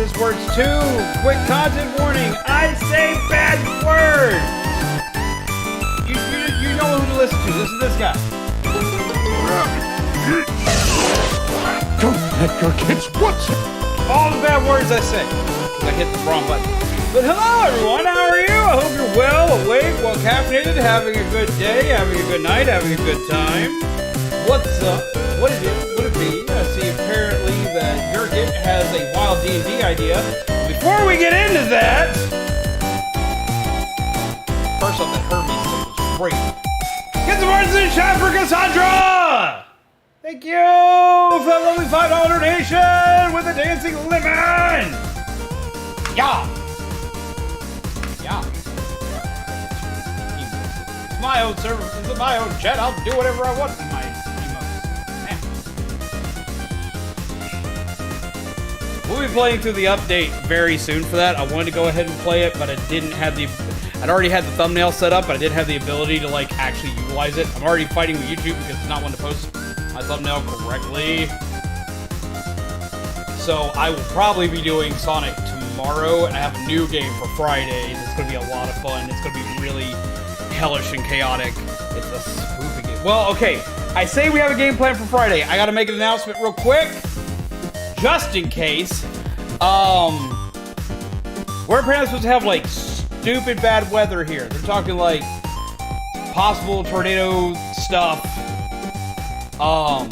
racist words too. Quick content warning. I say bad words. You know who to listen to. Listen to this guy. Don't let your kids watch it. All the bad words I say. I hit the wrong button. But hello everyone, how are you? I hope you're well, awake, well caffeinated, having a good day, having a good night, having a good time. What's up? What it is? Would it be? I see apparently that Jurgen has a wild D&D idea. Before we get into that, first off, that Hermes thing was great. Get some words in the chat for Cassandra! Thank you for that lovely $5 donation with a dancing lemon! Yeah! Yeah. It's my own server, it's my own chat, I'll do whatever I want in my emotes. We'll be playing through the update very soon for that. I wanted to go ahead and play it, but I didn't have the... I'd already had the thumbnail set up, but I didn't have the ability to, like, actually utilize it. I'm already fighting with YouTube because it's not one to post my thumbnail correctly. So I will probably be doing Sonic tomorrow, and I have a new game for Friday. It's going to be a lot of fun. It's going to be really hellish and chaotic. It's a spoofing game. Well, okay. I say we have a game plan for Friday. I got to make an announcement real quick, just in case. We're apparently supposed to have, like, stupid bad weather here. They're talking, like, possible tornado stuff, on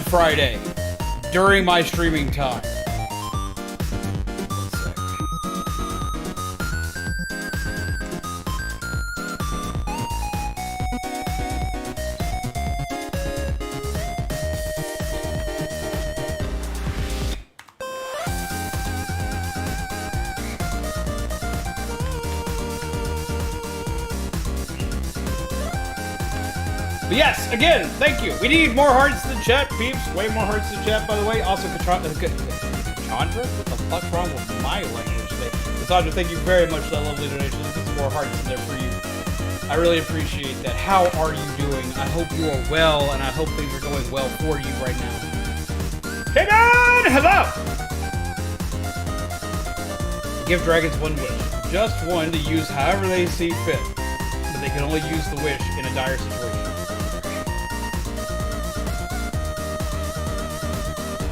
Friday during my streaming time. But yes, again, thank you. We need more hearts in the chat, peeps. Way more hearts in the chat, by the way. Also, Chandra? What the fuck's wrong with my language today? Cassandra, thank you very much for that lovely donation. Let's get some more hearts in there for you. I really appreciate that. How are you doing? I hope you are well, and I hope things are going well for you right now. Kenan! Hello! Give dragons one wish. Just one to use however they see fit. But they can only use the wish in a dire situation.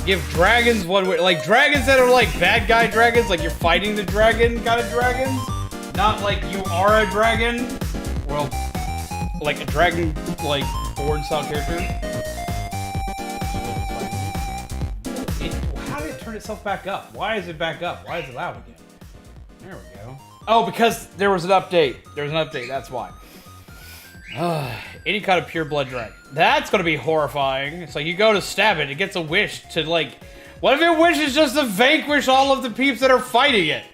Give dragons one way, like dragons that are like bad guy dragons, like you're fighting the dragon kind of dragons, not like you are a dragon. Well, like a dragon, like born style character. How did it turn itself back up? Why is it back up? Why is it loud again? There we go. Oh, because there was an update. There was an update. That's why. Any kind of pure blood dragon. That's gonna be horrifying. It's like you go to stab it, it gets a wish to like... What if it wishes just to vanquish all of the peeps that are fighting it?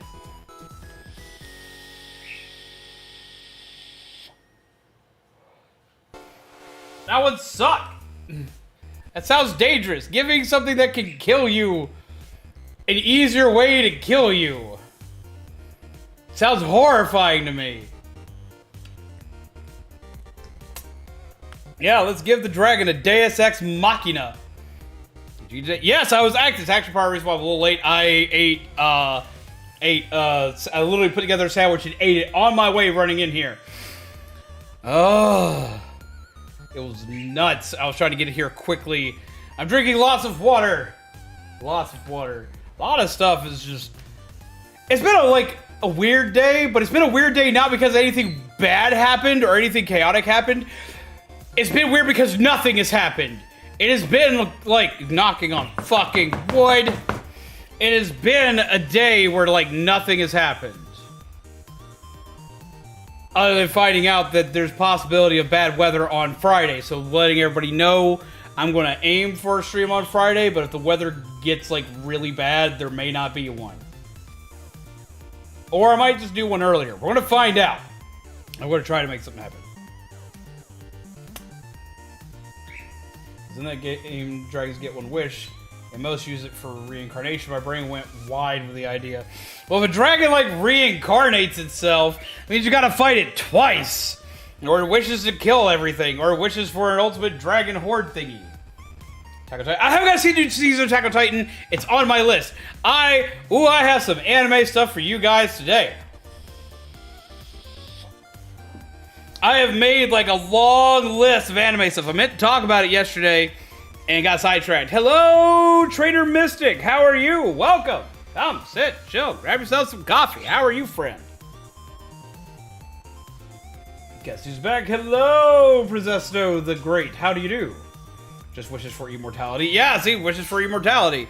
That would suck. That sounds dangerous. Giving something that can kill you an easier way to kill you. Sounds horrifying to me. Yeah, let's give the dragon a Deus Ex Machina. Yes, I was acting. It's actually part of the reason why I'm a little late. I I literally put together a sandwich and ate it on my way running in here. Oh, it was nuts. I was trying to get it here quickly. I'm drinking lots of water. Lots of water. A lot of stuff is just... It's been a weird day, but it's been a weird day not because anything bad happened or anything chaotic happened. It's been weird because nothing has happened. It has been, like, knocking on fucking wood. It has been a day where, like, nothing has happened. Other than finding out that there's possibility of bad weather on Friday. So letting everybody know I'm going to aim for a stream on Friday. But if the weather gets, like, really bad, there may not be one. Or I might just do one earlier. We're going to find out. I'm going to try to make something happen. In that game, dragons get one wish, and most use it for reincarnation. My brain went wide with the idea. Well, if a dragon, like, reincarnates itself, it means you gotta fight it twice. Or it wishes to kill everything, or it wishes for an ultimate dragon horde thingy. Attack on Titan. I haven't got to see the new season of Attack on Titan. It's on my list. I have some anime stuff for you guys today. I have made like a long list of anime stuff. I meant to talk about it yesterday and got sidetracked. Hello, Trader Mystic. How are you? Welcome. Come, sit, chill, grab yourself some coffee. How are you, friend? Guess who's back? Hello, Prezesto the Great. How do you do? Just wishes for immortality. Yeah, see, wishes for immortality.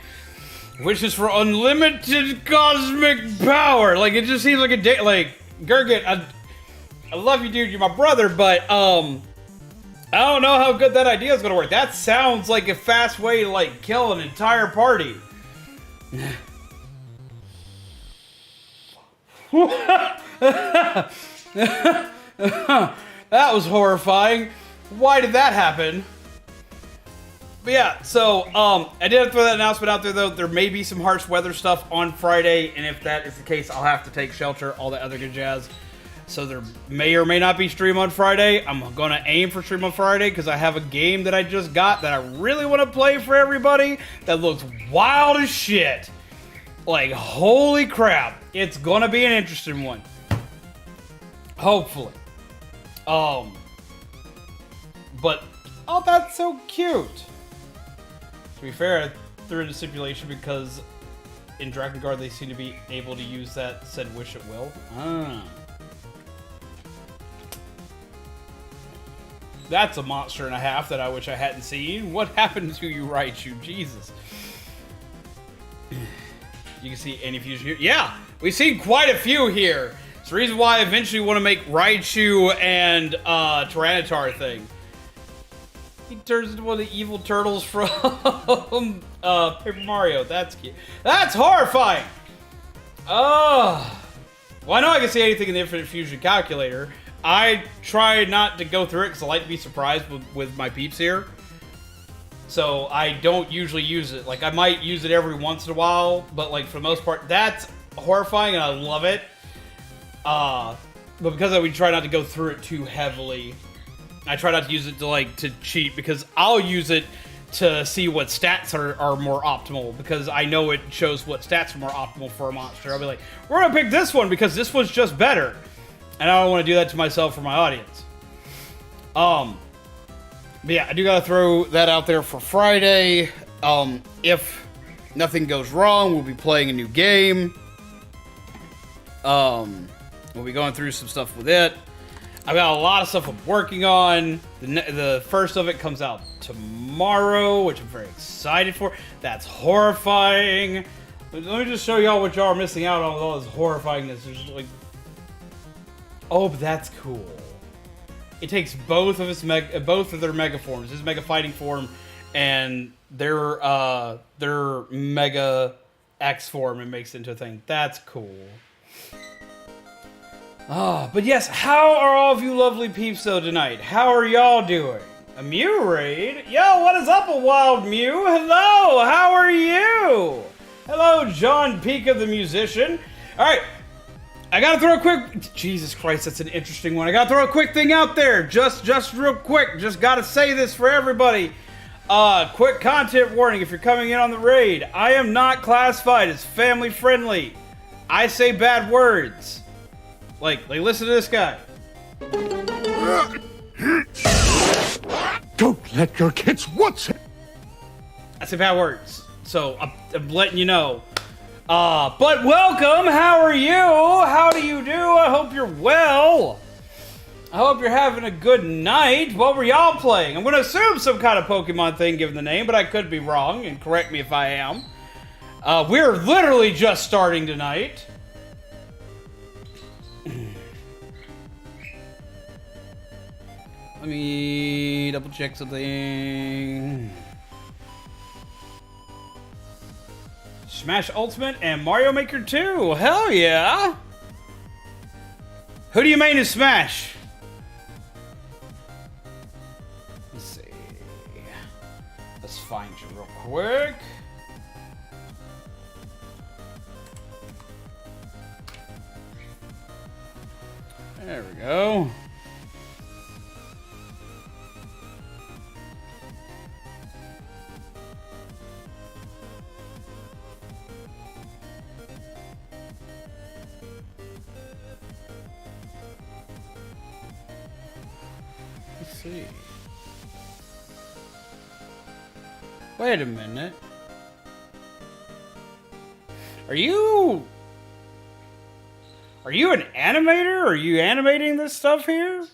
Wishes for unlimited cosmic power. Like, it just seems like a day. Like, Gurgit, I love you, dude. You're my brother, but, I don't know how good that idea is gonna work. That sounds like a fast way to, like, kill an entire party. That was horrifying. Why did that happen? But yeah, so, I did throw that announcement out there, though. There may be some harsh weather stuff on Friday, and if that is the case, I'll have to take shelter, all that other good jazz. So there may or may not be stream on Friday. I'm going to aim for stream on Friday, because I have a game that I just got that I really want to play for everybody that looks wild as shit. Like, holy crap. It's going to be an interesting one. Hopefully. But, oh, that's so cute. To be fair, I threw in a stipulation because in Dragon Guard they seem to be able to use that said wish at will. That's a monster and a half that I wish I hadn't seen. What happened to you, Raichu? Jesus. You can see any fusion here. Yeah, we've seen quite a few here. It's the reason why I eventually want to make Raichu and Tyranitar thing. He turns into one of the evil turtles from Paper Mario. That's cute. That's horrifying! Oh. Well, I know I can see anything in the Infinite Fusion Calculator. I try not to go through it because I like to be surprised with my peeps here. So I don't usually use it. Like, I might use it every once in a while, but like for the most part, that's horrifying and I love it. But because we try not to go through it too heavily, I try not to use it to cheat, because I'll use it to see what stats are more optimal, because I know it shows what stats are more optimal for a monster. I'll be like, we're gonna pick this one because this one's just better. And I don't want to do that to myself or my audience. But yeah, I do gotta throw that out there for Friday. If nothing goes wrong, we'll be playing a new game. We'll be going through some stuff with it. I've got a lot of stuff I'm working on. The first of it comes out tomorrow, which I'm very excited for. That's horrifying. Let me just show y'all what y'all are missing out on with all this horrifyingness. There's like, oh, but that's cool. It takes both of their mega forms, his mega fighting form and their mega X form, and makes it into a thing. That's cool. But yes, how are all of you lovely peeps though tonight? How are y'all doing? A Mew raid? Yo, what is up, a wild Mew? Hello, how are you? Hello, John Pika the musician. All right, I gotta throw a quick, Jesus Christ, that's an interesting one. I gotta throw a quick thing out there, just real quick. Just gotta say this for everybody. Quick content warning if you're coming in on the raid. I am not classified as family friendly. I say bad words. Like, listen to this guy. Don't let your kids watch it. I say bad words, so I'm letting you know. But welcome, how are you? How do you do? I hope you're well. I hope you're having a good night. What were y'all playing? I'm going to assume some kind of Pokemon thing given the name, but I could be wrong, and correct me if I am. We're literally just starting tonight. Let me double check something. Smash Ultimate and Mario Maker 2. Hell yeah. Who do you main in Smash? Let's see. Let's find you real quick. There we go. Let's see. Wait a minute. Are you an animator? Are you animating this stuff here?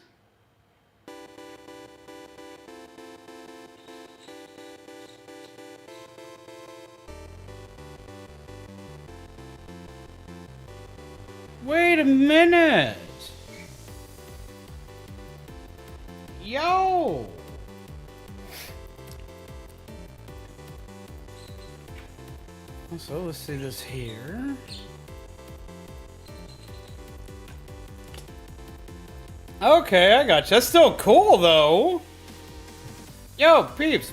Wait a minute. Yo. So let's see this here. Okay, I got you. That's still cool though. Yo, peeps.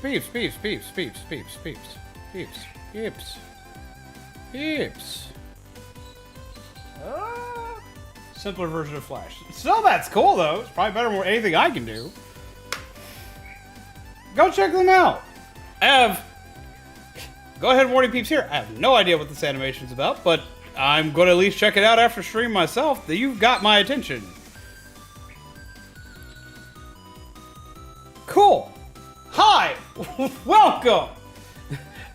Simpler version of Flash. Still, that's cool though. It's probably better than anything I can do. Go check them out. Go ahead, warning peeps here. I have no idea what this animation's about, but I'm going to at least check it out after stream myself. You've got my attention. Cool. Hi. Welcome.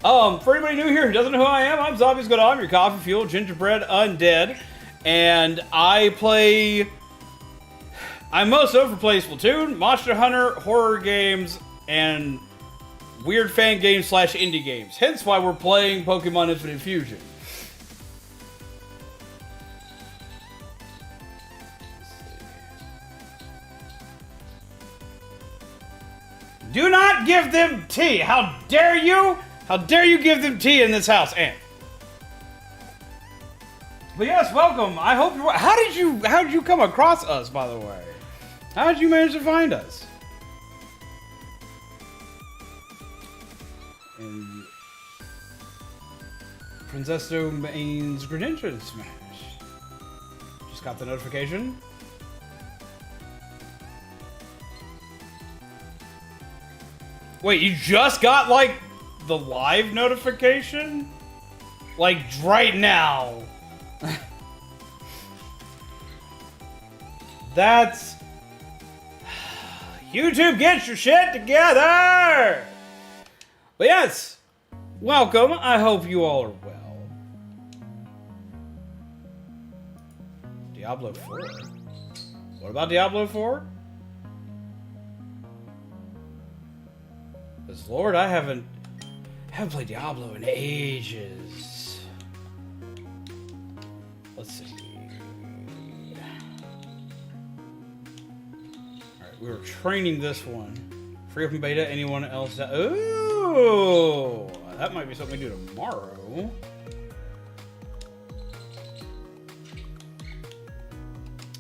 For anybody new here who doesn't know who I am, I'm Zombie's Good On, your coffee fuel, gingerbread undead. And I I'm most known for playing Splatoon, Monster Hunter, horror games, and weird fan games / indie games. Hence why we're playing Pokemon Infinite Fusion. Do not give them tea! How dare you? How dare you give them tea in this house, Ant? But yes, welcome. I hope you're. How did you come across us, by the way? How did you manage to find us? And Princess Domain's Greninja Smash. Just got the notification. Wait, you just got like the live notification? Like right now. That's YouTube, get your shit together. But yes, welcome. I hope you all are well. Diablo 4. What about Diablo 4? Because Lord, I haven't played Diablo in ages. Let's see. Alright, we were training this one. Free open beta, anyone else that... Ooh! That might be something we do tomorrow.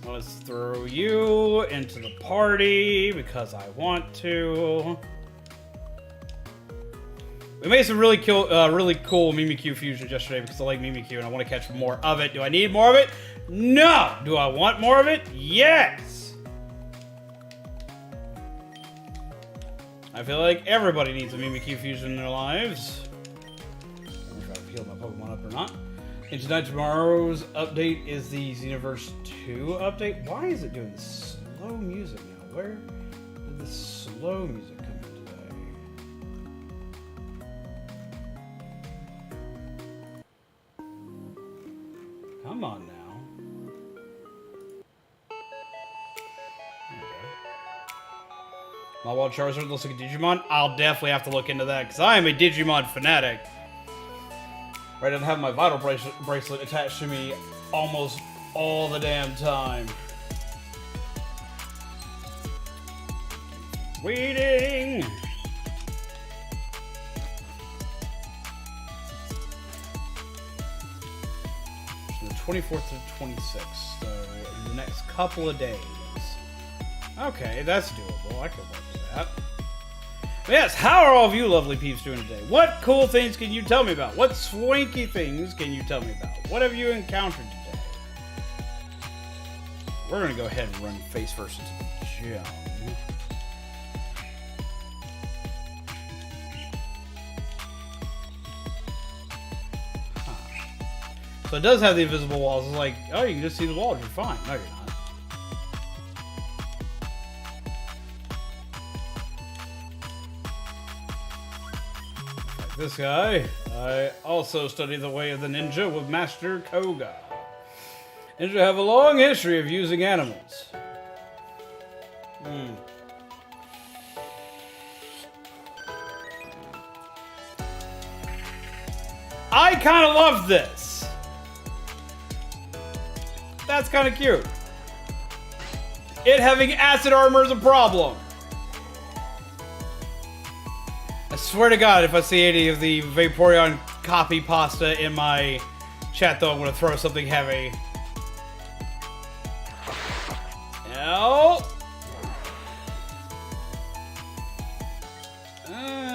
Let's throw you into the party because I want to. We made some really cool Mimikyu fusions yesterday because I like Mimikyu and I want to catch more of it. Do I need more of it? No! Do I want more of it? Yes! I feel like everybody needs a Mimikyu fusion in their lives. I'm gonna try to heal my Pokemon up or not. And tonight, tomorrow's update is the Xenoverse 2 update. Why is it doing slow music now? Where did the slow music come in today? Come on now. My Wild Charizard looks like a Digimon. I'll definitely have to look into that because I am a Digimon fanatic. Right, I have my Vital bracelet attached to me almost all the damn time. Waiting! From the 24th to the 26th, so in the next couple of days. Okay, that's doable. I can work with that. But yes, how are all of you lovely peeps doing today? What cool things can you tell me about? What swanky things can you tell me about? What have you encountered today? We're going to go ahead and run face first into the gym. Huh. So it does have the invisible walls. It's like, oh, you can just see the walls. You're fine. No, you're not. this guy. I also study the way of the ninja with Master Koga. Ninja have a long history of using animals. I kind of love this. That's kind of cute. It having acid armor is a problem. I swear to God, if I see any of the Vaporeon copy pasta in my chat, though, I'm going to throw something heavy. No. Ow!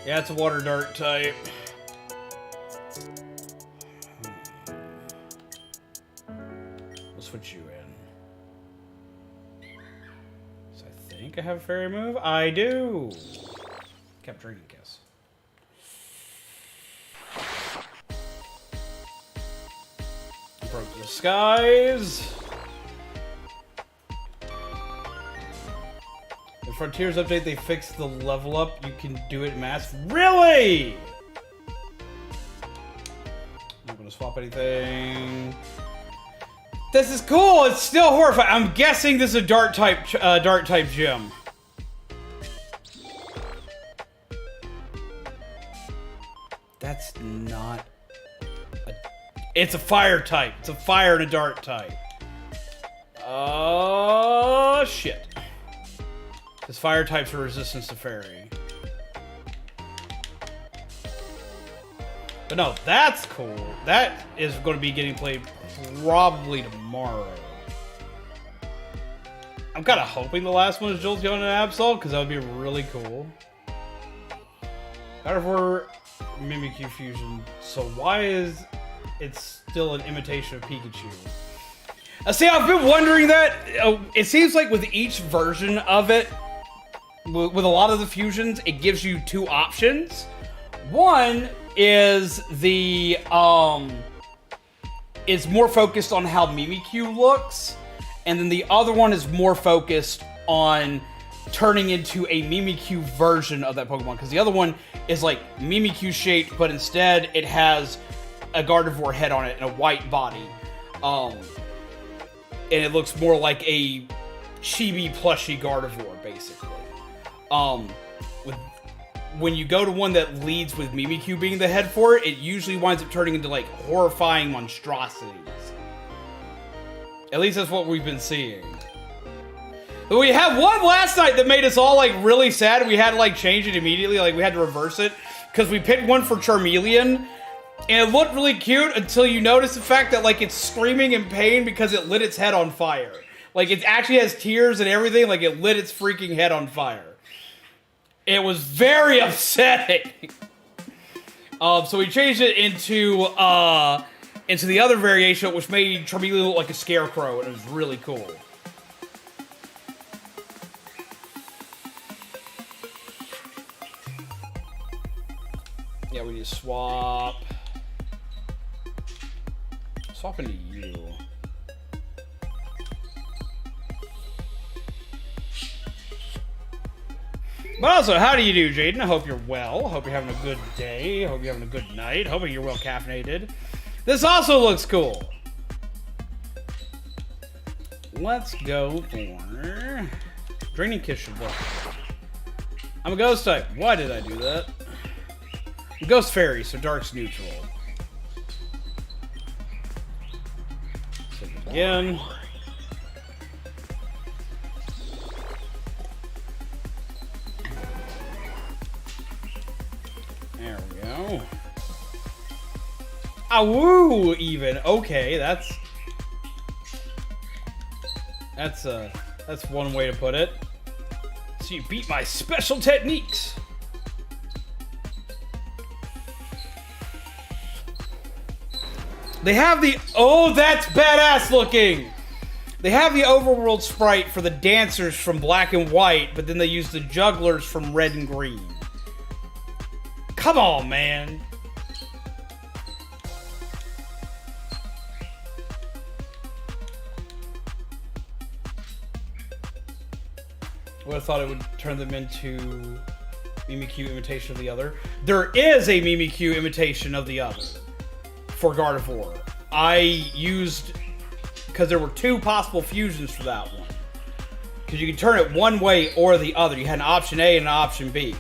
Yeah, it's a water dart type. We'll switch you in. So I think I have a fairy move. I do. Kept drinking kiss. Broke the skies. The Frontiers update, they fixed the level up. You can do it in mass. Really? I'm not gonna swap anything. This is cool. It's still horrifying. I'm guessing this is a dart type gym. That's not. It's a fire type. It's a fire and a dart type. Oh, shit. Because fire types are resistance to fairy. But no, that's cool. That is going to be getting played probably tomorrow. I'm kind of hoping the last one is Jolteon and Absol, because that would be really cool. However, Mimikyu Fusion. So why is it still an imitation of Pikachu? See, I've been wondering that. It seems like with each version of it, with a lot of the fusions, it gives you two options. One is the is more focused on how Mimikyu looks, and then the other one is more focused on turning into a Mimikyu version of that Pokemon, because the other one is like Mimikyu shaped, but instead it has a Gardevoir head on it and a white body, and it looks more like a chibi plushy Gardevoir, basically. When you go to one that leads with Mimikyu being the head for it, it usually winds up turning into like horrifying monstrosities. At least that's what we've been seeing. But we had one last night that made us all like really sad, and we had to like change it immediately. Like we had to reverse it because we picked one for Charmeleon, and it looked really cute until you notice the fact that like it's screaming in pain because it lit its head on fire. Like it actually has tears and everything. Like it lit its freaking head on fire. It was very upsetting. So we changed it into the other variation, which made Charmeleon look like a scarecrow, and it was really cool. Yeah, we need to swap. Swap into you. But also, how do you do, Jaden? I hope you're well. Hope you're having a good day. Hope you're having a good night. Hoping you're well caffeinated. This also looks cool. Let's go for Draining Kiss should work. I'm a ghost type. Why did I do that? I'm Ghost Fairy, so Dark's neutral. Save it again. There we go. Ah, woo! Even okay, that's one way to put it. So you beat my special techniques. They have the that's badass looking. They have the overworld sprite for the dancers from Black and White, but then they use the jugglers from Red and Green. Come on, man. would have thought it would turn them into Mimikyu imitation of the other. There is a Mimikyu imitation of the other for Gardevoir. I used, because there were 2 possible fusions for that one. Because you could turn it one way or the other. You had an option A and an option B.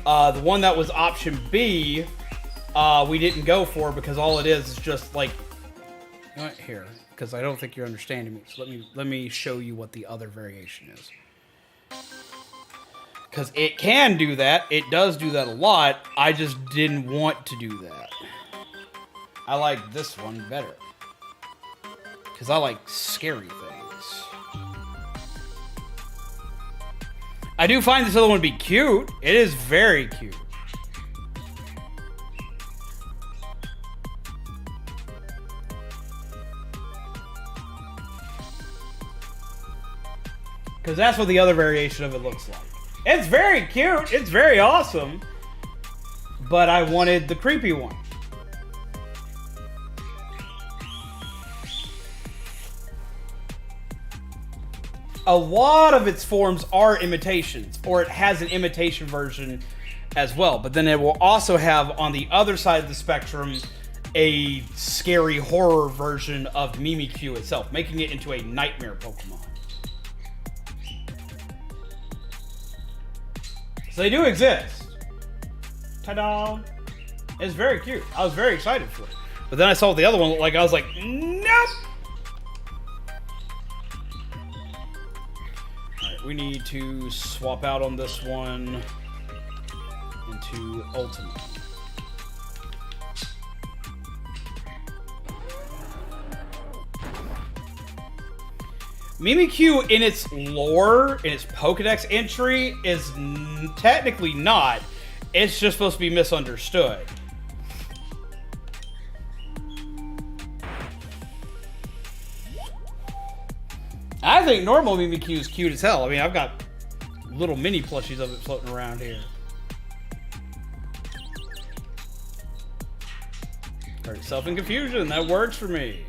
The one that was option B, we didn't go for because all it is just like, here, because I don't think you're understanding me. So let me show you what the other variation is. Because it can do that. It does do that a lot. I just didn't want to do that. I like this one better. Because I like scary things. I do find this other one to be cute. It is very cute. Because that's what the other variation of it looks like. It's very cute. It's very awesome. But I wanted the creepy one. A lot of its forms are imitations, or it has an imitation version as well. But then it will also have, on the other side of the spectrum, a scary horror version of Mimikyu itself, making it into a nightmare Pokemon. So they do exist. Ta-da! It's very cute. I was very excited for it. But then I saw what the other one looked like. I was like, nope! Alright, we need to swap out on this one into Ultimate. Mimikyu in its lore, in its Pokedex entry, is technically not. It's just supposed to be misunderstood. I think normal Mimikyu is cute as hell. I mean, I've got little mini plushies of it floating around here. Got yourself in confusion. That works for me.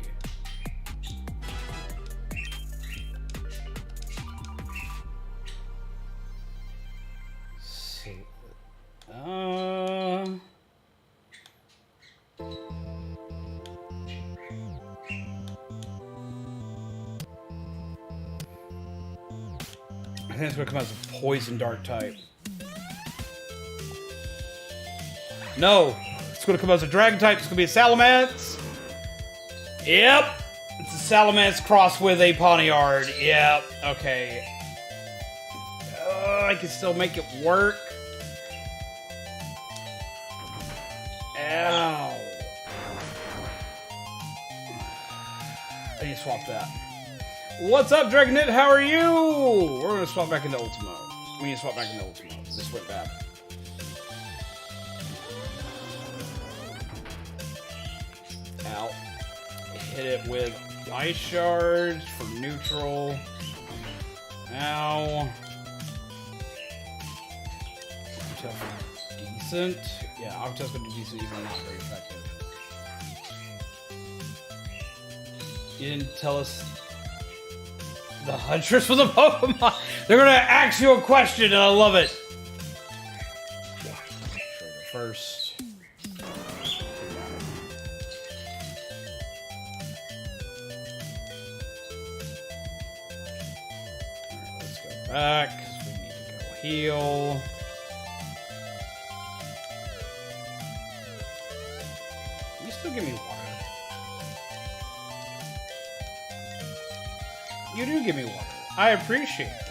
I think it's gonna come out as a poison dark type. No, it's gonna come out as a dragon type. It's gonna be a Salamence. Yep, it's a Salamence crossed with a Pawniard. Yep, okay. I can still make it work. Ow. I need to swap that. What's up, Dragonite? How are you? We're gonna swap back into Ultimo. We need to swap back into Ultimo. This went bad. Ow. Hit it with Ice Shards for neutral. Ow. Decent. Yeah, Octo's gonna do decent, even not very effective. You didn't tell us the Huntress was a Pokemon. They're gonna ask you a question, and I love it. First. Alright, let's go back, because we need to go heal. You still give me water. You do give me water. I appreciate that.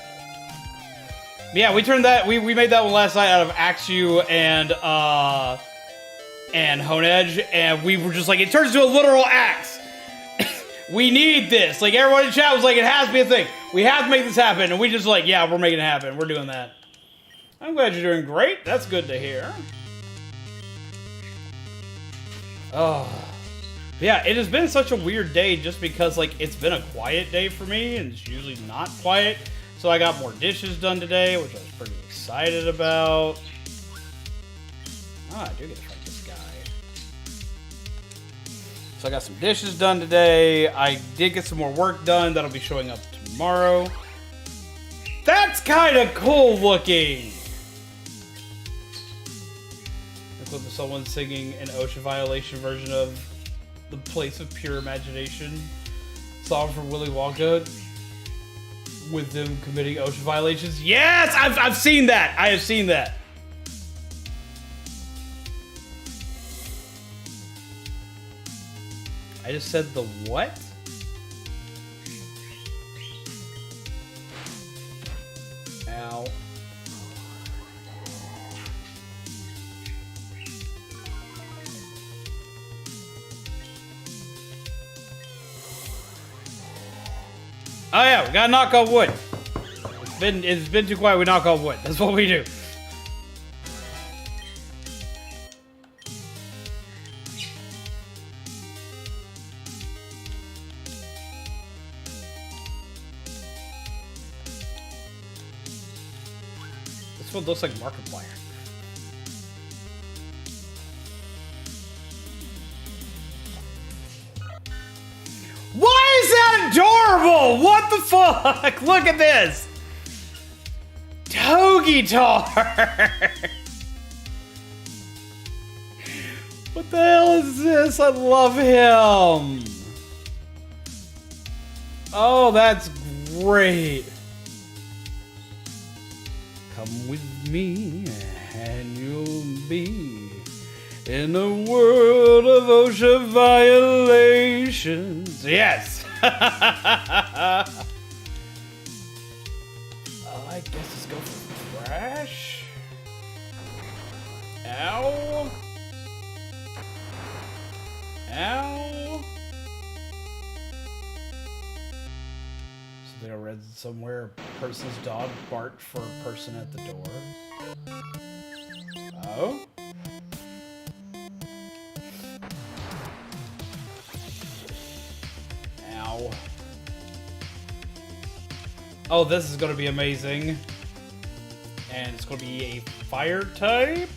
Yeah, we turned that. We made that one last night out of Axew and Honedge, and we were just like, it turns into a literal axe. We need this. Like, everyone in chat was like, it has to be a thing. We have to make this happen, and we just like, yeah, we're making it happen. We're doing that. I'm glad you're doing great. That's good to hear. Oh. Yeah, it has been such a weird day just because, like, it's been a quiet day for me, and it's usually not quiet. So I got more dishes done today, which I was pretty excited about. Oh, I do get to fight this guy. So I got some dishes done today. I did get some more work done. That'll be showing up tomorrow. That That's kind of cool looking. A clip of someone singing an OSHA violation version of "The Place of Pure Imagination" song from Willy Wonka, with them committing OSHA violations. Yes, I've seen that. I have seen that. I just said the what? Ow. Oh yeah, we gotta knock on wood. It's been too quiet, we knock on wood. That's what we do. This one looks like Markiplier. Why is that adorable? What the fuck? Look at this. Toe guitar. What the hell is this? I love him. Oh, that's great. Come with me and you'll be in a world of OSHA violations. Yes. I guess let's go for trash. Ow. Ow. Something I read somewhere. A person's dog barked for a person at the door. Oh? Ow. Oh, this is going to be amazing. And it's going to be a fire type.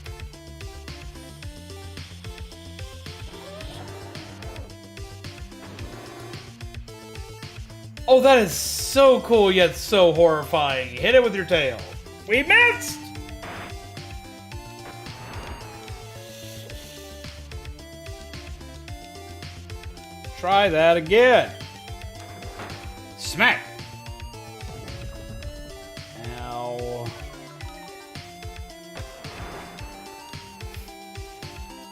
Oh, that is so cool yet so horrifying. Hit it with your tail. We missed! Try that again. Smack. Ow.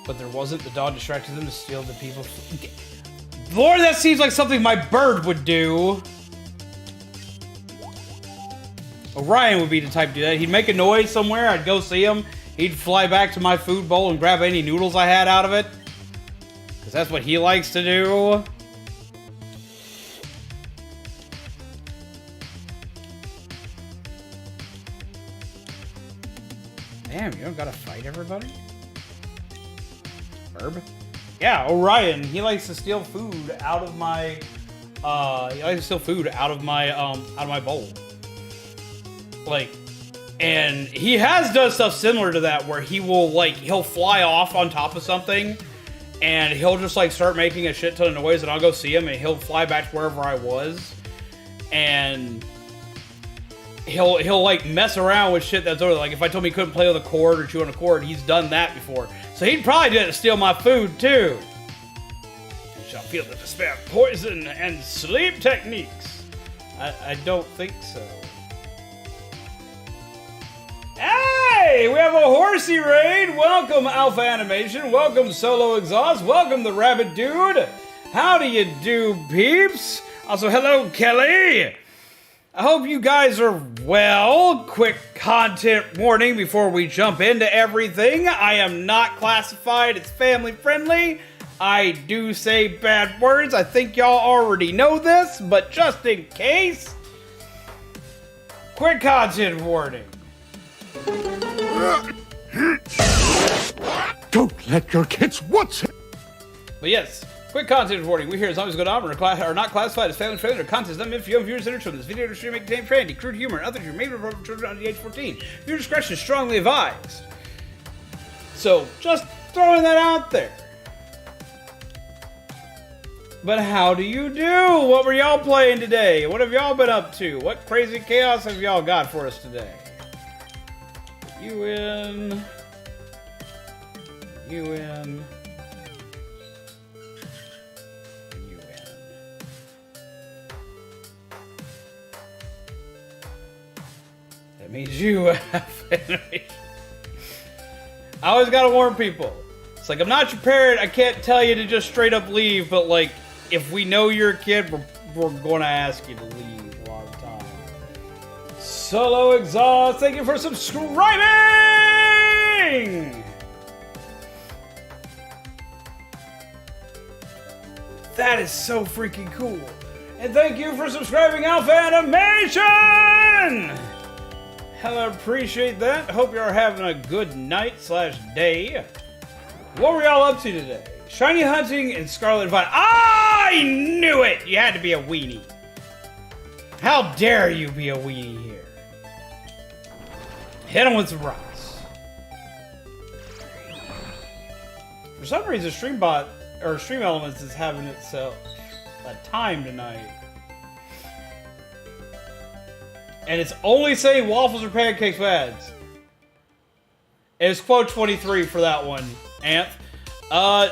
But there wasn't. The dog distracted them to steal the people. Lord, that seems like something my bird would do. Orion would be the type to do that. He'd make a noise somewhere. I'd go see him. He'd fly back to my food bowl and grab any noodles I had out of it. Because that's what he likes to do. Damn, you don't gotta fight everybody? Herb? Yeah, Orion, he likes to steal food out of my bowl. Like, and he has done stuff similar to that where he will, like, he'll fly off on top of something and he'll just, like, start making a shit ton of noise and I'll go see him and he'll fly back to wherever I was and he'll like mess around with shit that's over. Like, if I told him he couldn't play with a cord or chew on a cord, he's done that before. So he'd probably do it to steal my food too. You shall feel the despair, poison, and sleep techniques. I don't think so. Hey, we have a horsey raid. Welcome, Alpha Animation. Welcome, Solo Exhaust. Welcome, the Rabbit Dude. How do you do, peeps? Also, hello, Kelly. I hope you guys are well. Quick content warning before we jump into everything. I am not classified as family friendly. I do say bad words. I think y'all already know this, but just in case, quick content warning. Don't let your kids watch it. But yes, quick content warning. We here zombies go on are not classified as family friendly or content not meant for young viewers and children. This video may contain brandy, crude humor, and other humor may be appropriate for children under the age of 14. Viewer discretion is strongly advised. So, just throwing that out there. But how do you do? What were y'all playing today? What have y'all been up to? What crazy chaos have y'all got for us today? You in. You in. You in. That means you have animation. I always gotta warn people. It's like, I'm not your parent, I can't tell you to just straight up leave, but like, if we know you're a kid, we're gonna ask you to leave a lot of the time. Solo Exhaust, thank you for subscribing! That is so freaking cool. And thank you for subscribing, Alpha Animation! Hella appreciate that. Hope you're having a good night / day. What were y'all up to today? Shiny hunting and Scarlet Vine. I knew it! You had to be a weenie. How dare you be a weenie here? Hit him with some rocks. For some reason, Streambot or Stream Elements is having itself a time tonight. And it's only saying waffles or pancakes with ads. It's quote 23 for that one, Anth.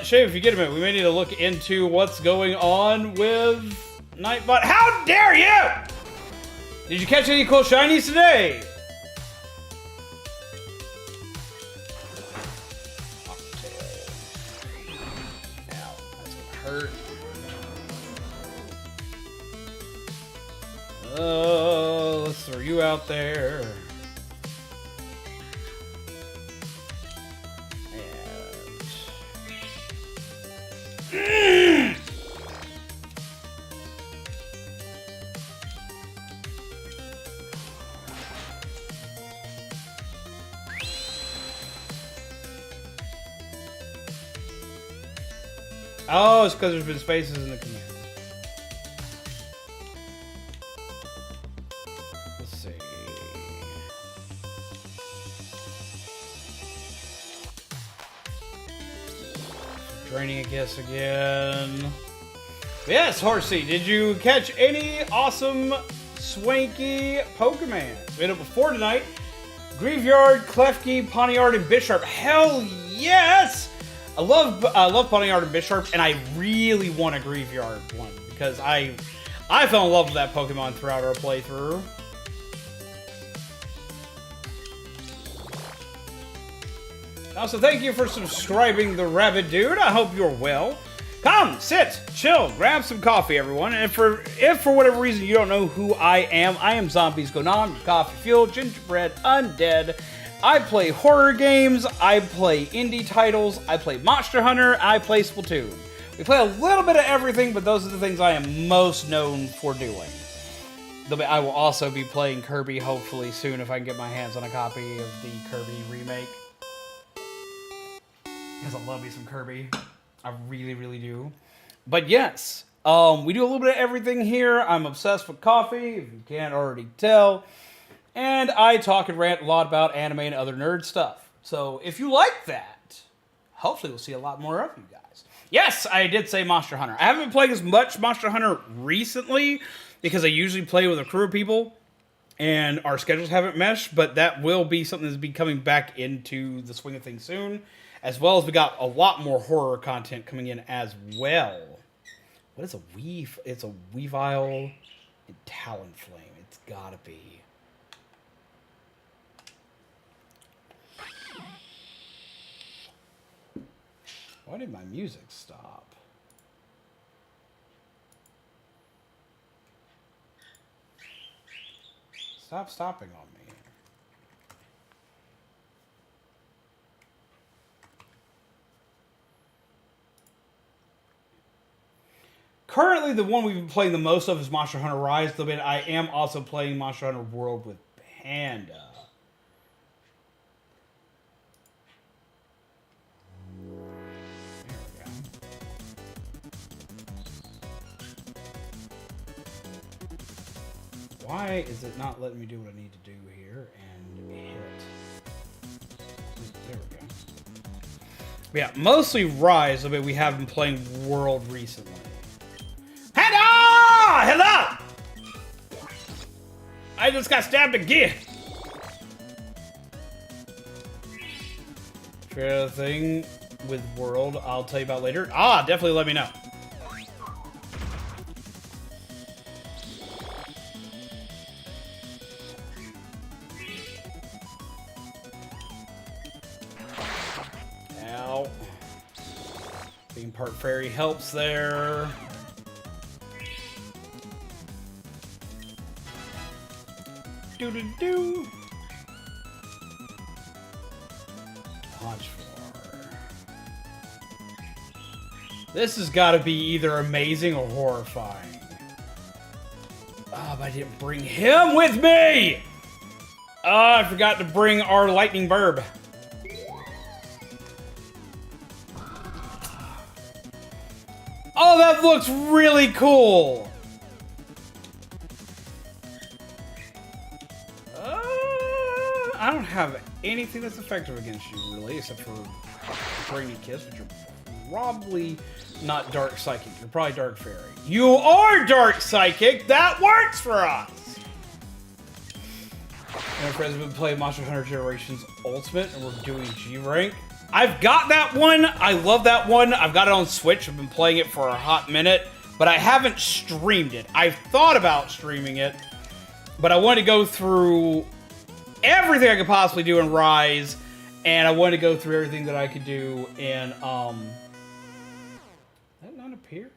Shave, if you get a minute, we may need to look into what's going on with Nightbot. How dare you! Did you catch any cool shinies today? Ow, that's gonna hurt. Let's throw you out there. And... Oh, it's because there's been spaces in the command. Let's see. Draining a guess again. Yes, Horsey, did you catch any awesome, swanky Pokemon? We had it before tonight. Graveyard, Klefki, Pawniard, and Bisharp. Hell yes! I love Pawniard and Bisharp, and I really want a Graveyard one because I fell in love with that Pokemon throughout our playthrough. Also, thank you for subscribing, the Rabbit Dude. I hope you're well. Come, sit, chill, grab some coffee, everyone. And if for whatever reason you don't know who I am Zombies Go On, Coffee Fuel, Gingerbread, Undead. I play horror games, I play indie titles, I play Monster Hunter, I play Splatoon. We play a little bit of everything, but those are the things I am most known for doing. I will also be playing Kirby, hopefully soon, if I can get my hands on a copy of the Kirby remake. Because I love me some Kirby. I really, really do. But yes, we do a little bit of everything here. I'm obsessed with coffee, if you can't already tell. And I talk and rant a lot about anime and other nerd stuff. So if you like that, hopefully we'll see a lot more of you guys. Yes, I did say Monster Hunter. I haven't been playing as much Monster Hunter recently because I usually play with a crew of people and our schedules haven't meshed, but that will be something that's be coming back into the swing of things soon. As well as we got a lot more horror content coming in as well. What is a Weave? It's a Weavile and Talonflame. It's gotta be. Why did my music stop? Stop stopping on me. Currently, the one we've been playing the most of is Monster Hunter Rise, though I am also playing Monster Hunter World with Panda. There we go. Why is it not letting me do what I need to do here and hit? There we go. But yeah, mostly Rise, though we have been playing World recently. Ah, hello! I just got stabbed again. Trailer thing with World, I'll tell you about later. Ah, definitely let me know. Ow. Being part fairy helps there. Do-do-do. Launch floor. This has got to be either amazing or horrifying. Oh, but I didn't bring him with me! Oh, I forgot to bring our lightning burb. Oh, that looks really cool! I don't have anything that's effective against you, really, except for Brainy Kiss, which are probably not Dark Psychic. You're probably Dark Fairy. You are Dark Psychic! That works for us! My friends have been playing Monster Hunter Generations Ultimate, and we're doing G rank. I've got that one. I love that one. I've got it on Switch. I've been playing it for a hot minute, but I haven't streamed it. I've thought about streaming it, but I want to go through everything I could possibly do in Rise, and I want to go through everything that I could do in, did that not appear?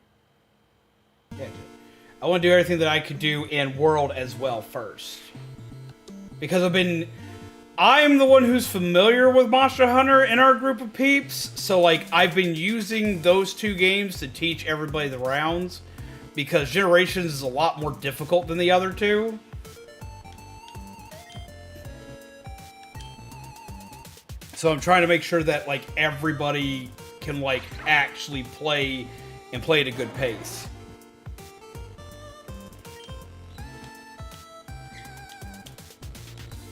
Yeah, it did. I want to do everything that I could do in World as well first. Because I'm the one who's familiar with Monster Hunter in our group of peeps, so, like, I've been using those two games to teach everybody the rounds, because Generations is a lot more difficult than the other two. So I'm trying to make sure that, like, everybody can, like, actually play and play at a good pace.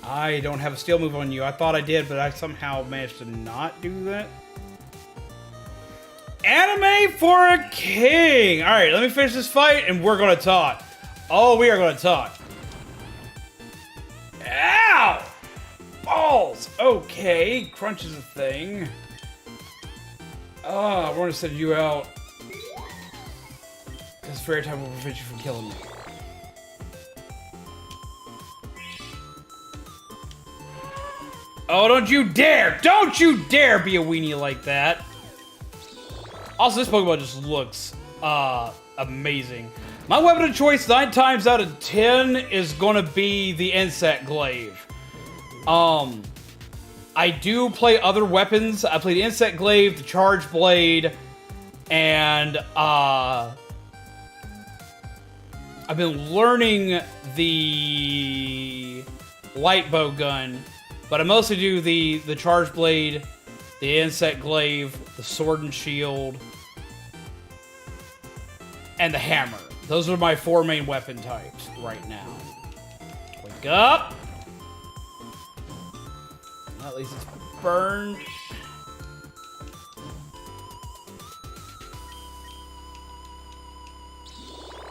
I don't have a steel move on you. I thought I did, but I somehow managed to not do that. Anime for a king! Alright, let me finish this fight and we're gonna talk. Oh, we are gonna talk. Ow! Balls! Okay, crunch is a thing. Oh, we're gonna send you out. Because fairy time will prevent you from killing me. Oh, don't you dare! Don't you dare be a weenie like that! Also, this Pokemon just looks amazing. My weapon of choice 9 times out of 10 is gonna be the Insect Glaive. I do play other weapons. I play the Insect Glaive, the Charge Blade, and I've been learning the Light Bow Gun, but I mostly do the Charge Blade, the Insect Glaive, the Sword and Shield, and the Hammer. Those are my 4 main weapon types right now. Wake up! At least it's burned.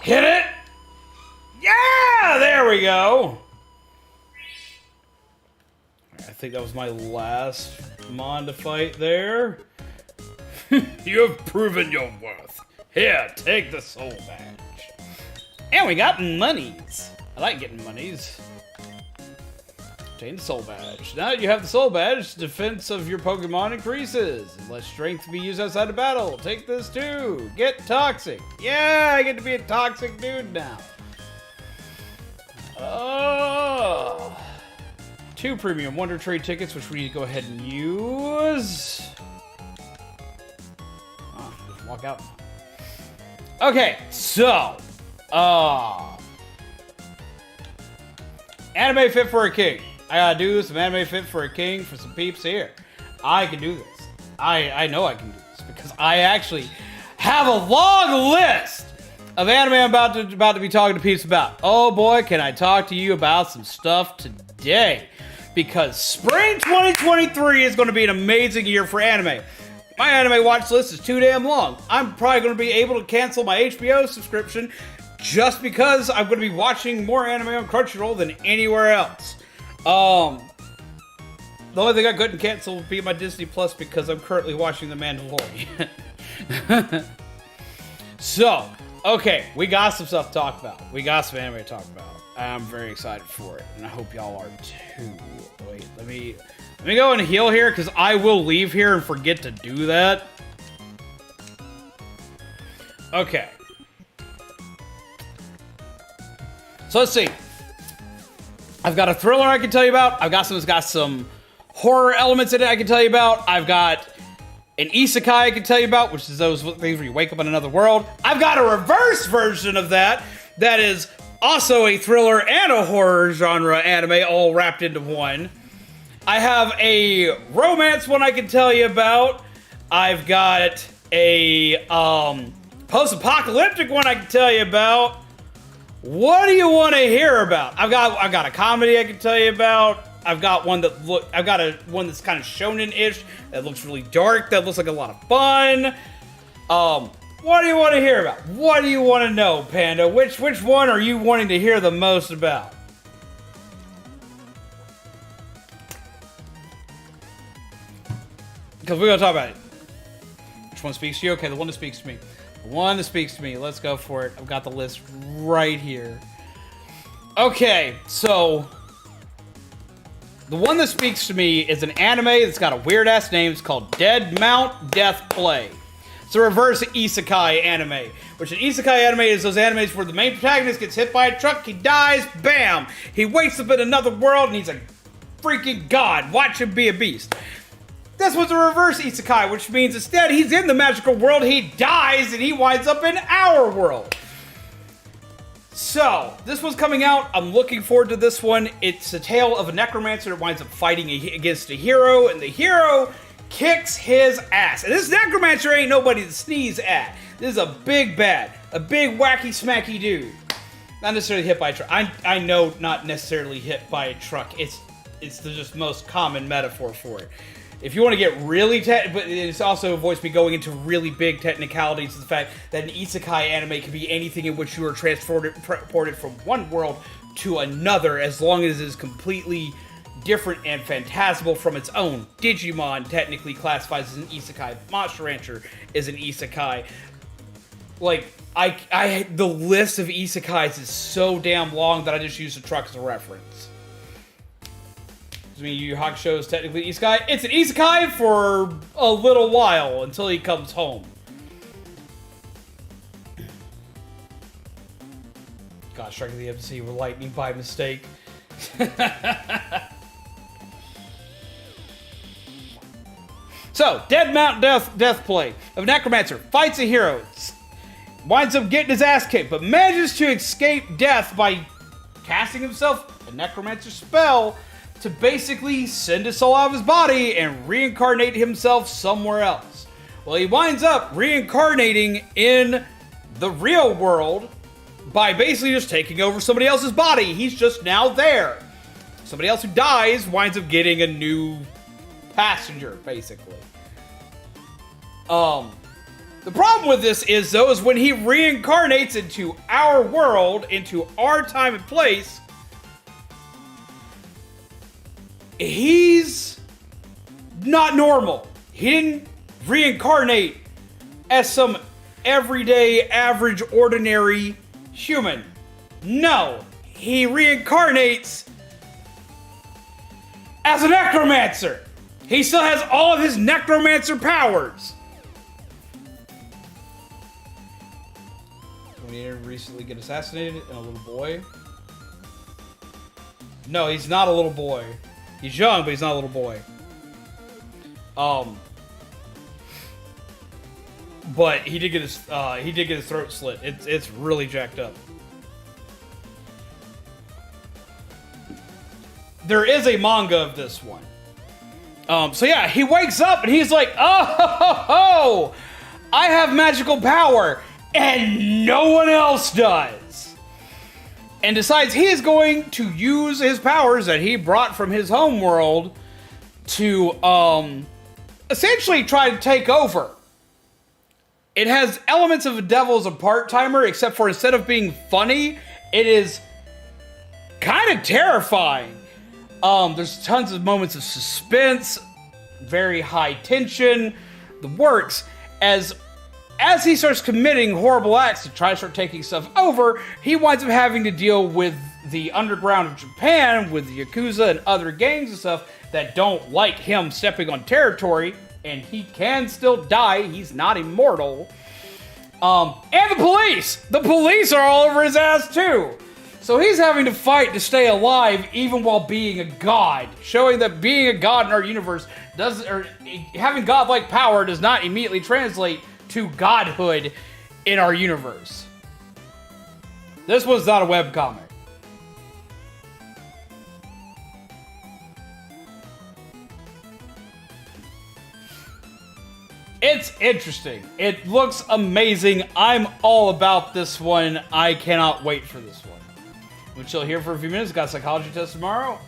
Hit it! Yeah! There we go! I think that was my last Mon to fight there. You have proven your worth. Here, take the soul badge. And we got monies. I like getting monies. Obtain the soul badge. Now that you have the soul badge, defense of your Pokemon increases. And less strength to be used outside of battle. Take this too. Get toxic. Yeah, I get to be a toxic dude now. Oh. 2 premium Wonder Trade tickets, which we need to go ahead and use. Oh, just walk out. Okay, so. Anime fit for a king. I gotta do some anime fit for a king for some peeps here. I can do this. I know I can do this because I actually have a long list of anime I'm about to be talking to peeps about. Oh boy, can I talk to you about some stuff today. Because spring 2023 is going to be an amazing year for anime. My anime watch list is too damn long. I'm probably going to be able to cancel my HBO subscription just because I'm going to be watching more anime on Crunchyroll than anywhere else. The only thing I couldn't cancel would be my Disney Plus because I'm currently watching The Mandalorian. So, okay, we got some stuff to talk about. We got some anime to talk about. I'm very excited for it, and I hope y'all are too. Wait, let me go and heal here, because I will leave here and forget to do that. Okay. So let's see. I've got a thriller I can tell you about. I've got some horror elements in it I can tell you about. I've got an isekai I can tell you about, which is those things where you wake up in another world. I've got a reverse version of that is also a thriller and a horror genre anime all wrapped into one. I have a romance one I can tell you about. I've got a post-apocalyptic one I can tell you about. What do you want to hear about? I've got a comedy I can tell you about. I've got one that's kind of shonen-ish that looks really dark, that looks like a lot of fun. What do you want to hear about? What do you want to know, Panda? Which one are you wanting to hear the most about? Because we're going to talk about it. Which one speaks to you? Okay, the one that speaks to me. The one that speaks to me. Let's go for it. I've got the list right here. Okay, so the one that speaks to me is an anime that's got a weird-ass name. It's called Dead Mount Death Play. It's a reverse isekai anime, which an isekai anime is those animes where the main protagonist gets hit by a truck, he dies, bam! He wakes up in another world and he's a freaking god. Watch him be a beast. This was a reverse isekai, which means instead he's in the magical world, he dies, and he winds up in our world. So, this one's coming out. I'm looking forward to this one. It's a tale of a necromancer that winds up fighting against a hero, and the hero kicks his ass. And this necromancer ain't nobody to sneeze at. This is a big bad, a big wacky smacky dude. Not necessarily hit by a truck. I know not necessarily hit by a truck. It's the just most common metaphor for it. If you want to get really but it's also avoids me going into really big technicalities of the fact that an isekai anime can be anything in which you are transported from one world to another, as long as it is completely different and phantasmal from its own. Digimon technically classifies as an isekai. Monster Rancher is an isekai. Like, the list of isekais is so damn long that I just use the truck as a reference. I mean, Yu Yu Hakusho is technically an isekai. It's an isekai for a little while until he comes home. God, striking the embassy with lightning by mistake. So, Dead Mount Death Play. A necromancer fights a hero, winds up getting his ass kicked, but manages to escape death by casting himself a necromancer spell to basically send his soul out of his body and reincarnate himself somewhere else. Well, he winds up reincarnating in the real world by basically just taking over somebody else's body. He's just now there. Somebody else who dies winds up getting a new passenger, basically. The problem with this is, though, is when he reincarnates into our world, into our time and place, he's not normal. He didn't reincarnate as some everyday, average, ordinary human. No, he reincarnates as a necromancer. He still has all of his necromancer powers. When he recently get assassinated and a little boy. No, he's not a little boy. He's young, but he's not a little boy. But he did get his throat slit. It's really jacked up. There is a manga of this one. So yeah, he wakes up and he's like, oh, I have magical power and no one else does. And decides he is going to use his powers that he brought from his home world to essentially try to take over It has elements of a devil as a part-timer, except for instead of being funny, it is kind of terrifying. There's tons of moments of suspense, very high tension, the works. As he starts committing horrible acts to try to start taking stuff over, he winds up having to deal with the underground of Japan, with the Yakuza and other gangs and stuff that don't like him stepping on territory, and he can still die. He's not immortal. And the police! The police are all over his ass too! So he's having to fight to stay alive even while being a god, showing that being a god in our universe having godlike power does not immediately translate to godhood in our universe. This was not a webcomic. It's interesting. It looks amazing. I'm all about this one. I cannot wait for this one. We'll chill here for a few minutes. Got a psychology test tomorrow.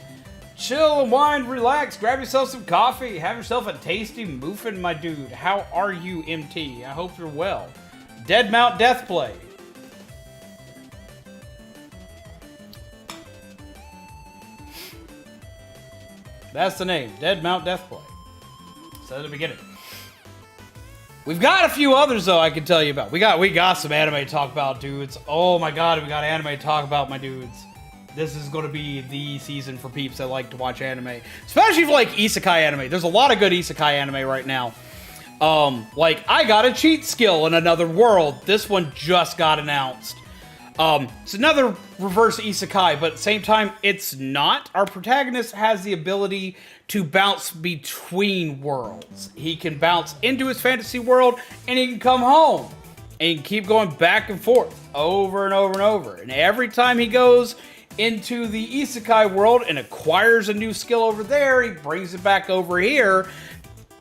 Chill, unwind, relax, grab yourself some coffee, have yourself a tasty muffin, my dude. How are you, MT? I hope you're well. Dead Mount Death Play. That's the name, Dead Mount Death Play. Said at the beginning. We've got a few others, though, I can tell you about. We got some anime to talk about, dudes. Oh my god, we got anime to talk about, my dudes. This is going to be the season for peeps that like to watch anime. Especially for, like, isekai anime. There's a lot of good isekai anime right now. Like, I got a cheat skill in another world. This one just got announced. It's another reverse isekai, but at the same time, it's not. Our protagonist has the ability to bounce between worlds. He can bounce into his fantasy world, and he can come home. And he can keep going back and forth, over and over and over. And every time he goes into the isekai world and acquires a new skill over there, he brings it back over here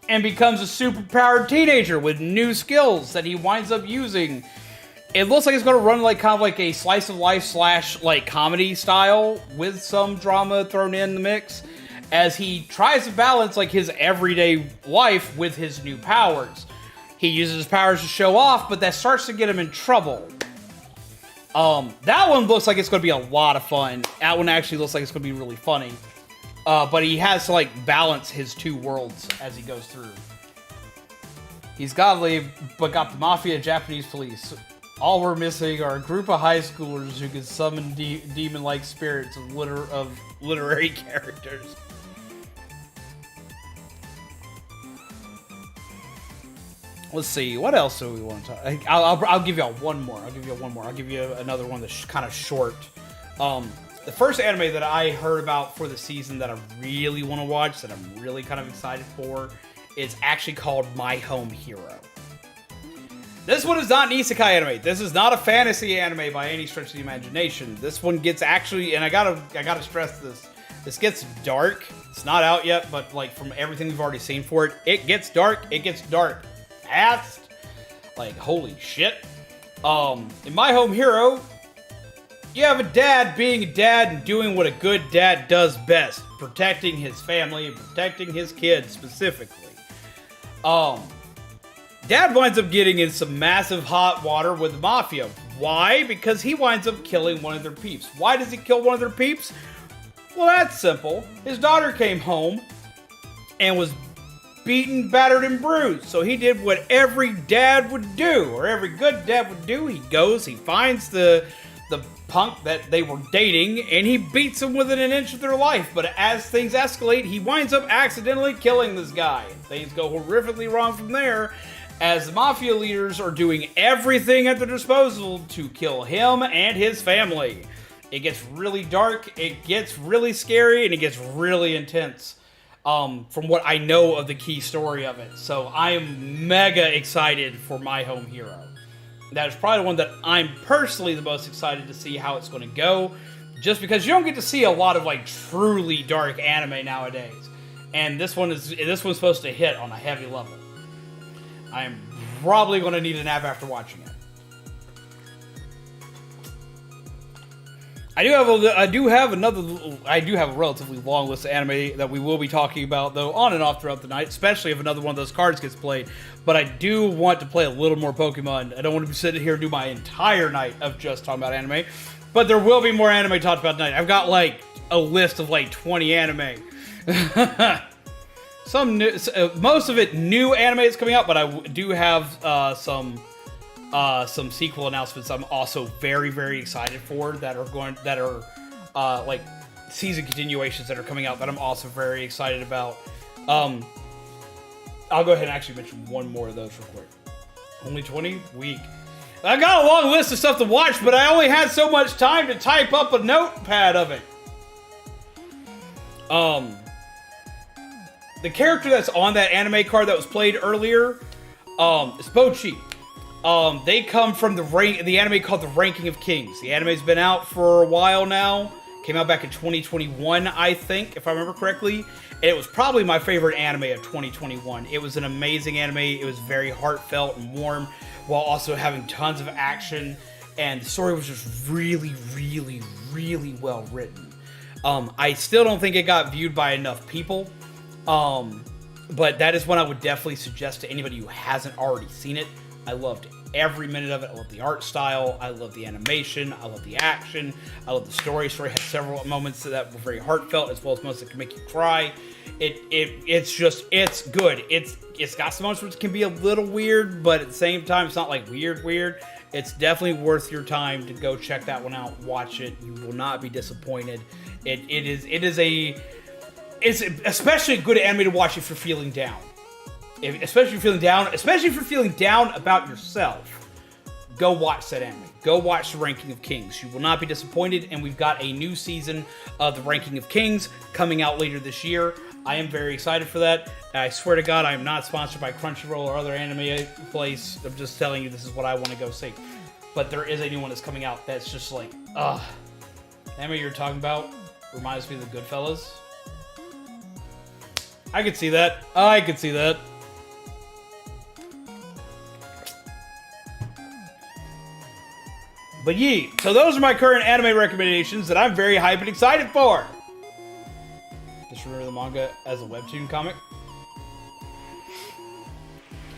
and becomes a super-powered teenager with new skills that he winds up using. It looks like it's going to run like kind of like a slice of life / like comedy style with some drama thrown in the mix as he tries to balance like his everyday life with his new powers. He uses his powers to show off, but that starts to get him in trouble. That one looks like it's going to be a lot of fun. That one actually looks like it's going to be really funny. But he has to like balance his two worlds as he goes through. He's godly, but got the mafia Japanese police. All we're missing are a group of high schoolers who can summon demon-like spirits of literary characters. Let's see, what else do we want to talk? I'll give you one more. I'll give you another one that's kind of short. The first anime that I heard about for the season that I really want to watch, that I'm really kind of excited for, is actually called My Home Hero. This one is not an isekai anime. This is not a fantasy anime by any stretch of the imagination. This one gets actually, and I gotta stress this. This gets dark. It's not out yet, but like from everything we've already seen for it, it gets dark. It gets dark fast. Like holy shit. In My Home Hero, you have a dad being a dad and doing what a good dad does best, protecting his family and protecting his kids specifically. Dad winds up getting in some massive hot water with the mafia. Why? Because he winds up killing one of their peeps. Why does he kill one of their peeps? Well, that's simple. His daughter came home and was beaten, battered, and bruised. So he did what every dad would do, or every good dad would do. He goes, he finds the punk that they were dating, and he beats him within an inch of their life. But as things escalate, he winds up accidentally killing this guy. Things go horrifically wrong from there, as the mafia leaders are doing everything at their disposal to kill him and his family. It gets really dark, it gets really scary, and it gets really intense. From what I know of the key story of it. So I am mega excited for My Home Hero. That is probably the one that I'm personally the most excited to see how it's going to go. Just because you don't get to see a lot of like truly dark anime nowadays. And this one's supposed to hit on a heavy level. I am probably going to need a nap after watching it. I do have a relatively long list of anime that we will be talking about, though, on and off throughout the night, especially if another one of those cards gets played. But I do want to play a little more Pokemon. I don't want to be sitting here and do my entire night of just talking about anime. But there will be more anime talked about tonight. I've got, like, a list of, like, 20 anime. Some new, most of it new anime that's coming out, but I do have some sequel announcements I'm also very, very excited for that are like season continuations that are coming out that I'm also very excited about. I'll go ahead and actually mention one more of those real quick. Only 20? Weak. I got a long list of stuff to watch, but I only had so much time to type up a notepad of it. The character that's on that anime card that was played earlier, is Bochi. They come from the anime called The Ranking of Kings. The anime's been out for a while now. Came out back in 2021, I think, if I remember correctly. And it was probably my favorite anime of 2021. It was an amazing anime. It was very heartfelt and warm, while also having tons of action. And the story was just really, really, really well written. I still don't think it got viewed by enough people. But that is one I would definitely suggest to anybody who hasn't already seen it. I loved every minute of it. I love the art style. I love the animation. I love the action. I love the story. The story had several moments that were very heartfelt, as well as moments that can make you cry. It's good. It's got some moments which can be a little weird, but at the same time, it's not like weird. It's definitely worth your time to go check that one out. Watch it. You will not be disappointed. It's especially a good anime to watch if you're feeling down. Especially if you're feeling down about yourself, go watch that anime. Go watch The Ranking of Kings. You will not be disappointed, and we've got a new season of The Ranking of Kings coming out later this year. I am very excited for that. I swear to God, I am not sponsored by Crunchyroll or other anime place. I'm just telling you this is what I want to go see. But there is a new one that's coming out that's just like, the anime you're talking about reminds me of the Goodfellas. I could see that. But so those are my current anime recommendations that I'm very hyped and excited for. Just remember the manga as a webtoon comic.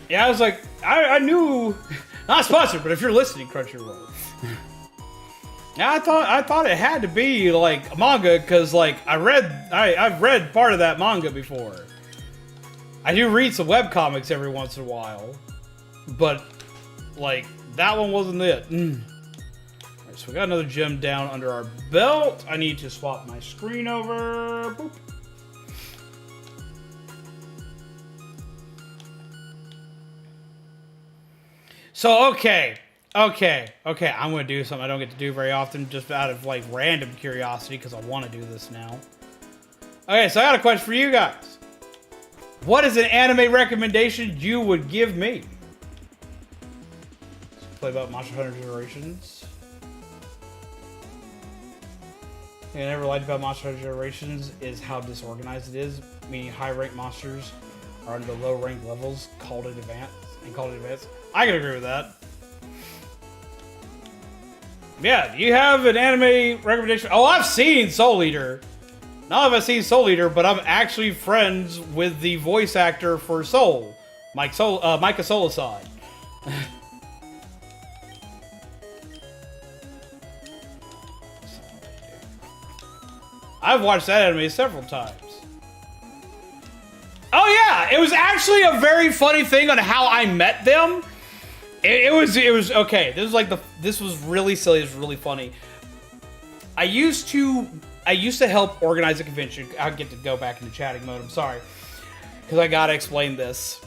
Yeah, I was like, I knew, not sponsored, but if you're listening, Crunchyroll. Yeah, I thought it had to be like a manga because like I've read part of that manga before. I do read some webcomics every once in a while, but like that one wasn't it. Alright, so we got another gem down under our belt. I need to swap my screen over. Boop. So okay. I'm going to do something I don't get to do very often, just out of, like, random curiosity, because I want to do this now. Okay, so I got a question for you guys. What is an anime recommendation you would give me? Let's play about Monster Hunter Generations. Thing I never liked about Monster Hunter Generations is how disorganized it is, meaning high-ranked monsters are under low-ranked levels, called it advanced. I can agree with that. Yeah, do you have an anime recommendation? Oh, I've seen Soul Eater. Not have I seen Soul Eater, but I'm actually friends with the voice actor for Soul, Mykah Soul-san. I've watched that anime several times. Oh yeah, it was actually a very funny thing on how I met them. It was okay. This was really silly. It was really funny. I used to help organize a convention. I'll get to go back into chatting mode. I'm sorry, because I gotta explain this.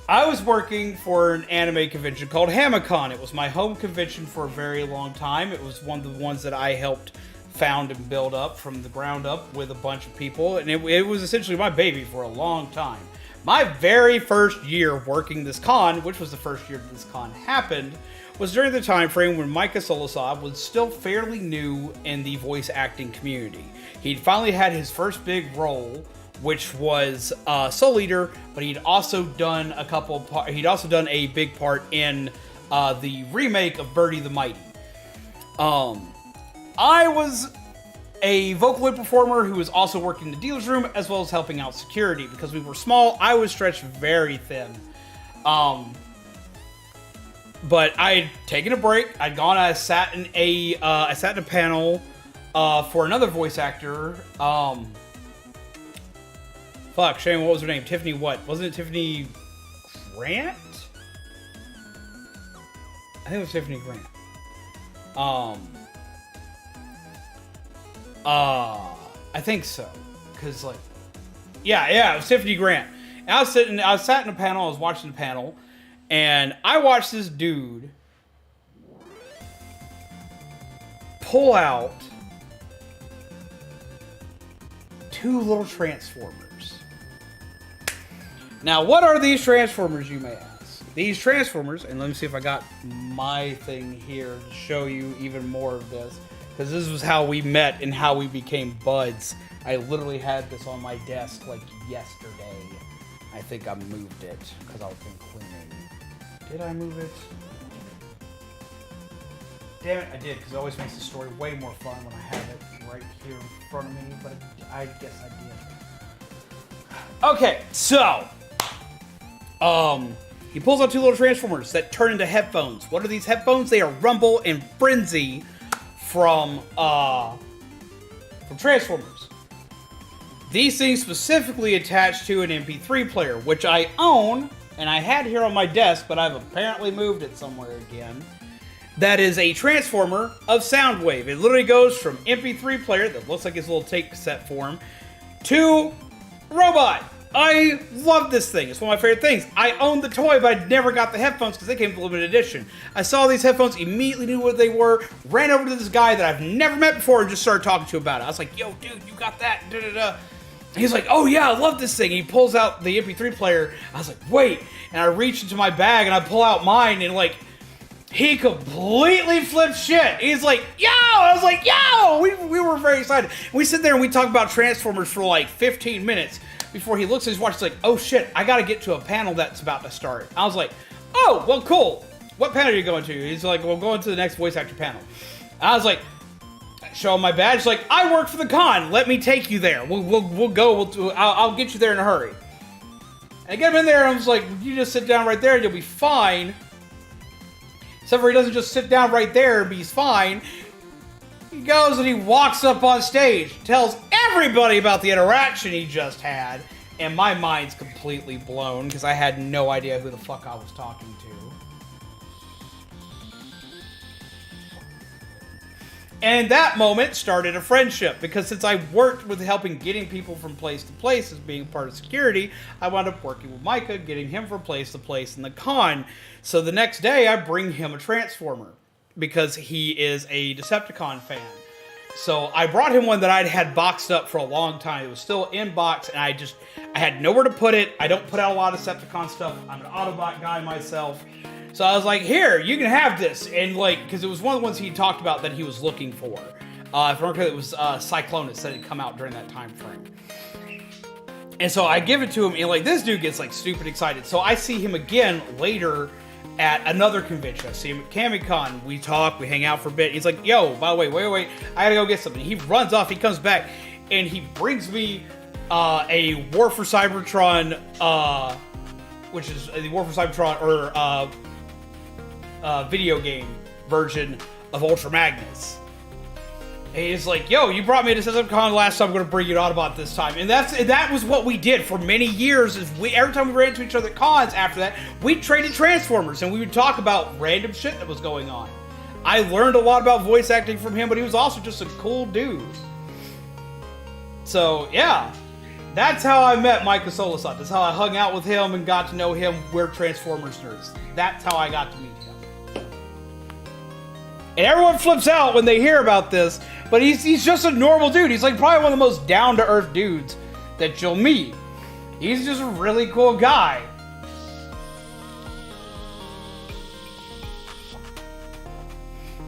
I was working for an anime convention called Hamacon. It was my home convention for a very long time. It was one of the ones that I helped found and build up from the ground up with a bunch of people, and it was essentially my baby for a long time. My very first year working this con, which was the first year that this con happened, was during the time frame when Mykah Soul-san was still fairly new in the voice acting community. He'd finally had his first big role, which was Soul Eater, but he'd also done a big part in the remake of Birdie the Mighty. I was a Vocaloid performer who was also working the dealer's room as well as helping out security. Because we were small, I was stretched very thin. But I'd taken a break. I'd gone. I sat in a panel for another voice actor. Fuck, Shane, what was her name? Tiffany what? Wasn't it Tiffany Grant? I think it was Tiffany Grant. I think so. Cause like, yeah, it was Tiffany Grant. And I sat in a panel. I was watching the panel, and I watched this dude pull out 2 little transformers. Now, what are these transformers, you may ask? These transformers, and let me see if I got my thing here to show you even more of this, because this was how we met and how we became buds. I literally had this on my desk like yesterday. I think I moved it because I was been cleaning. Did I move it? Damn it, I did, because it always makes the story way more fun when I have it right here in front of me, but I guess I did. Okay, so, he pulls out 2 little transformers that turn into headphones. What are these headphones? They are Rumble and Frenzy from Transformers. These things specifically attach to an MP3 player, which I own, and I had here on my desk, but I've apparently moved it somewhere again. That is a transformer of Soundwave. It literally goes from MP3 player that looks like it's a little tape cassette form to robot. I love this thing. It's one of my favorite things. I owned the toy, but I never got the headphones because they came with a limited edition. I saw these headphones, immediately knew what they were, ran over to this guy that I've never met before and just started talking to about it. I was like, yo, dude, you got that? Da-da-da. He's like, oh yeah, I love this thing. And he pulls out the MP3 player. I was like, wait. And I reach into my bag and I pull out mine and like, he completely flipped shit. He's like, yo! I was like, yo! We were very excited. We sit there and we talk about Transformers for like 15 minutes before he looks at his watch. He's like, oh shit, I gotta get to a panel that's about to start. I was like, oh, well, cool. What panel are you going to? He's like, well, going to the next voice actor panel. I was like, show him my badge. He's like, I work for the con. Let me take you there. We'll go. I'll get you there in a hurry. And I get him in there and I was like, you just sit down right there and you'll be fine. Except for he doesn't just sit down right there and he's fine. He goes and he walks up on stage, tells everybody about the interaction he just had, and my mind's completely blown because I had no idea who the fuck I was talking to. And that moment started a friendship because since I worked with helping getting people from place to place as being part of security, I wound up working with Mykah, getting him from place to place in the con. So the next day I bring him a Transformer because he is a Decepticon fan. So I brought him one that I'd had boxed up for a long time. It was still in box and I had nowhere to put it. I don't put out a lot of Decepticon stuff. I'm an Autobot guy myself. So I was like, here, you can have this. And like, because it was one of the ones he talked about that he was looking for. If I remember, it was Cyclonus that had come out during that time frame. And so I give it to him, and like, this dude gets like stupid excited. So I see him again later at another convention. I see him at CamiCon. We talk, we hang out for a bit. He's like, yo, by the way, wait. I gotta go get something. He runs off, he comes back, and he brings me a War for Cybertron, which is the War for Cybertron, or video game version of Ultra Magnus. And he's like, yo, you brought me to Decepticon last time, I'm going to bring you an Autobot this time. And that was what we did for many years. Is every time we ran into each other at cons after that, we traded Transformers and we would talk about random shit that was going on. I learned a lot about voice acting from him, but he was also just a cool dude. So, yeah. That's how I met Mykah Solasot. That's how I hung out with him and got to know him. We're Transformers nerds. That's how I got to meet him. And everyone flips out when they hear about this, but he's just a normal dude. He's like probably one of the most down-to-earth dudes that you'll meet. He's just a really cool guy.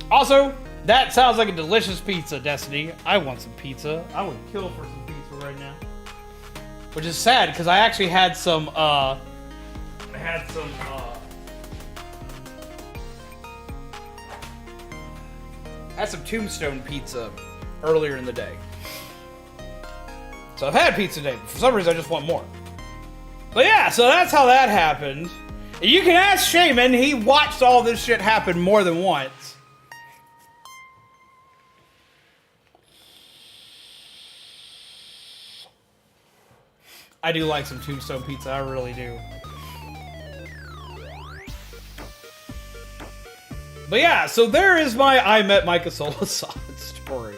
Also, that sounds like a delicious pizza, Destiny. I want some pizza. I would kill for some pizza right now. Which is sad, because I actually had some, I had some Tombstone pizza earlier in the day. So I've had pizza today, but for some reason I just want more. But yeah, so that's how that happened. And you can ask Shaman, he watched all this shit happen more than once. I do like some Tombstone pizza, I really do. But yeah, so there is my I Met Mykah Solo Solid story.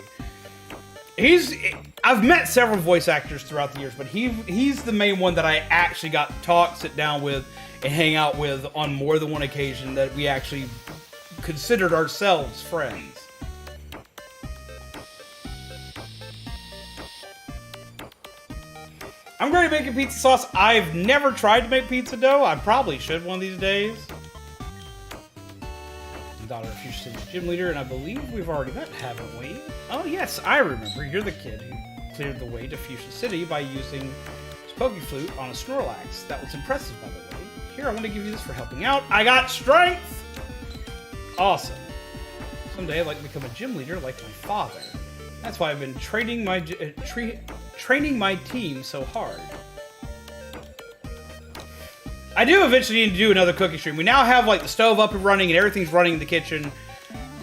I've met several voice actors throughout the years, but he's the main one that I actually got to talk, sit down with, and hang out with on more than one occasion that we actually considered ourselves friends. I'm great at making pizza sauce. I've never tried to make pizza dough. I probably should one of these days. Daughter of Fuchsia City's gym leader, and I believe we've already met, haven't we? Oh yes, I remember. You're the kid who cleared the way to Fuchsia City by using his Poke Flute on a Snorlax. That was impressive, by the way. Here, I want to give you this for helping out. I got strength! Awesome. Someday I'd like to become a gym leader like my father. That's why I've been training my team so hard. I do eventually need to do another cooking stream. We now have like the stove up and running and everything's running in the kitchen.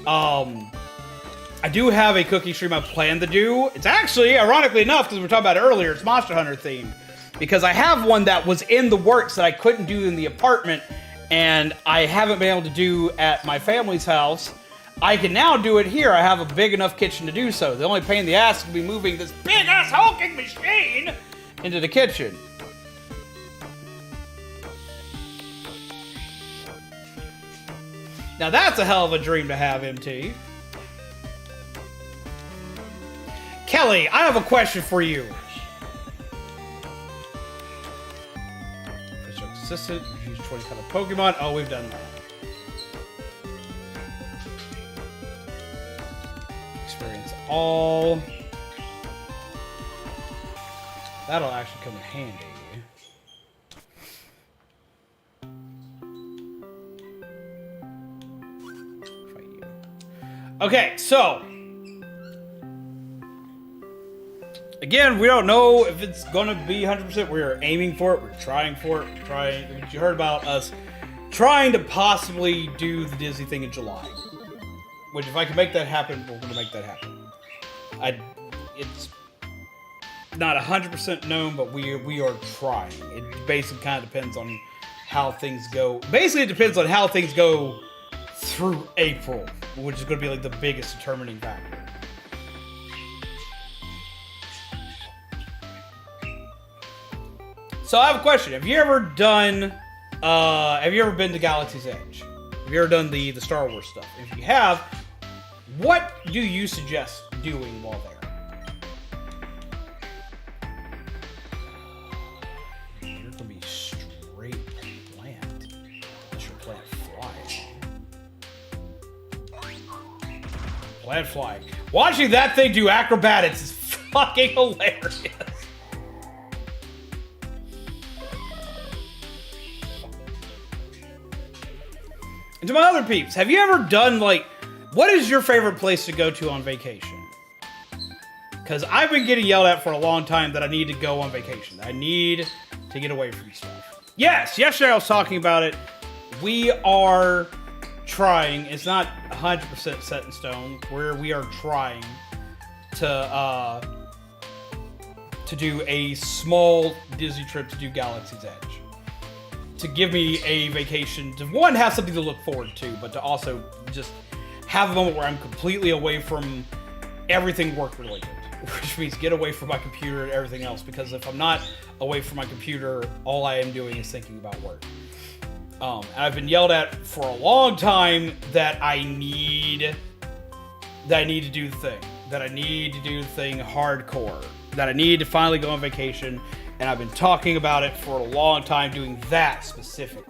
I do have a cooking stream I plan to do. It's actually, ironically enough, because we were talking about it earlier, it's Monster Hunter themed. Because I have one that was in the works that I couldn't do in the apartment and I haven't been able to do at my family's house. I can now do it here. I have a big enough kitchen to do so. The only pain in the ass is to be moving this big-ass hulking machine into the kitchen. Now that's a hell of a dream to have, MT. Kelly, I have a question for you. Assistant, use 20 kind of Pokemon. Oh, we've done that. Experience all. That'll actually come in handy. Okay, so again, we don't know if it's gonna be 100%. We're aiming for it. We're trying for it. You heard about us trying to possibly do the Disney thing in July. Which, if I can make that happen, we're gonna make that happen. It's not 100% known, but we are trying. It basically kind of depends on how things go. Basically, it depends on how things go through April, which is going to be like the biggest determining factor. So I have a question. Have you ever been to Galaxy's Edge? Have you ever done the Star Wars stuff? If you have, what do you suggest doing while there? You're going to be straight plant. Unless your plant flies. Plant flying. Watching that thing do acrobatics is fucking hilarious. And to my other peeps, have you ever done, like, what is your favorite place to go to on vacation? Because I've been getting yelled at for a long time that I need to go on vacation. I need to get away from stuff. Yes, yesterday I was talking about it. We are trying, it's not 100% set in stone, where we are trying to do a small Disney trip to do Galaxy's Edge. To give me a vacation, to one, have something to look forward to, but to also just have a moment where I'm completely away from everything work related, which means get away from my computer and everything else, because if I'm not away from my computer, all I am doing is thinking about work. And I've been yelled at for a long time that I need to do the thing, that I need to do the thing hardcore, that I need to finally go on vacation. And I've been talking about it for a long time, doing that specifically.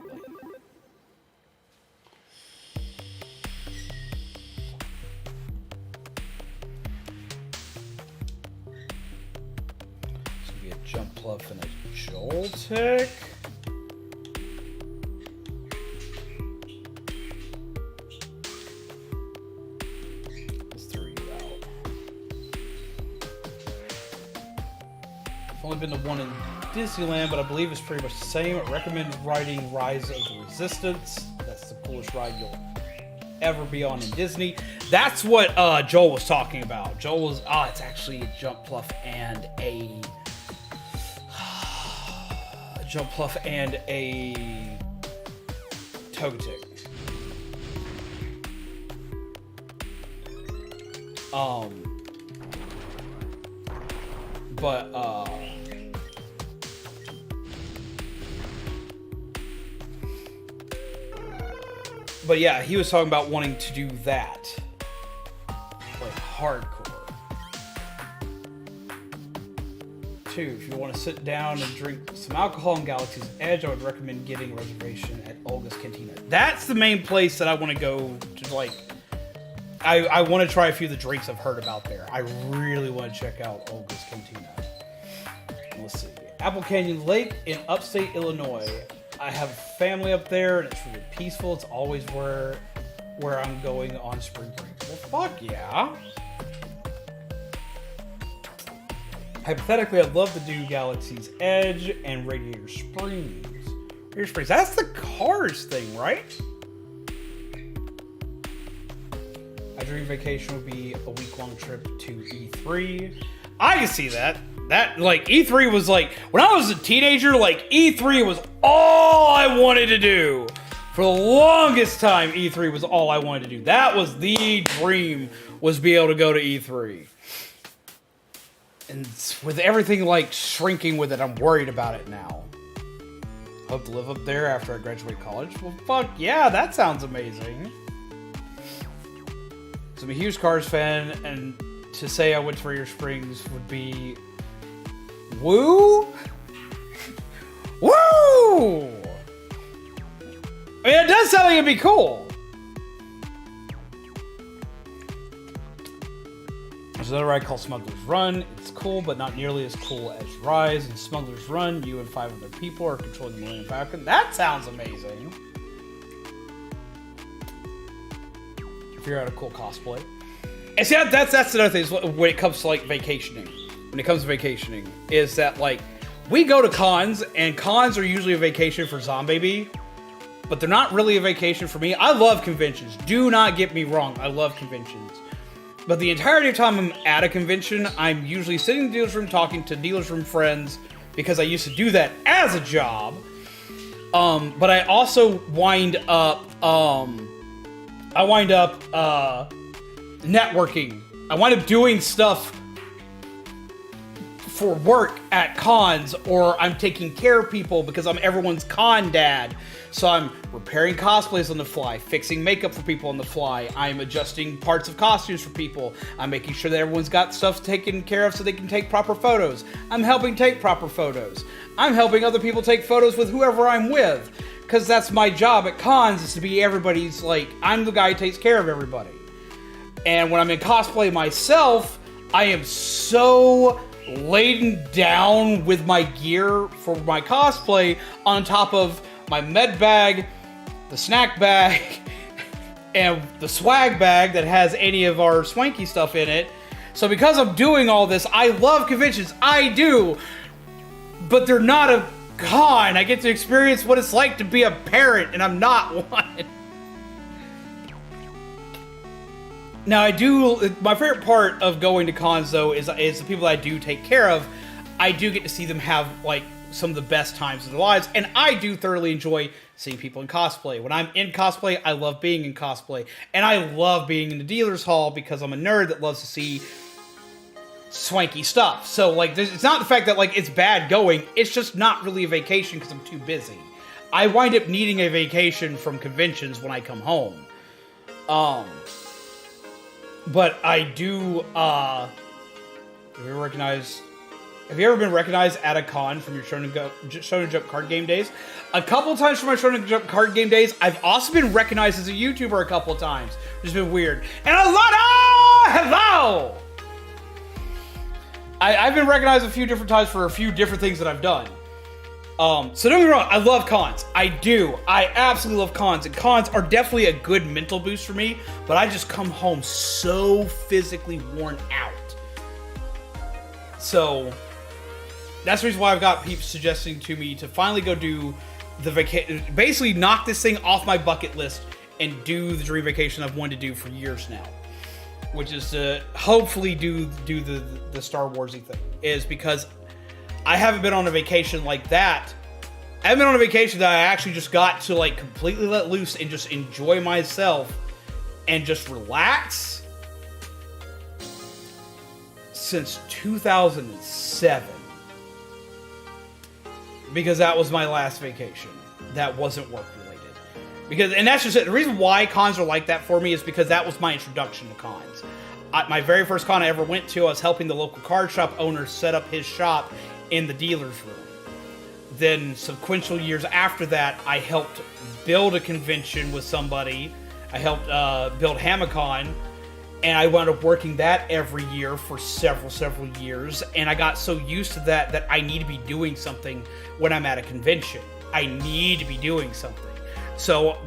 This would be a jump pluff and a joltic. I've only been to one in Disneyland, but I believe it's pretty much the same. I recommend riding Rise of the Resistance. That's the coolest ride you'll ever be on in Disney. That's what Joel was talking about. Joel was, it's actually a jump pluff and a Togetic. But yeah, he was talking about wanting to do that. Like hardcore. 2, if you want to sit down and drink some alcohol in Galaxy's Edge, I would recommend getting a reservation at Olga's Cantina. That's the main place that I want to go to, like, I want to try a few of the drinks I've heard about there. I really want to check out Olga's Cantina. Let's see. Apple Canyon Lake in upstate Illinois. I have family up there, and it's really peaceful. It's always where I'm going on spring break. Well, fuck yeah. Hypothetically, I'd love to do Galaxy's Edge and Radiator Springs. Radiator Springs, that's the Cars thing, right? My dream vacation would be a week-long trip to E3. I can see that. That, like, E3 was like, when I was a teenager, like, E3 was all I wanted to do. For the longest time, E3 was all I wanted to do. That was the dream, was be able to go to E3. And with everything, like, shrinking with it, I'm worried about it now. Hope to live up there after I graduate college. Well, fuck yeah, that sounds amazing. So I'm a huge Cars fan, and to say I went to Radiator Springs would be... Woo! Woo! I mean, it does sound like it'd be cool. There's another ride called Smuggler's Run. It's cool, but not nearly as cool as Rise. In Smuggler's Run, you and 5 other people are controlling the Millennium Falcon. That sounds amazing. Figure out a cool cosplay. And see, that's another thing is when it comes to, like, vacationing. When it comes to vacationing, is that, like, we go to cons, and cons are usually a vacation for Zombie, but they're not really a vacation for me. I love conventions. Do not get me wrong. I love conventions. But the entirety of the time I'm at a convention, I'm usually sitting in the dealer's room talking to dealer's room friends, because I used to do that as a job. But I also wind up networking. I wind up doing stuff for work at cons, or I'm taking care of people because I'm everyone's con dad. So I'm repairing cosplays on the fly, fixing makeup for people on the fly. I'm adjusting parts of costumes for people. I'm making sure that everyone's got stuff taken care of so they can take proper photos. I'm helping take proper photos. I'm helping other people take photos with whoever I'm with, because that's my job at cons, is to be everybody's, like, I'm the guy who takes care of everybody. And when I'm in cosplay myself, I am so laden down with my gear for my cosplay, on top of my med bag, the snack bag, and the swag bag that has any of our swanky stuff in it. So because I'm doing all this, I love conventions. I do. But they're not a con. I get to experience what it's like to be a parent, and I'm not one. Now, I do... My favorite part of going to cons, though, is the people that I do take care of. I do get to see them have, like, some of the best times of their lives, and I do thoroughly enjoy seeing people in cosplay. When I'm in cosplay, I love being in cosplay, and I love being in the dealer's hall because I'm a nerd that loves to see swanky stuff. So, like, it's not the fact that, like, it's bad going, it's just not really a vacation because I'm too busy. I wind up needing a vacation from conventions when I come home. But I do, have you ever been recognized at a con from your Shonen Jump card game days? A couple times from my Shonen Jump card game days. I've also been recognized as a YouTuber a couple times, which has been weird. And hello! I've been recognized a few different times for a few different things that I've done. So don't get me wrong, I love cons. I do. I absolutely love cons. And cons are definitely a good mental boost for me, but I just come home so physically worn out. So... that's the reason why I've got people suggesting to me to finally go do the vacation, basically knock this thing off my bucket list and do the dream vacation I've wanted to do for years now, which is to hopefully do the Star Warsy thing, is because I haven't been on a vacation like that. I haven't been on a vacation that I actually just got to like completely let loose and just enjoy myself and just relax since 2007. Because that was my last vacation. That wasn't work related. And that's just it. The reason why cons are like that for me is because that was my introduction to cons. My very first con I ever went to, I was helping the local card shop owner set up his shop in the dealer's room. Then sequential years after that, I helped build a convention with somebody. I helped build Hamicon, and I wound up working that every year for several years. And I got so used to that I need to be doing something when I'm at a convention. I need to be doing something. So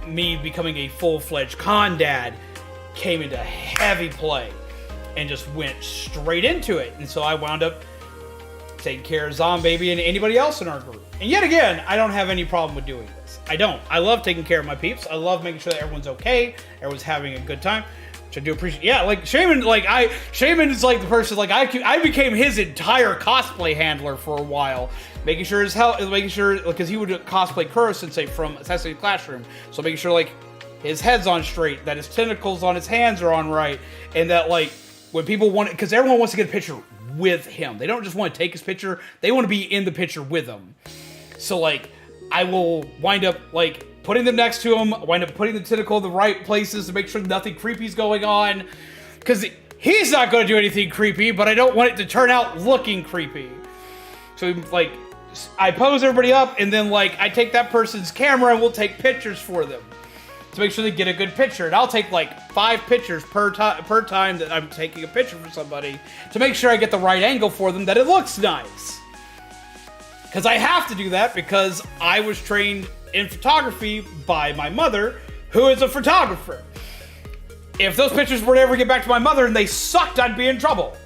me becoming a full-fledged con dad came into heavy play and just went straight into it. And so I wound up taking care of Zombie and anybody else in our group. And yet again, I don't have any problem with doing this. I don't. I love taking care of my peeps. I love making sure that everyone's okay, everyone's having a good time, which I do appreciate. Yeah, like Shaman, Shaman is like the person, like I became his entire cosplay handler for a while, making sure because he would cosplay Kuro Sensei from Assassin's Classroom, so making sure like his head's on straight, that his tentacles on his hands are on right, and that like when people want, because everyone wants to get a picture with him. They don't just want to take his picture, they want to be in the picture with him. So like I will wind up like putting them next to him, wind up putting the tentacle in the right places to make sure nothing creepy's going on, because he's not going to do anything creepy, but I don't want it to turn out looking creepy. So like I pose everybody up, and then like I take that person's camera and we'll take pictures for them to make sure they get a good picture. And I'll take like 5 pictures per time that I'm taking a picture for somebody to make sure I get the right angle for them, that it looks nice. Because I have to do that because I was trained in photography by my mother, who is a photographer. If those pictures were to ever get back to my mother and they sucked, I'd be in trouble.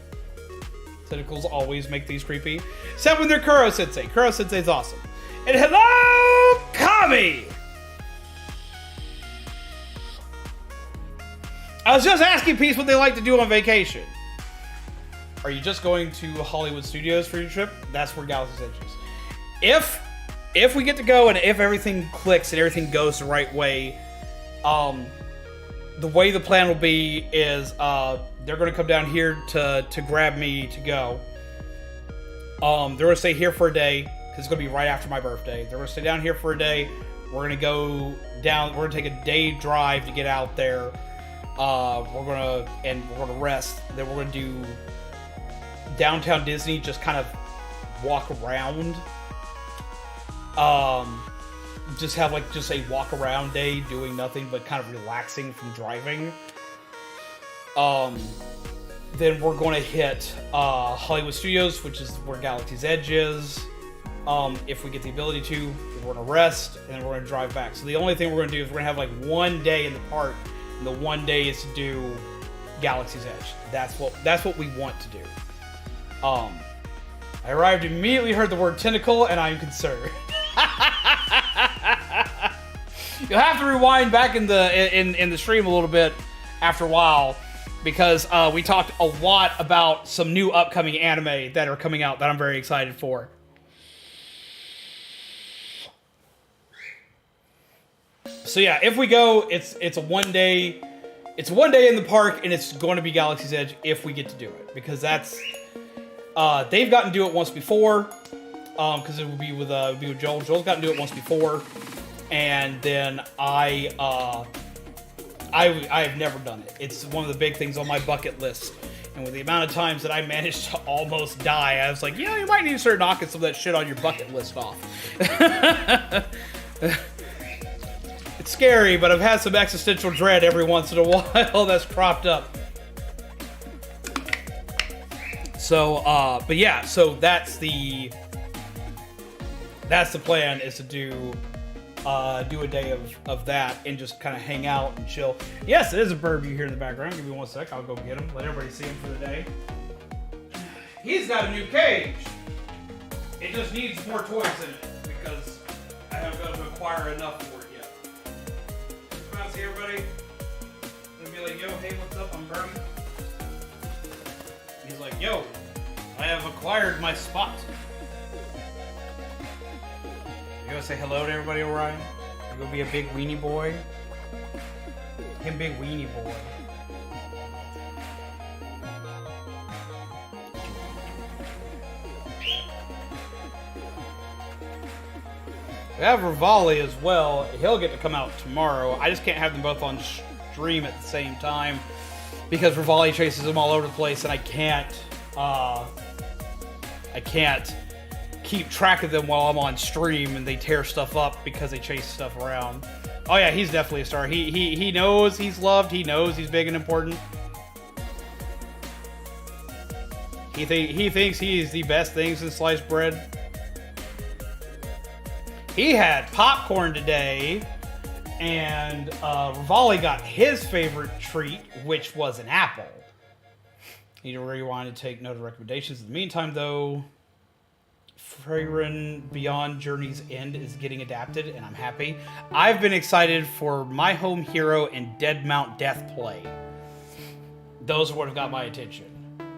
Tentacles always make these creepy. Except when they're Kuro Sensei. Kuro Sensei's awesome. And hello, Kami! I was just asking Peace what they like to do on vacation. Are you just going to Hollywood Studios for your trip? That's where Galaxy's Edge is. If we get to go and if everything clicks and everything goes the right way, the way the plan will be is they're going to come down here to grab me to go. They're going to stay here for a day because it's going to be right after my birthday. They're going to stay down here for a day. We're going to go down. We're going to take a day drive to get out there. We're gonna rest. Then we're gonna do downtown Disney, just kind of walk around. Just have like just a walk around day, doing nothing but kind of relaxing from driving. Then we're gonna hit Hollywood Studios, which is where Galaxy's Edge is. If we get the ability to, we're gonna rest and then we're gonna drive back. So the only thing we're gonna do is we're gonna have like one day in the park. And the one day is to do Galaxy's Edge. That's what we want to do. I arrived, immediately heard the word tentacle, and I'm concerned. You'll have to rewind back in the stream a little bit after a while, because we talked a lot about some new upcoming anime that are coming out that I'm very excited for. So yeah, if we go, it's a one day in the park, and it's going to be Galaxy's Edge if we get to do it, because that's they've gotten to do it once before, because it would be with Joel. Joel's gotten to do it once before, and then I've never done it. It's one of the big things on my bucket list, and with the amount of times that I managed to almost die, I was like, you might need to start knocking some of that shit on your bucket list off. It's scary, but I've had some existential dread every once in a while that's cropped up. So, but yeah, so that's the plan, is to do a day of that and just kind of hang out and chill. Yes, it is a bird you hear in the background. Give me 1 sec, I'll go get him. Let everybody see him for the day. He's got a new cage. It just needs more toys in it because I haven't been able to acquire enough for it yet. Come out, see everybody. I'm gonna be like, yo, hey, what's up? I'm Bernie. He's like, yo, I have acquired my spot. You gonna say hello to everybody, Orion? You gonna be a big weenie boy? Him big weenie boy. We have Revolving as well. He'll get to come out tomorrow. I just can't have them both on stream at the same time because Revolving chases them all over the place, and I can't keep track of them while I'm on stream and they tear stuff up because they chase stuff around. Oh yeah, he's definitely a star. He knows he's loved. He knows he's big and important. He thinks he is the best thing since sliced bread. He had popcorn today, and Revolving got his favorite treat, which was an apple. Need to rewind and take note of recommendations. In the meantime, though, Vyran Beyond Journey's End is getting adapted, and I'm happy. I've been excited for My Home Hero and Dead Mount Death play. Those are what have got my attention.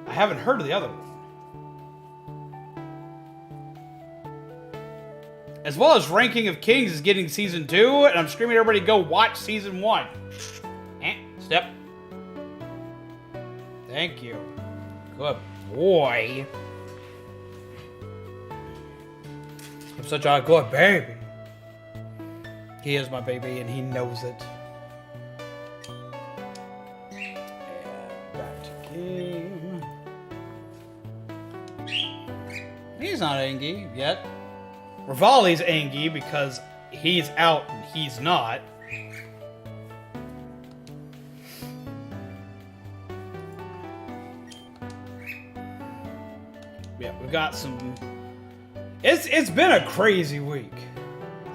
I haven't heard of the other one. As well as Ranking of Kings is getting Season 2, and I'm screaming at everybody to go watch Season 1. Step. Thank you. Good boy. I'm such a good baby. He is my baby, and he knows it. And back to game. He's not angry yet. Revolving's angry because he's out and he's not. Yeah, we've got some... It's been a crazy week.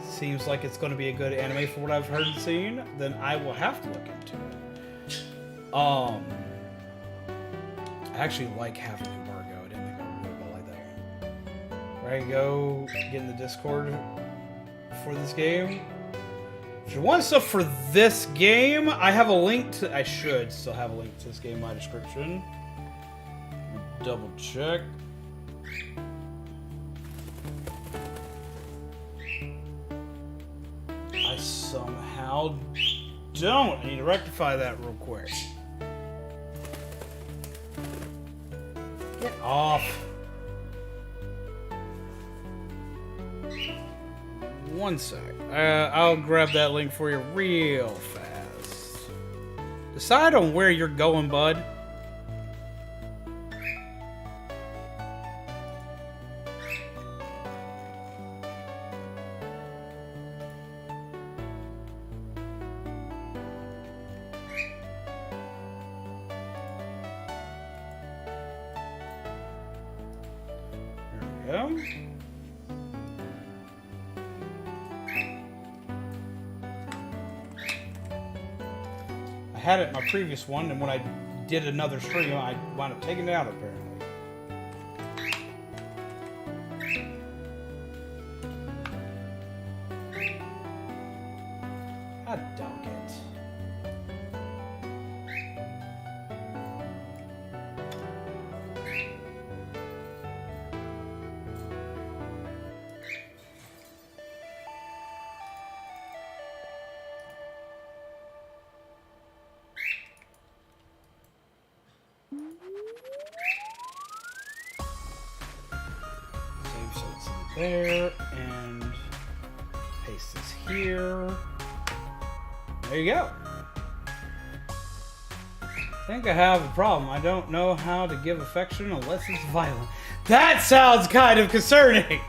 Seems like it's going to be a good anime for what I've heard and seen. Then I will have to look into it. I actually like having embargo. I didn't think I would go like that one. Ready to go get in the Discord for this game. If you want stuff for this game, I have a link to... I should still have a link to this game in my description. Double check. I somehow don't. I need to rectify that real quick. Get off. One sec. I'll grab that link for you real fast. Decide on where you're going, bud. There we go. I had it in my previous one, and when I did another stream, I wound up taking it out, apparently. I dog it. There, and paste this here. There you go. I think I have a problem. I don't know how to give affection unless it's violent. That sounds kind of concerning.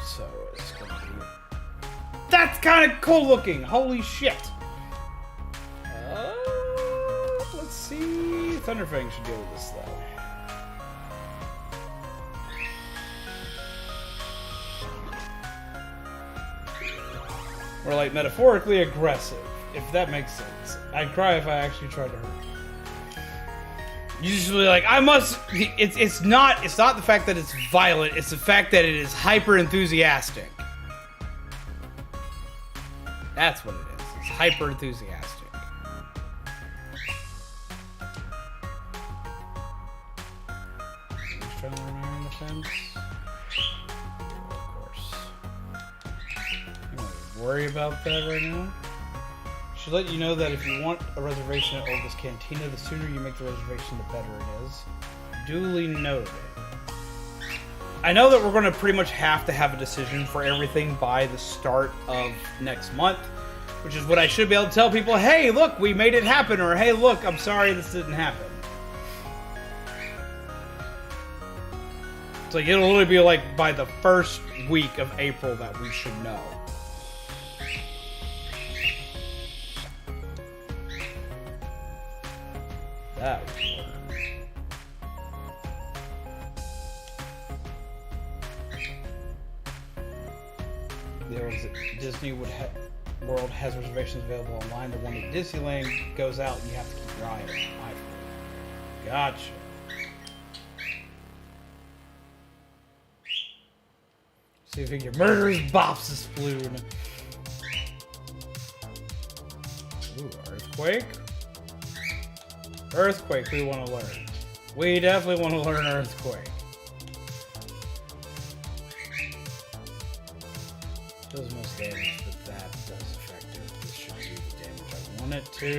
So it's gonna be... That's kind of cool looking. Holy shit. Let's see. Thunderfang should deal with this though. Or like metaphorically aggressive, if that makes sense. I'd cry if I actually tried to hurt Usually, like, I must. It's not the fact that it's violent. It's the fact that it is hyper enthusiastic. That's what it is. It's hyper enthusiastic. Trying to remain on the fence. Of course. You don't worry about that right now. Should let you know that if you want a reservation at Olga's Cantina, the sooner you make the reservation, the better it is. Duly noted. I know that we're going to pretty much have to have a decision for everything by the start of next month, which is what I should be able to tell people, hey, look, we made it happen, or hey, look, I'm sorry this didn't happen. It's like, it'll literally be like by the first week of April that we should know. That would work. Yeah, what is it? Disney World has reservations available online. The one at Disneyland goes out and you have to keep your eye on it. Gotcha. See if you can get murderous bops this balloon. Ooh, earthquake. Earthquake, we want to learn. We definitely want to learn Earthquake. Does most damage, but that does affect it. This should do the damage I want it to.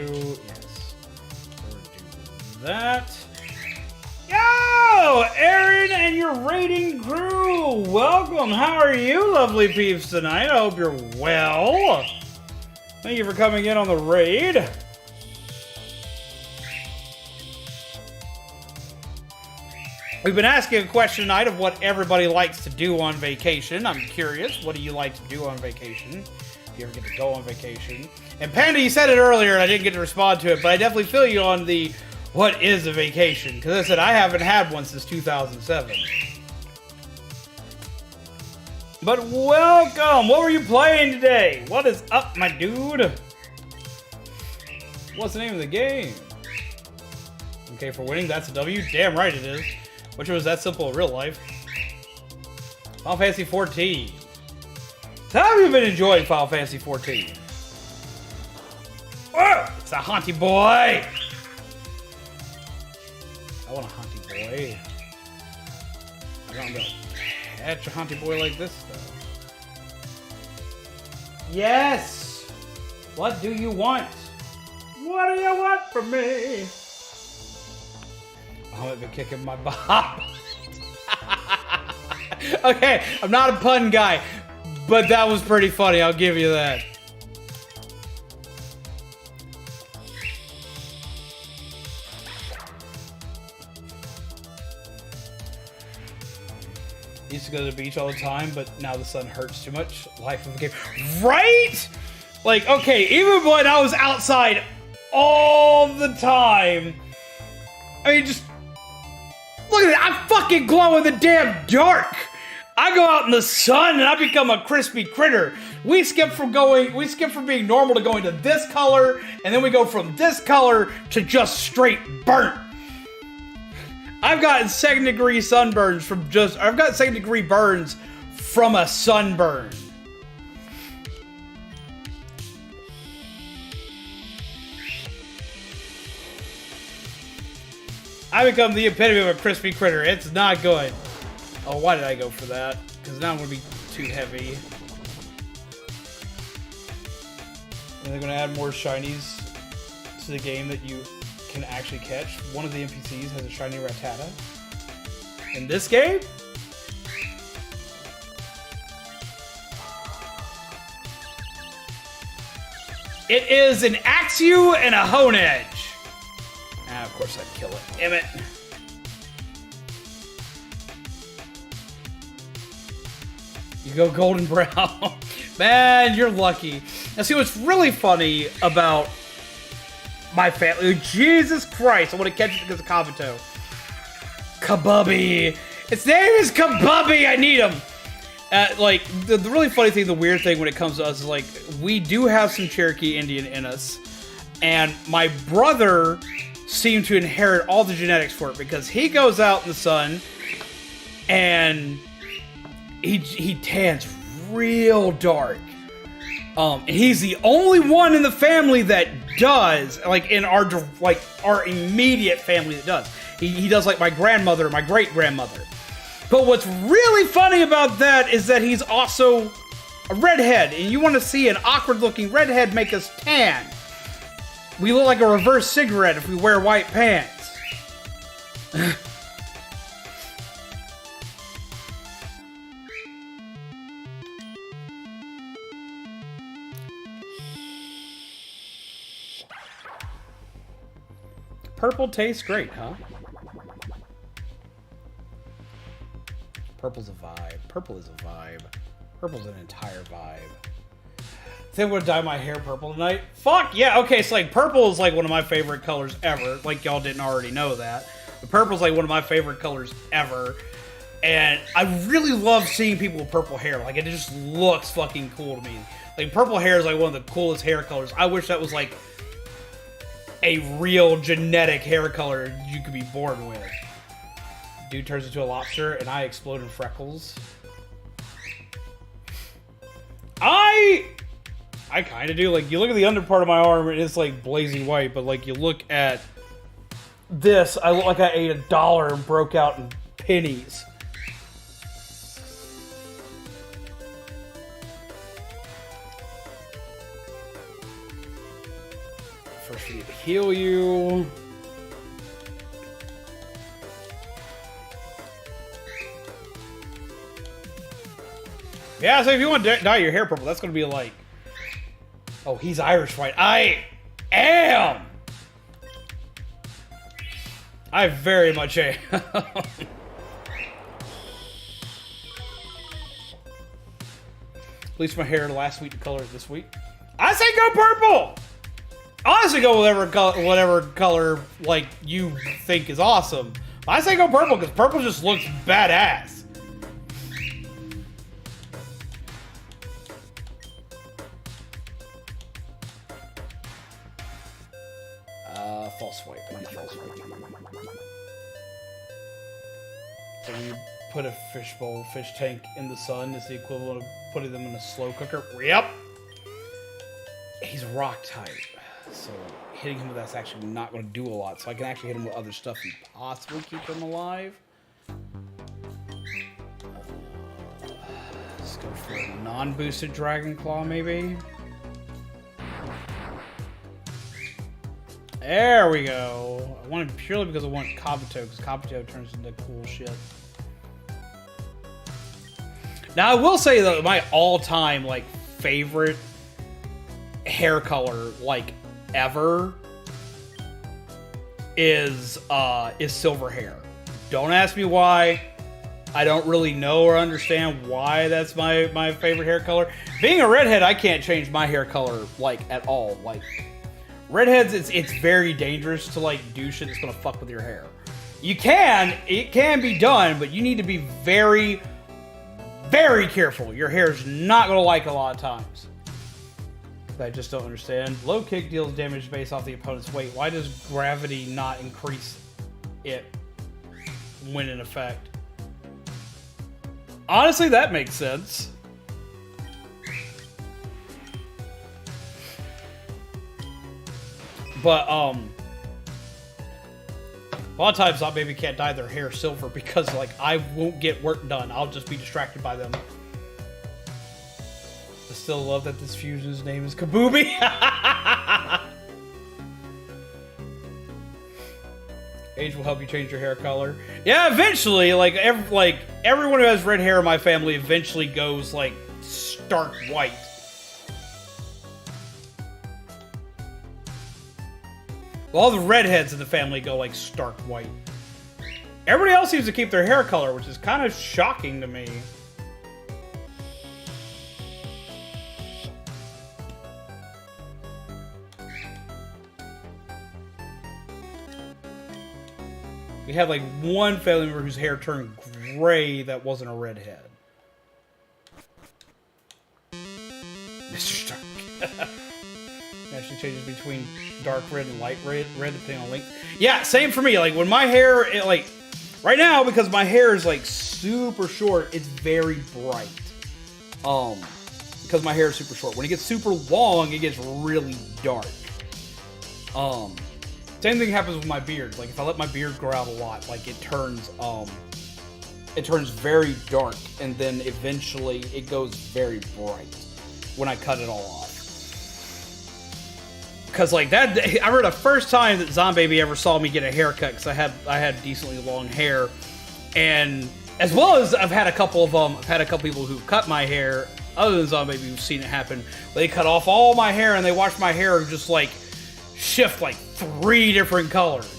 Yes. We'll do that. Yo! Aaron and your raiding crew! Welcome! How are you, lovely peeps, tonight? I hope you're well. Thank you for coming in on the raid. We've been asking a question tonight of what everybody likes to do on vacation. I'm curious, what do you like to do on vacation? If you ever get to go on vacation. And Panda, you said it earlier and I didn't get to respond to it, but I definitely feel you on the what is a vacation? Because I said I haven't had one since 2007. But welcome! What were you playing today? What is up, my dude? What's the name of the game? Okay, for winning, that's a W. Damn right it is. Which was that simple in real life. Final Fantasy 14. So how have you been enjoying Final Fantasy 14? Oh, it's a haunty boy! I want a haunty boy. I don't know. Catch a haunty boy like this, though. Yes! What do you want? What do you want from me? I've been kicking my butt. Okay, I'm not a pun guy, but that was pretty funny, I'll give you that. Used to go to the beach all the time, but now the sun hurts too much. Life of a game. Right? Like, okay, even when I was outside all the time, I mean, just look at that, I fucking glow in the damn dark. I go out in the sun and I become a crispy critter. We skip from being normal to going to this color, and then we go from this color to just straight burnt. I've gotten second degree sunburns from I've got second degree burns from a sunburn. I become the epitome of a crispy critter. It's not good. Oh, why did I go for that? Because now I'm going to be too heavy. And they're going to add more shinies to the game that you can actually catch. One of the NPCs has a shiny Rattata. In this game? It is an Axew and a Hone Edge. Ah, of course I'd kill it. Damn it. You go golden brown. Man, you're lucky. Now see what's really funny about my family. Jesus Christ, I want to catch it because of Kabuto. Kabubby. Its name is Kabubby. I need him. Like, the really funny thing, the weird thing when it comes to us is, like, we do have some Cherokee Indian in us. And my brother seem to inherit all the genetics for it because he goes out in the sun and he tans real dark. And he's the only one in the family that does, like in our immediate family that does. He does like my grandmother, my great grandmother. But what's really funny about that is that he's also a redhead, and you want to see an awkward-looking redhead make us tan. We look like a reverse cigarette if we wear white pants. Purple tastes great, huh? Purple's a vibe. Purple is a vibe. Purple's an entire vibe. Think I'm gonna dye my hair purple tonight? Fuck yeah! Okay, so like purple is like one of my favorite colors ever. Like y'all didn't already know that. But purple's like one of my favorite colors ever. And I really love seeing people with purple hair. Like it just looks fucking cool to me. Like purple hair is like one of the coolest hair colors. I wish that was like a real genetic hair color you could be born with. Dude turns into a lobster and I explode in freckles. I kind of do. Like, you look at the under part of my arm, and it's like blazing white, but like you look at this, I look like I ate $1 and broke out in pennies. First we need to heal you. Yeah, so if you want to dye your hair purple, that's going to be like... Oh, he's Irish white. I am! I very much am. At least my hair last week to color it this week. I say go purple! Honestly, go whatever color like you think is awesome. I say go purple because purple just looks badass. False white. False white. So when you put a fish tank in the sun, is the equivalent of putting them in a slow cooker. Yep. He's rock type, so hitting him with that's actually not going to do a lot. So I can actually hit him with other stuff and possibly keep him alive. Let's go for a non-boosted Dragon Claw, maybe. There we go. I wanted purely because I want Kabuto, because Kabuto turns into cool shit. Now I will say that my all-time like favorite hair color like ever is silver hair. Don't ask me why. I don't really know or understand why that's my favorite hair color. Being a redhead, I can't change my hair color like at all. Like redheads, it's very dangerous to like do shit that's gonna fuck with your hair. It can be done, but you need to be very, very careful. Your hair's not gonna like it a lot of times. I just don't understand. Low kick deals damage based off the opponent's weight. Why does gravity not increase it when in effect? Honestly, that makes sense. But, a lot of times I maybe can't dye their hair silver because, like, I won't get work done. I'll just be distracted by them. I still love that this fusion's name is Kabooby. Age will help you change your hair color. Yeah, eventually, like everyone who has red hair in my family eventually goes, like, stark white. All the redheads in the family go like stark white. Everybody else seems to keep their hair color, which is kind of shocking to me. We had like one family member whose hair turned gray that wasn't a redhead. Mr. Stark. Actually changes between dark red and light red depending on length. Yeah, same for me. Like when my hair, right now, because my hair is like super short, it's very bright. Because my hair is super short. When it gets super long, it gets really dark. Same thing happens with my beard. Like if I let my beard grow out a lot, like it turns very dark, and then eventually it goes very bright when I cut it all off. Because like that, I remember the first time that Zombie ever saw me get a haircut, because I had decently long hair, and as well as I've had a couple people who cut my hair other than Zombie who've seen it happen. They cut off all my hair and they watched my hair just like shift like 3 different colors.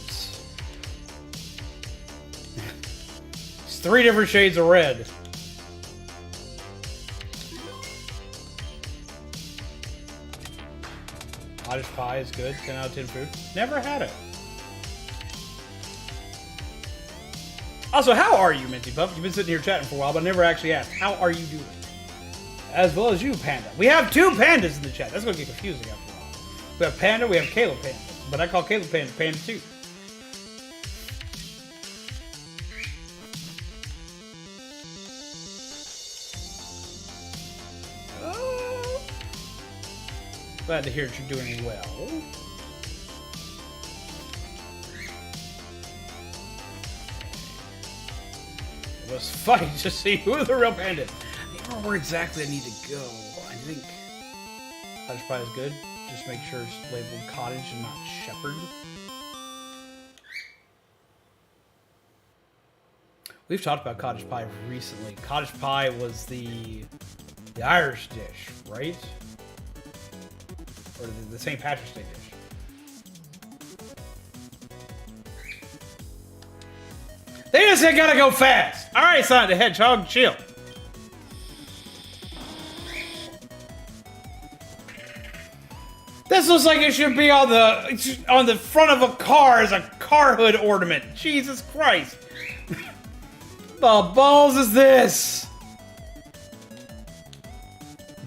It's 3 different shades of red. Cottage pie is good. 10 out of 10 food. Never had it. Also, how are you, Minty Pup? You've been sitting here chatting for a while, but I never actually asked. How are you doing? As well as you, Panda. We have 2 pandas in the chat. That's going to get confusing after a while. We have Panda, we have Caleb Panda. But I call Caleb Panda Panda 2. Glad to hear that you're doing well. It was funny to see who the real panda is. I don't remember where exactly I need to go. I think cottage pie is good. Just make sure it's labeled cottage and not shepherd. We've talked about cottage pie recently. Cottage pie was the Irish dish, right? Or the St. Patrick's Day dish. They just said gotta go fast. All right, Sonic the Hedgehog, chill. This looks like it should be on the front of a car as a car hood ornament. Jesus Christ. The balls is this?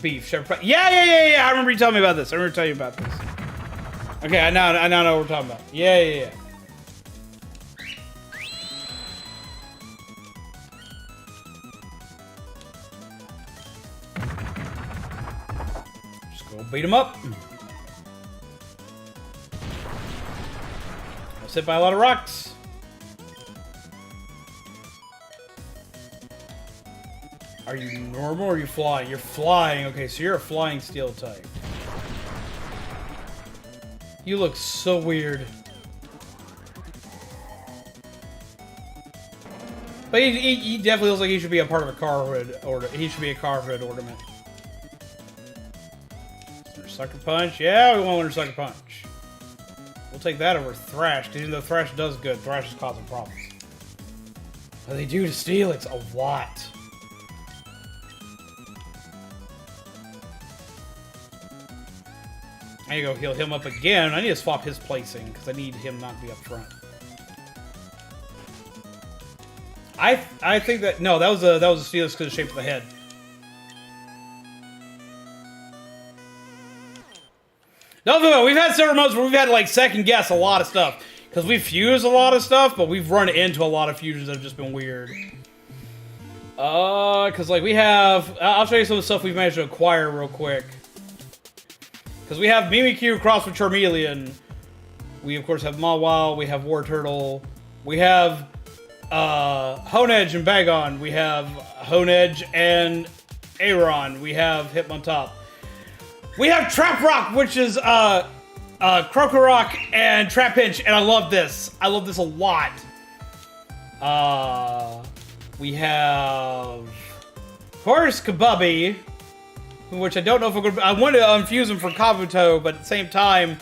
Beef, shepherd pie. Yeah. I remember you telling me about this. Okay, I now know what we're talking about. Yeah. Just go beat him up. I was hit by a lot of rocks. Are you normal or are you flying? You're flying. Okay, so you're a flying steel type. You look so weird. But he definitely looks like he should be a part of a car hood, or he should be a car hood ornament. Sucker Punch? Yeah, we want Winter Sucker Punch. We'll take that over Thrash, because even though Thrash does good, Thrash is causing problems. But they do to Steelix a lot. I need to go heal him up again. I need to swap his placing, because I need him not to be up front. I think that... No, that was a Steelix because of the shape of the head. No, we've had several modes where we've had to, like, second guess a lot of stuff. Because we've fused a lot of stuff, but we've run into a lot of fusions that have just been weird. Because, like, we have... I'll show you some of the stuff we've managed to acquire real quick. Because we have Mimikyu crossed with Charmeleon. We, of course, have Mawile. We have War Turtle. We have Honedge and Bagon. We have Honedge and Aderan. We have Hitmontop. We have Trap Rock, which is Krokorok and Trapinch, and I love this. I love this a lot. We have, of course, Kabubi, which I don't know if I'm gonna... I want to unfuse him for Kabuto, but at the same time,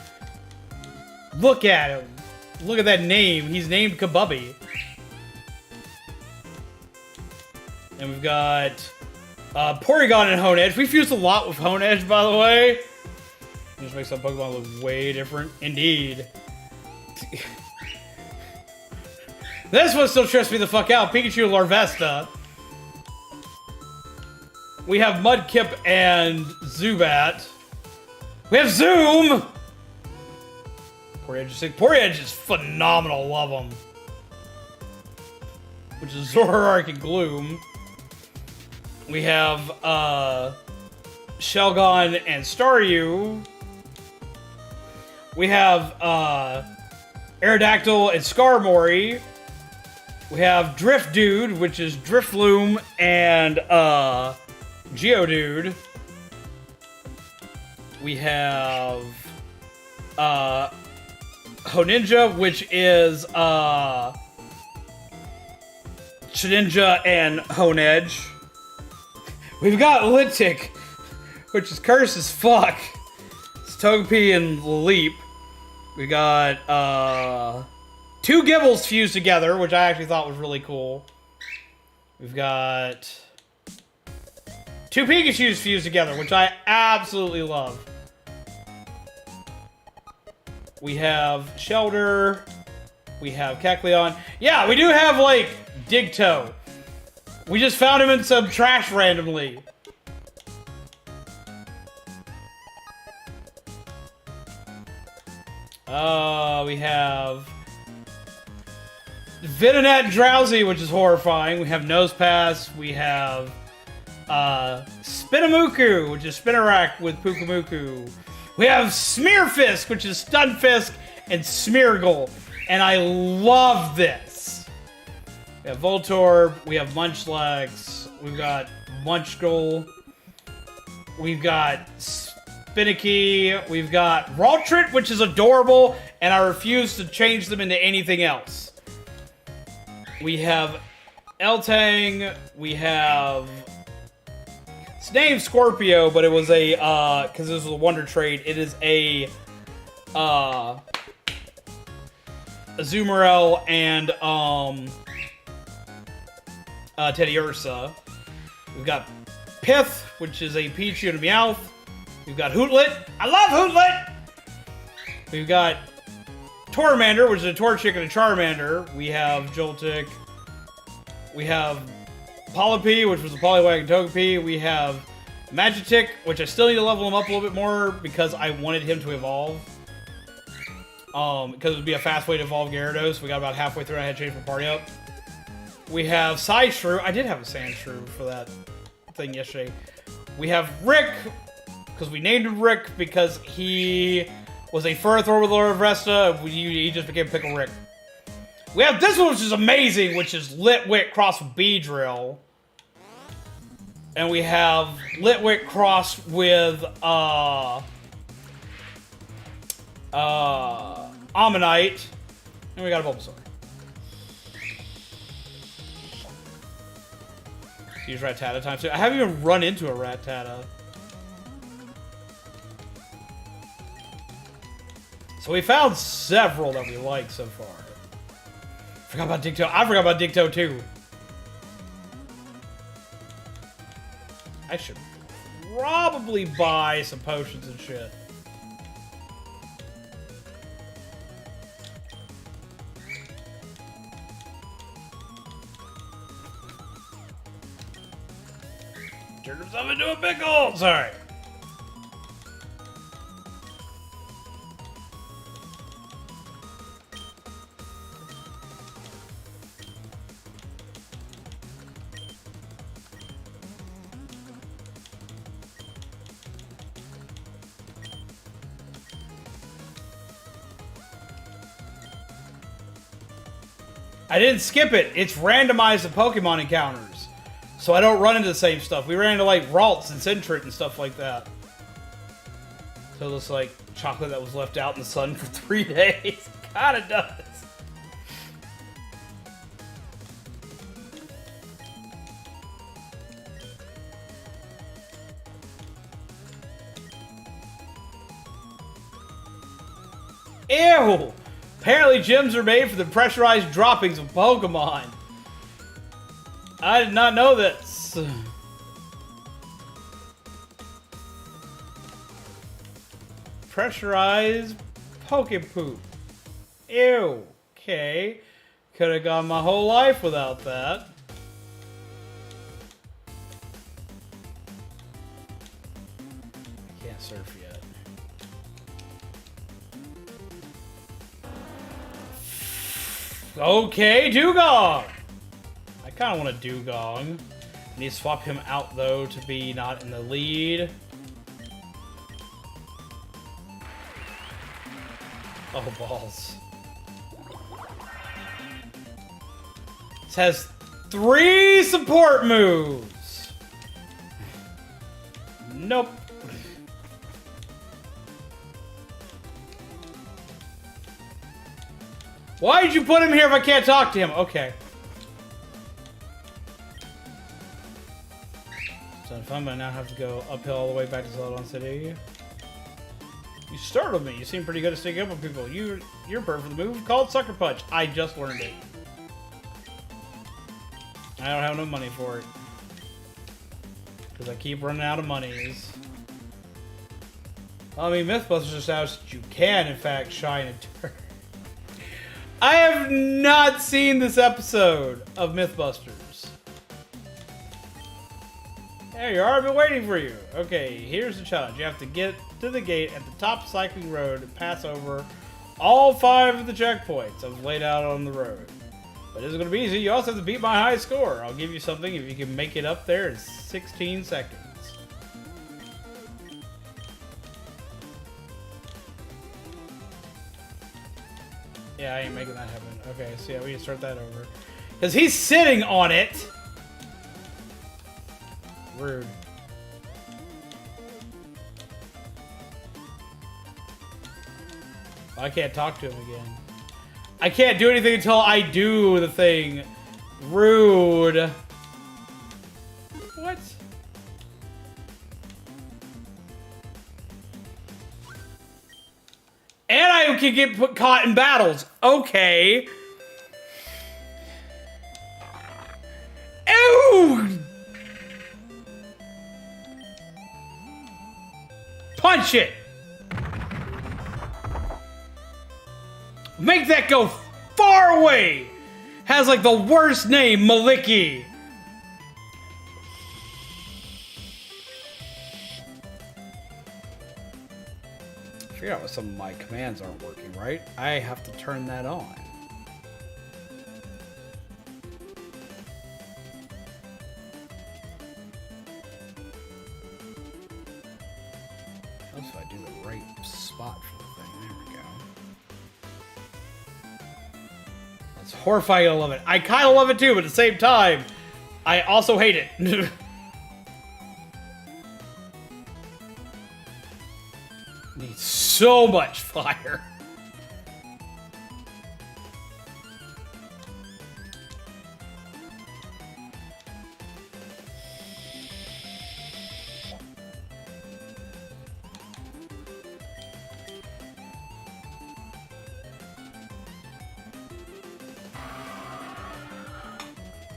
look at him. Look at that name. He's named Kabubi. And we've got Porygon and Honedge. We fused a lot with Honedge, by the way. It just makes that Pokemon look way different. Indeed. This one still trips me the fuck out. Pikachu Larvesta. We have Mudkip and Zubat. We have Zoom! Poriedge is phenomenal. Love him. Which is Zoroark and Gloom. We have Shelgon and Staryu. We have Aerodactyl and Skarmory. We have Drift Dude, which is Drifloom and Geodude. We have Honinja, which is Shedinja and Honedge. We've got Littic, which is cursed as fuck. It's Togepi and Leap. We got two Gibbles fused together, which I actually thought was really cool. We've got two Pikachus fused together, which I absolutely love. We have Shelter. We have Kecleon. Yeah, we do have, like, Digto. We just found him in some trash randomly. We have Venonat and Drowsy, which is horrifying. We have Nosepass. We have Spinamuku, which is Spinarak with Pukumuku. We have Smearfisk, which is Stunfisk and Smeargle. And I love this. We have Voltorb. We have Munchlax. We've got Munchkle. We've got Spinaky. We've got Raltrit, which is adorable. And I refuse to change them into anything else. We have Eltang. We have... It's named Scorpio, but it was a, because this was a Wonder Trade, it is a Azumarill and, Teddiursa. We've got Pith, which is a Pichu and a Meowth. We've got Hootlet. I love Hootlet! We've got Tormander, which is a Torchic and a Charmander. We have Joltik. We have Polypie, which was a Poliwag and Togepi. We have Magitek, which I still need to level him up a little bit more because I wanted him to evolve. Because it would be a fast way to evolve Gyarados. We got about halfway through and I had to change my party up. We have Psyshrew. I did have a Sandshrew for that thing yesterday. We have Rick, because we named him Rick because he was a Furthor with Lord of Resta. He just became Pickle Rick. We have this one, which is amazing, which is Litwick crossed with Beedrill. And we have Litwick crossed with, Ammonite. And we got a Bulbasaur. Use Rattata times 2. I haven't even run into a Rattata. So we found several that we like so far. Forgot about Digto. I forgot about Digto too. I should probably buy some potions and shit. Turned himself into a pickle! Sorry. I didn't skip it. It's randomized the Pokemon encounters. So I don't run into the same stuff. We ran into like Ralts and Sentret and stuff like that. So it looks like chocolate that was left out in the sun for 3 days. Kinda does. Ew! Apparently gems are made for the pressurized droppings of Pokemon. I did not know this. Pressurized Pokepoop. Ew. Okay. Could have gone my whole life without that. I can't surf yet. Okay, Dugong! I kind of want a Dugong. I need to swap him out, though, to be not in the lead. Oh, balls. This has 3 support moves! Nope. Why did you put him here if I can't talk to him? Okay. So fun, but I now have to go uphill all the way back to Zelda City. You startled me. You seem pretty good at sticking up with people. You're perfect for the move called Sucker Punch. I just learned it. I don't have no money for it. Because I keep running out of monies. I mean, Mythbusters just asked that you can, in fact, shine a turn. I have not seen this episode of Mythbusters. There you are, I've been waiting for you. Okay, here's the challenge. You have to get to the gate at the top cycling road and pass over all 5 of the checkpoints I've laid out on the road. But it's going to be easy. You also have to beat my high score. I'll give you something if you can make it up there in 16 seconds. Yeah, I ain't making that happen. Okay, so yeah, we can start that over. Because he's sitting on it! Rude. I can't talk to him again. I can't do anything until I do the thing. Rude. What? And I can get put caught in battles. Okay. Ew! Punch it! Make that go far away! Has like the worst name, Maliki. I figured out what some of my commands aren't working right. I have to turn that on. If I do the right spot for the thing, there we go. That's horrifying. I love it. I kind of love it too, but at the same time, I also hate it. Needs so much fire.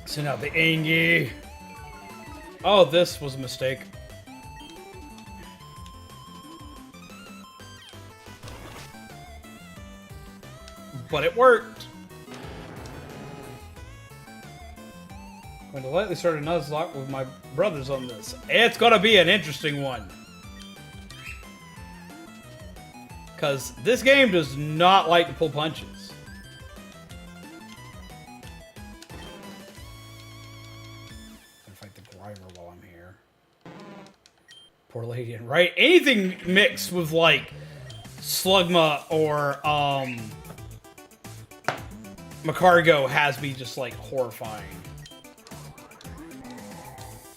Send out the Angie. Oh, this was a mistake. But it worked. I'm going to lightly start a nuzlocke with my brothers on this. It's going to be an interesting one. Because this game does not like to pull punches. While I'm here. Poor lady, right? Anything mixed with like Slugma or Macargo has me just like horrifying.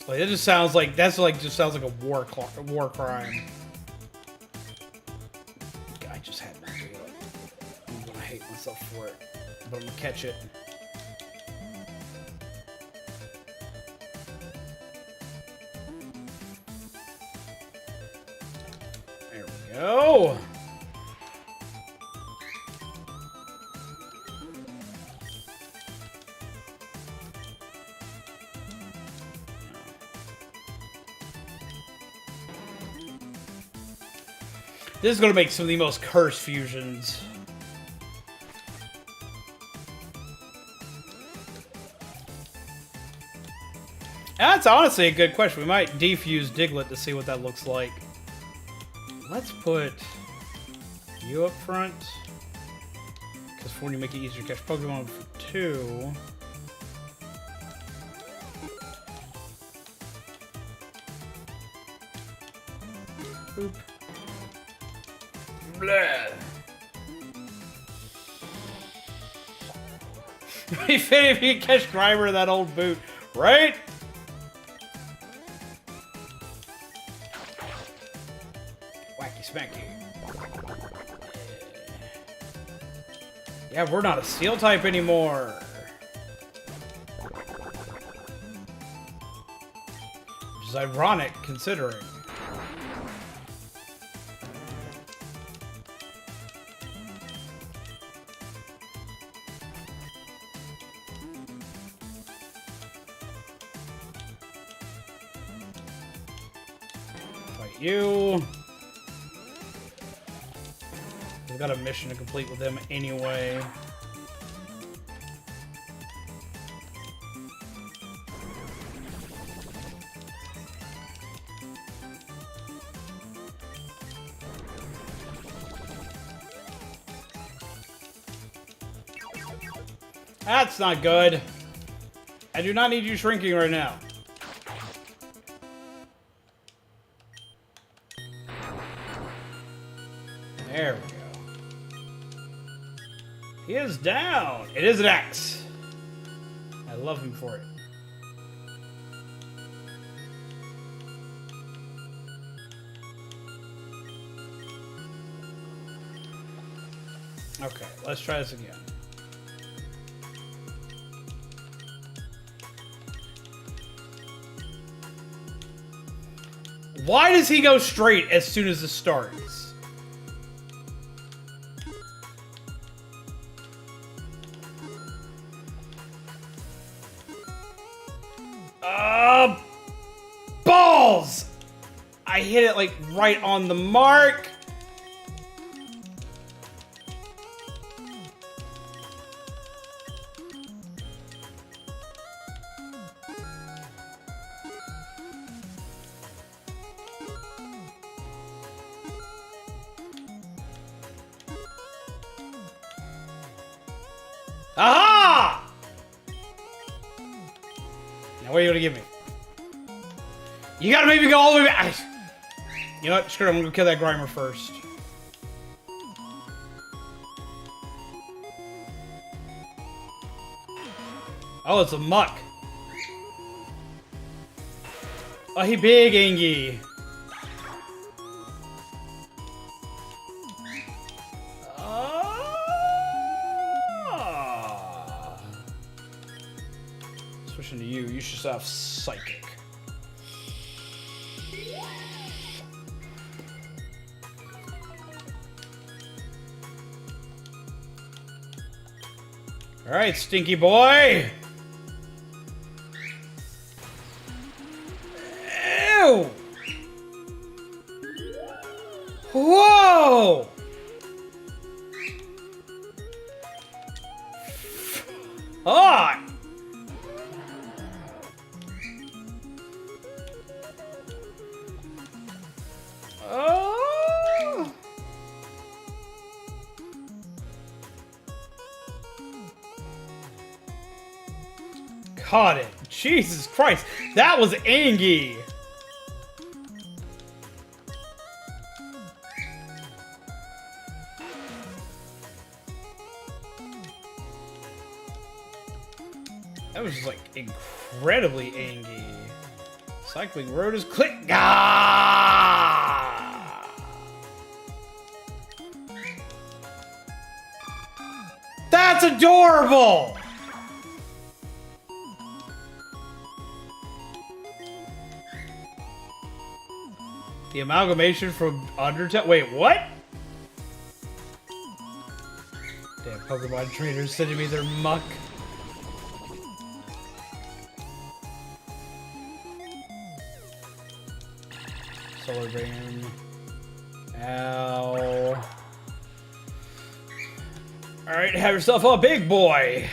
Like it just sounds like just sounds like a war crime. I just had to do it. I'm gonna hate myself for it, but I'm gonna catch it. Go! This is going to make some of the most cursed fusions. That's honestly a good question. We might defuse Diglett to see what that looks like. Let's put you up front. Because 4 you make it easier to catch Pokemon. For 2. Boop. Blah. Be funny if you catch Grimer in that old boot, right? Wacky smacky. Yeah, we're not a steel type anymore. Which is ironic, considering. Fight you. We've got a mission to complete with them anyway. That's not good. I do not need you shrinking right now. There we go. He is down. It is an X. I love him for it. Okay, let's try this again. Why does he go straight as soon as it starts? Balls! I hit it like right on the mark. Aha! Now what are you gonna give me? You gotta make me go all the way back. You know what? Screw it, I'm gonna kill that Grimer first. Oh, it's a muck. Oh, he big Angie. Switching to you, you should have Psychic. Alright, stinky boy! Ew! Whoa! Ah! Oh! Caught it. Jesus Christ. That was Angie. That was just like incredibly Angie. Cycling road is click. Ah! That's adorable. The amalgamation from Undertale. Wait, what? Damn Pokemon trainers sending me their muck. Solar Beam. Ow. Alright, have yourself a big boy.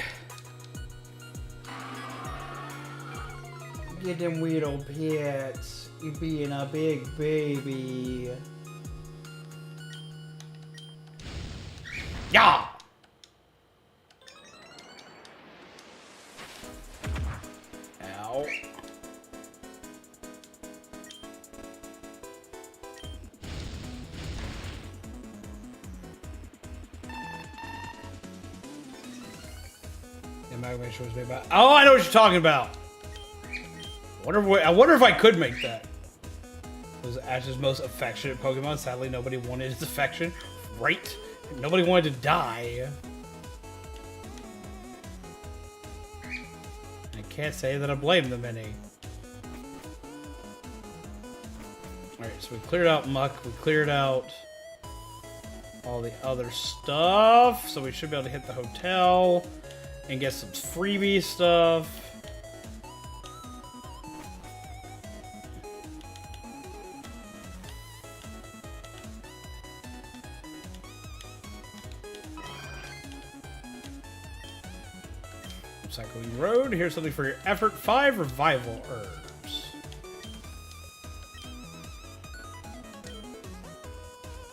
Get them Weedle pets. You being a big baby. Yeah! amalgamation was made by. Oh, I know what you're talking about. I wonder if I could make that. It was Ash's most affectionate Pokemon. Sadly, nobody wanted his affection. Right? Nobody wanted to die. I can't say that I blame them any. Alright, so we cleared out Muck. We cleared out all the other stuff. So we should be able to hit the hotel and get some freebie stuff. Cycling Road. Here's something for your effort. 5 revival herbs.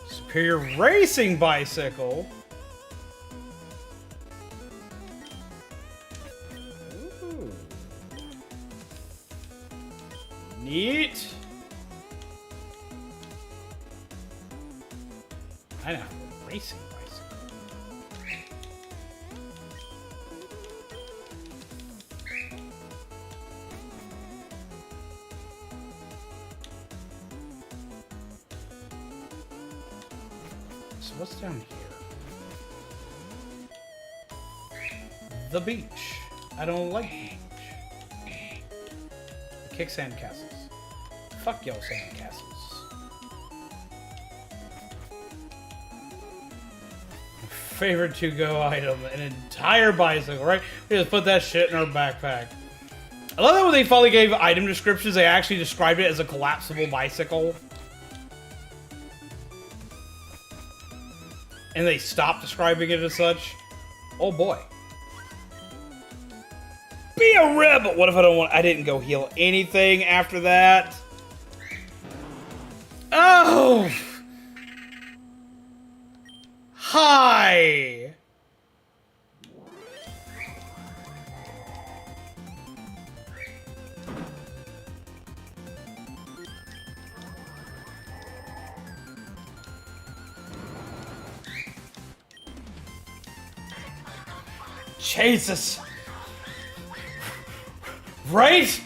Superior racing bicycle. Ooh. Neat. I know. Racing bicycle. What's down here? The beach. I don't like beach. Kick sandcastles. Fuck y'all sandcastles. Favorite to-go item. An entire bicycle, right? We just put that shit in our backpack. I love that when they finally gave item descriptions, they actually described it as a collapsible bicycle. And they stopped describing it as such. Oh boy. Be a rebel! What if I don't want... I didn't go heal anything after that. Oh! Hi! Jesus. Right?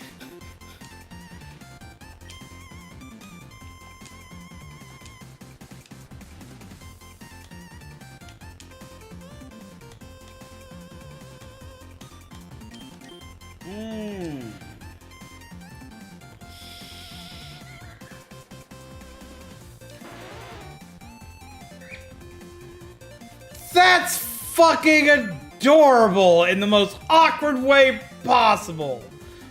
That's fucking adorable in the most awkward way possible.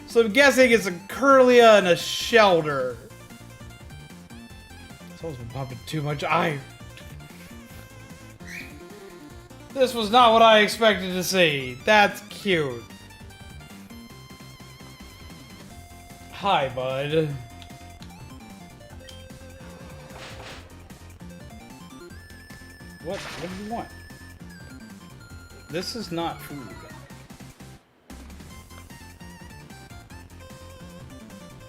So I'm guessing it's a Curlia and a Shelter. Someone's been pumping too much iron. This was not what I expected to see. That's cute. Hi, bud. What do you want? This is not food.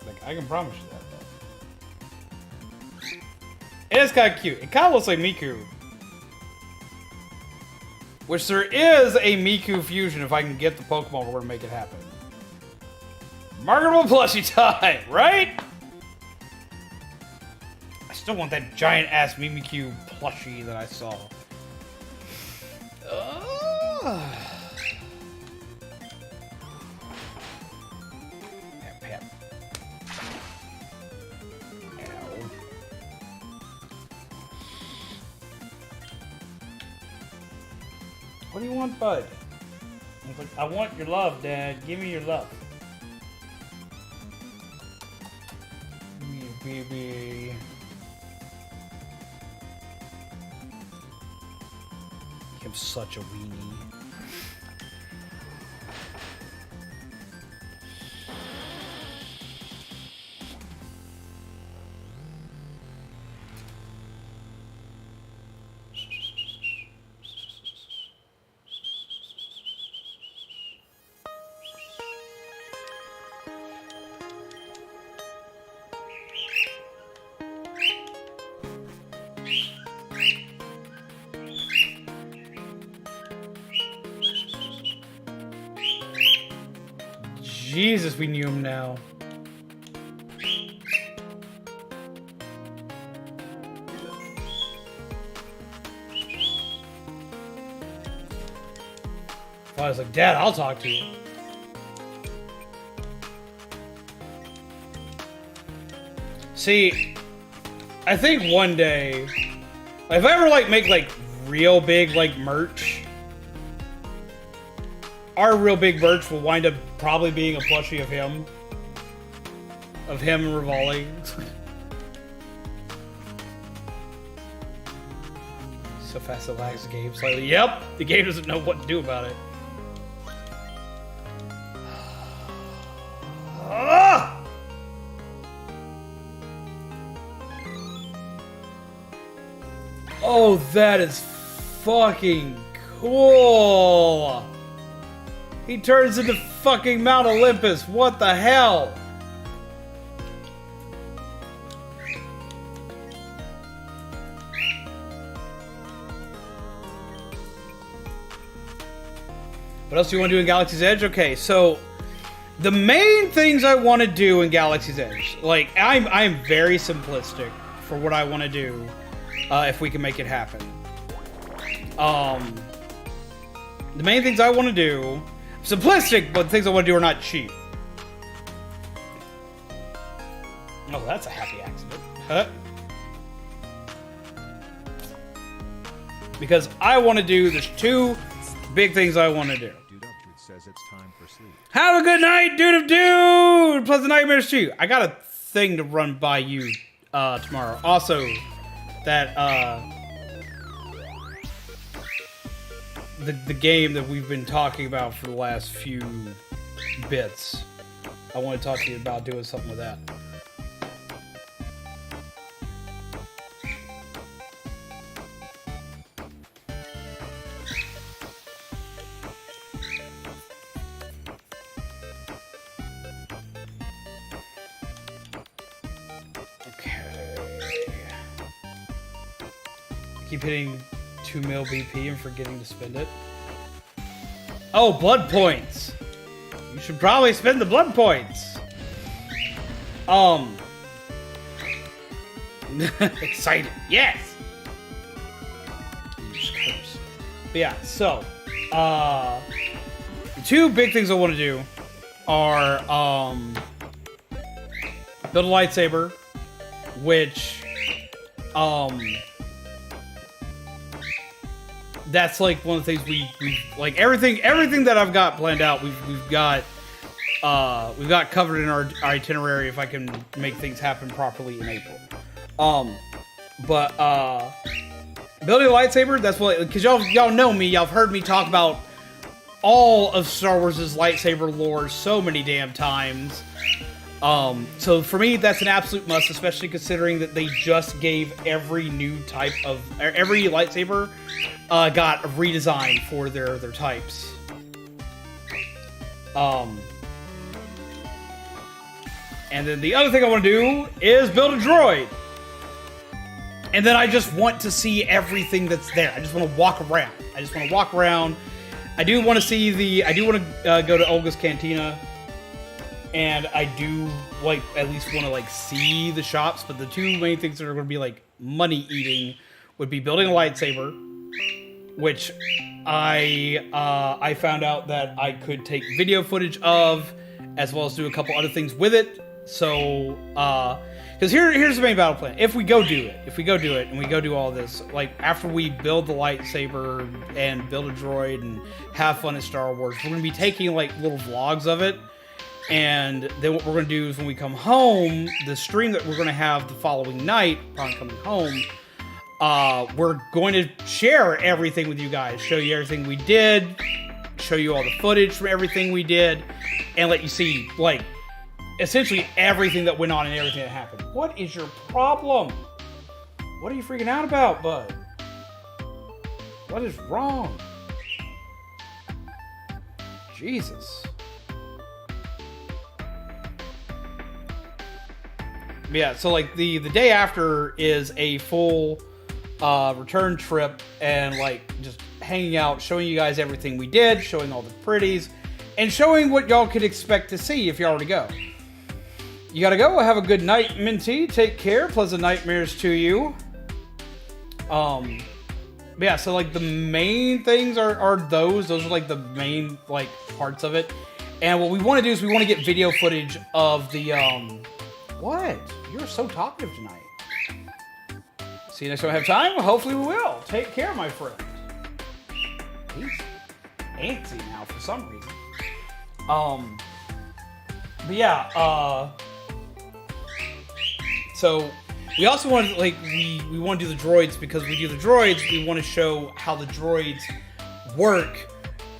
Like, I can promise you that, though. It is kind of cute. It kind of looks like Miku. Which there is a Miku fusion if I can get the Pokemon War to make it happen. Marketable plushie time, right? I still want that giant-ass Mimikyu plushie that I saw. Pep. Ow. What do you want, bud? I was like, I want your love, Dad. Give me your love. Give me your baby. I'm such a weenie. Jesus, we knew him now. I was like, Dad, I'll talk to you. See, I think one day, if I ever like make like real big like merch, our real big merch will wind up probably being a plushie of him. Of him revolving. So fast it lags the game slightly. Yep, the game doesn't know what to do about it. Oh, that is fucking cool. He turns into fucking Mount Olympus. What the hell? What else do you want to do in Galaxy's Edge? Okay, so the main things I want to do in Galaxy's Edge, like I'm very simplistic for what I want to do, if we can make it happen. The main things I want to do, simplistic, but the things I want to do are not cheap. Oh, that's a happy accident. Huh? Because I want to do, there's two big things I want to do. Says it's time for sleep. Have a good night, dude of dude! Pleasant nightmares to you. I got a thing to run by you tomorrow. Also, that the game that we've been talking about for the last few bits. I want to talk to you about doing something with that. Keep hitting 2 mil BP and forgetting to spend it. Oh, blood points. You should probably spend the blood points. Excited. Yes. But yeah, so the two big things I want to do are build a lightsaber, which that's like one of the things we like everything that I've got planned out. We've got covered in our itinerary if I can make things happen properly in April. But building a lightsaber, that's what, because y'all know me, y'all have heard me talk about all of Star Wars' lightsaber lore so many damn times. So for me, that's an absolute must, especially considering that they just gave every new type of every lightsaber got a redesign for their types. And then the other thing I want to do is build a droid. And then I just want to see everything that's there. I just want to walk around. I do want to see I do want to go to Olga's Cantina. And I do, like, at least want to, like, see the shops. But the two main things that are going to be, like, money eating would be building a lightsaber, which I found out that I could take video footage of, as well as do a couple other things with it. So, because here's the main battle plan. If we go do it, and we go do all this, like, after we build the lightsaber and build a droid and have fun at Star Wars, we're going to be taking, like, little vlogs of it. And then what we're going to do is when we come home, the stream that we're going to have the following night, upon coming home, we're going to share everything with you guys. Show you everything we did, show you all the footage from everything we did, and let you see, like, essentially everything that went on and everything that happened. What is your problem? What are you freaking out about, bud? What is wrong? Jesus. Yeah, so like the day after is a full return trip and like just hanging out, showing you guys everything we did, showing all the pretties, and showing what y'all could expect to see if you already go. You gotta go. Have a good night, Minty. Take care. Pleasant nightmares to you. Yeah, so like the main things are those. Those are like the main like parts of it. And what we want to do is we want to get video footage of the what? You're so talkative tonight. See you next time I have time. Well, hopefully we will. Take care, my friend. He's antsy now for some reason. But yeah, so we also want to, like, we want to do the droids because we do the droids, we want to show how the droids work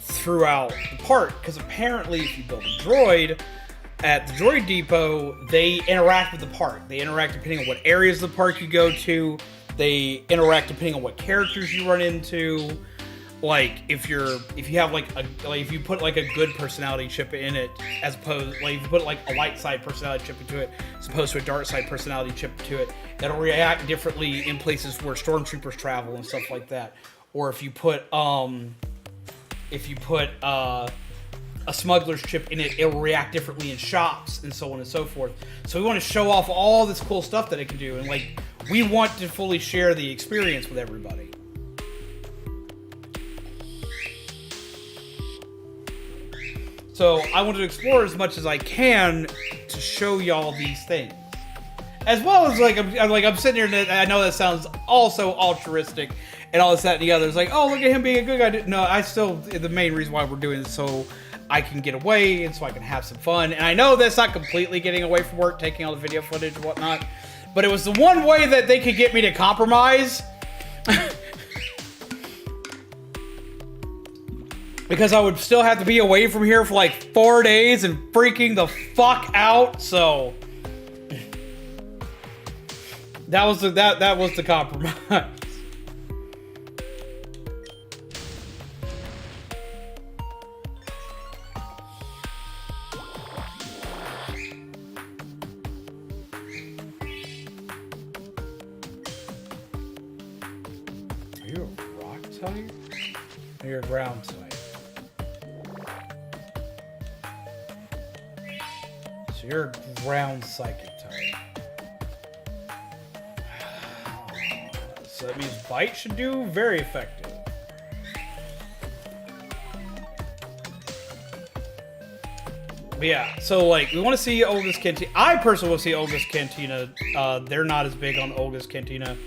throughout the park. Because apparently if you build a droid at the droid depot, they interact with the park. They interact depending on what areas of the park you go to. They interact depending on what characters you run into. Like if you put like a good personality chip in it, as opposed, like if you put like a light side personality chip into it, as opposed to a dark side personality chip to it, that'll react differently in places where stormtroopers travel and stuff like that. Or if you put a smuggler's chip in it, it'll react differently in shops and so on and so forth. So we want to show off all this cool stuff that it can do, and like we want to fully share the experience with everybody. So I want to explore as much as I can to show y'all these things, as well as I'm sitting here and I know that sounds also altruistic and all this, that, and the other. It's like, oh, look at him being a good guy. No, the main reason why we're doing this is so I can get away and so I can have some fun. And I know that's not completely getting away from work, taking all the video footage and whatnot, but it was the one way that they could get me to compromise. Because I would still have to be away from here for like 4 days and freaking the fuck out. So that was the compromise. Are you a rock type? Or you're a ground type? So you're a ground psychic type. So that means bite should do very effective. But yeah, so like we want to see Olga's Cantina. I personally want to see Olga's Cantina. They're not as big on Olga's Cantina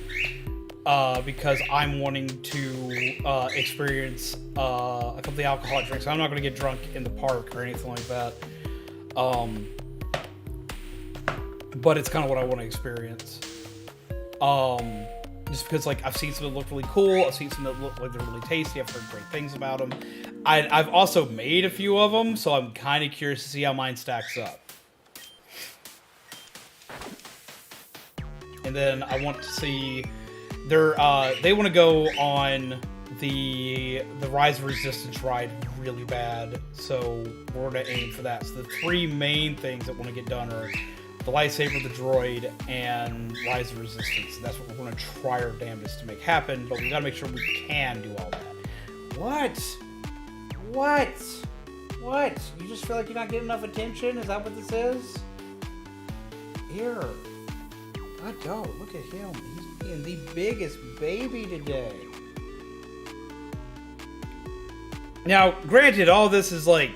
because I'm wanting to experience a couple of the alcoholic drinks. I'm not going to get drunk in the park or anything like that. But it's kind of what I want to experience. Just because like I've seen some that look really cool. I've seen some that look like they're really tasty. I've heard great things about them. I've also made a few of them, so I'm kind of curious to see how mine stacks up. And then I want to see they want to go on the Rise of Resistance ride really bad, so we're gonna aim for that. So the three main things that want to get done are the lightsaber, the droid, and Rise of Resistance. That's what we're going to try our damnedest to make happen, but we got to make sure we can do all that. What? You just feel like you're not getting enough attention? Is that what this is? Here. God, don't. Look at him. He's being the biggest baby today. Now, granted, all this is like...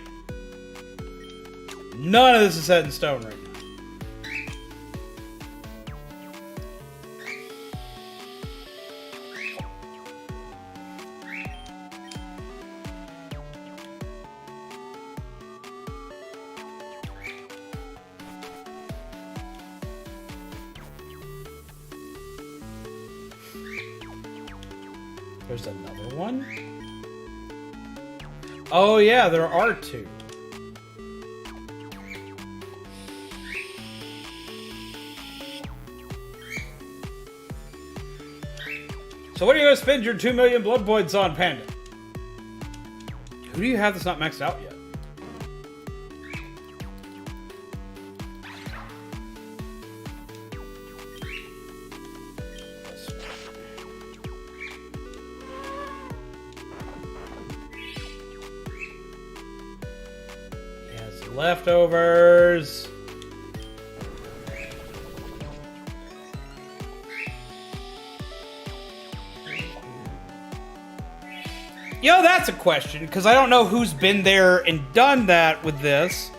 None of this is set in stone right now. There's another one. Oh yeah, there are two. So what are you going to spend your 2 million blood points on, Panda? Who do you have that's not maxed out yet? Leftovers. You know, that's a question, because I don't know who's been there and done that with this.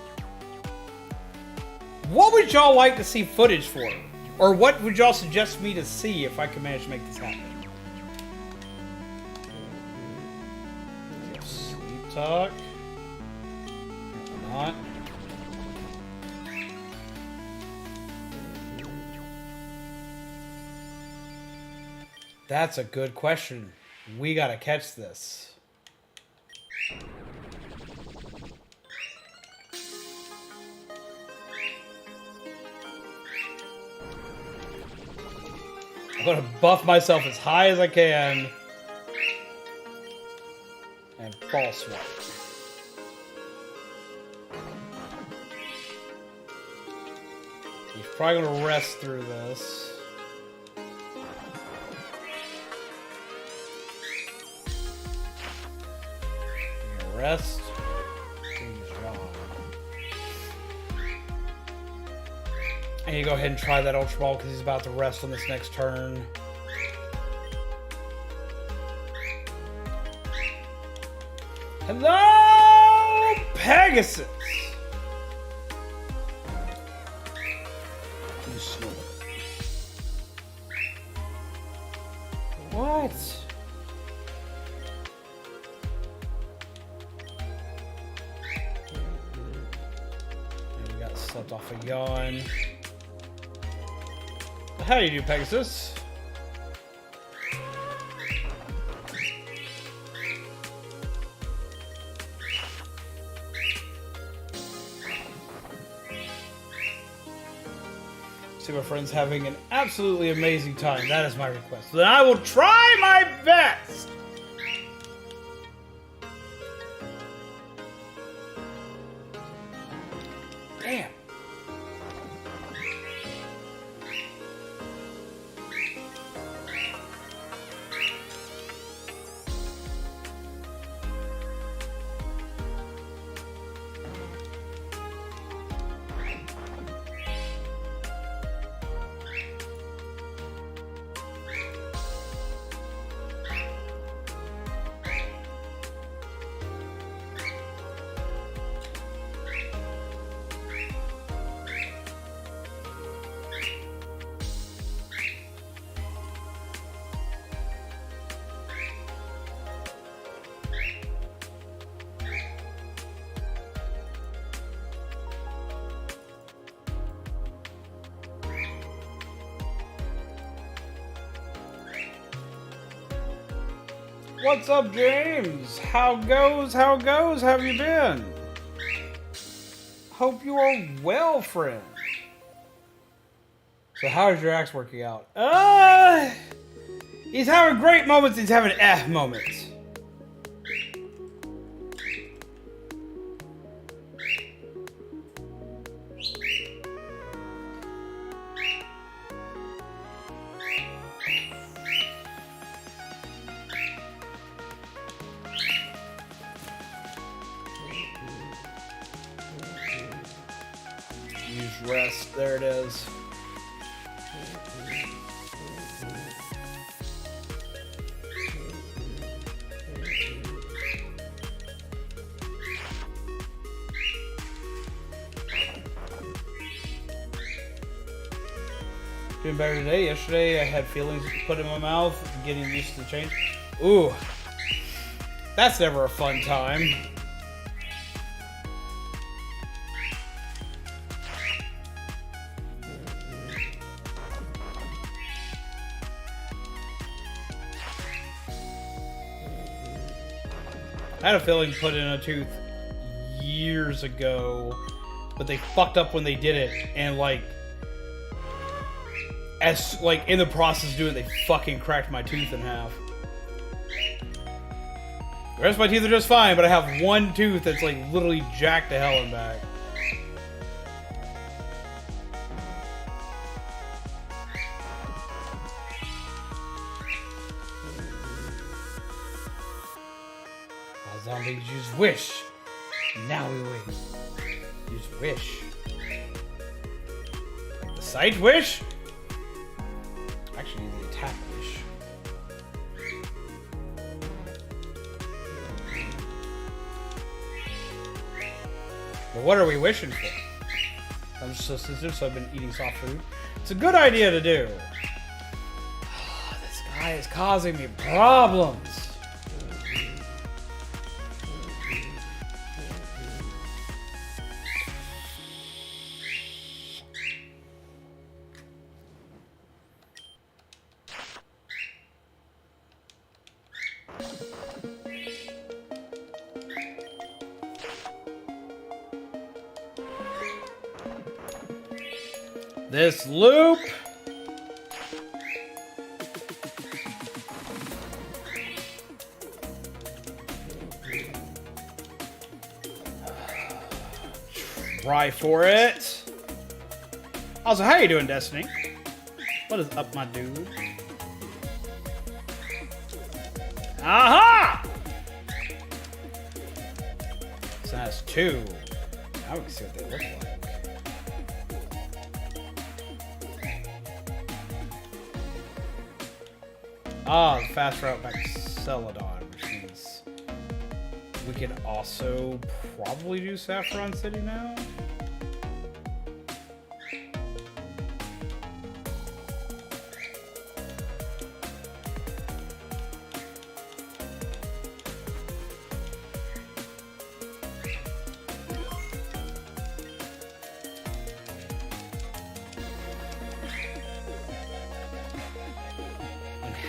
What would y'all like to see footage for? Or what would y'all suggest me to see if I can manage to make this happen? Sleep talk. Not. That's a good question. We gotta catch this. I'm gonna buff myself as high as I can. And fall swipe. He's probably gonna rest through this. Rest. I need to go ahead and try that Ultra Ball because he's about to rest on this next turn. Hello, Pegasus! You snore. What? And we got slept off a yawn. How do you do, Pegasus? See my friends having an absolutely amazing time. That is my request. Then I will try my best. Damn. What's up, James? How goes? How goes? How have you been? Hope you are well, friend. So how's your axe working out? He's having great moments, he's having moments. Rest. There it is. Doing better today. Yesterday I had feelings put in my mouth, getting used to the change. Ooh. That's never a fun time. I had a feeling put in a tooth years ago, but they fucked up when they did it, and in the process of doing it, they fucking cracked my tooth in half. The rest of my teeth are just fine, but I have one tooth that's literally jacked to hell and back. Zombies use wish. Now we wait. Use wish. The sight wish? Actually, the attack wish. But what are we wishing for? I'm just so sensitive, so I've been eating soft food. It's a good idea to do. This guy is causing me problems. This loop. Try for it. Also, how you doing, Destiny? What is up, my dude? Aha! So that's 2. Now we can see what they look like. Ah, the fast route back to Celadon, which means we can also probably do Saffron City now.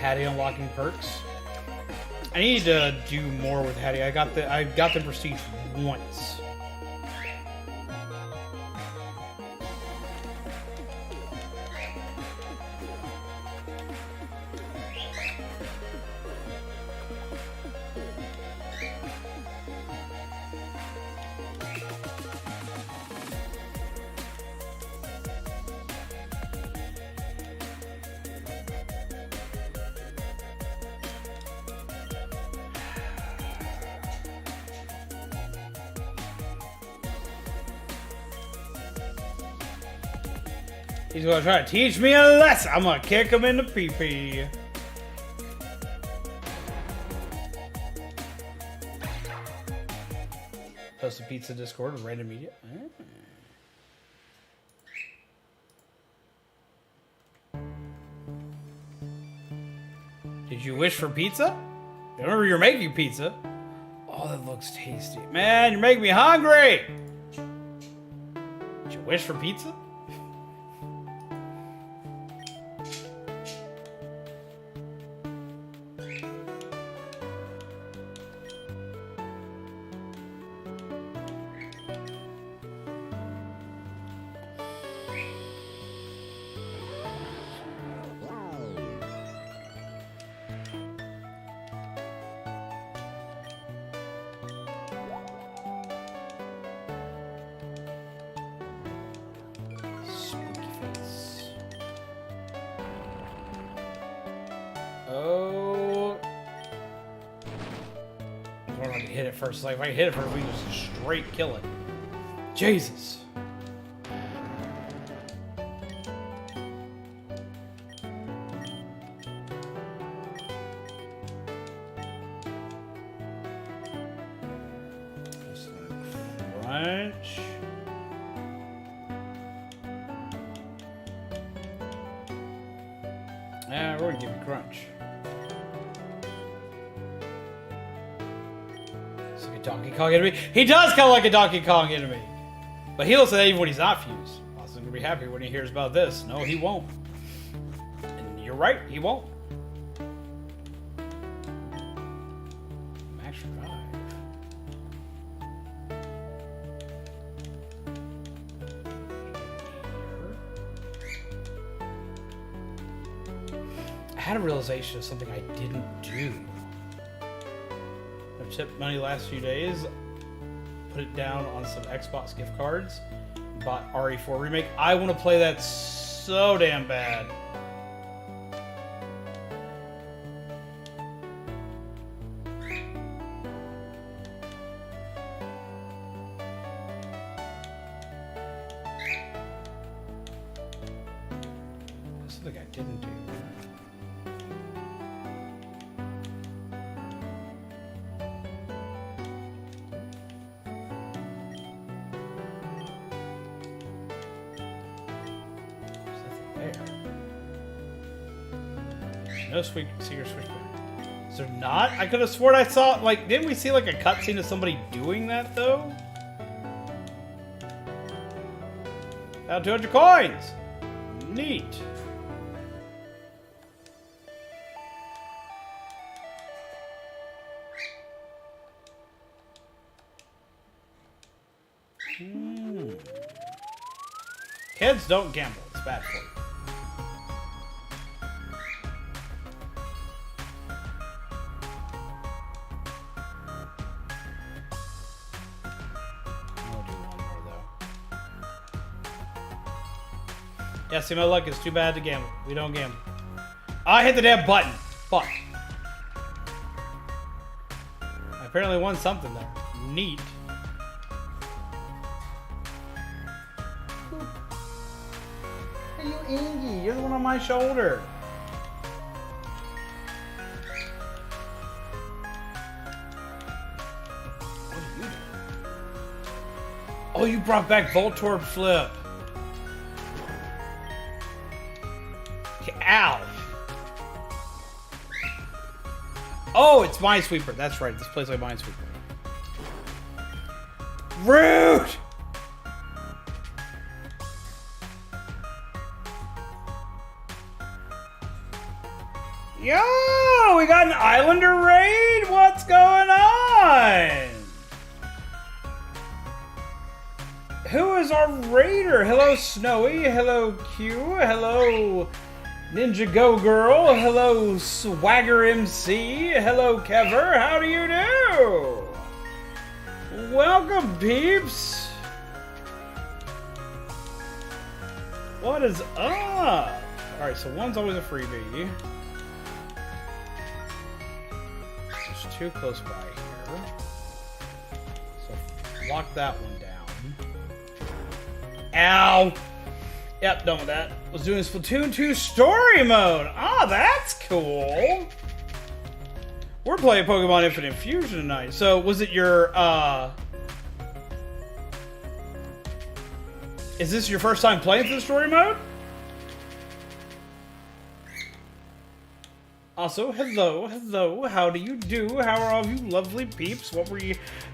Hattie unlocking perks. I need to do more with Hattie. I got the prestige once. He's gonna try to teach me a lesson. I'm gonna kick him in the pee-pee. Post a pizza Discord with random media. Did you wish for pizza? Remember, you're making pizza. Oh, that looks tasty. Man, you're making me hungry. Did you wish for pizza? Oh. I don't know if I can hit it first. Like, if I hit it first, we can just straight kill it. Jesus. Crunch. Yeah, we're gonna give you crunch. It's like a Donkey Kong enemy. He does kind of like a Donkey Kong enemy. But he looks at that even when he's not fused. Also gonna be happy when he hears about this. No, he won't. And you're right, he won't. Max revive. I had a realization of something I didn't do. I've tipped money last few days, put it down on some Xbox gift cards, bought RE4 Remake. I want to play that so damn bad. Something I didn't do. There's nothing there. No secret switchback. Is there not? I could have sworn I saw, like, didn't we see like a cutscene of somebody doing that though? Found 200 coins! Neat. Kids, don't gamble. It's bad for you. I'll do one more, though. Yeah, see, my luck is too bad to gamble. We don't gamble. I hit the damn button. Fuck. I apparently won something there. Neat. Hey, you Angie, you're the one on my shoulder. What are you doing? Oh, you brought back Voltorb Flip. Ow. Oh, it's Minesweeper. That's right. This plays like Minesweeper. Rude! Yo, we got an Islander raid? What's going on? Who is our raider? Hello, Snowy. Hello, Q. Hello, Ninja Go Girl. Hello, Swagger MC. Hello, Kever. How do you do? Welcome, peeps. What is up? Alright, so one's always a freebie. There's two close by here. So lock that one down. Ow! Yep, done with that. Was doing Splatoon 2 story mode. Ah, that's cool. We're playing Pokemon Infinite Fusion tonight. So, was it your, is this your first time playing through the story mode? Also, hello, how do you do? How are all of you lovely peeps?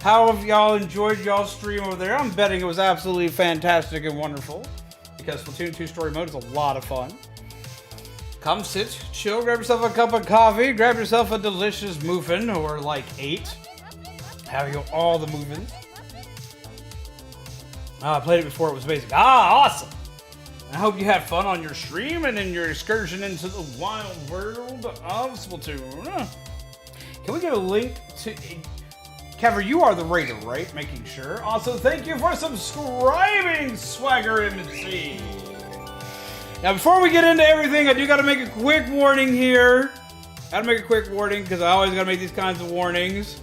How have y'all enjoyed y'all's stream over there? I'm betting it was absolutely fantastic and wonderful. Because Splatoon 2 story mode is a lot of fun. Come sit, chill, grab yourself a cup of coffee, grab yourself a delicious muffin, or like 8. Have you all the muffins? I played it before, it was amazing. Ah, awesome! I hope you had fun on your stream and in your excursion into the wild world of Splatoon. Can we get a link to... Kever, you are the raider, right? Making sure. Also, thank you for subscribing, Swagger MC. Now, before we get into everything, I do got to make a quick warning here. Gotta make a quick warning, because I always got to make these kinds of warnings.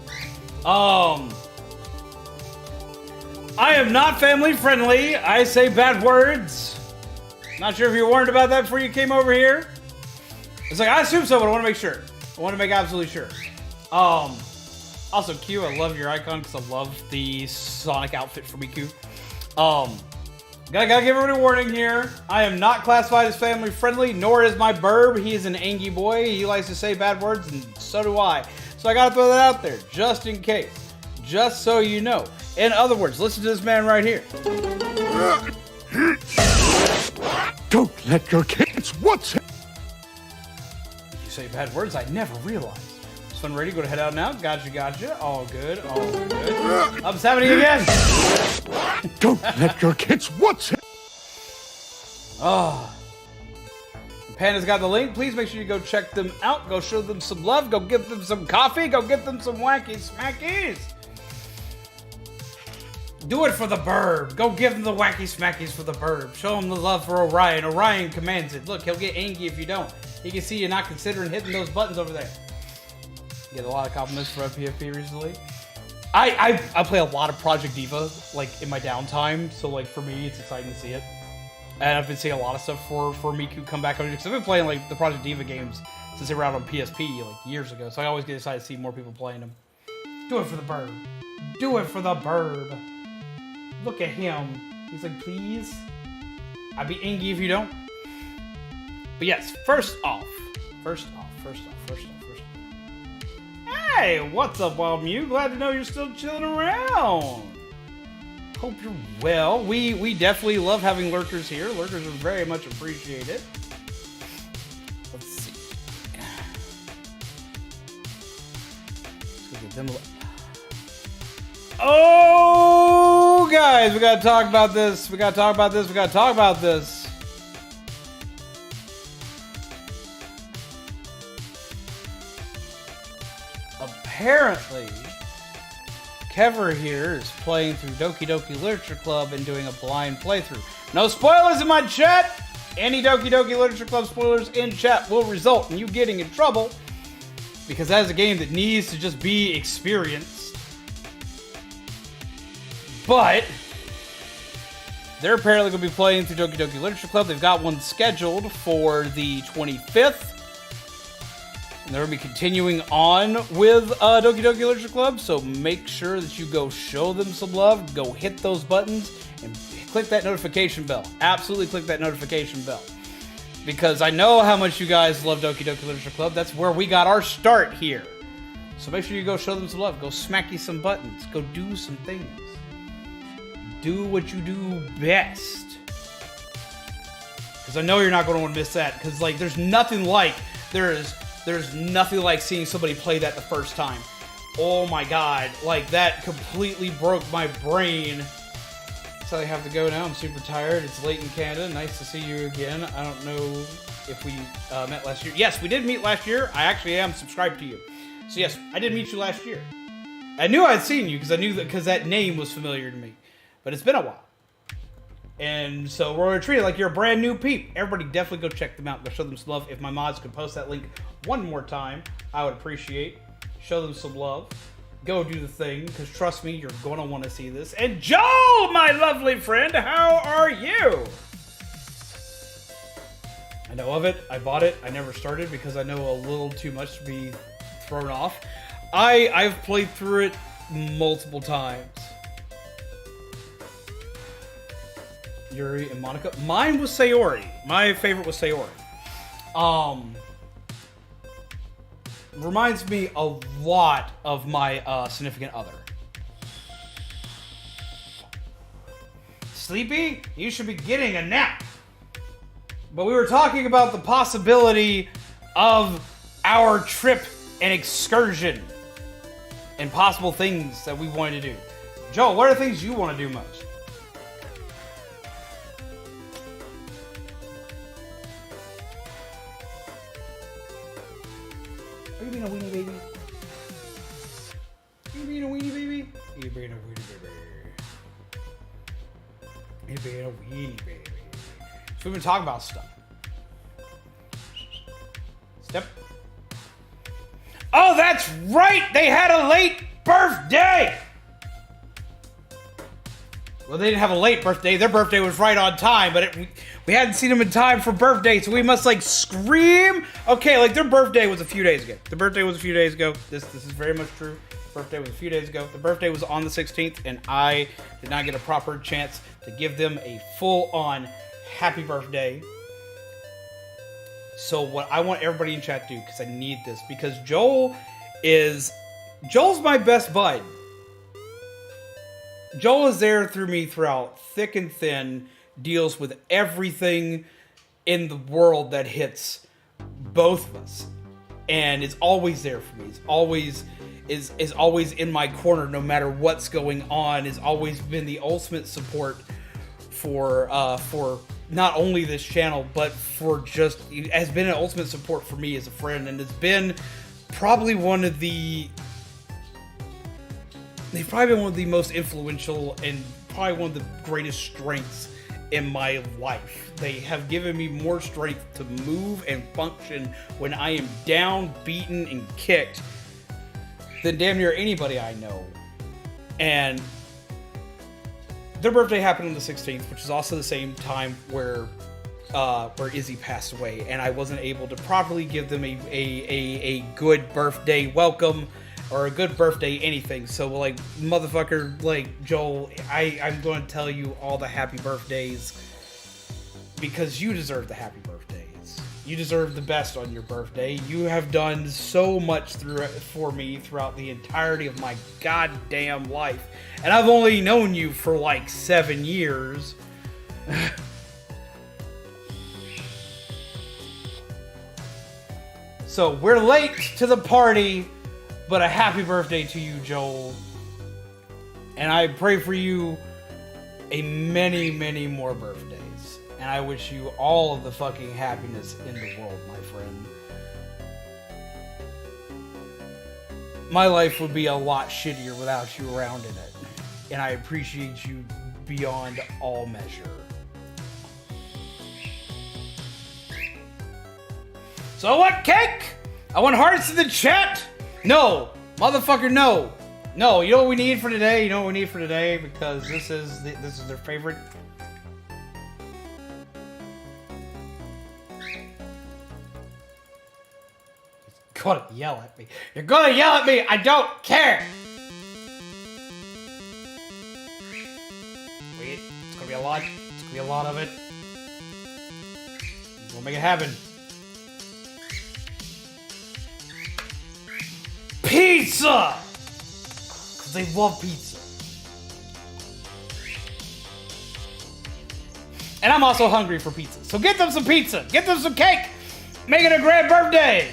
I am not family friendly. I say bad words. Not sure if you were warned about that before you came over here. It's like, I assume so, but I want to make sure. I want to make absolutely sure. Also, Q, I love your icon because I love the Sonic outfit for me, Q. Gotta give everyone a warning here. I am not classified as family friendly, nor is my burb. He is an angy boy. He likes to say bad words, and so do I. So I gotta throw that out there, just in case. Just so you know. In other words, listen to this man right here. Don't let your kids what's it? You say bad words, I never realized. Fun ready, go to head out now. Gotcha. All good. It's happening again. Don't let your kids what's it? Panda's got the link. Please make sure you go check them out. Go show them some love. Go give them some coffee. Go get them some wacky smackies. Do it for the burb. Go give them the wacky smackies for the burb. Show him the love for Orion. Orion commands it. Look, he'll get angry if you don't. He can see you not considering hitting those buttons over there. Get a lot of compliments for PFP recently. I play a lot of Project Diva, like, in my downtime, so, like, for me, it's exciting to see it. And I've been seeing a lot of stuff for Miku come back on, because I've been playing like the Project Diva games since they were out on PSP like years ago. So I always get excited to see more people playing them. Do it for the bird. Do it for the bird. Look at him. He's like, please. I'd be angry if you don't. But yes, first off. Hey, what's up, Wild Mew? Glad to know you're still chilling around. Hope you're well. We definitely love having lurkers here. Lurkers are very much appreciated. Let's see. Let's go get them. Oh, guys, we gotta talk about this. We gotta talk about this. We gotta talk about this. Apparently, Kever here is playing through Doki Doki Literature Club and doing a blind playthrough. No spoilers in my chat! Any Doki Doki Literature Club spoilers in chat will result in you getting in trouble, because that is a game that needs to just be experienced. But they're apparently going to be playing through Doki Doki Literature Club. They've got one scheduled for the 25th. And they're going to be continuing on with Doki Doki Literature Club, so make sure that you go show them some love, go hit those buttons, and click that notification bell. Absolutely click that notification bell. Because I know how much you guys love Doki Doki Literature Club. That's where we got our start here. So make sure you go show them some love. Go smack you some buttons. Go do some things. Do what you do best. Because I know you're not going to want to miss that. Because like, there's nothing like seeing somebody play that the first time. Oh my god, like that completely broke my brain. So I have to go now, I'm super tired. It's late in Canada, nice to see you again. I don't know if we met last year. Yes, we did meet last year. I actually am subscribed to you. So yes, I did meet you last year. I knew I'd seen you because that name was familiar to me. But it's been a while. And so we're going to treat it like you're a brand new peep. Everybody definitely go check them out. Go show them some love. If my mods could post that link one more time, I would appreciate. Show them some love. Go do the thing, because trust me, you're going to want to see this. And Joel, my lovely friend, how are you? I know of it. I bought it. I never started because I know a little too much to be thrown off. I've played through it multiple times. Yuri and Monica. Mine was Sayori. My favorite was Sayori. Reminds me a lot of my significant other. Sleepy? You should be getting a nap. But we were talking about the possibility of our trip and excursion and possible things that we wanted to do. Joe, what are the things you want to do most? You being a weenie baby? You being a weenie baby? You being a weenie baby? You being a weenie baby? So we've been talking about stuff. Step. Oh, that's right! They had a late birthday! Well, they didn't have a late birthday. Their birthday was right on time, but we hadn't seen them in time for birthday, so we must, like, scream. Okay, like, their birthday was a few days ago. The birthday was a few days ago. This is very much true. Birthday was a few days ago. The birthday was on the 16th, and I did not get a proper chance to give them a full-on happy birthday. So what I want everybody in chat to do, because I need this, because Joel's my best bud. Joel is there through me throughout thick and thin, deals with everything in the world that hits both of us, and is always there for me. Is always in my corner no matter what's going on. Has always been the ultimate support for not only this channel, but for just has been an ultimate support for me as a friend, and it's been probably one of the most influential and probably one of the greatest strengths in my life. They have given me more strength to move and function when I am down, beaten, and kicked than damn near anybody I know. And their birthday happened on the 16th, which is also the same time where Izzy passed away, and I wasn't able to properly give them a good birthday welcome or a good birthday anything. So like, motherfucker, like Joel, I'm going to tell you all the happy birthdays because you deserve the happy birthdays. You deserve the best on your birthday. You have done so much for me throughout the entirety of my goddamn life, and I've only known you for like 7 years. So we're late to the party, but a happy birthday to you, Joel. And I pray for you a many, many more birthdays. And I wish you all of the fucking happiness in the world, my friend. My life would be a lot shittier without you around in it. And I appreciate you beyond all measure. So I want cake! I want hearts in the chat! No! Motherfucker, no! No, you know what we need for today? You know what we need for today? Because this is their favorite. You're gonna yell at me. You're gonna yell at me! I don't care! Wait, it's gonna be a lot. It's gonna be a lot of it. We'll make it happen. Pizza! Because they love pizza. And I'm also hungry for pizza. So get them some pizza. Get them some cake. Make it a grand birthday.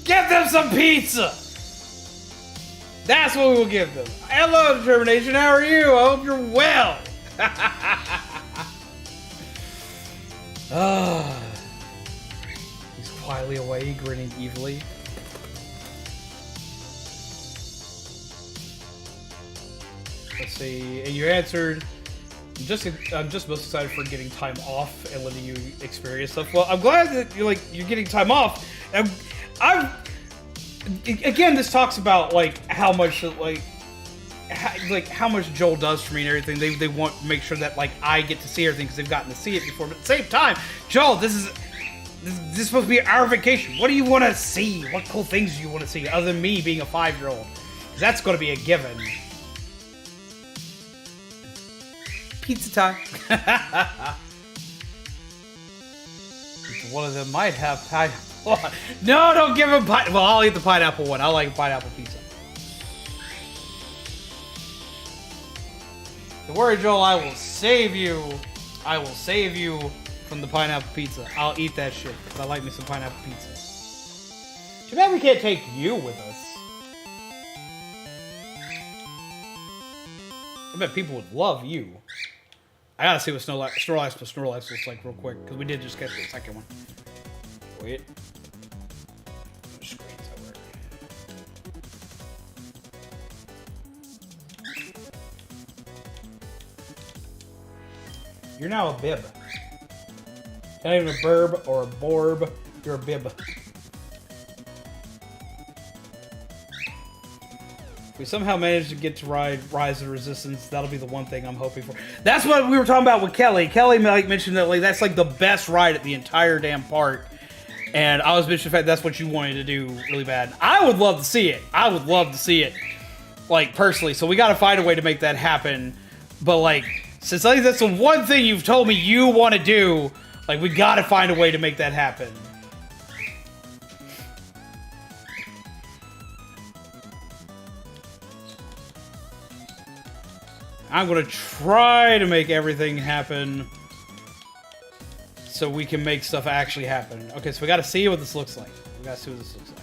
Give them some pizza. That's what we will give them. Hello, Determination. How are you? I hope you're well. He's quietly away, grinning evilly. Let's see. You answered. I'm just most excited for getting time off and letting you experience stuff. Well, I'm glad that you're getting time off. Again, this talks about how much how much Joel does for me and everything. They want to make sure that I get to see everything because they've gotten to see it before. But at the same time, Joel, this is supposed to be our vacation. What do you want to see? What cool things do you want to see other than me being a 5-year-old? That's going to be a given. Pizza time. One of them might have pineapple. No, don't give him pineapple. Well, I'll eat the pineapple one. I like pineapple pizza. Don't worry, Joel. I will save you. I will save you from the pineapple pizza. I'll eat that shit because I like me some pineapple pizza. Too bad we can't take you with us. I bet people would love you. I gotta see what Snorlax plus Snorlax looks like real quick, because we did just get the second one. Wait. Screens that work. You're now a bib. Not even a burb or a borb, you're a bib. If we somehow manage to get to Rise of the Resistance, that'll be the one thing I'm hoping for. That's what we were talking about with Kelly. Kelly mentioned that that's the best ride at the entire damn park. And I was mentioning the fact that's what you wanted to do really bad. I would love to see it. I would love to see it, personally. So we got to find a way to make that happen. But since that's the one thing you've told me you want to do, we got to find a way to make that happen. I'm going to try to make everything happen so we can make stuff actually happen. Okay, so we got to see what this looks like. We got to see what this looks like.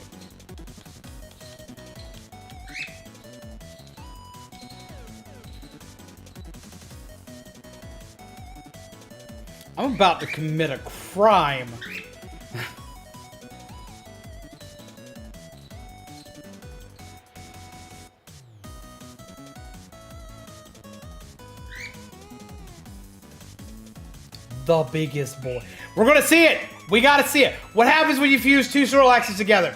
I'm about to commit a crime. The biggest boy. We're gonna see it. We gotta see it. What happens when you fuse two Snorlaxes together?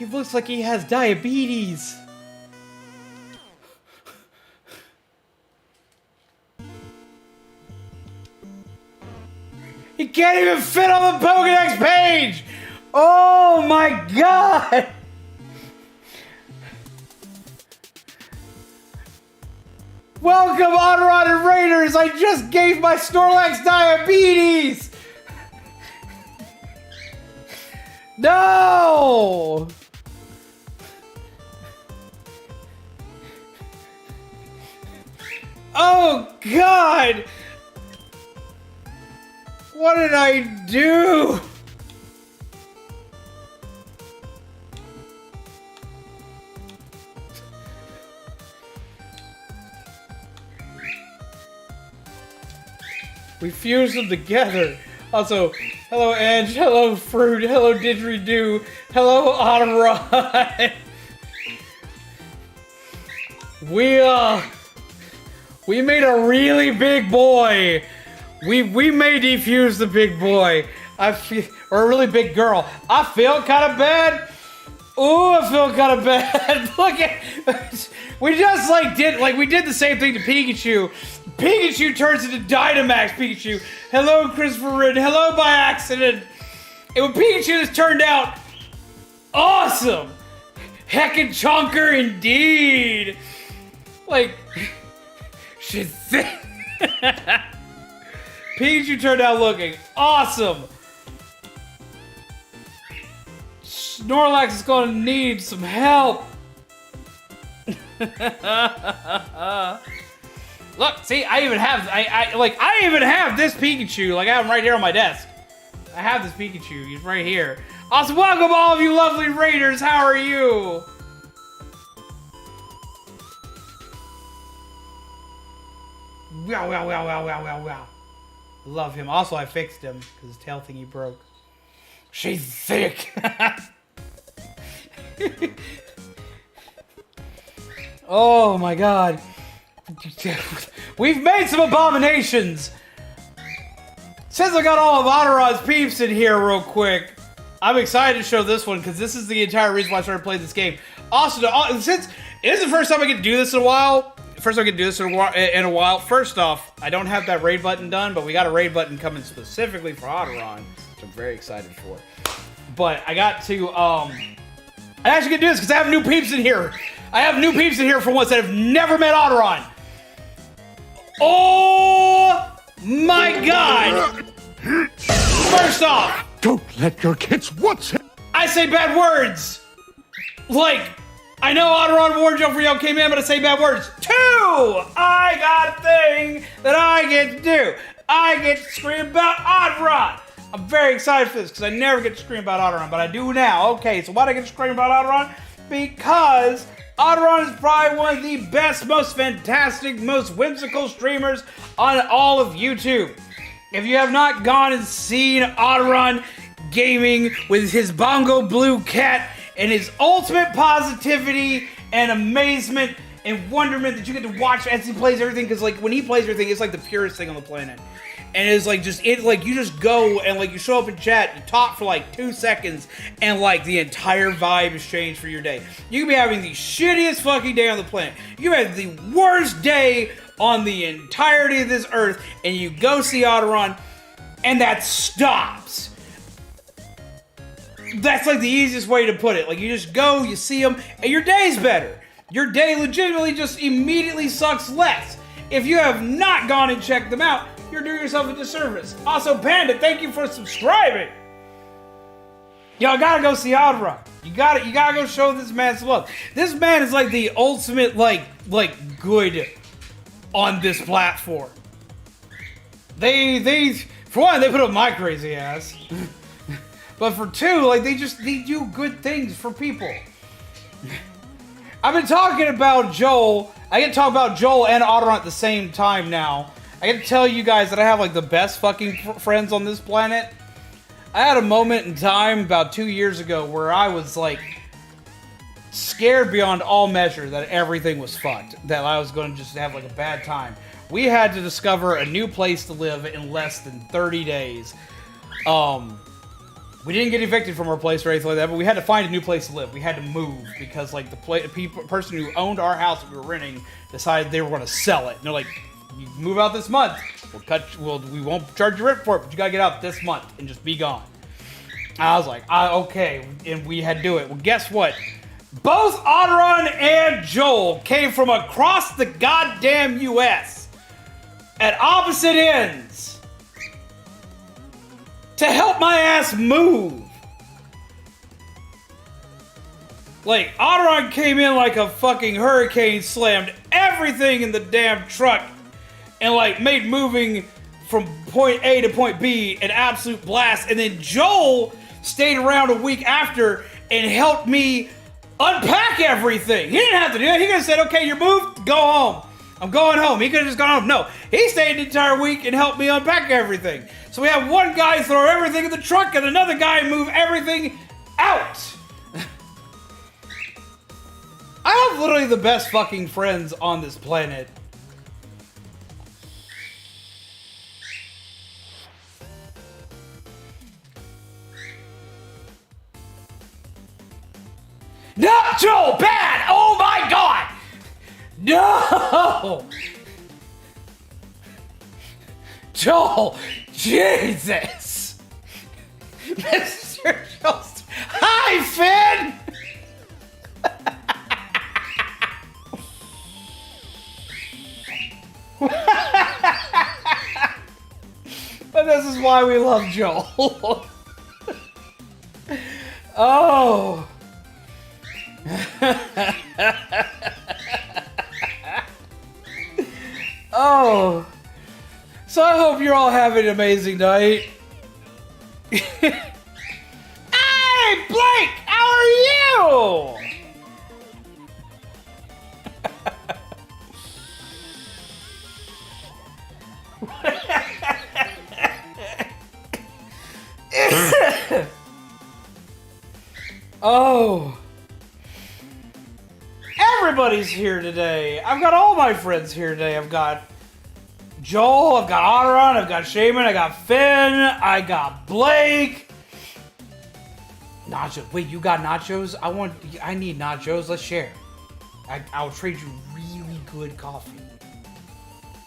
He looks like he has diabetes. He can't even fit on the Pokédex page! Oh my god! Welcome, Aderan and Raiders! I just gave my Snorlax diabetes! No! Oh god! What did I do? We fused them together. Also, hello Ange, hello Fruit, hello Didgeridoo, hello Aderan. We made a really big boy. We may defuse the big boy. Or a really big girl. I feel kind of bad. Ooh, I feel kind of bad. Look at, we did the same thing to Pikachu. Pikachu turns into Dynamax Pikachu. Hello, Christopher Rin. Hello, by accident. And when Pikachu has turned out awesome. Heckin' chonker indeed. Like, she's thick. Pikachu turned out looking awesome. Snorlax is going to need some help. Look, see, I even have this Pikachu. Like, I have him right here on my desk. I have this Pikachu. He's right here. Awesome. Welcome, all of you lovely Raiders. How are you? Wow, wow, wow, wow, wow, wow, wow. Love him. Also, I fixed him because his tail thingy broke. She's thick. Oh my god. We've made some abominations. Since I got all of Aderan's peeps in here real quick, I'm excited to show this one because this is the entire reason why I started playing this game. Also, since it is the first time I get to do this in a while, First off, I don't have that raid button done, but we got a raid button coming specifically for Aderan, which I'm very excited for. But I got to, I actually get to do this because I have new peeps in here. I have new peeps in here for once that have never met Aderan. Oh my god! First off, Don't let your kids watch it. I say bad words. Like, I know Aderan warned you for y'all came in, but I say bad words. 2, I got a thing that I get to do. I get to scream about Aderan. I'm very excited for this because I never get to scream about Aderan, but I do now. Okay, so why do I get to scream about Aderan? Because Aderan is probably one of the best, most fantastic, most whimsical streamers on all of YouTube. If you have not gone and seen Aderan gaming with his bongo blue cat and his ultimate positivity and amazement and wonderment that you get to watch as he plays everything, because like when he plays everything, it's like the purest thing on the planet. And it's like you just go and like you show up in chat, you talk for like 2 seconds, and like the entire vibe is changed for your day. You can be having the shittiest fucking day on the planet. You have the worst day on the entirety of this earth, and you go see Aderan, and that stops. That's like the easiest way to put it. Like you just go, you see him, and your day's better. Your day legitimately just immediately sucks less. If you have not gone and checked them out, you're doing yourself a disservice. Also, Panda, thank you for subscribing. Y'all gotta go see Aderan. You gotta go show this man some love. This man is like the ultimate like good on this platform. They for one, they put up my crazy ass. But for two, like they do good things for people. I've been talking about Joel. I get to talk about Joel and Aderan at the same time now. I get to tell you guys that I have like the best fucking friends on this planet. I had a moment in time about 2 years ago where I was like scared beyond all measure that everything was fucked. That I was going to just have like a bad time. We had to discover a new place to live in less than 30 days. We didn't get evicted from our place or anything like that, but we had to find a new place to live. We had to move because, like, the person who owned our house that we were renting decided they were going to sell it. And they're like, "You move out this month. We won't charge you rent for it, but you gotta get out this month and just be gone." I was like, "Okay," and we had to do it. Well, guess what? Both Aderan and Joel came from across the goddamn U.S. at opposite ends to help my ass move. Like, Aderan came in like a fucking hurricane, slammed everything in the damn truck, and like made moving from point A to point B an absolute blast. And then Joel stayed around a week after and helped me unpack everything. He didn't have to do it. He could have said, "Okay, you're moved, go home. I'm going home." He could have just gone home. No, he stayed the entire week and helped me unpack everything. So we have one guy throw everything in the truck and another guy move everything out. I have literally the best fucking friends on this planet. No, Joel, bad! Oh my god! No! Joel, Jesus! Mr. Jost. Hi, Finn! But this is why we love Joel. Oh. Oh. So I hope you're all having an amazing night. Hey, Blake! How are you? Oh. Everybody's here today. I've got all my friends here today. I've got Joel, I've got Aderan, I've got Shaman, I got Finn, I got Blake. Nachos. Wait, you got nachos? I need nachos. Let's share. I'll trade you really good coffee.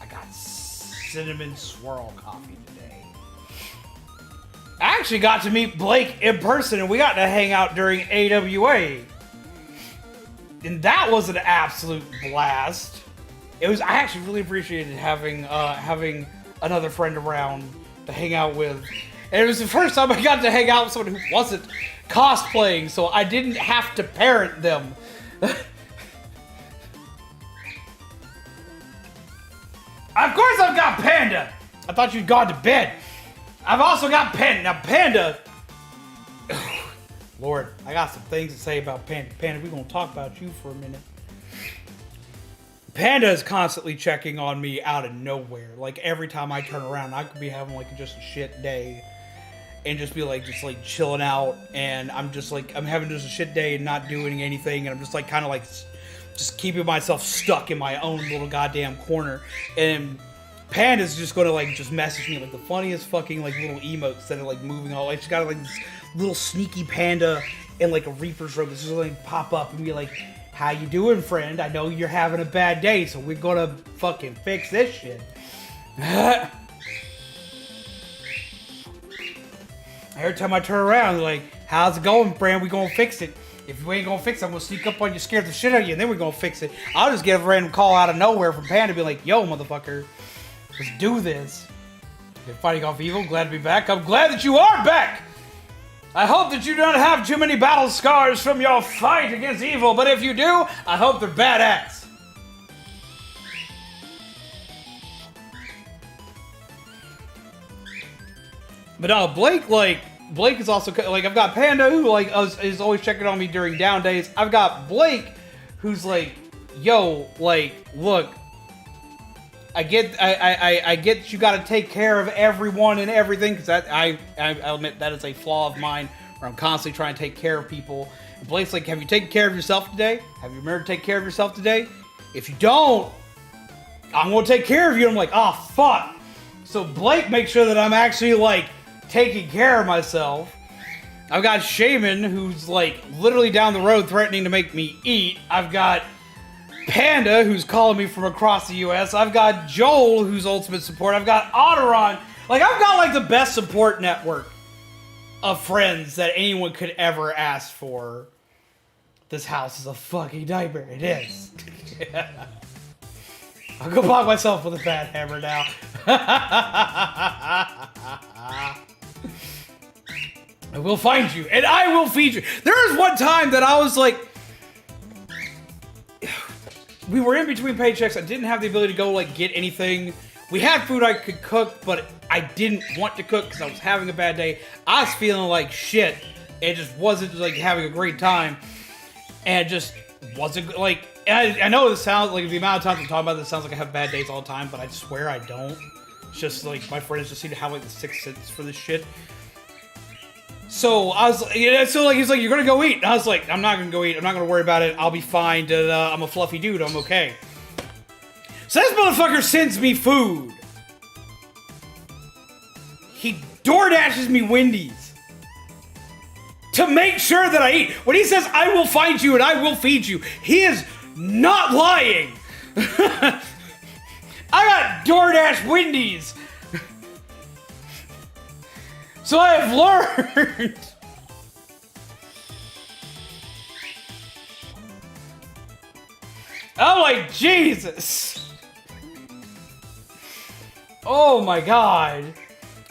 I got cinnamon swirl coffee today. I actually got to meet Blake in person, and we got to hang out during AWA. And that was an absolute blast. I actually really appreciated having another friend around to hang out with. And it was the first time I got to hang out with someone who wasn't cosplaying, so I didn't have to parent them. Of course I've got Panda! I thought you'd gone to bed. I've also got Panda. Now Panda... Lord, I got some things to say about Panda. Panda, we're gonna talk about you for a minute. Panda is constantly checking on me out of nowhere. Like, every time I turn around, I could be having, like, just a shit day. And just be, like, chilling out. And I'm having just a shit day and not doing anything. And I'm just, like, kind of, like, just keeping myself stuck in my own little goddamn corner. And Panda's just gonna, like, just message me, like, the funniest fucking, like, little emotes that are, like, moving all. Like, she's got, like, this little sneaky panda in, like, a Reaper's robe that's just, like, pop up and be like, "How you doing, friend? I know you're having a bad day, so we're gonna fucking fix this shit." Every time I turn around, they're like, "How's it going, friend? We gonna fix it. If you ain't gonna fix it, I'm gonna sneak up on you, scare the shit out of you, and then we're gonna fix it." I'll just get a random call out of nowhere from Panda and be like, "Yo, motherfucker, let's do this." You're fighting off evil. Glad to be back. I'm glad that you are back. I hope that you don't have too many battle scars from your fight against evil, but if you do, I hope they're badass. But no, Blake is also, like, I've got Panda who, like, is always checking on me during down days. I've got Blake who's like, "Yo, like, look, I get that you got to take care of everyone and everything," because I'll admit that is a flaw of mine, where I'm constantly trying to take care of people. And Blake's like, "Have you taken care of yourself today? Have you remembered to take care of yourself today? If you don't, I'm gonna take care of you." I'm like, "Oh fuck!" So Blake makes sure that I'm actually, like, taking care of myself. I've got Shaman, who's like literally down the road threatening to make me eat. I've got Panda, who's calling me from across the US. I've got Joel, who's ultimate support. I've got Aderan. Like, I've got like the best support network of friends that anyone could ever ask for. This house is a fucking nightmare. It is. I'll go block myself with a bad hammer now. I will find you, and I will feed you. There was one time that I was like, we were in between paychecks. I didn't have the ability to go like get anything. We had food I could cook, but I didn't want to cook because I was having a bad day. I was feeling like shit. It just wasn't like having a great time, and it just wasn't like. And I know this sounds like the amount of times I'm talking about this sounds like I have bad days all the time, but I swear I don't. It's just like my friends just seem to have like the sixth sense for this shit. So I was, so like he's like, you're gonna go eat. And I was like, I'm not gonna go eat. I'm not gonna worry about it. I'll be fine. I'm a fluffy dude. I'm okay. So this motherfucker sends me food. He door dashes me Wendy's to make sure that I eat. When he says, I will find you and I will feed you, he is not lying. I got DoorDash Wendy's. So I have learned. I'm like, Jesus. Oh my God.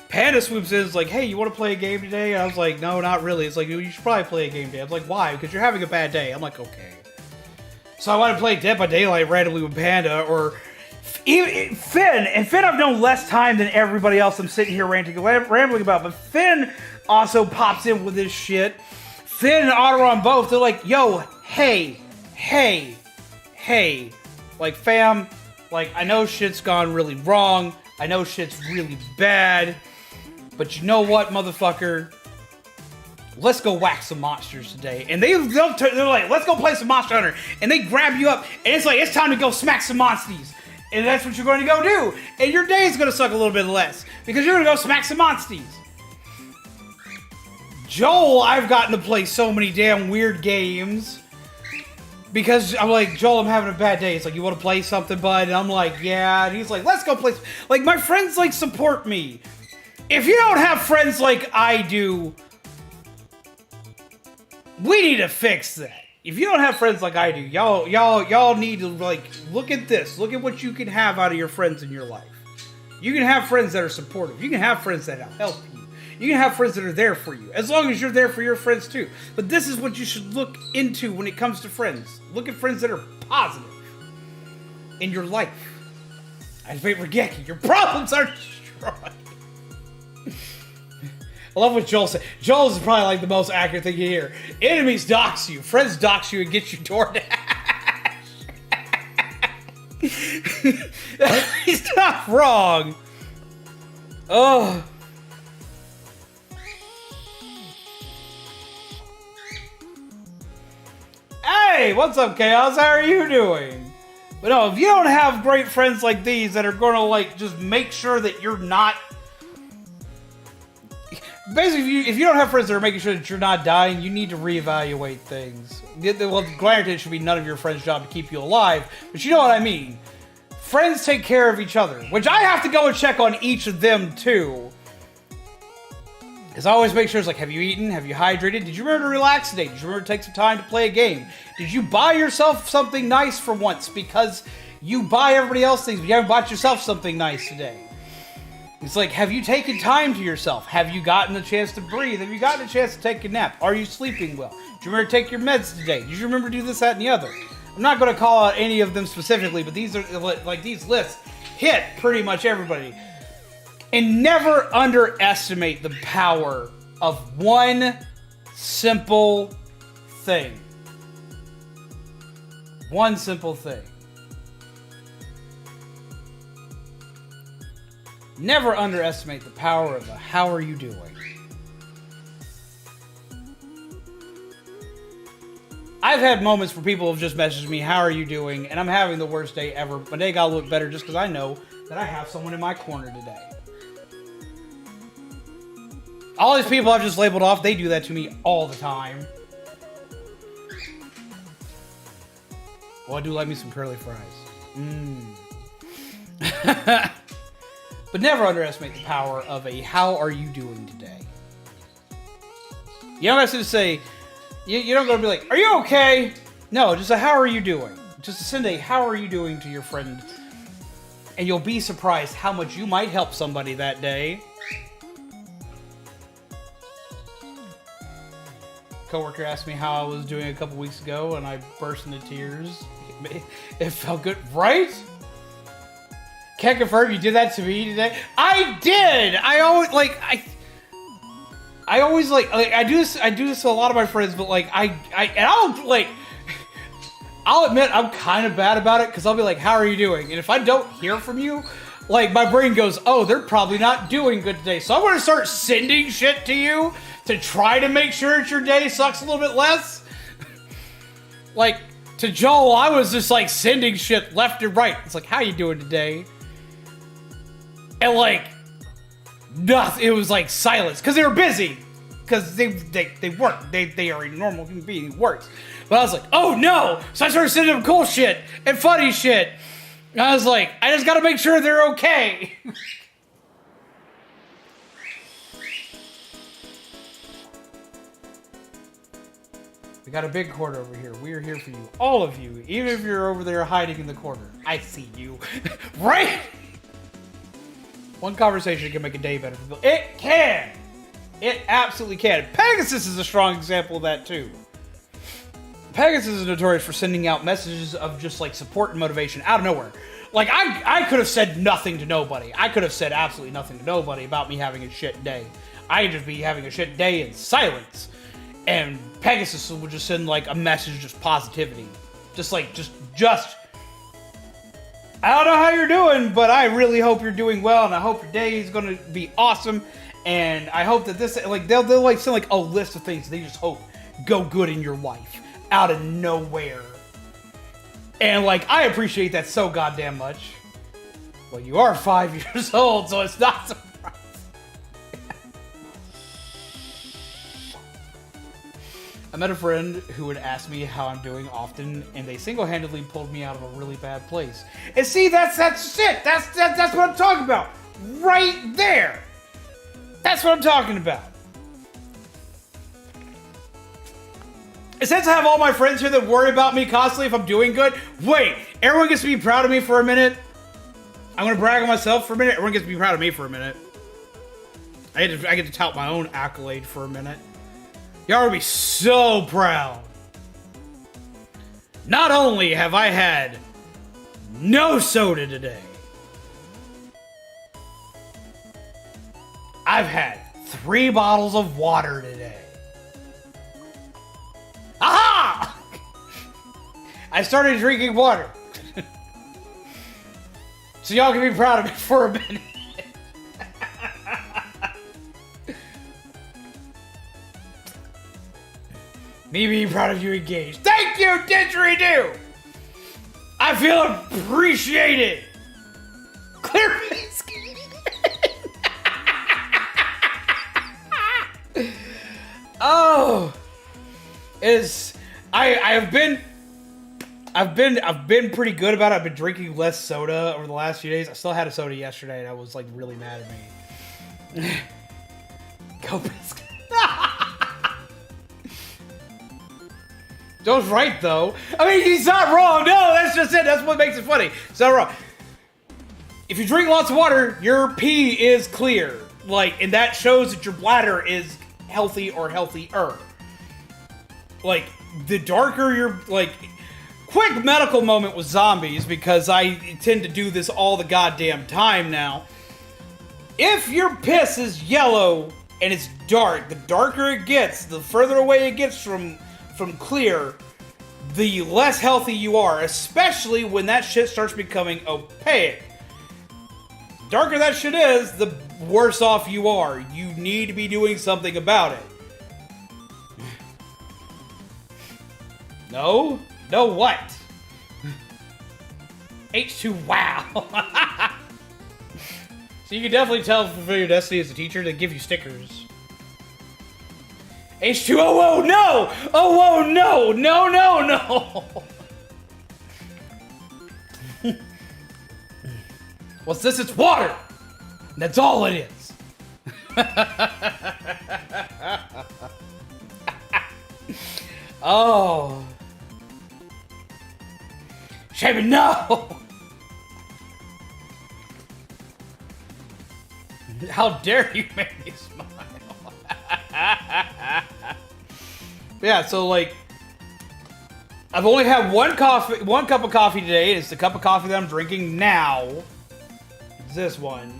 Panda swoops in and is like, hey, you want to play a game today? And I was like, no, not really. It's like, you should probably play a game today. I was like, why? Because you're having a bad day. I'm like, okay. So I want to play Dead by Daylight randomly with Panda, or even Finn. And Finn I've known less time than everybody else I'm sitting here rambling about. But Finn also pops in with this shit. Finn and Aderan both, they're like, yo, hey. Like, fam, like, I know shit's gone really wrong. I know shit's really bad. But you know what, motherfucker? Let's go whack some monsters today. And they're like, let's go play some Monster Hunter. And they grab you up, and it's like, it's time to go smack some monsties. And that's what you're going to go do. And your day is going to suck a little bit less, because you're going to go smack some monsties. Joel, I've gotten to play so many damn weird games. Because I'm like, Joel, I'm having a bad day. It's like, you want to play something, bud? And I'm like, yeah. And he's like, let's go play. Like, my friends, like, support me. If you don't have friends like I do, we need to fix that. If you don't have friends like I do, y'all need to, like, look at this. Look at what you can have out of your friends in your life. You can have friends that are supportive. You can have friends that help you. You can have friends that are there for you, as long as you're there for your friends too. But this is what you should look into when it comes to friends. Look at friends that are positive in your life. I wait for Geki. Your problems are destroyed. I love what Joel said. Joel is probably like the most accurate thing you hear. Enemies dox you. Friends dox you and get you DoorDash. He's not wrong. Oh. Hey, what's up, Chaos? How are you doing? But no, if you don't have great friends like these that are gonna, like, just make sure that you're not... Basically, if you don't have friends that are making sure that you're not dying, you need to reevaluate things. Well, granted, it should be none of your friends' job to keep you alive, but you know what I mean. Friends take care of each other, which I have to go and check on each of them, too. Because I always make sure it's like, have you eaten? Have you hydrated? Did you remember to relax today? Did you remember to take some time to play a game? Did you buy yourself something nice for once? Because you buy everybody else things, but you haven't bought yourself something nice today. It's like, have you taken time to yourself? Have you gotten a chance to breathe? Have you gotten a chance to take a nap? Are you sleeping well? Do you remember to take your meds today? Did you remember to do this, that, and the other? I'm not going to call out any of them specifically, but these are, like, these lists hit pretty much everybody. And never underestimate the power of one simple thing. One simple thing. Never underestimate the power of a how are you doing. I've had moments where people have just messaged me, how are you doing? And I'm having the worst day ever. My day got a little better just because I know that I have someone in my corner today. All these people I've just labeled off, they do that to me all the time. Well, I do like me some curly fries. But never underestimate the power of a "How are you doing today?" You don't have to say, you don't go to be like, "Are you okay?" No, just a "How are you doing?" Just to send a "How are you doing?" to your friend, and you'll be surprised how much you might help somebody that day. Coworker asked me how I was doing a couple weeks ago, and I burst into tears. It felt good, right? Can't confirm you did that to me today. I did. I always I do this to a lot of my friends, but like I'll admit I'm kind of bad about it because I'll be like, "How are you doing?" And if I don't hear from you, like my brain goes, "Oh, they're probably not doing good today." So I'm gonna start sending shit to you to try to make sure that your day sucks a little bit less. Like to Joel, I was just like sending shit left and right. It's like, "How you doing today?" And like nothing. It was like silence because they were busy. Because they work. They are a normal human being who works. But I was like, "Oh no!" So I started sending them cool shit and funny shit. And I was like, I just gotta make sure they're okay. We got a big corner over here. We are here for you. All of you. Even if you're over there hiding in the corner. I see you. Right? One conversation can make a day better for people. It can! It absolutely can. Pegasus is a strong example of that too. Pegasus is notorious for sending out messages of just like support and motivation out of nowhere. Like I could have said nothing to nobody. I could have said absolutely nothing to nobody about me having a shit day. I'd just be having a shit day in silence. And Pegasus would just send like a message of just positivity. Just I don't know how you're doing, but I really hope you're doing well, and I hope your day is gonna be awesome. And I hope that this, like, they'll like send like a list of things they just hope go good in your life out of nowhere. And like, I appreciate that so goddamn much. Well, you are 5 years old, so it's not surprising. I met a friend who would ask me how I'm doing often, and they single-handedly pulled me out of a really bad place. And see, that's it. That's what I'm talking about. Right there. That's what I'm talking about. And since I have all my friends here that worry about me constantly if I'm doing good, wait, everyone gets to be proud of me for a minute. I'm going to brag on myself for a minute. Everyone gets to be proud of me for a minute. I get to tout my own accolade for a minute. Y'all would be so proud. Not only have I had no soda today, I've had 3 bottles of water today. Aha! I started drinking water. So y'all can be proud of me for a minute. Me being proud of you engaged. Thank you, Didgeridoo! I feel appreciated. Clear face. Oh, I've been pretty good about it. I've been drinking less soda over the last few days. I still had a soda yesterday, and I was like really mad at me. Go biscuit. Joe's right though. I mean, he's not wrong. No, that's just it. That's what makes it funny. It's not wrong. If you drink lots of water, your pee is clear. Like, and that shows that your bladder is healthy or healthier. Like, the darker your, like, quick medical moment with zombies, because I tend to do this all the goddamn time now. If your piss is yellow and it's dark, the darker it gets, the further away it gets from clear, the less healthy you are, especially when that shit starts becoming opaque. The darker that shit is, the worse off you are. You need to be doing something about it. No? No what? H2, wow. So you can definitely tell Fulfill Your Destiny as a teacher. They give you stickers. H2O, no! Oh, no! No, no, no! What's this? It's water! That's all it is. Oh. Shabby, no! How dare you make me smile? Yeah, so like, I've only had one cup of coffee today. It's the cup of coffee that I'm drinking now. It's this one.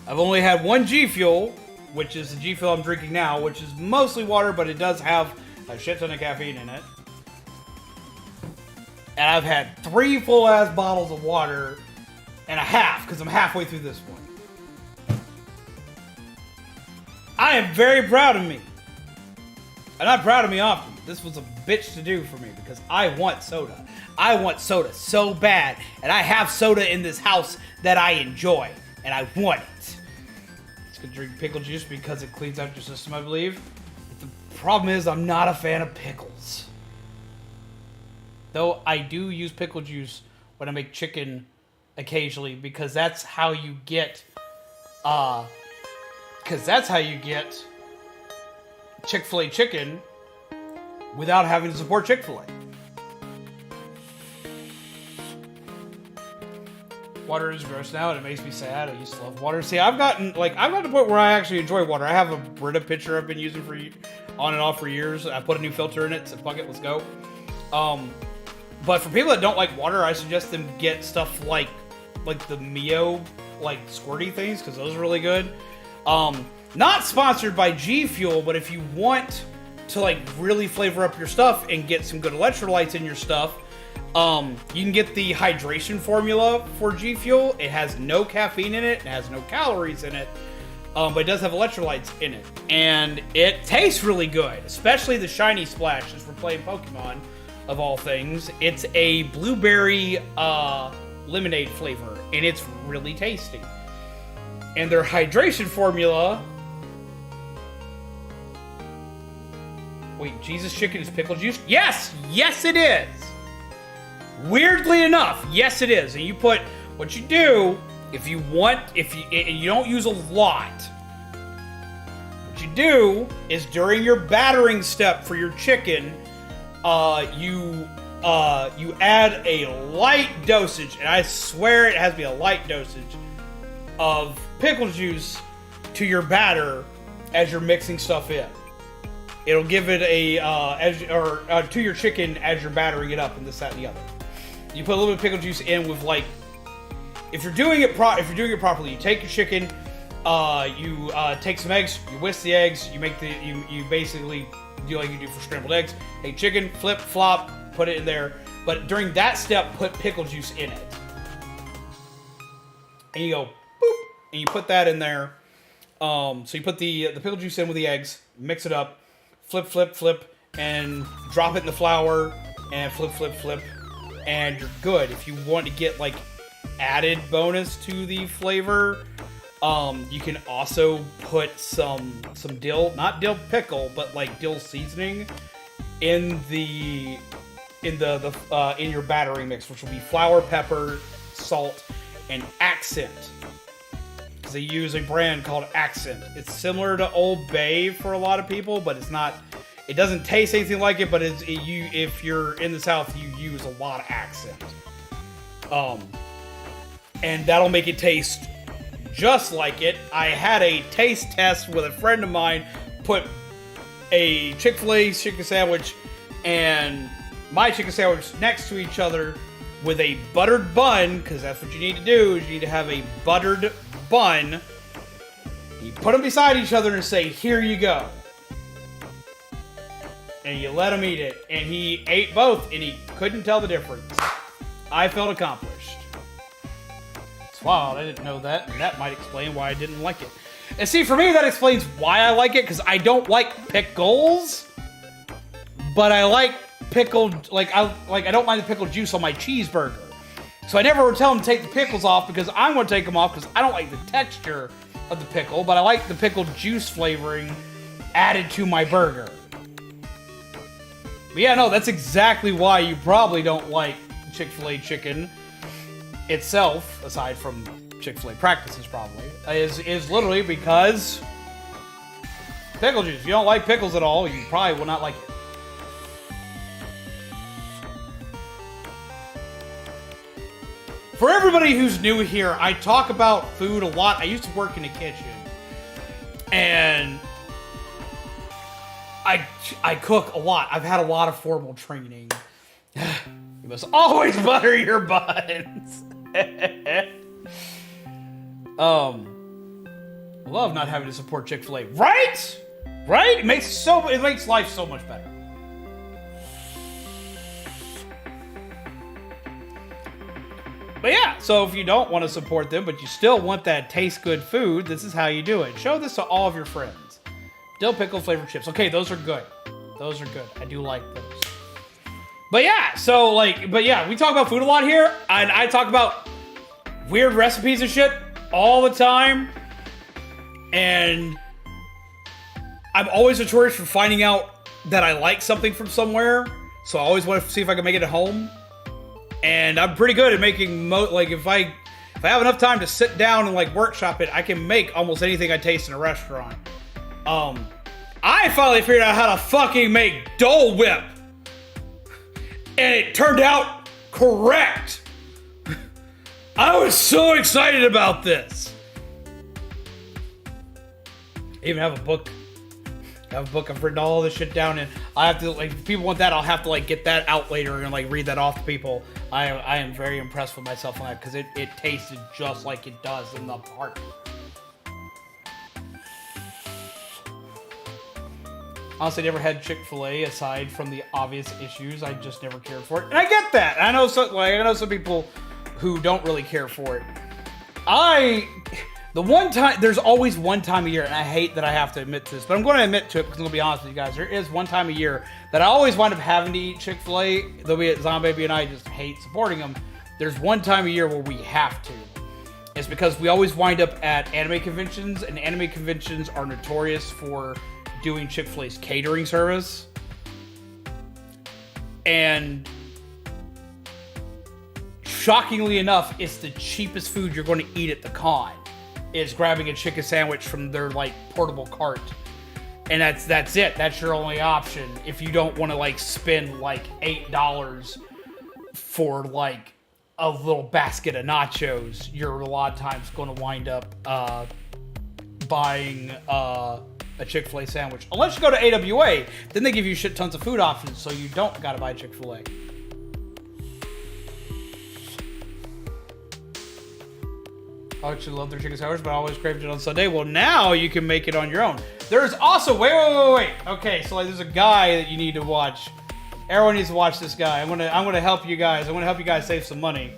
I've only had one G Fuel, which is the G Fuel I'm drinking now, which is mostly water, but it does have a shit ton of caffeine in it. And I've had 3 full-ass bottles of water and a half, because I'm halfway through this one. I am very proud of me. I'm not proud of me often. This was a bitch to do for me because I want soda. I want soda so bad. And I have soda in this house that I enjoy. And I want it. It's gonna drink pickle juice because it cleans out your system, I believe. The problem is I'm not a fan of pickles. Though I do use pickle juice when I make chicken occasionally because that's how you get Chick-fil-A chicken without having to support Chick-fil-A. Water is gross now and it makes me sad. I used to love water. See, I've gotten to the point where I actually enjoy water. I have a Brita pitcher I've been using for on and off for years. I put a new filter in it, so fuck it, let's go. But for people that don't like water, I suggest them get stuff like the Mio, like squirty things, because those are really good. Not sponsored by G Fuel, but if you want to like really flavor up your stuff and get some good electrolytes in your stuff, you can get the hydration formula for G Fuel. It has no caffeine in it, it has no calories in it, but it does have electrolytes in it, and it tastes really good, especially the shiny splash, since we're playing Pokemon of all things. It's a blueberry lemonade flavor, and it's really tasty. And their hydration formula... Wait, Jesus Chicken is pickle juice? Yes! Yes, it is! Weirdly enough, yes, it is. And you put... What you do, if you don't use a lot, what you do is during your battering step for your chicken, you add a light dosage, and I swear it has to be a light dosage, of pickle juice to your batter as you're mixing stuff in. It'll give it to your chicken as you're battering it up, and this, that, and the other. You put a little bit of pickle juice in with like, if you're doing it properly, you take your chicken, you take some eggs, you whisk the eggs, you basically do like you do for scrambled eggs. Take chicken, flip, flop, put it in there. But during that step, put pickle juice in it. And you go, boop, and you put that in there. So you put the pickle juice in with the eggs, mix it up, flip, flip, flip, and drop it in the flour, and flip, flip, flip, and you're good. If you want to get like added bonus to the flavor, you can also put some dill, not dill pickle, but like dill seasoning in your battering mix, which will be flour, pepper, salt, and Accent. Because they use a brand called Accent. It's similar to Old Bay for a lot of people, but it's not. It doesn't taste anything like it, but if you're in the South, you use a lot of Accent. And that'll make it taste just like it. I had a taste test with a friend of mine, put a Chick-fil-A chicken sandwich and my chicken sandwich next to each other with a buttered bun, because that's what you need to do, is you need to have a buttered bun. You put them beside each other and say, here you go. And you let him eat it. And he ate both, and he couldn't tell the difference. I felt accomplished. It's wild, I didn't know that, and that might explain why I didn't like it. And see, for me, that explains why I like it, because I don't like pickles, but I like pickled, I don't mind the pickled juice on my cheeseburger. So I never would tell him to take the pickles off, because I'm going to take them off, because I don't like the texture of the pickle, but I like the pickle juice flavoring added to my burger. But yeah, no, that's exactly why you probably don't like Chick-fil-A chicken itself, aside from Chick-fil-A practices probably, is literally because pickle juice. If you don't like pickles at all, you probably will not like it. For everybody who's new here, I talk about food a lot. I used to work in the kitchen, and I cook a lot. I've had a lot of formal training. You must always butter your buns. Love not having to support Chick-fil-A. Right? Right? It makes life so much better. But yeah, so if you don't want to support them, but you still want that taste good food, this is how you do it. Show this to all of your friends. Dill pickle flavored chips. Okay, those are good. Those are good. I do like those. But yeah, so we talk about food a lot here. And I talk about weird recipes and shit all the time. And I'm always notorious for finding out that I like something from somewhere. So I always want to see if I can make it at home. And I'm pretty good at making, if I have enough time to sit down and workshop it, I can make almost anything I taste in a restaurant. I finally figured out how to fucking make Dole Whip. And it turned out correct. I was so excited about this. I even have a book. I've written all this shit down, and I have to, if people want that, I'll have to get that out later and read that off to people. I am very impressed with myself on that because it tasted just like it does in the park. Honestly, never had Chick-fil-A aside from the obvious issues. I just never cared for it, and I get that. I know some people who don't really care for it. There's always one time a year, and I hate that I have to admit to this, but I'm going to admit to it because I'm going to be honest with you guys. There is one time a year that I always wind up having to eat Chick-fil-A, though be it Zombie and I just hate supporting them. There's one time a year where we have to. It's because we always wind up at anime conventions, and anime conventions are notorious for doing Chick-fil-A's catering service. And shockingly enough, it's the cheapest food you're going to eat at the con. Is grabbing a chicken sandwich from their portable cart, and that's it. That's your only option if you don't want to spend $8 for a little basket of nachos. You're a lot of times going to wind up buying a Chick-fil-A sandwich, unless you go to AWA. Then they give you shit tons of food options, so you don't gotta buy Chick-fil-A. I actually love their chicken sandwich, but I always craved it on Sunday. Well, now you can make it on your own. There's also, wait. Okay, so there's a guy that you need to watch. Everyone needs to watch this guy. I'm gonna help you guys. I'm gonna help you guys save some money.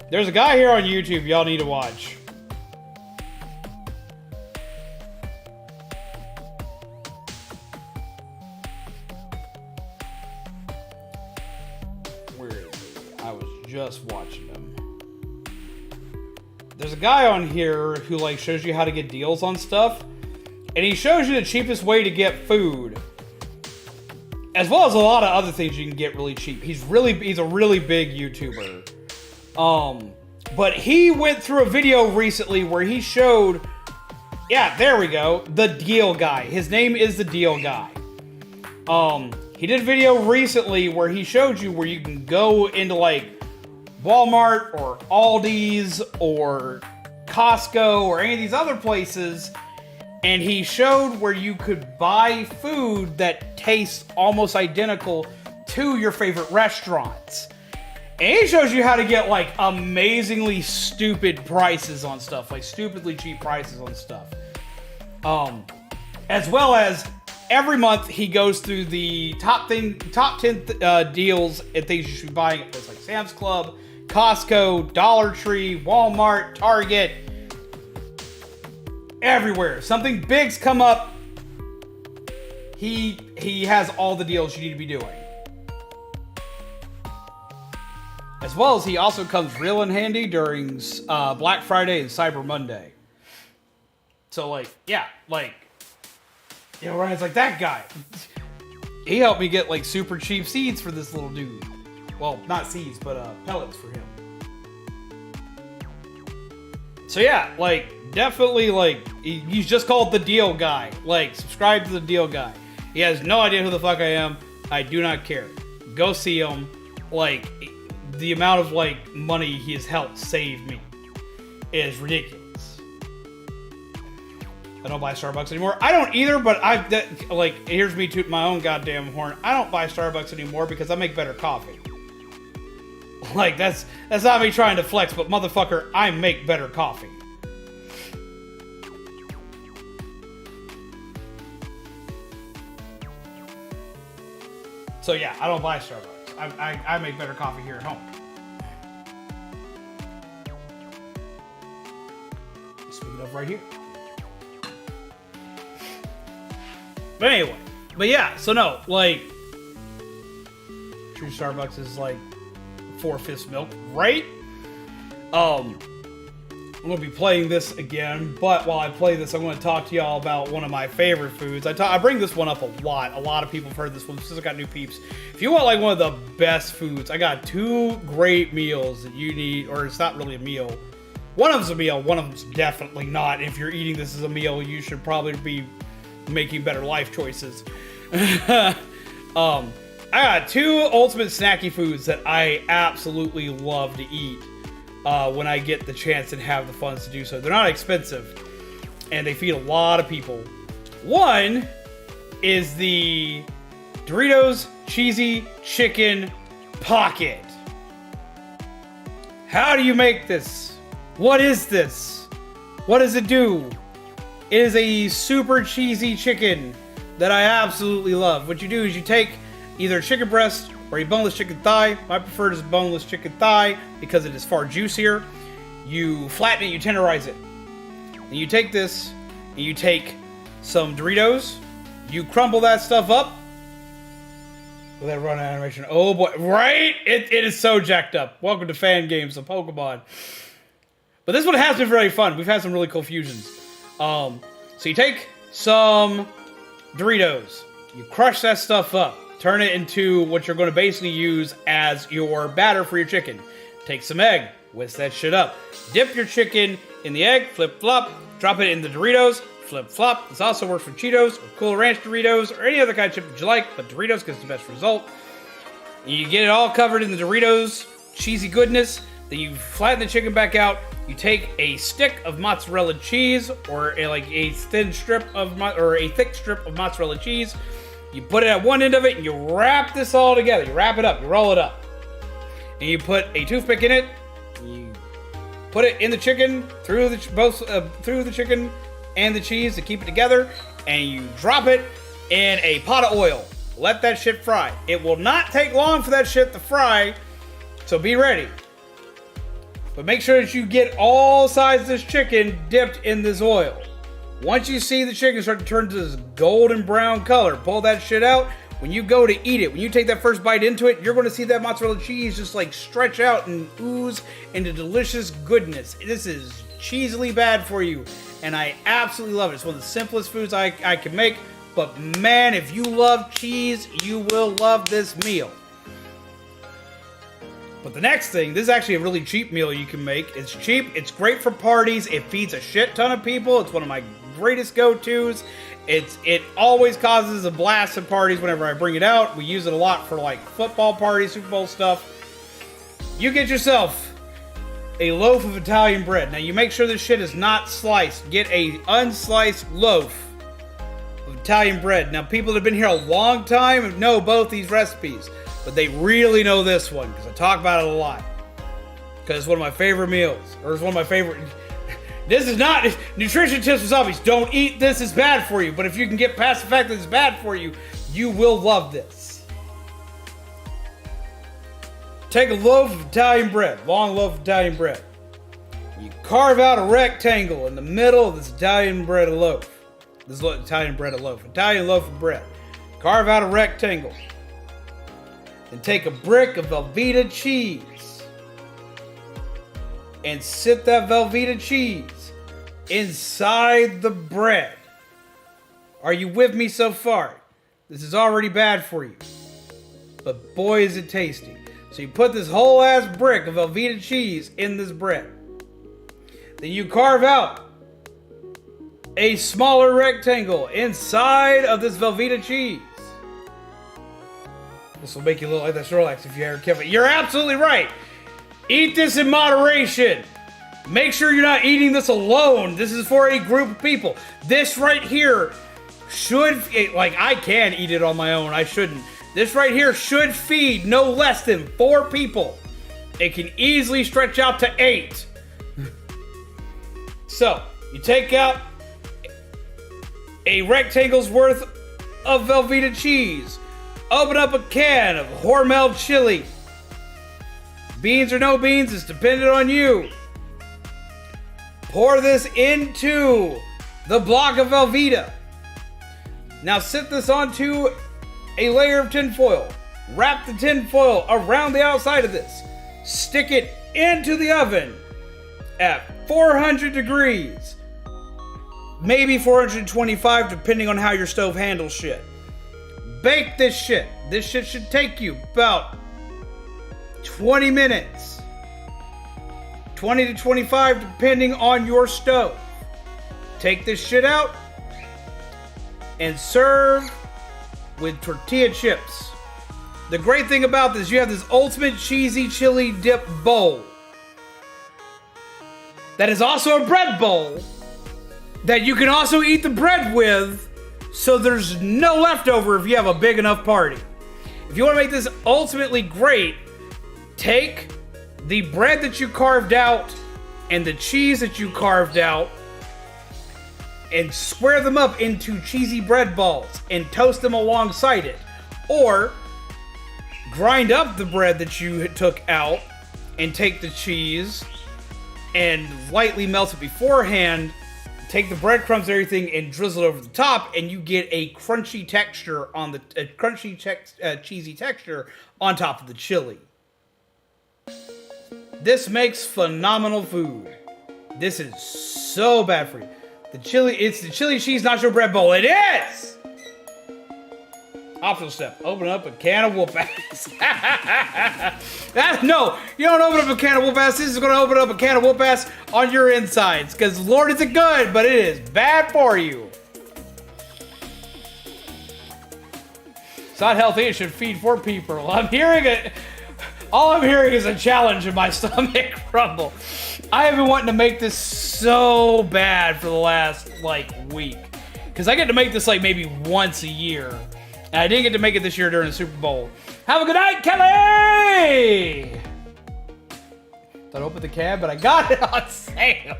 There's a guy here on YouTube y'all need to watch. Where is he? I was just watching him. There's a guy on here who shows you how to get deals on stuff, and he shows you the cheapest way to get food, as well as a lot of other things you can get really cheap. He's a really big YouTuber. But he went through a video recently where he showed, yeah, there we go, the deal guy. His name is the deal guy. He did a video recently where he showed you where you can go into Walmart or Aldi's or Costco or any of these other places, and he showed where you could buy food that tastes almost identical to your favorite restaurants. And he shows you how to get amazingly stupid prices on stuff, stupidly cheap prices on stuff. As well as every month he goes through the top 10 deals and things you should be buying at places like Sam's Club, Costco, Dollar Tree, Walmart, Target, everywhere. Something big's come up, he has all the deals you need to be doing. As well as he also comes real in handy during Black Friday and Cyber Monday. So, like, yeah, like, you know, Ryan's like, that guy. He helped me get, like, super cheap seeds for this little dude. Well, not seeds, but pellets for him. So, yeah, like, definitely, like, he's just called the Deal Guy. Like, subscribe to the Deal Guy. He has no idea who the fuck I am. I do not care. Go see him. Like, the amount of, like, money he has helped save me is ridiculous. I don't buy Starbucks anymore. I don't either, but like, here's me tooting my own goddamn horn. I don't buy Starbucks anymore because I make better coffee. Like, that's not me trying to flex, but motherfucker, I make better coffee. So yeah, I don't buy Starbucks. I make better coffee here at home. Speaking of right here. But anyway, but yeah, so no, like, true Starbucks is like 4/5 milk, right? I'm gonna be playing this again, but while I play this, I'm gonna talk to y'all about one of my favorite foods. I bring this one up a lot. A lot of people have heard this one since I got new peeps. If you want like one of the best foods, I got 2 great meals that you need, or it's not really a meal. One of them's a meal, one of them's definitely not. If you're eating this as a meal, you should probably be making better life choices. I got 2 ultimate snacky foods that I absolutely love to eat when I get the chance and have the funds to do so. They're not expensive, and they feed a lot of people. One is the Doritos Cheesy Chicken Pocket. How do you make this? What is this? What does it do? It is a super cheesy chicken that I absolutely love. What you do is you take either chicken breast or a boneless chicken thigh. My preferred is boneless chicken thigh because it is far juicier. You flatten it, you tenderize it. And you take this, and you take some Doritos, you crumble that stuff up. With that run animation. Oh boy, right? It is so jacked up. Welcome to fan games of Pokemon. But this one has been very fun. We've had some really cool fusions. So you take some Doritos, you crush that stuff up, turn it into what you're going to basically use as your batter for your chicken. Take some egg, whisk that shit up, dip your chicken in the egg, flip flop, drop it in the Doritos, flip flop. This also works for Cheetos or Cool Ranch Doritos or any other kind of chip that you like, but Doritos gets the best result. And you get it all covered in the Doritos cheesy goodness. Then you flatten the chicken back out. You take a stick of mozzarella cheese, or a thick strip of mozzarella cheese. You put it at one end of it, and you wrap this all together. You wrap it up. You roll it up, and you put a toothpick in it. You put it in the chicken through the chicken and the cheese to keep it together, and you drop it in a pot of oil. Let that shit fry. It will not take long for that shit to fry, so be ready. But make sure that you get all sides of this chicken dipped in this oil. Once you see the chicken start to turn to this golden brown color, pull that shit out. When you go to eat it, when you take that first bite into it, you're going to see that mozzarella cheese just like stretch out and ooze into delicious goodness. This is cheesily bad for you, and I absolutely love it. It's one of the simplest foods I can make, but man, if you love cheese, you will love this meal. But the next thing, this is actually a really cheap meal you can make. It's cheap, it's great for parties, it feeds a shit ton of people. It's one of my greatest go-tos. It always causes a blast at parties whenever I bring it out. We use it a lot for like football parties, Super Bowl stuff. You get yourself a loaf of Italian bread. Now you make sure this shit is not sliced. Get a unsliced loaf of Italian bread. Now people that have been here a long time know both these recipes, but they really know this one because I talk about it a lot. Because it's one of my favorite meals, or it's one of my favorite. This is not nutrition tips for zombies. Don't eat this; it's bad for you. But if you can get past the fact that it's bad for you, you will love this. Take a loaf of Italian bread, long loaf of Italian bread. You carve out a rectangle in the middle of this Italian bread loaf. Italian loaf of bread. Carve out a rectangle. And take a brick of Velveeta cheese. And sit that Velveeta cheese inside the bread. Are you with me so far? This is already bad for you. But boy is it tasty. So you put this whole ass brick of Velveeta cheese in this bread. Then you carve out a smaller rectangle inside of this Velveeta cheese. This will make you look like that Snorlax if you ever kept it. You're absolutely right. Eat this in moderation. Make sure you're not eating this alone. This is for a group of people. This right here should, like, I can eat it on my own. I shouldn't. This right here should feed no less than 4 people. It can easily stretch out to 8. So, you take out a rectangle's worth of Velveeta cheese. Open up a can of Hormel chili. Beans or no beans, it's dependent on you. Pour this into the block of Velveeta. Now sit this onto a layer of tinfoil. Wrap the tinfoil around the outside of this. Stick it into the oven at 400 degrees. Maybe 425 depending on how your stove handles shit. Bake this shit. This shit should take you about 20 minutes. 20 to 25 depending on your stove. Take this shit out and serve with tortilla chips. The great thing about this, you have this ultimate cheesy chili dip bowl. That is also a bread bowl that you can also eat the bread with, so there's no leftover if you have a big enough party. If you want to make this ultimately great, take the bread that you carved out and the cheese that you carved out and square them up into cheesy bread balls and toast them alongside it. Or grind up the bread that you took out and take the cheese and lightly melt it beforehand. Take the breadcrumbs and everything and drizzle it over the top, and you get a crunchy texture on the cheesy texture on top of the chili. This makes phenomenal food. This is so bad for you. It's the chili cheese nacho bread bowl. It is! Optional step. Open up a can of whoop ass. No, you don't open up a can of whoop ass. This is going to open up a can of whoop ass on your insides. Because Lord, is it good, but it is bad for you. It's not healthy. It should feed 4 people. I'm hearing it. All I'm hearing is a challenge in my stomach rumble. I have been wanting to make this so bad for the last, week. Because I get to make this, maybe once a year. And I didn't get to make it this year during the Super Bowl. Have a good night, Kelly! Thought I opened the can, but I got it on sale.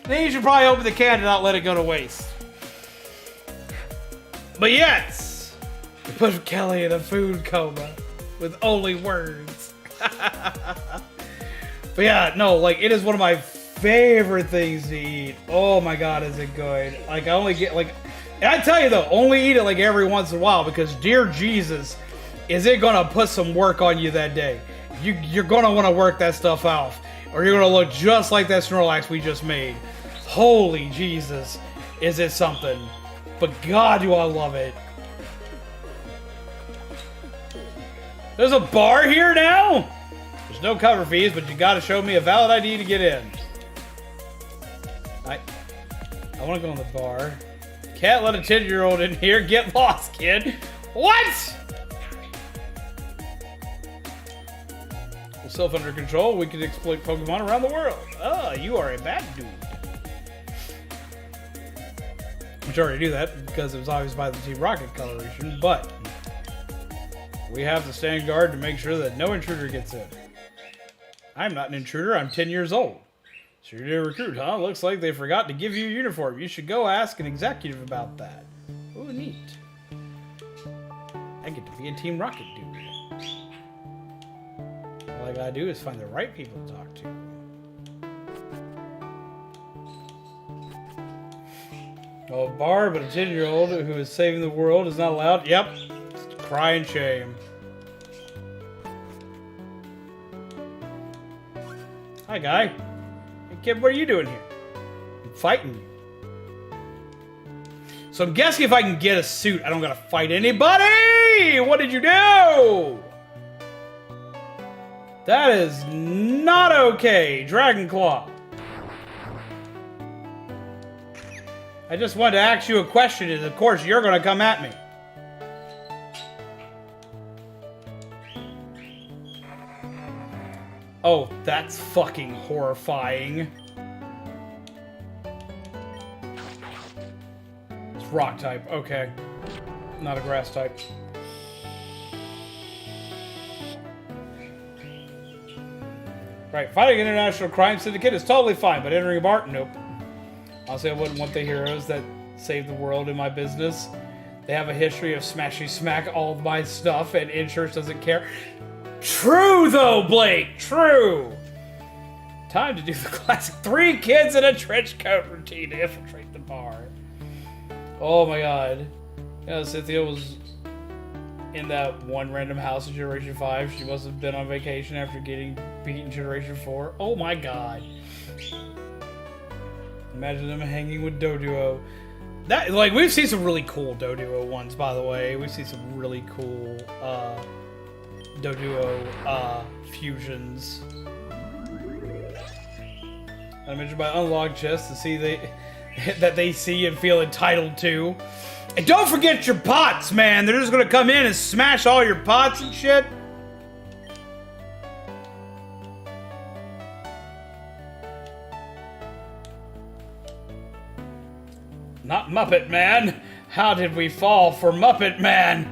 Then you should probably open the can and not let it go to waste. But yes, you put Kelly in a food coma with only words. But yeah, no, it is one of my favorite things to eat. Oh my god, is it good. I only get, and I tell you though, only eat it every once in a while, because dear Jesus, is it gonna put some work on you that day. You're gonna want to work that stuff off, or you're gonna look just like that Snorlax we just made. Holy Jesus, is it something. But god, do I love it. There's a bar here now? There's no cover fees, but you gotta show me a valid ID to get in. I want to go in the bar. Can't let a 10-year-old in here. Get lost, kid. What? With self under control, we can exploit Pokemon around the world. Oh, you are a bad dude. Which I already knew that because it was obvious by the Team Rocket coloration, but we have to stand guard to make sure that no intruder gets in. I'm not an intruder. I'm 10 years old. So you're a new recruit, huh? Looks like they forgot to give you a uniform. You should go ask an executive about that. Ooh, neat. I get to be a Team Rocket dude. All I gotta do is find the right people to talk to. Oh, a bar, but a 10-year-old who is saving the world is not allowed. Yep. Crying shame. Hi, guy. Hey, kid, what are you doing here? I'm fighting you. So I'm guessing if I can get a suit, I don't gotta fight anybody! What did you do? That is not okay, Dragon Claw. I just wanted to ask you a question, and of course you're gonna come at me. Oh, that's fucking horrifying. It's rock type, okay. Not a grass type. Right, fighting an international crime syndicate is totally fine, but entering a bar? Nope. Honestly, I wouldn't want the heroes that save the world in my business. They have a history of smashing smack all of my stuff, and insurance doesn't care. True, though, Blake! True! Time to do the classic 3 kids in a trench coat routine to infiltrate the bar. Oh my god. Yeah, Cynthia was in that one random house in Generation 5. She must have been on vacation after getting beat in Generation 4. Oh my god. Imagine them hanging with Doduo. That, like, we've seen some really cool Doduo ones, by the way. We've seen some really cool, Doduo, fusions. I mentioned by unlocked chests to see that they see and feel entitled to. And don't forget your pots, man! They're just gonna come in and smash all your pots and shit. Not Muppet Man. How did we fall for Muppet Man?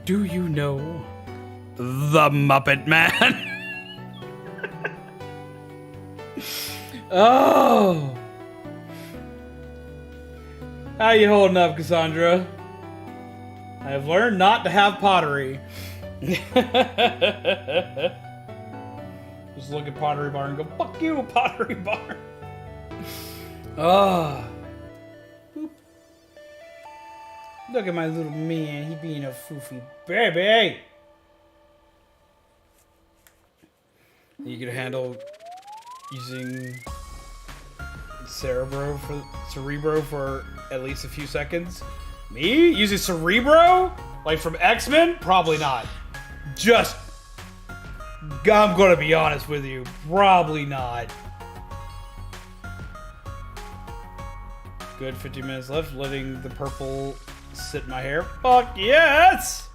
Do you know the Muppet Man? Oh. How you holding up, Cassandra? I have learned not to have pottery. Just look at Pottery Bar and go, fuck you, Pottery Bar. Oh. Boop. Look at my little man. He being a foofy baby. You can handle using Cerebro for at least a few seconds. Me? Using Cerebro? Like from X-Men? Probably not. Just... I'm gonna be honest with you. Probably not. Good 50 minutes left, letting the purple sit in my hair. Fuck yes!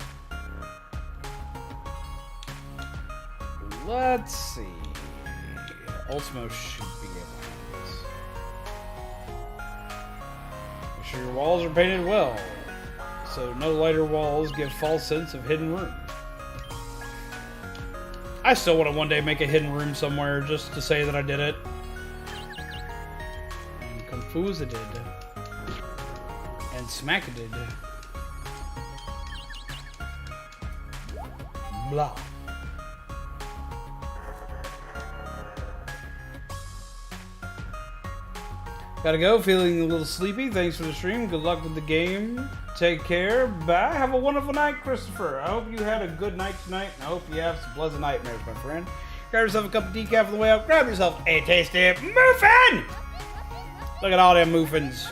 Let's see. Ultimo should be able to do this. Make sure your walls are painted well, so no lighter walls give false sense of hidden room. I still want to one day make a hidden room somewhere just to say that I did it. And Confusa did. And Smack did. Blah. Gotta go, feeling a little sleepy. Thanks for the stream. Good luck with the game. Take care. Bye. Have a wonderful night, Christopher. I hope you had a good night tonight, and I hope you have some pleasant nightmares, my friend. Grab yourself a cup of decaf on the way out. Grab yourself a tasty muffin! Look at all them muffins.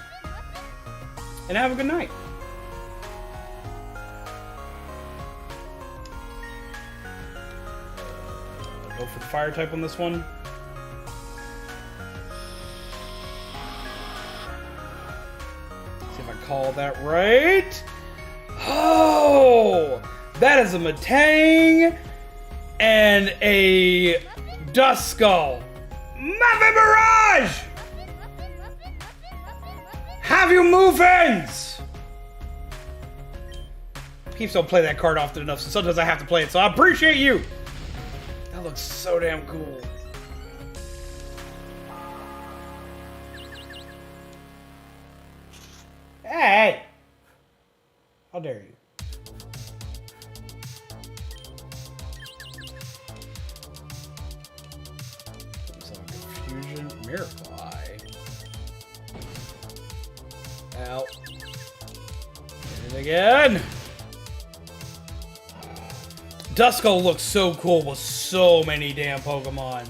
And have a good night. Go for the fire type on this one. Call that right. Oh, that is a Matang and a Dust Skull. Muffin Barrage! Have you muffins? Peeps don't play that card often enough, so sometimes I have to play it, so I appreciate you. That looks so damn cool. Hey! How dare you? Some confusion. Miracle Eye. Out. Get it again. Duskull looks so cool with so many damn Pokemon.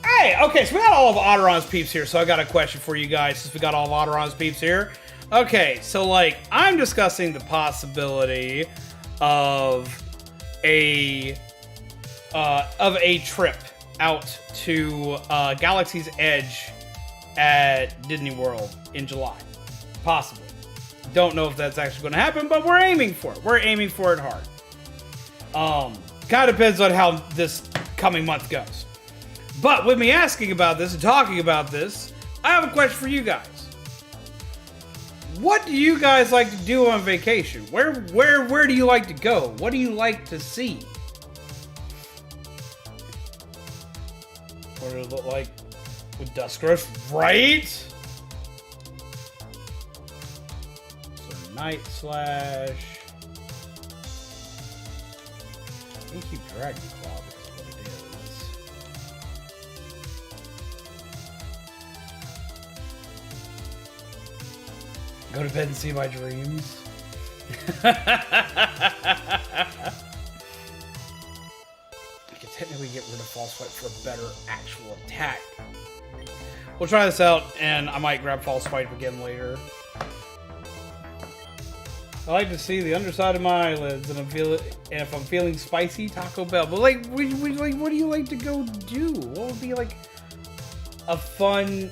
Hey, okay, so we got all of Aderan's peeps here, so I got a question for you guys since we got all of Aderan's peeps here. Okay, so like, I'm discussing the possibility of a trip out to Galaxy's Edge at Disney World in July. Possibly. Don't know if that's actually going to happen, but we're aiming for it. We're aiming for it hard. Kind of depends on how this coming month goes. But with me asking about this and talking about this, I have a question for you guys. What do you guys like to do on vacation? Where do you like to go? What do you like to see? What does it look like with Duskrush? Right? So Night Slash. I keep Dragon Claw because of what it is. Go to bed and see my dreams. I can technically get rid of False Swipe for a better actual attack. We'll try this out, and I might grab False Swipe again later. I like to see the underside of my eyelids, and if I'm feeling spicy, Taco Bell. But like, what do you like to go do? What would be like a fun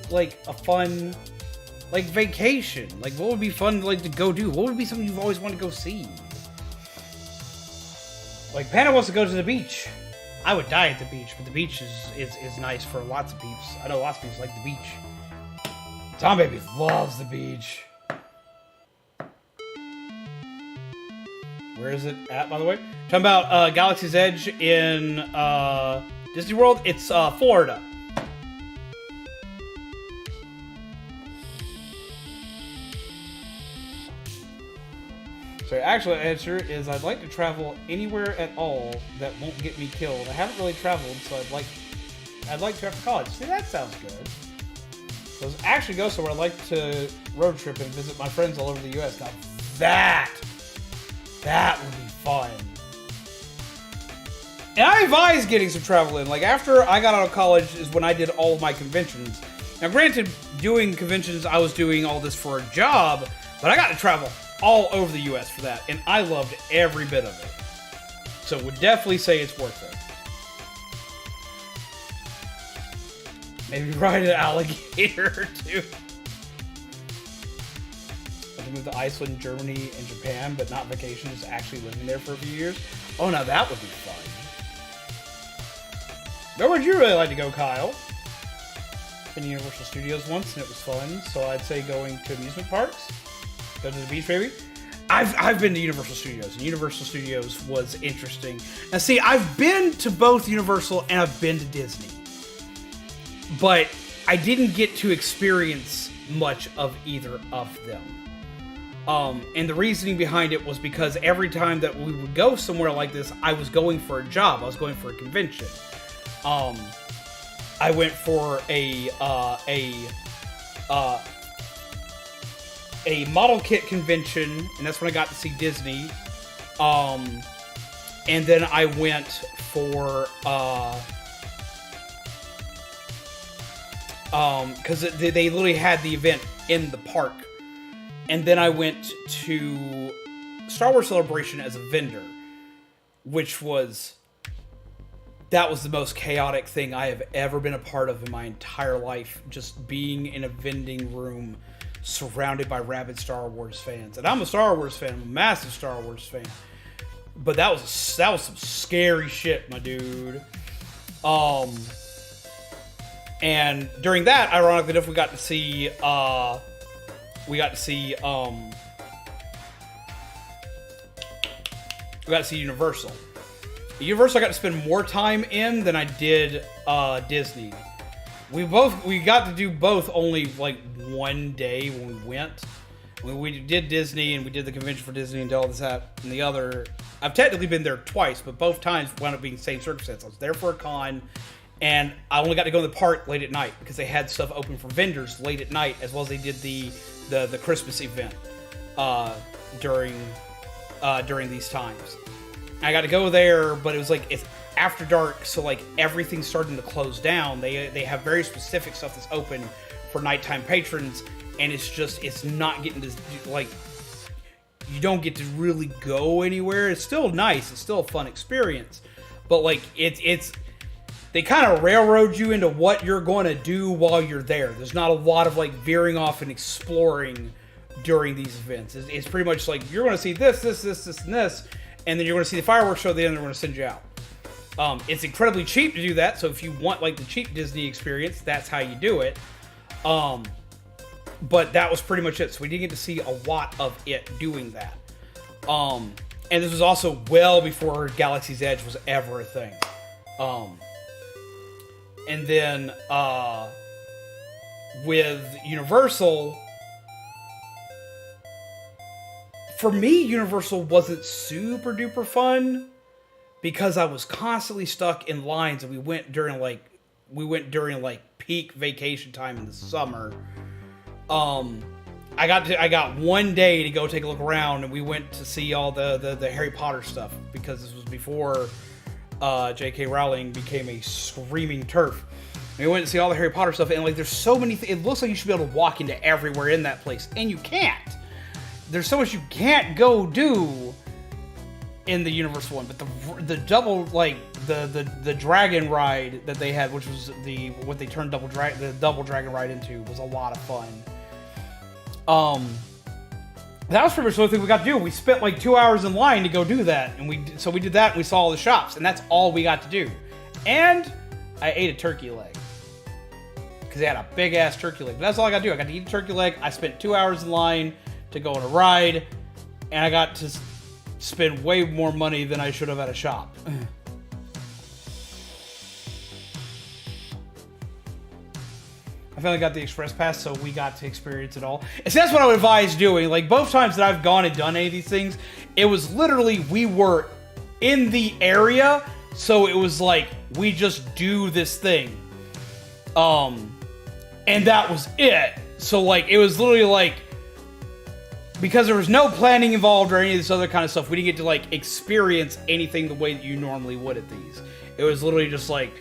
vacation? Like, what would be fun to go do? What would be something you've always wanted to go see? Like, Panda wants to go to the beach. I would die at the beach, but the beach is nice for lots of peeps. I know lots of people like the beach. Tom Baby loves the beach. Where is it at, by the way? Talking about Galaxy's Edge in Disney World. It's Florida. So actual answer is I'd like to travel anywhere at all that won't get me killed. I haven't really traveled, so I'd like to after college. See, that sounds good. So let's actually go somewhere. I'd like to road trip and visit my friends all over the U.S. Now that would be fun. And I advise getting some travel in. Like, after I got out of college is when I did all of my conventions. Now, granted, doing conventions, I was doing all this for a job, but I got to travel all over the U.S. for that, and I loved every bit of it. So would definitely say it's worth it. Maybe ride an alligator or two. I can move to Iceland, Germany, and Japan, but not vacation, just actually living there for a few years. Oh, now that would be fun. Where would you really like to go, Kyle? Been to Universal Studios once, and it was fun, so I'd say going to amusement parks. Go to the beach, baby. I've been to Universal Studios, and Universal Studios was interesting. Now, see, I've been to both Universal and I've been to Disney, but I didn't get to experience much of either of them. And the reasoning behind it was because every time that we would go somewhere like this, I was going for a job. I was going for a convention. I went for a model kit convention, and that's when I got to see Disney. And then I went for because they literally had the event in the park. And then I went to Star Wars Celebration as a vendor, which was the most chaotic thing I have ever been a part of in my entire life. Just being in a vending room surrounded by rabid Star Wars fans. And I'm a Star Wars fan. I'm a massive Star Wars fan. But that was some scary shit, my dude. And during that, ironically enough, we got to see Universal. Universal I got to spend more time in than I did Disney. We got to do both only like one day when we went. We did Disney and we did the convention for Disney and all this that and the other. I've technically been there twice, but both times wound up being the same circumstance. I was there for a con, and I only got to go to the park late at night because they had stuff open for vendors late at night, as well as they did the Christmas event during during these times. I got to go there, but it was like it's after dark, so like everything's starting to close down. They have very specific stuff that's open for nighttime patrons, and it's not getting to, like, you don't get to really go anywhere. It's still nice. It's still a fun experience, but like it's they kind of railroad you into what you're going to do while you're there. There's not a lot of like veering off and exploring during these events. It's pretty much like you're going to see this, and this, and then you're going to see the fireworks show at the end, and they're going to send you out. It's incredibly cheap to do that, so if you want like the cheap Disney experience, that's how you do it. But that was pretty much it. So we didn't get to see a lot of it doing that. And this was also well before Galaxy's Edge was ever a thing. And then with Universal, for me, Universal wasn't super duper fun because I was constantly stuck in lines, and we went during like peak vacation time in the summer. I got one day to go take a look around, and we went to see all the Harry Potter stuff because this was before J.K. Rowling became a screaming turf. And we went to see all the Harry Potter stuff, and like there's so many things. It looks like you should be able to walk into everywhere in that place, and you can't. There's so much you can't go do in the Universal one, but the double, like the dragon ride that they had, which was what they turned the double dragon ride into, was a lot of fun. That was pretty much the only thing we got to do. We spent like 2 hours in line to go do that, and we did that, and we saw all the shops, and that's all we got to do. And I ate a turkey leg because they had a big ass turkey leg. But that's all I got to do. I got to eat a turkey leg. I spent 2 hours in line to go on a ride, and I got to spend way more money than I should have at a shop. I finally got the express pass, so we got to experience it all. And so that's what I would advise doing. Like, both times that I've gone and done any of these things, it was literally, we were in the area, so it was like, we just do this thing. And that was it. So, like, it was literally like, because there was no planning involved or any of this other kind of stuff, we didn't get to, like, experience anything the way that you normally would at these. It was literally just like,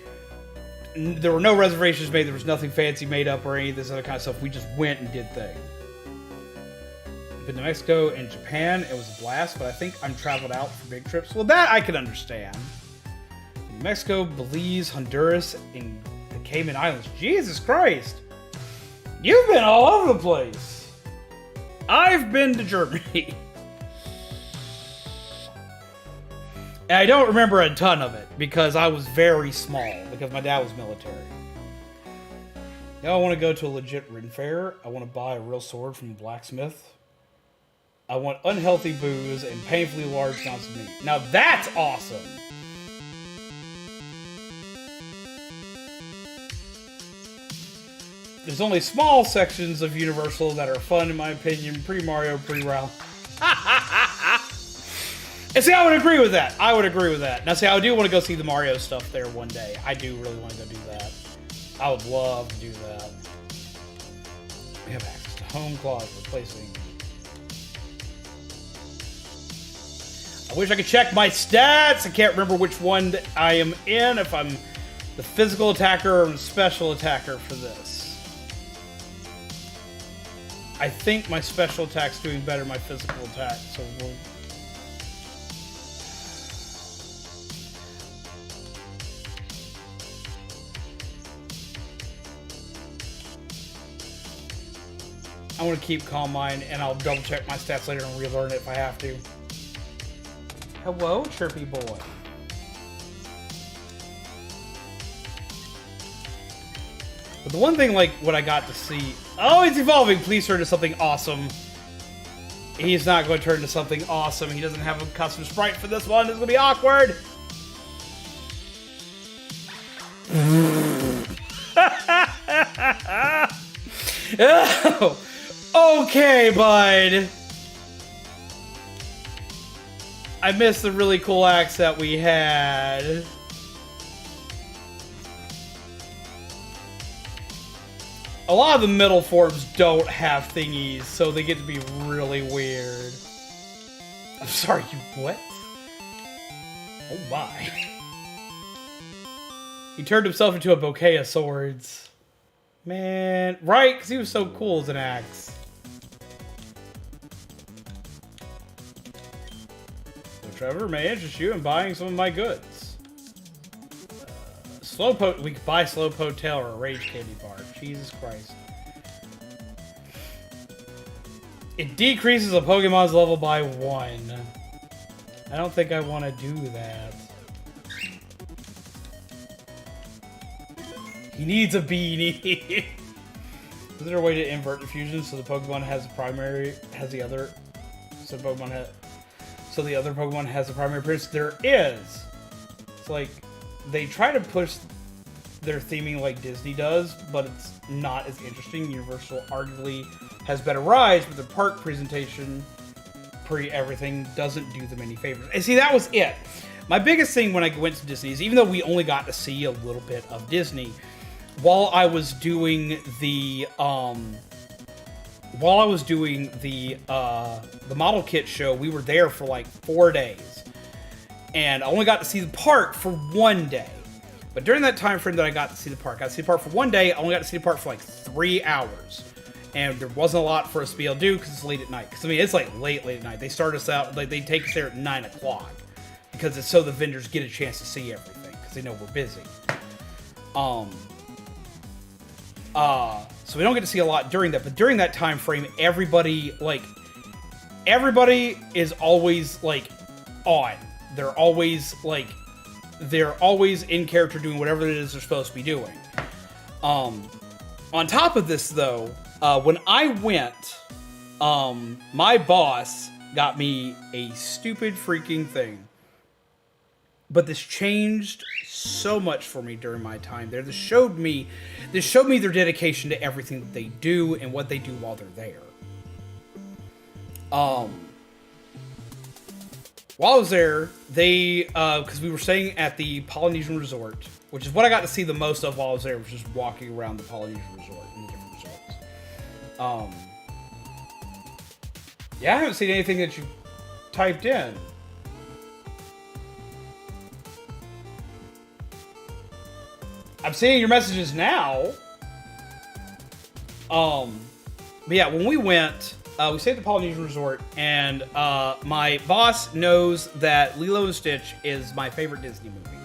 there were no reservations made, there was nothing fancy made up or any of this other kind of stuff. We just went and did things. Been to Mexico and Japan, it was a blast, but I think I'm traveled out for big trips. Well, that I could understand. Mexico, Belize, Honduras, and the Cayman Islands. Jesus Christ! You've been all over the place! I've been to Germany. And I don't remember a ton of it, because I was very small, because my dad was military. Now I want to go to a legit Ren fair. I want to buy a real sword from a blacksmith. I want unhealthy booze and painfully large amounts of meat. Now that's awesome! There's only small sections of Universal that are fun, in my opinion. Pre-Mario, pre-Ralph. And see, I would agree with that. I would agree with that. Now, see, I do want to go see the Mario stuff there one day. I do really want to go do that. I would love to do that. We have access to home closet, replacing. I wish I could check my stats. I can't remember which one I am in, if I'm the physical attacker or the special attacker for this. I think my special attack's doing better than my physical attack, so we'll... I want to keep Calm Mind, and I'll double check my stats later and relearn it if I have to. Hello, chirpy boy. But the one thing, like, what I got to see... Oh, it's evolving! Please turn to something awesome. He's not going to turn to something awesome. He doesn't have a custom sprite for this one. It's going to be awkward! Oh, okay, bud. I missed the really cool axe that we had. A lot of the middle forms don't have thingies, so they get to be really weird. I'm sorry, you what? Oh my. He turned himself into a bouquet of swords. Man, right? Because he was so cool as an axe. So Trevor may interest you in buying some of my goods. We could buy Slowpoke Tail or a Rage Candy Bar. Jesus Christ. It decreases a Pokemon's level by 1. I don't think I want to do that. He needs a beanie. Is there a way to invert the fusion so the Pokemon has the primary, the other Pokemon has the primary appearance? There is. It's like they try to push their theming like Disney does, but it's not as interesting. Universal arguably has better rides, but the park presentation, everything, doesn't do them any favors. And see, that was it. My biggest thing when I went to Disney is, even though we only got to see a little bit of Disney, while I was doing the model kit show, we were there for like 4 days, and I only got to see the park for 1 day. But during that time frame that I got to see the park, I got to see the park for 1 day. I only got to see the park for like 3 hours, and there wasn't a lot for us to be able to do because it's late at night. Because I mean, it's like late at night. They start us out, like they take us there at 9 o'clock because it's so the vendors get a chance to see everything because they know we're busy. So we don't get to see a lot during that, but during that time frame, everybody is always like on. They're always in character doing whatever it is they're supposed to be doing. On top of this though, when I went, my boss got me a stupid freaking thing. But this changed so much for me during my time there. This showed me their dedication to everything that they do and what they do while they're there. While I was there, they, because we were staying at the Polynesian Resort, which is what I got to see the most of while I was there, was just walking around the Polynesian Resort and the different resorts. Yeah, I haven't seen anything that you typed in. I'm seeing your messages now. But yeah, when we went, we stayed at the Polynesian Resort, and my boss knows that Lilo and Stitch is my favorite Disney movie,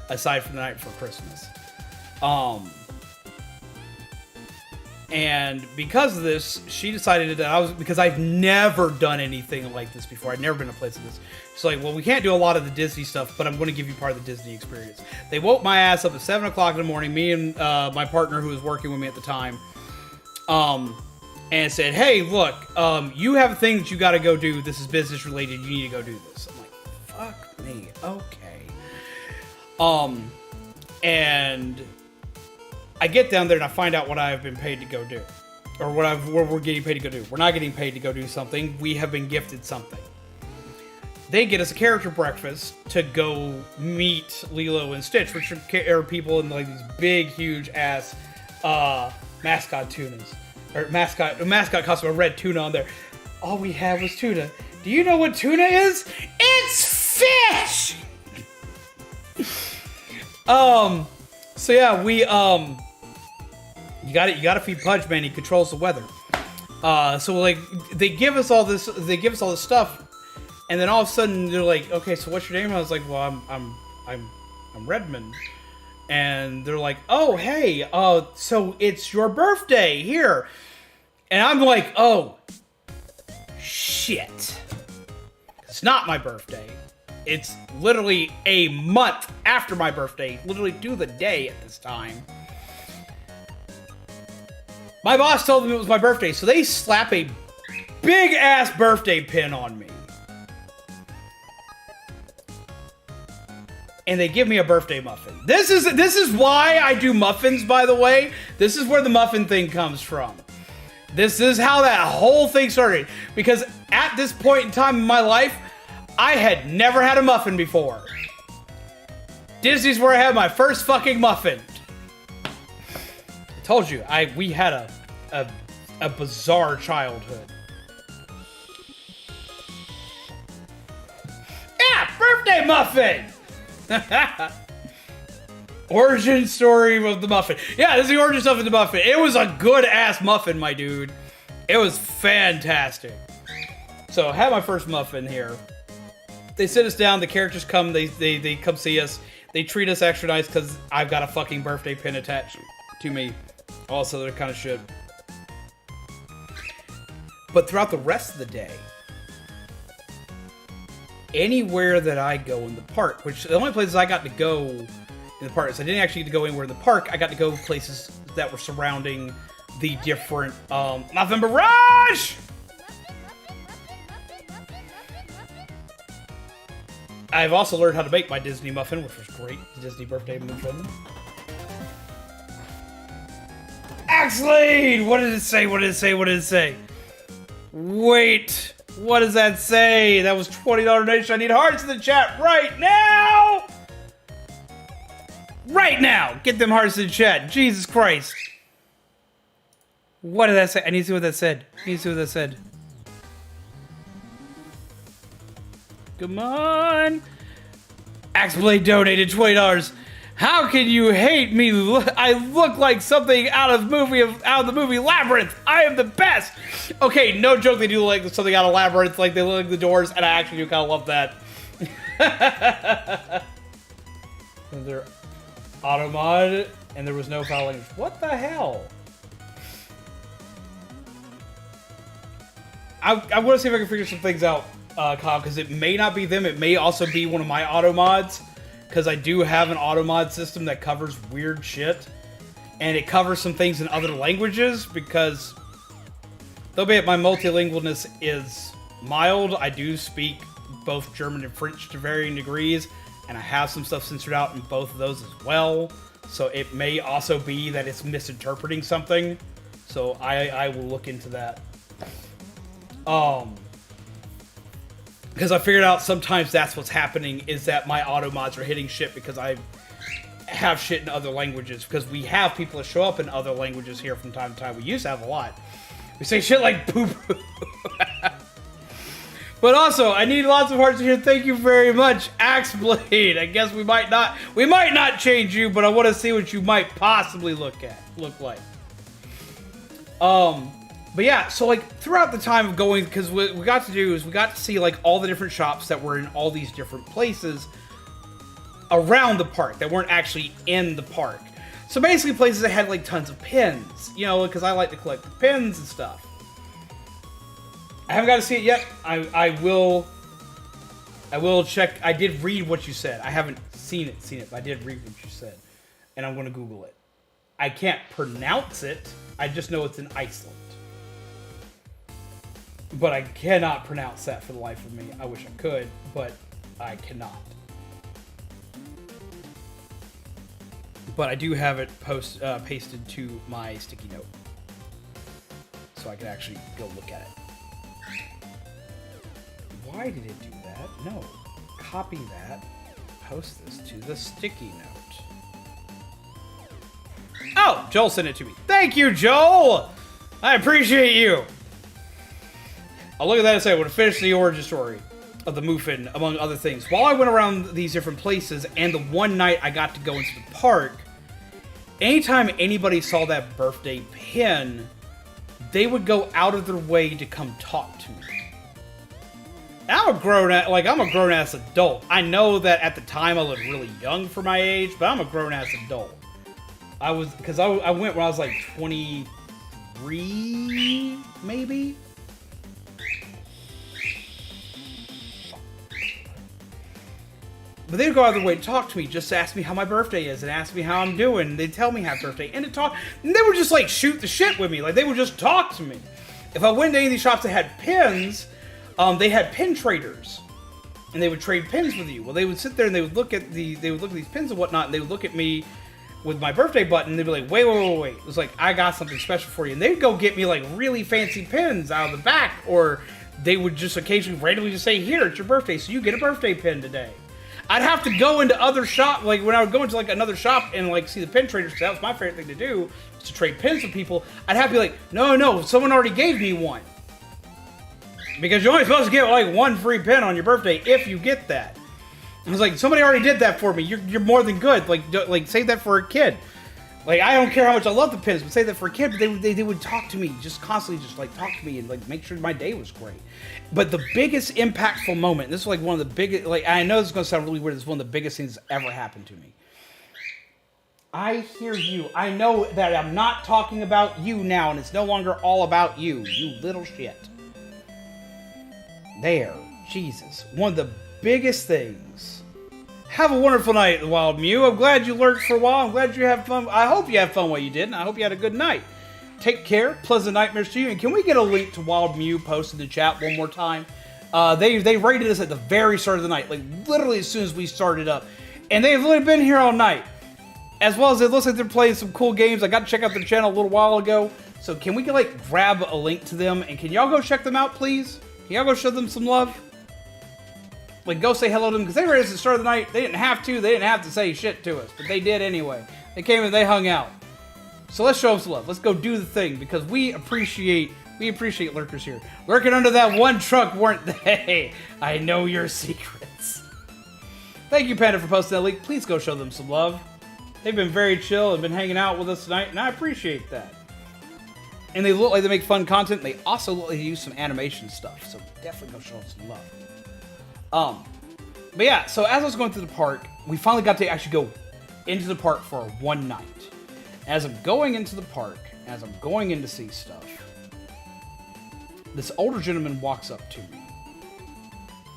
aside from The Night Before Christmas. And because of this, she decided that because I've never done anything like this before. I'd never been to a place like this. She's like, well, we can't do a lot of the Disney stuff, but I'm going to give you part of the Disney experience. They woke my ass up at 7 o'clock in the morning, me and my partner who was working with me at the time, and said, hey, look, you have a thing that you got to go do. This is business related. You need to go do this. I'm like, fuck me. Okay. And I get down there and I find out what I have been paid to go do. Or what we're getting paid to go do. We're not getting paid to go do something. We have been gifted something. They get us a character breakfast to go meet Lilo and Stitch, which are people in like these big, huge ass mascot tunas. Or mascot costume, a red tuna on there. All we had was tuna. Do you know what tuna is? It's fish! So yeah, we, you gotta feed Pudge, man. He controls the weather. So like, they give us all this stuff, and then all of a sudden they're like, okay, so what's your name? And I was like, well, I'm Redmond. And they're like, oh, hey, so it's your birthday here. And I'm like, oh, shit. It's not my birthday. It's literally a month after my birthday. Literally to the day at this time. My boss told them it was my birthday, so they slap a big-ass birthday pin on me. And they give me a birthday muffin. This is why I do muffins, by the way. This is where the muffin thing comes from. This is how that whole thing started. Because at this point in time in my life, I had never had a muffin before. Disney's where I had my first fucking muffin. I told you, we had a bizarre childhood. birthday muffin! Origin story of the muffin. Yeah, this is the origin stuff of the muffin. It was a good-ass muffin, my dude. It was fantastic. So, I had my first muffin here. They sit us down, the characters come, they come see us. They treat us extra nice because I've got a fucking birthday pin attached to me. Also, they're kind of shit. But throughout the rest of the day, anywhere that I go in the park, which the only places I got to go in the park is I didn't actually get to go anywhere in the park. I got to go places that were surrounding the different Muffin Barrage! I've also learned how to make my Disney muffin, which was great. The Disney birthday muffin. Axlade! What did it say? What did it say? What did it say? Wait. What does that say? That was $20 donation. I need hearts in the chat right now! Right now! Get them hearts in the chat. Jesus Christ. What did that say? I need to see what that said. I need to see what that said. Come on! Axblade donated $20. How can you hate me? I look like something out of the movie Labyrinth. I am the best. Okay, no joke. They do look like something out of Labyrinth. Like they look like the doors, and I actually do kind of love that. Another automod, and there was no foul language. What the hell? I want to see if I can figure some things out, Kyle, because it may not be them. It may also be one of my automods. Because I do have an automod system that covers weird shit. And it covers some things in other languages, because albeit my multilingualness is mild, I do speak both German and French to varying degrees, and I have some stuff censored out in both of those as well. So it may also be that it's misinterpreting something. So I will look into that. Because I figured out sometimes that's what's happening, is that my automods are hitting shit because I have shit in other languages. Because we have people that show up in other languages here from time to time. We used to have a lot. We say shit like poo-poo. But also, I need lots of hearts here. Thank you very much, Axblade. I guess we might not change you, but I want to see what you might possibly look like. But yeah, so like throughout the time of going, because what we got to do is we got to see like all the different shops that were in all these different places around the park that weren't actually in the park. So basically places that had like tons of pins, you know, because I like to collect the pins and stuff. I haven't got to see it yet. I will check. I did read what you said. I haven't seen it, but I did read what you said. And I'm going to Google it. I can't pronounce it. I just know it's in Iceland. But I cannot pronounce that for the life of me. I wish I could, but I cannot. But I do have it pasted to my sticky note. So I can actually go look at it. Why did it do that? No. Copy that. Post this to the sticky note. Oh! Joel sent it to me. Thank you, Joel! I appreciate you! I'll look at that and say I would have finished the origin story of the Muffin, among other things. While I went around these different places, and the one night I got to go into the park, anytime anybody saw that birthday pin, they would go out of their way to come talk to me. I'm a grown-ass adult. I know that at the time I looked really young for my age, but I'm a grown-ass adult. I went when I was like 23, maybe? But they'd go out of their way to talk to me, just to ask me how my birthday is, and ask me how I'm doing. They'd tell me happy birthday, and they would just like shoot the shit with me. Like they would just talk to me. If I went to any of these shops that had pins, they had pin traders, and they would trade pins with you. Well, they would sit there and they would look at these pins and whatnot, and they would look at me with my birthday button. And they'd be like, wait. It was like, I got something special for you, and they'd go get me like really fancy pins out of the back, or they would just occasionally randomly just say, here, it's your birthday, so you get a birthday pin today. I'd have to go into other shop, like when I would go into like another shop and like see the pin traders, because that was my favorite thing to do, was to trade pins with people. I'd have to be like, no, someone already gave me one. Because you're only supposed to get like one free pin on your birthday if you get that. I was like, somebody already did that for me. You're more than good. Like save that for a kid. Like, I don't care how much I love the Pins, but save that for a kid. But they would talk to me, just constantly, just like talk to me and like make sure my day was great. But the biggest impactful moment, and this is like one of the biggest, like, I know this is gonna sound really weird. This is one of the biggest things that's ever happened to me. I hear you. I know that I'm not talking about you now, and it's no longer all about you, you little shit. There, Jesus, one of the biggest things. Have a wonderful night, Wild Mew. I'm glad you lurked for a while. I'm glad you had fun. I hope you had fun while you did, and I hope you had a good night. Take care. Pleasant nightmares to you. And can we get a link to Wild Mew posted in the chat one more time? They rated us at the very start of the night, like literally as soon as we started up. And they've literally been here all night. As well as it looks like they're playing some cool games. I got to check out their channel a little while ago. So can we like grab a link to them? And can y'all go check them out, please? Can y'all go show them some love? Like, go say hello to them, because they rated us at the start of the night. They didn't have to. They didn't have to say shit to us, but they did anyway. They came and they hung out. So let's show them some love. Let's go do the thing, because we appreciate lurkers here. Lurking under that one truck, weren't they? I know your secrets. Thank you, Panda, for posting that link. Please go show them some love. They've been very chill and been hanging out with us tonight, and I appreciate that. And they look like they make fun content. They also look like they use some animation stuff, so definitely go show them some love. But yeah, so as I was going through the park, we finally got to actually go into the park for one night. As I'm going into the park, as I'm going in to see stuff, this older gentleman walks up to me.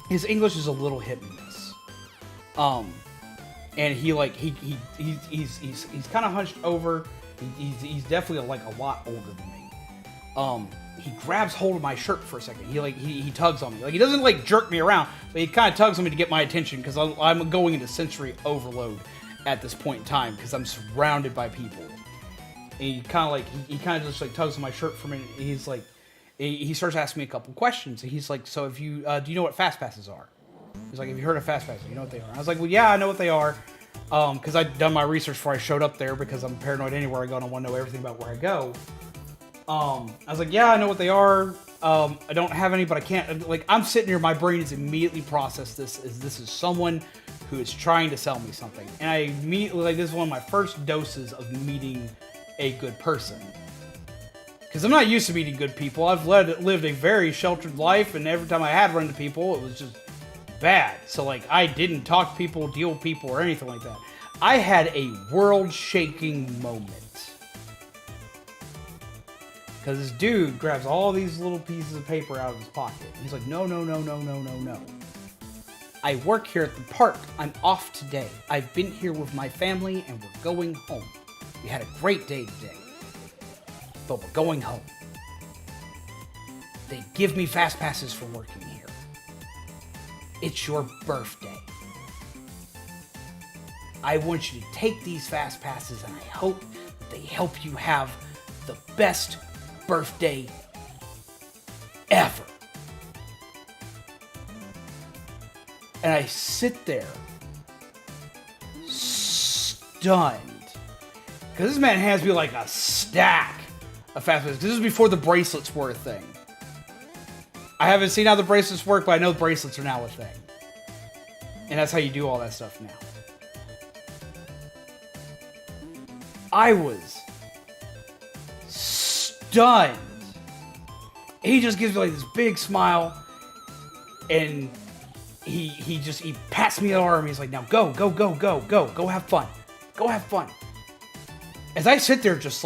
His English is a little hit and miss. And he's kind of hunched over. He's definitely like a lot older than me. He grabs hold of my shirt for a second. He tugs on me. Like, he doesn't like jerk me around, but he kind of tugs on me to get my attention, because I'm going into sensory overload at this point in time, because I'm surrounded by people. And he kind of just like tugs on my shirt for a minute. And he's like, he starts asking me a couple questions. And he's like, so if you do you know what fast passes are? He's like, have you heard of fast passes? You know what they are? I was like, well, yeah, I know what they are. Because I'd done my research before I showed up there, because I'm paranoid anywhere I go and I want to know everything about where I go. I was like, yeah, I know what they are. I don't have any, but I can't, like, I'm sitting here, my brain is immediately processed this is someone who is trying to sell me something. And I immediately, like, this is one of my first doses of meeting a good person. Because I'm not used to meeting good people. I've lived a very sheltered life, and every time I had run into people, it was just bad. So, like, I didn't talk to people, deal with people, or anything like that. I had a world-shaking moment. Because this dude grabs all these little pieces of paper out of his pocket. And he's like, no. I work here at the park. I'm off today. I've been here with my family, and we're going home. We had a great day today. But we're going home. They give me fast passes for working here. It's your birthday. I want you to take these fast passes, and I hope that they help you have the best birthday ever. And I sit there stunned, because this man hands me like a stack of fast passes. This is before the bracelets were a thing. I haven't seen how the bracelets work, but I know the bracelets are now a thing. And that's how you do all that stuff now. I was stunned. He just gives me like this big smile, and he pats me on the arm. He's like, now go have fun, go have fun. As I sit there just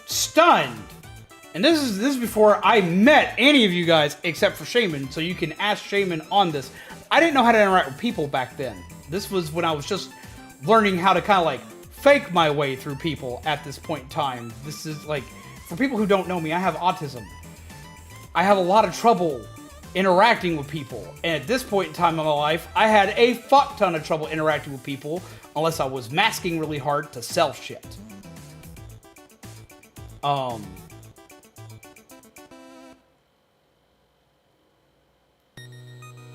stunned. And this is before I met any of you guys except for Shaman, so you can ask Shaman on this. I didn't know how to interact with people back then. This was when I was just learning how to kind of like fake my way through people at this point in time. This is like, for people who don't know me, I have autism. I have a lot of trouble interacting with people. And at this point in time in my life, I had a fuck ton of trouble interacting with people unless I was masking really hard to sell shit.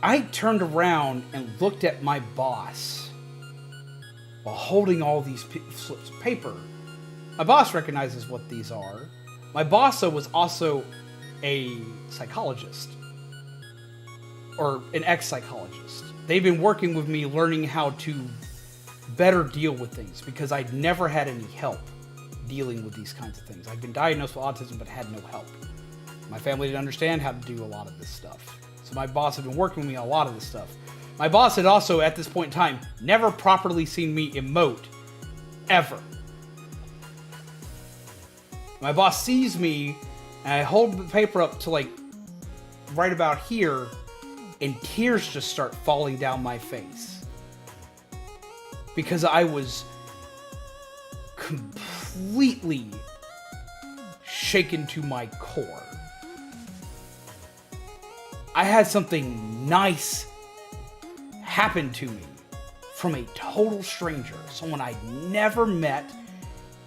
I turned around and looked at my boss while holding all these slips of paper. My boss recognizes what these are. My boss, though, was also a psychologist. or an ex-psychologist. They've been working with me learning how to better deal with things because I'd never had any help dealing with these kinds of things. I'd been diagnosed with autism but had no help. My family didn't understand how to do a lot of this stuff. So my boss had been working with me on a lot of this stuff. My boss had also, at this point in time, never properly seen me emote. Ever. My boss sees me, and I hold the paper up to, like, right about here, and tears just start falling down my face. Because I was completely shaken to my core. I had something nice happen to me from a total stranger, someone I'd never met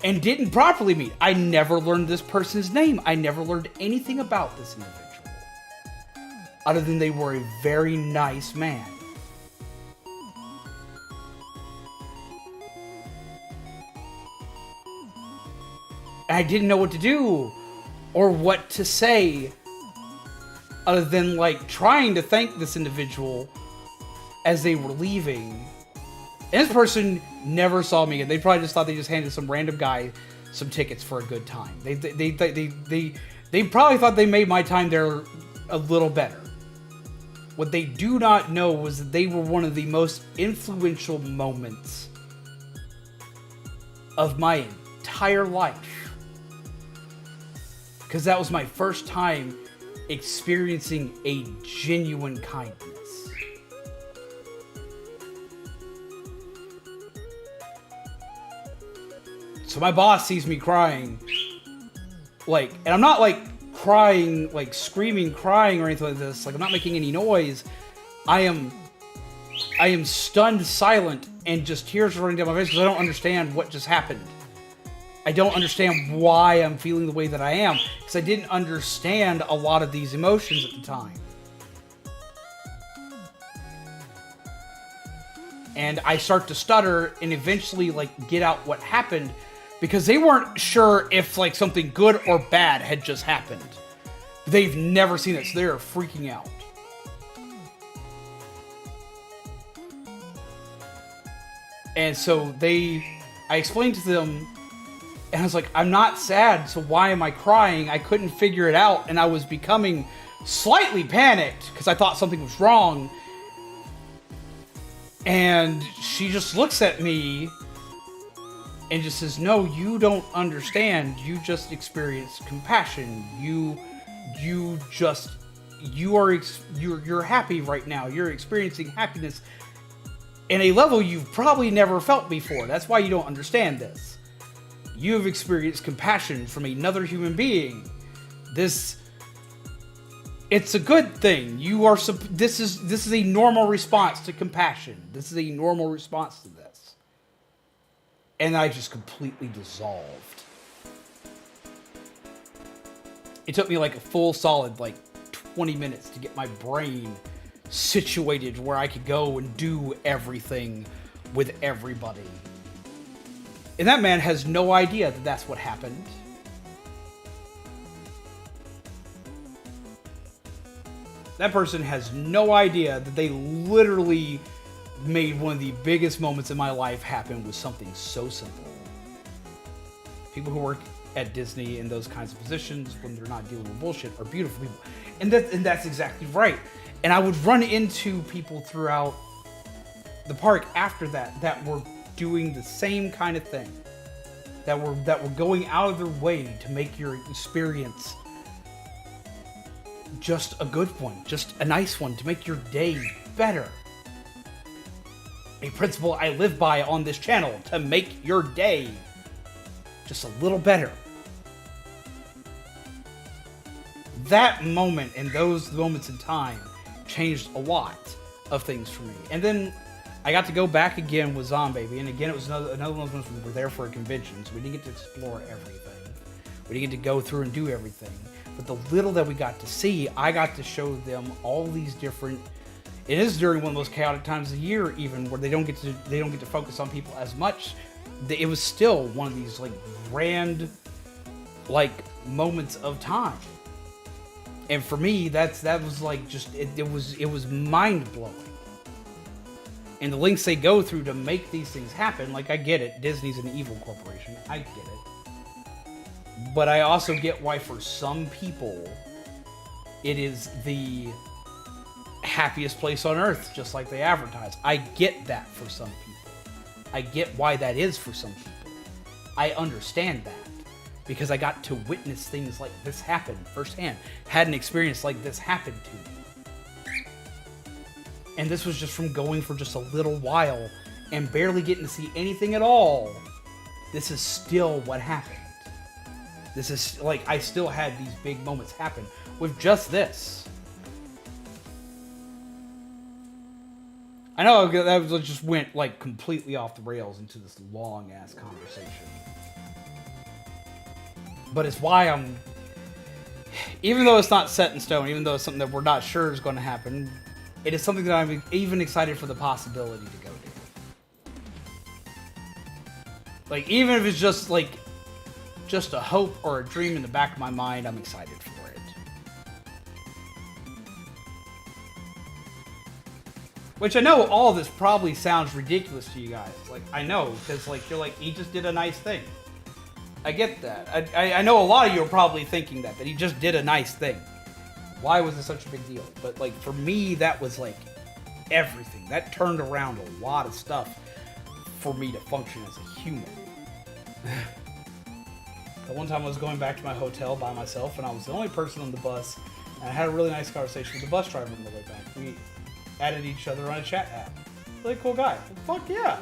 and didn't properly meet. I never learned this person's name. I never learned anything about this individual, other than they were a very nice man. And I didn't know what to do or what to say, other than, like, trying to thank this individual as they were leaving. And this person never saw me again. They probably just thought they just handed some random guy some tickets for a good time. They probably thought they made my time there a little better. What they do not know was that they were one of the most influential moments of my entire life. Because that was my first time experiencing a genuine kindness. So my boss sees me crying, like, and I'm not, like, crying, like, screaming, crying or anything like this. Like, I'm not making any noise. I am stunned silent and just tears running down my face because I don't understand what just happened. I don't understand why I'm feeling the way that I am because I didn't understand a lot of these emotions at the time. And I start to stutter and eventually, like, get out what happened because they weren't sure if, like, something good or bad had just happened. They've never seen it, so they're freaking out. And so I explained to them, and I was like, I'm not sad, so why am I crying? I couldn't figure it out, and I was becoming slightly panicked because I thought something was wrong. And she just looks at me and just says, no, you don't understand. You just experienced compassion. You're happy right now. You're experiencing happiness in a level you've probably never felt before. That's why you don't understand this. You have experienced compassion from another human being. It's a good thing. This is a normal response to compassion. This is a normal response to this. And I just completely dissolved. It took me like a full solid, like, 20 minutes to get my brain situated where I could go and do everything with everybody. And that man has no idea that that's what happened. That person has no idea that they literally made one of the biggest moments in my life happen with something so simple. People who work at Disney in those kinds of positions when they're not dealing with bullshit are beautiful people. And that's exactly right. And I would run into people throughout the park after that were doing the same kind of thing. That were going out of their way to make your experience just a good one, just a nice one, to make your day better. A principle I live by on this channel, to make your day just a little better. That moment and those moments in time changed a lot of things for me. And then I got to go back again with Zombie, and again it was another one of those ones we were there for a convention, so we didn't get to explore everything. We didn't get to go through and do everything. But the little that we got to see, I got to show them all these different. It is during one of those chaotic times of the year, even where they don't get to focus on people as much. It was still one of these, like, grand, like, moments of time And for me, that was like just it was mind blowing. And the lengths they go through to make these things happen, like I get it, Disney's an evil corporation, I get it. But I also get why for some people it is the happiest place on earth, just like they advertise. I get that for some people. I get why that is for some people. I understand that. Because I got to witness things like this happen firsthand. Had an experience like this happen to me. And this was just from going for just a little while and barely getting to see anything at all. This is still what happened. This is, like, I still had these big moments happen with just this. I know that just went, like, completely off the rails into this long-ass conversation. But it's why I'm, even though it's not set in stone, even though it's something that we're not sure is going to happen, it is something that I'm even excited for the possibility to go to. Like, even if it's just, like, just a hope or a dream in the back of my mind, I'm excited for it. Which I know all of this probably sounds ridiculous to you guys. Like, I know, because, like, you're like, he just did a nice thing. I get that. I know a lot of you are probably thinking that he just did a nice thing. Why was it such a big deal? But, like, for me, that was, like, everything. That turned around a lot of stuff for me to function as a human. The one time I was going back to my hotel by myself, and I was the only person on the bus, and I had a really nice conversation with the bus driver on the way back. We added each other on a chat app. Really cool guy. Well, fuck yeah.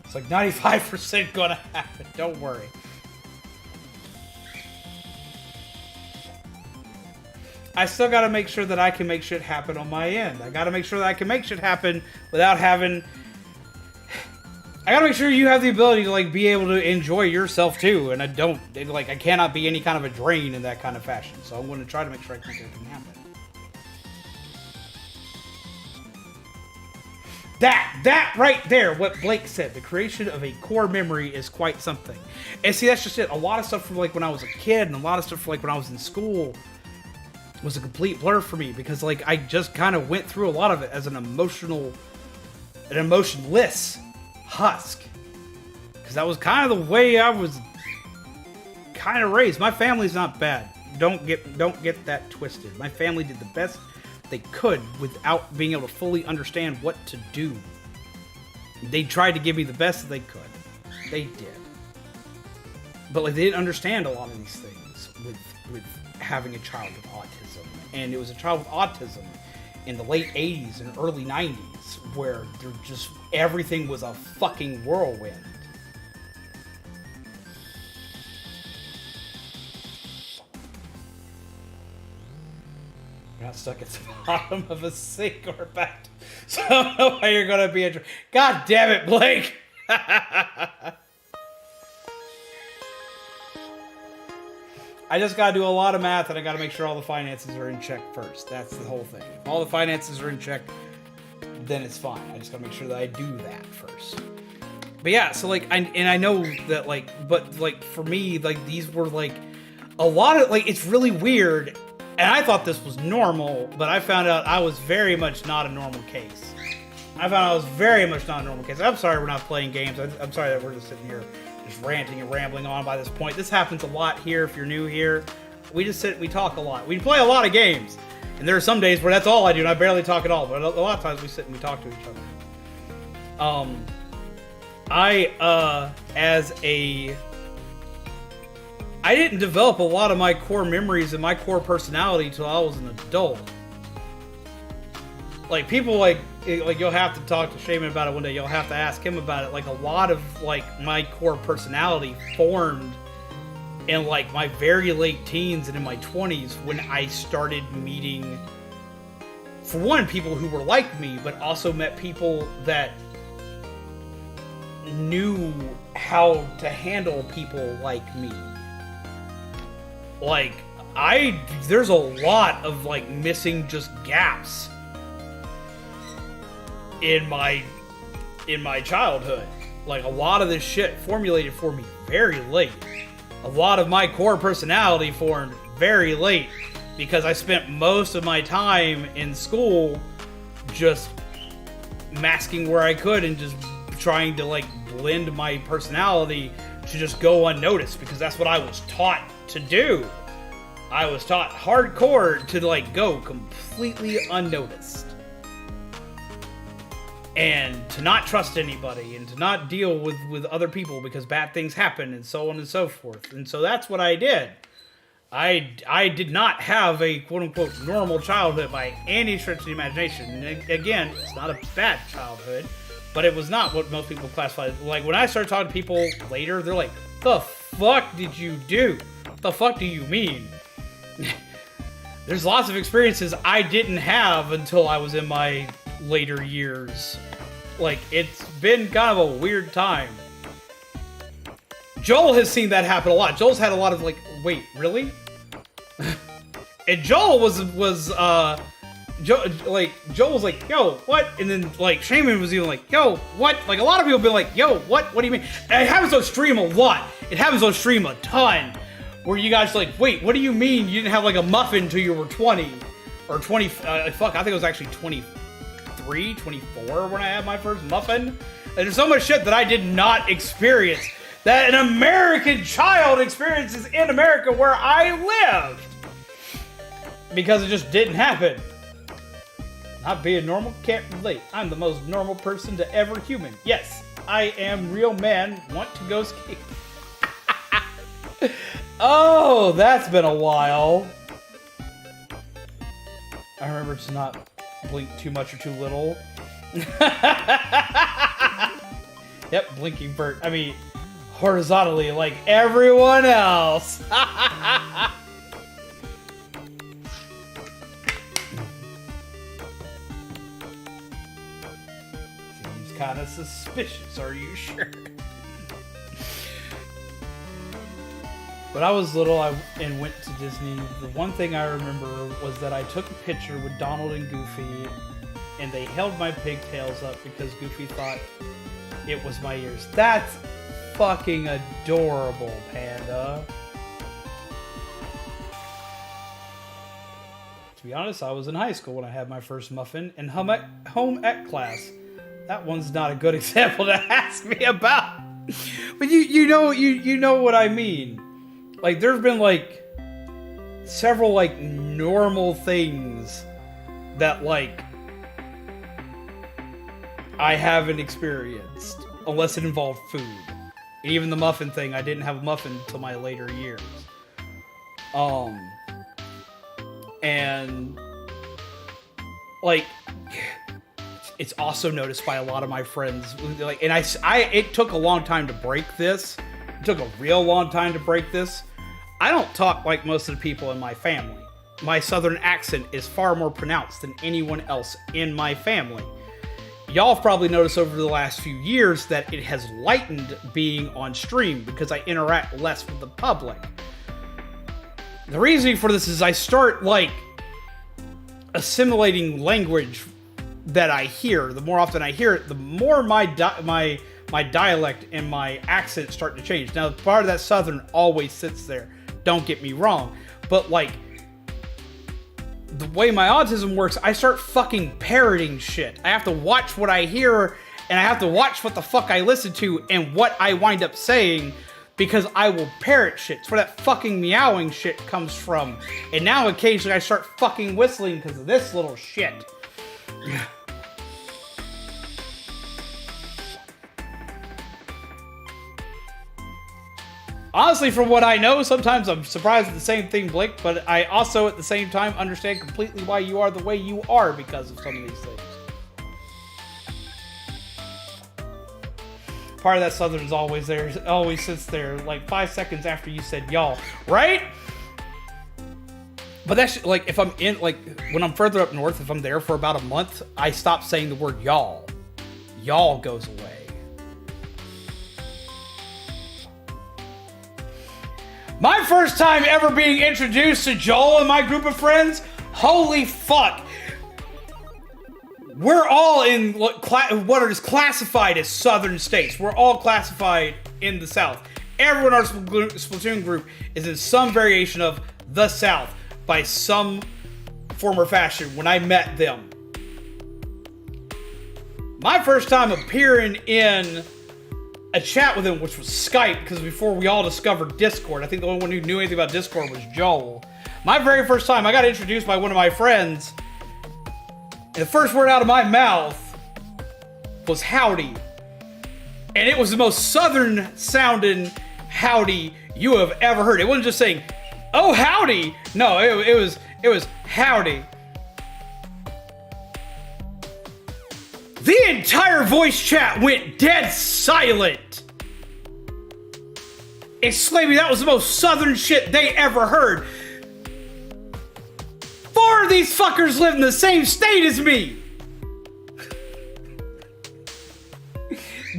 It's like 95% gonna happen. Don't worry. I still gotta make sure that I can make shit happen on my end. I gotta make sure that I can make shit happen without having... I gotta make sure you have the ability to, like, be able to enjoy yourself too. And I don't... Like, I cannot be any kind of a drain in that kind of fashion. So I'm gonna try to make sure I can make everything happen. That right there, what Blake said, the creation of a core memory is quite something. And see, that's just it. A lot of stuff from, like, when I was a kid, and a lot of stuff from, like, when I was in school was a complete blur for me, because, like, I just kind of went through a lot of it as an emotionless husk. Because that was kind of the way I was kind of raised. My family's not bad. Don't get that twisted. My family did the best they could without being able to fully understand what to do. They tried to give me the best that they could. They did. But, like, they didn't understand a lot of these things with having a child with autism. And it was a child with autism in the late 80s and early 90s where they're just, everything was a fucking whirlwind. You're not stuck at the bottom of a sink or back. So I don't know why you're gonna be a... God damn it, Blake! I just gotta do a lot of math, and I gotta make sure all the finances are in check first. That's the whole thing. If all the finances are in check, then it's fine. I just gotta make sure that I do that first. But yeah, so, like, I know that, like, but, like, for me, like, these were, like, a lot of, like, it's really weird. And I thought this was normal, but I found out I was very much not a normal case. I found I was very much not a normal case. I'm sorry we're not playing games. I'm sorry that we're just sitting here just ranting and rambling on by this point. This happens a lot here if you're new here. We just sit and we talk a lot. We play a lot of games. And there are some days where that's all I do and I barely talk at all. But a lot of times we sit and we talk to each other. I didn't develop a lot of my core memories and my core personality until I was an adult. Like, people, like you'll have to talk to Shaman about it one day. You'll have to ask him about it. Like, a lot of, like, my core personality formed in, like, my very late teens and in my 20s when I started meeting, for one, people who were like me, but also met people that knew how to handle people like me. Like, there's a lot of, like, missing just gaps in my childhood. Like, a lot of this shit formulated for me very late. A lot of my core personality formed very late because I spent most of my time in school just masking where I could and just trying to like blend my personality to just go unnoticed because that's what I was taught to do. I was taught hardcore to like go completely unnoticed. And to not trust anybody and to not deal with other people because bad things happen and so on and so forth. And so that's what I did. I did not have a quote-unquote normal childhood by any stretch of the imagination. And again, it's not a bad childhood, but it was not what most people classify. Like, when I started talking to people later, they're like, the fuck did you do? The fuck do you mean? There's lots of experiences I didn't have until I was in my later years. Like, it's been kind of a weird time. Joel has seen that happen a lot. Joel's had a lot of like, wait, really? And Joel Joel was like, yo, what? And then like Shaman was even like, yo, what? Like a lot of people have been like, yo, what? What do you mean? And it happens on stream a lot. It happens on stream a ton. Where you guys are like, wait, what do you mean you didn't have like a muffin until you were 20? Or 20, I think it was actually 23, 24 when I had my first muffin. And there's so much shit that I did not experience that an American child experiences in America where I lived. Because it just didn't happen. Not being normal, can't relate. I'm the most normal person to ever human. Yes, I am real man, want to go ski. Oh, that's been a while. I remember to not blink too much or too little. Yep, blinking Bert. I mean, horizontally like everyone else. Seems kind of suspicious, are you sure? When I was little and went to Disney, the one thing I remember was that I took a picture with Donald and Goofy, and they held my pigtails up because Goofy thought it was my ears. That's fucking adorable, Panda. To be honest, I was in high school when I had my first muffin in home ec class. That one's not a good example to ask me about. But you know what I mean. Like, there's been, like, several, like, normal things that, like, I haven't experienced. Unless it involved food. And even the muffin thing, I didn't have a muffin until my later years. And, like, it's also noticed by a lot of my friends. Like, and it took a long time to break this. It took a real long time to break this. I don't talk like most of the people in my family. My southern accent is far more pronounced than anyone else in my family. Y'all have probably noticed over the last few years that it has lightened being on stream because I interact less with the public. The reasoning for this is I start, like, assimilating language that I hear. The more often I hear it, the more my dialect and my accent start to change. Now, part of that southern always sits there. Don't get me wrong. But, like, the way my autism works, I start fucking parroting shit. I have to watch what I hear, and I have to watch what the fuck I listen to and what I wind up saying, because I will parrot shit. It's where that fucking meowing shit comes from. And now occasionally I start fucking whistling because of this little shit. Honestly, from what I know, sometimes I'm surprised at the same thing, Blake, but I also, at the same time, understand completely why you are the way you are because of some of these things. Part of that southern is always there, always sits there, like 5 seconds after you said y'all, right? But that's, like, if I'm in, like, when I'm further up north, if I'm there for about a month, I stop saying the word y'all. Y'all goes away. My first time ever being introduced to Joel and my group of friends, holy fuck. We're all in what is classified as southern states. We're all classified in the South. Everyone in our Splatoon group is in some variation of the South by some form or fashion when I met them. My first time appearing in a chat with them, which was Skype, because before we all discovered Discord, I think the only one who knew anything about Discord was Joel. My very first time, I got introduced by one of my friends, and the first word out of my mouth was howdy. And it was the most southern sounding howdy you have ever heard. It wasn't just saying, oh howdy. No, it was howdy. The entire voice chat went dead silent, exclaiming that was the most southern shit they ever heard. 4 of these fuckers live in the same state as me.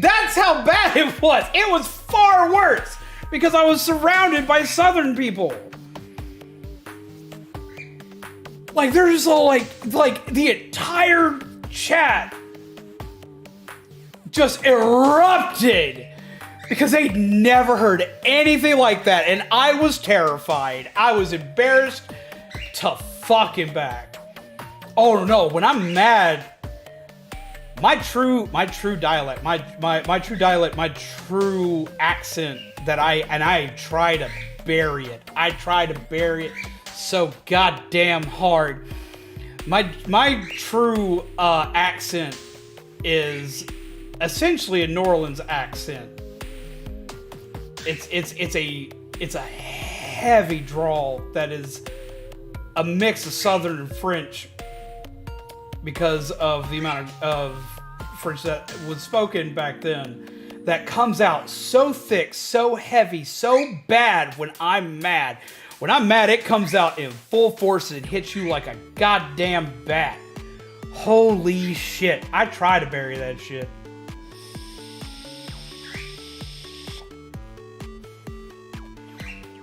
That's how bad it was. It was far worse because I was surrounded by southern people. Like, they're just all like the entire chat just erupted because they'd never heard anything like that, and I was terrified. I was embarrassed to fucking back. Oh no, when I'm mad, my true dialect, my true accent that I try to bury it. I try to bury it so goddamn hard. My true accent is essentially a New Orleans accent. It's a heavy drawl that is a mix of Southern and French because of the amount of French that was spoken back then, that comes out so thick, so heavy, so bad when I'm mad. When I'm mad, it comes out in full force and hits you like a goddamn bat. Holy shit. I try to bury that shit.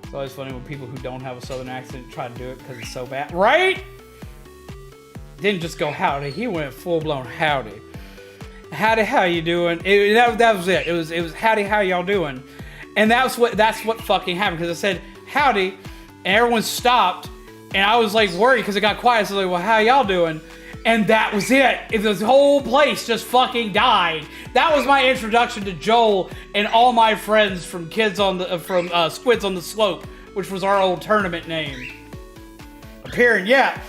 It's always funny when people who don't have a southern accent try to do it because it's so bad. Right? Didn't just go howdy. He went full-blown howdy. Howdy, how you doing? That was it. It was howdy, how y'all doing? And that's what fucking happened, because I said howdy, and everyone stopped, and I was like worried because it got quiet. So I was like, well, how y'all doing? And that was it. The whole place just fucking died. That was my introduction to Joel and all my friends from Squids on the Slope, which was our old tournament name. Appearing, yeah.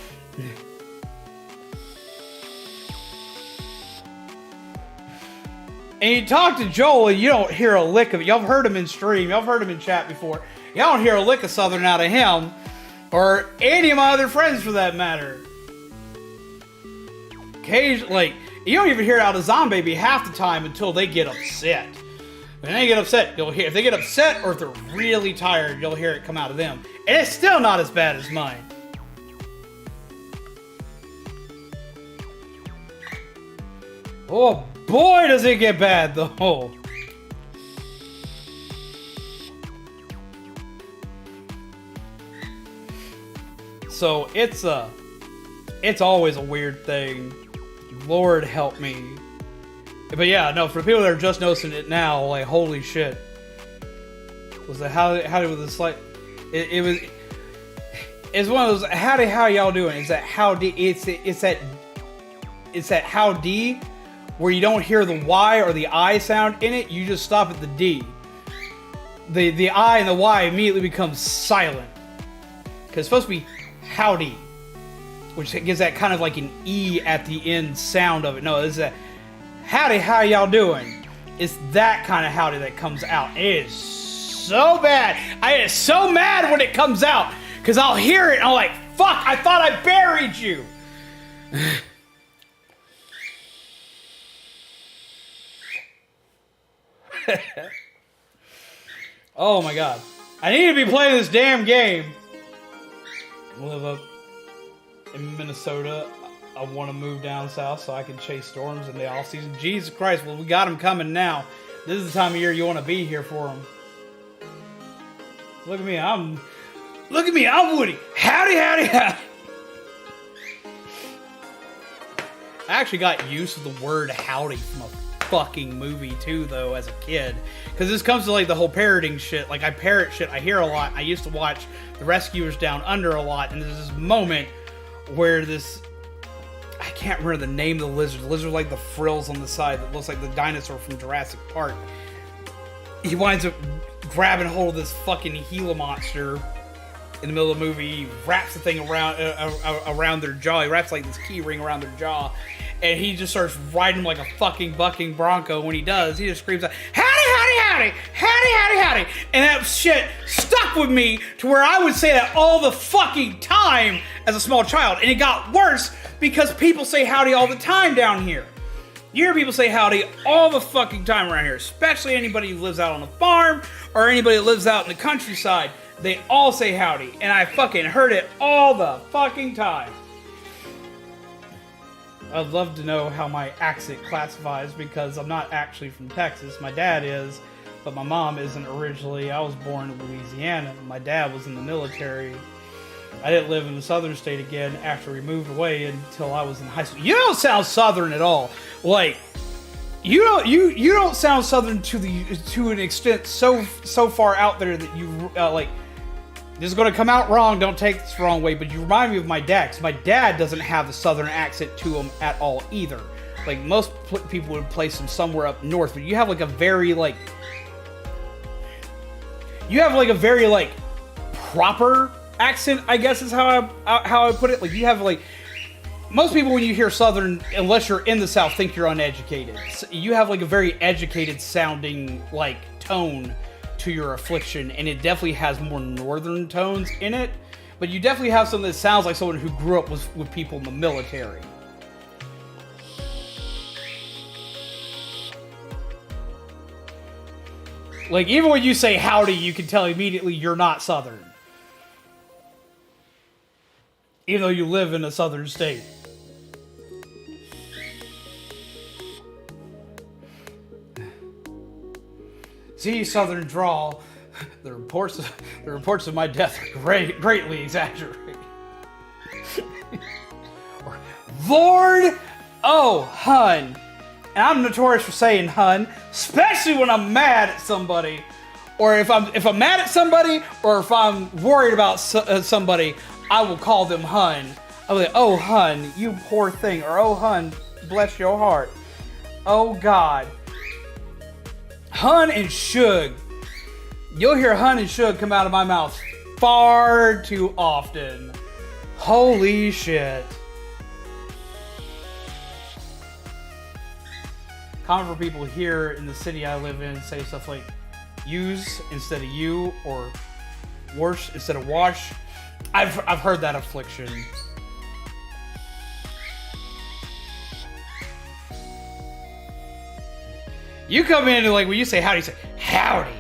And you talk to Joel and you don't hear a lick of it. Y'all have heard him in stream. Y'all have heard him in chat before. Y'all don't hear a lick of Southern out of him. Or any of my other friends for that matter. Occasionally, like, you don't even hear it out of Zombie half the time until they get upset. When they get upset, you'll hear. If they get upset or if they're really tired, you'll hear it come out of them. And it's still not as bad as mine. Oh boy, does it get bad though. So it's always a weird thing. Lord help me. But yeah, no, for people that are just noticing it now, like, holy shit. Was that how was this like? It's one of those howdy, how y'all doing? It's that howdy. It's that howdy where you don't hear the Y or the I sound in it. You just stop at the D. The I and the Y immediately becomes silent because it's supposed to be howdy, which gives that kind of like an E at the end sound of it. No, it's a howdy, how y'all doing? It's that kind of howdy that comes out. It is so bad. I get so mad when it comes out because I'll hear it and I'm like, fuck, I thought I buried you. Oh my god. I need to be playing this damn game. I live up in Minnesota. I want to move down south so I can chase storms in the off season. Jesus Christ, well, we got them coming now. This is the time of year you want to be here for them. Look at me, I'm Woody. Howdy, howdy, howdy. I actually got used to the word howdy from a fucking movie too, though, as a kid. Because this comes to like the whole parroting shit. Like I parrot shit, I hear a lot. I used to watch The Rescuers Down Under a lot, and there's this moment where this, I can't remember the name of the lizard. The lizard like the frills on the side that looks like the dinosaur from Jurassic Park. He winds up grabbing hold of this fucking Gila monster in the middle of the movie. He wraps the thing around their jaw. He wraps like this key ring around their jaw, and he just starts riding like a fucking bucking bronco. When he does, he just screams out, "Howdy, howdy, howdy, howdy, howdy, howdy!" And that shit stuck with me to where I would say that all the fucking time as a small child. And it got worse because people say howdy all the time down here. You hear people say howdy all the fucking time around here, especially anybody who lives out on a farm or anybody that lives out in the countryside. They all say howdy, and I fucking heard it all the fucking time. I'd love to know how my accent classifies because I'm not actually from Texas. My dad is, but my mom isn't originally. I was born in Louisiana. My dad was in the military. I didn't live in the southern state again after we moved away until I was in high school. You don't sound southern at all. Like, you don't sound southern to an extent so far out there that you like. This is going to come out wrong, don't take this the wrong way, but you remind me of my dad, because my dad doesn't have the southern accent to him at all either. Like, most people would place him somewhere up north, but you have like a very, like... You have like a very, like, proper accent, I guess is how I put it. Like, you have like... Most people, when you hear southern, unless you're in the South, think you're uneducated. So you have like a very educated sounding, like, tone to your affliction, and it definitely has more northern tones in it, but you definitely have something that sounds like someone who grew up with people in the military. Like, even when you say howdy, you can tell immediately you're not southern. Even though you live in a southern state. See, southern drawl. The reports of my death are greatly exaggerated. Lord, oh, hun. And I'm notorious for saying hun, especially when I'm mad at somebody, or if I'm mad at somebody, or if I'm worried about somebody, I will call them hun. I'll be like, oh hun, you poor thing, or oh hun, bless your heart. Oh God. Hun and Shug. You'll hear hun and Shug come out of my mouth far too often. Holy shit. Common for people here in the city I live in say stuff like use instead of you, or worse instead of wash. I've heard that affliction. You come in and like when you say howdy, you say howdy.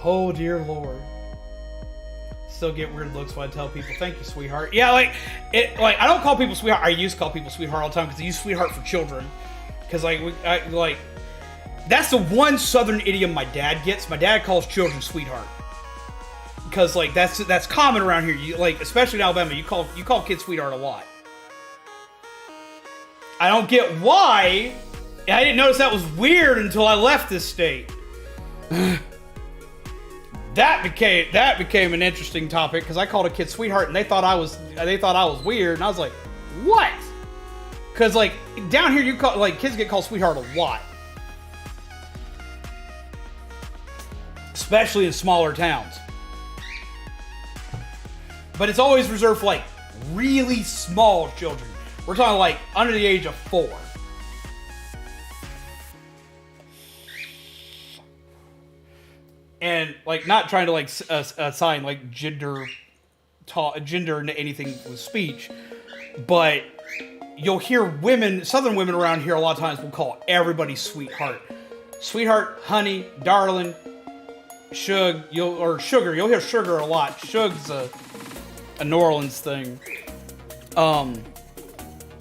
Oh dear Lord. Still get weird looks when I tell people thank you, sweetheart. Yeah, like I don't call people sweetheart. I used to call people sweetheart all the time because I use sweetheart for children. Because that's the one southern idiom my dad gets. My dad calls children sweetheart. Because like that's common around here. You like, especially in Alabama, you call kids sweetheart a lot. I don't get why. I didn't notice that was weird until I left this state. That became an interesting topic because I called a kid sweetheart and they thought I was weird, and I was like, what? Because like down here kids get called sweetheart a lot, especially in smaller towns. But it's always reserved for like really small children. We're talking like under the age of 4. And like not trying to like assign like gender into anything with speech, but you'll hear southern women around here a lot of times will call everybody sweetheart. Sweetheart, honey, darling, sugar. You'll hear sugar a lot. Sug's a New Orleans thing.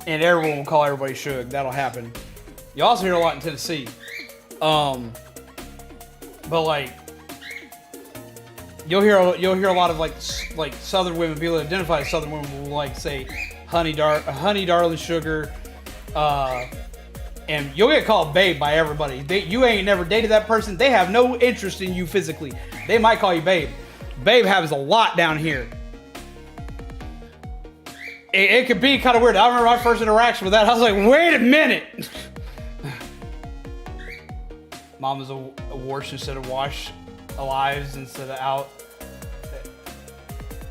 And everyone will call everybody Shug. That'll happen. You also hear a lot in Tennessee. But like, you'll hear a lot of like southern women, people that identify as southern women will like say honey darling sugar, and you'll get called babe by everybody. You ain't never dated that person. They have no interest in you physically. They might call you babe. Babe has a lot down here. It could be kind of weird. I remember my first interaction with that. I was like, wait a minute. Mom is a wash instead of wash. Alives instead of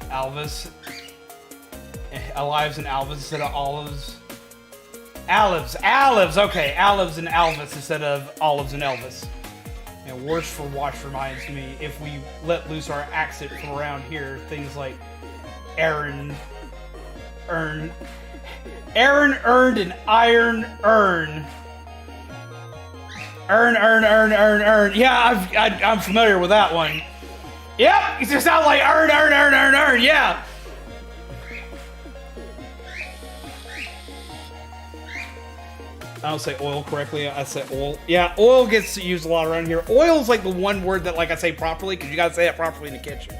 Alvis. Alives and Alvis instead of olives. Olives, okay. Olives and Alvis instead of olives and Elvis. And worse for wash reminds me, if we let loose our accent from around here, things like Aaron, earned, and iron, earn. Earn. Yeah, I'm familiar with that one. Yep, it just sounds like earn. Yeah. I don't say oil correctly. I say oil. Yeah, oil gets used a lot around here. Oil's like the one word that like I say properly because you gotta say it properly in the kitchen.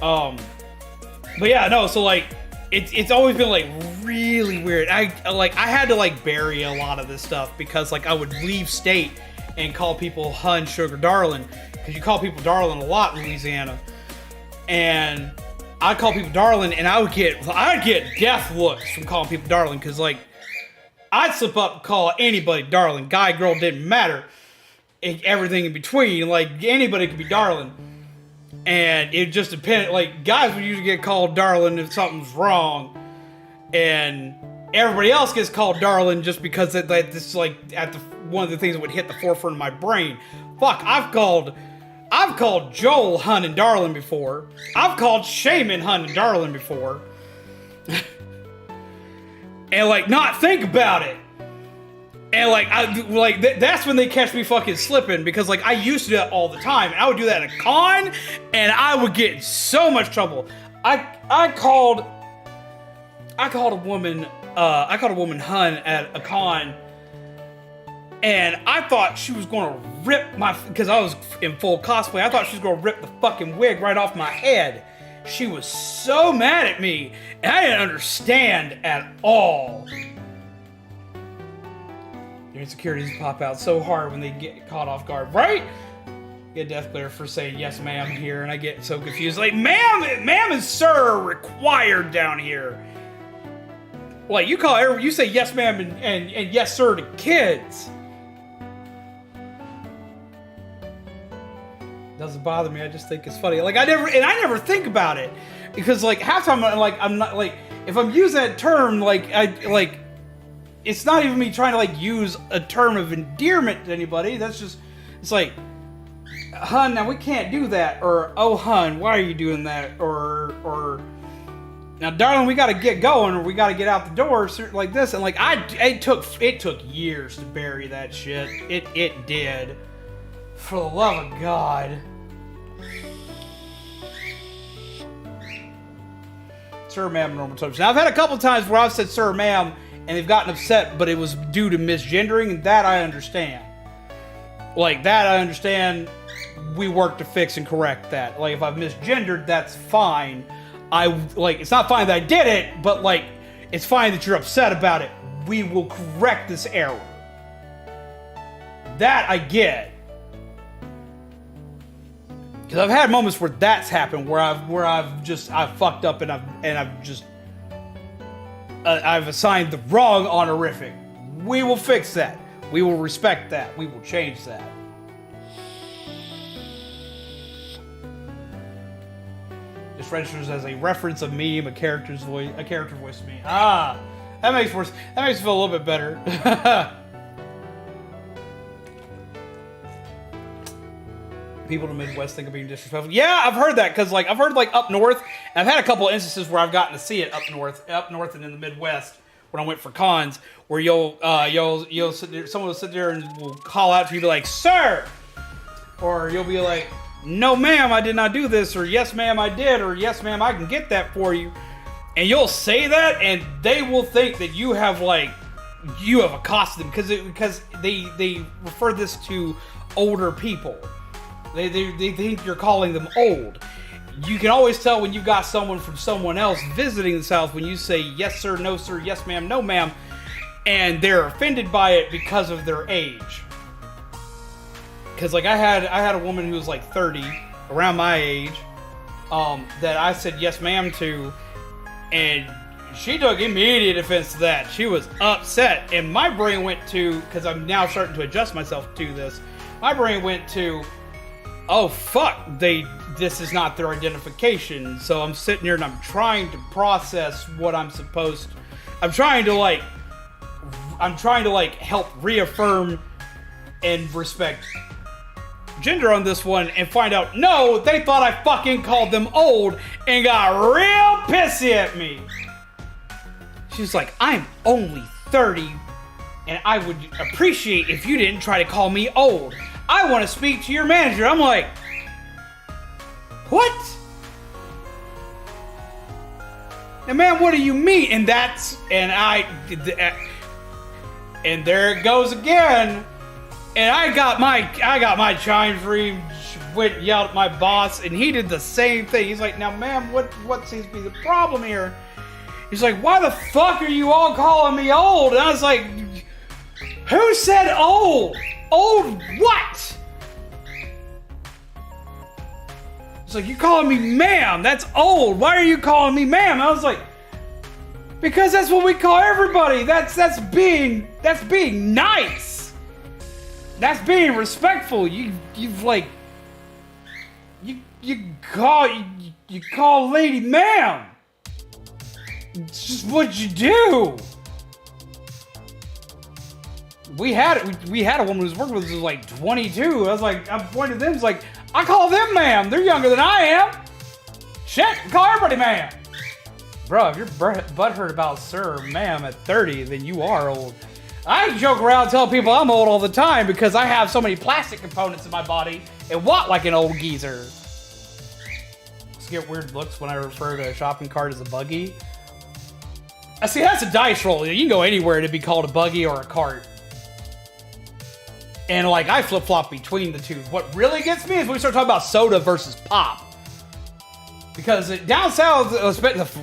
But yeah, no. So like, it's always been like really weird. I had to like bury a lot of this stuff because like I would leave state and call people hun, sugar, darling, because you call people darling a lot in Louisiana, and I'd call people darling and I'd get death looks from calling people darling because like I'd slip up and call anybody darling, guy, girl, didn't matter, everything in between, like anybody could be darling. And it just depended, like, guys would usually get called darling if something's wrong. And everybody else gets called darling just because this is like one of the things that would hit the forefront of my brain. Fuck, I've called Joel hun and darling before. I've called Shaman hun and darling before. And like, not think about it. And like, that's when they catch me fucking slipping because like I used to do that all the time. I would do that at a con, and I would get in so much trouble. I called a woman hun at a con, and I thought she was gonna rip because I was in full cosplay. I thought she was gonna rip the fucking wig right off my head. She was so mad at me, and I didn't understand at all. Your insecurities pop out so hard when they get caught off guard, right? Get death glare for saying yes ma'am here, and I get so confused. Like, ma'am and sir are required down here. Like, you say yes ma'am and yes sir to kids. Doesn't bother me, I just think it's funny. Like, I never think about it. Because like half the time I'm not like, if I'm using that term, it's not even me trying to like use a term of endearment to anybody. That's just, it's like, hun, now we can't do that. Or, oh hun, why are you doing that? Or now darling, we gotta get going, or we gotta get out the door, like this. And like, it took years to bury that shit. It did. For the love of God. Sir, ma'am, normal times. Now I've had a couple times where I've said sir, ma'am, and they've gotten upset, but it was due to misgendering, and that I understand. Like, that I understand, we work to fix and correct that. Like, if I've misgendered, that's fine. It's not fine that I did it, but, like, it's fine that you're upset about it. We will correct this error. That I get. Because I've had moments where that's happened, where I've fucked up and I've assigned the wrong honorific. We will fix that. We will respect that. We will change that. This registers as a reference, a meme, a character voice to me. Ah, that makes me feel a little bit better. People in the Midwest think of being disrespectful. Yeah, I've heard that because like I've heard like up north, and I've had a couple of instances where I've gotten to see it up north and in the Midwest when I went for cons, where you'll sit there, someone will sit there and will call out to you, be like, "Sir," or you'll be like, "No, ma'am, I did not do this," or "Yes, ma'am, I did," or "Yes, ma'am, I can get that for you," and you'll say that, and they will think that you have accosted them because they refer this to older people. They think you're calling them old. you can always tell when you've got someone from someone else visiting the South when you say yes sir, no sir, yes ma'am, no ma'am, and they're offended by it because of their age. Because like I had a woman who was like 30, around my age, that I said yes ma'am to, and she took immediate offense to that. She was upset, and my brain went to, because I'm now starting to adjust myself to this, my brain went to, oh fuck, this is not their identification. So I'm sitting here and I'm trying to process what I'm trying to help reaffirm and respect gender on this one, and find out, no, they thought I fucking called them old and got real pissy at me. She's like, I'm only 30 and I would appreciate if you didn't try to call me old. I want to speak to your manager. I'm like, what? Now, man, what do you mean? And there it goes again. And I got my chime free, went and yelled at my boss, and he did the same thing. He's like, now, ma'am, what seems to be the problem here? He's like, why the fuck are you all calling me old? And I was like, who said old? Old what? It's like, you calling me ma'am? That's old. Why are you calling me ma'am? I was like, because that's what we call everybody. That's being nice. That's being respectful. You call lady ma'am. It's just what you do. We had a woman who was working with us who was like 22. I was like, I pointed to them. It's like, I call them ma'am. They're younger than I am. Shit, call everybody ma'am. Bro, if you're butthurt about sir or ma'am at 30, then you are old. I joke around and tell people I'm old all the time because I have so many plastic components in my body and walk like an old geezer. I get weird looks when I refer to a shopping cart as a buggy. I see, that's a dice roll. You can go anywhere to be called a buggy or a cart. And like, I flip-flop between the two. What really gets me is when we start talking about soda versus pop. Because down south,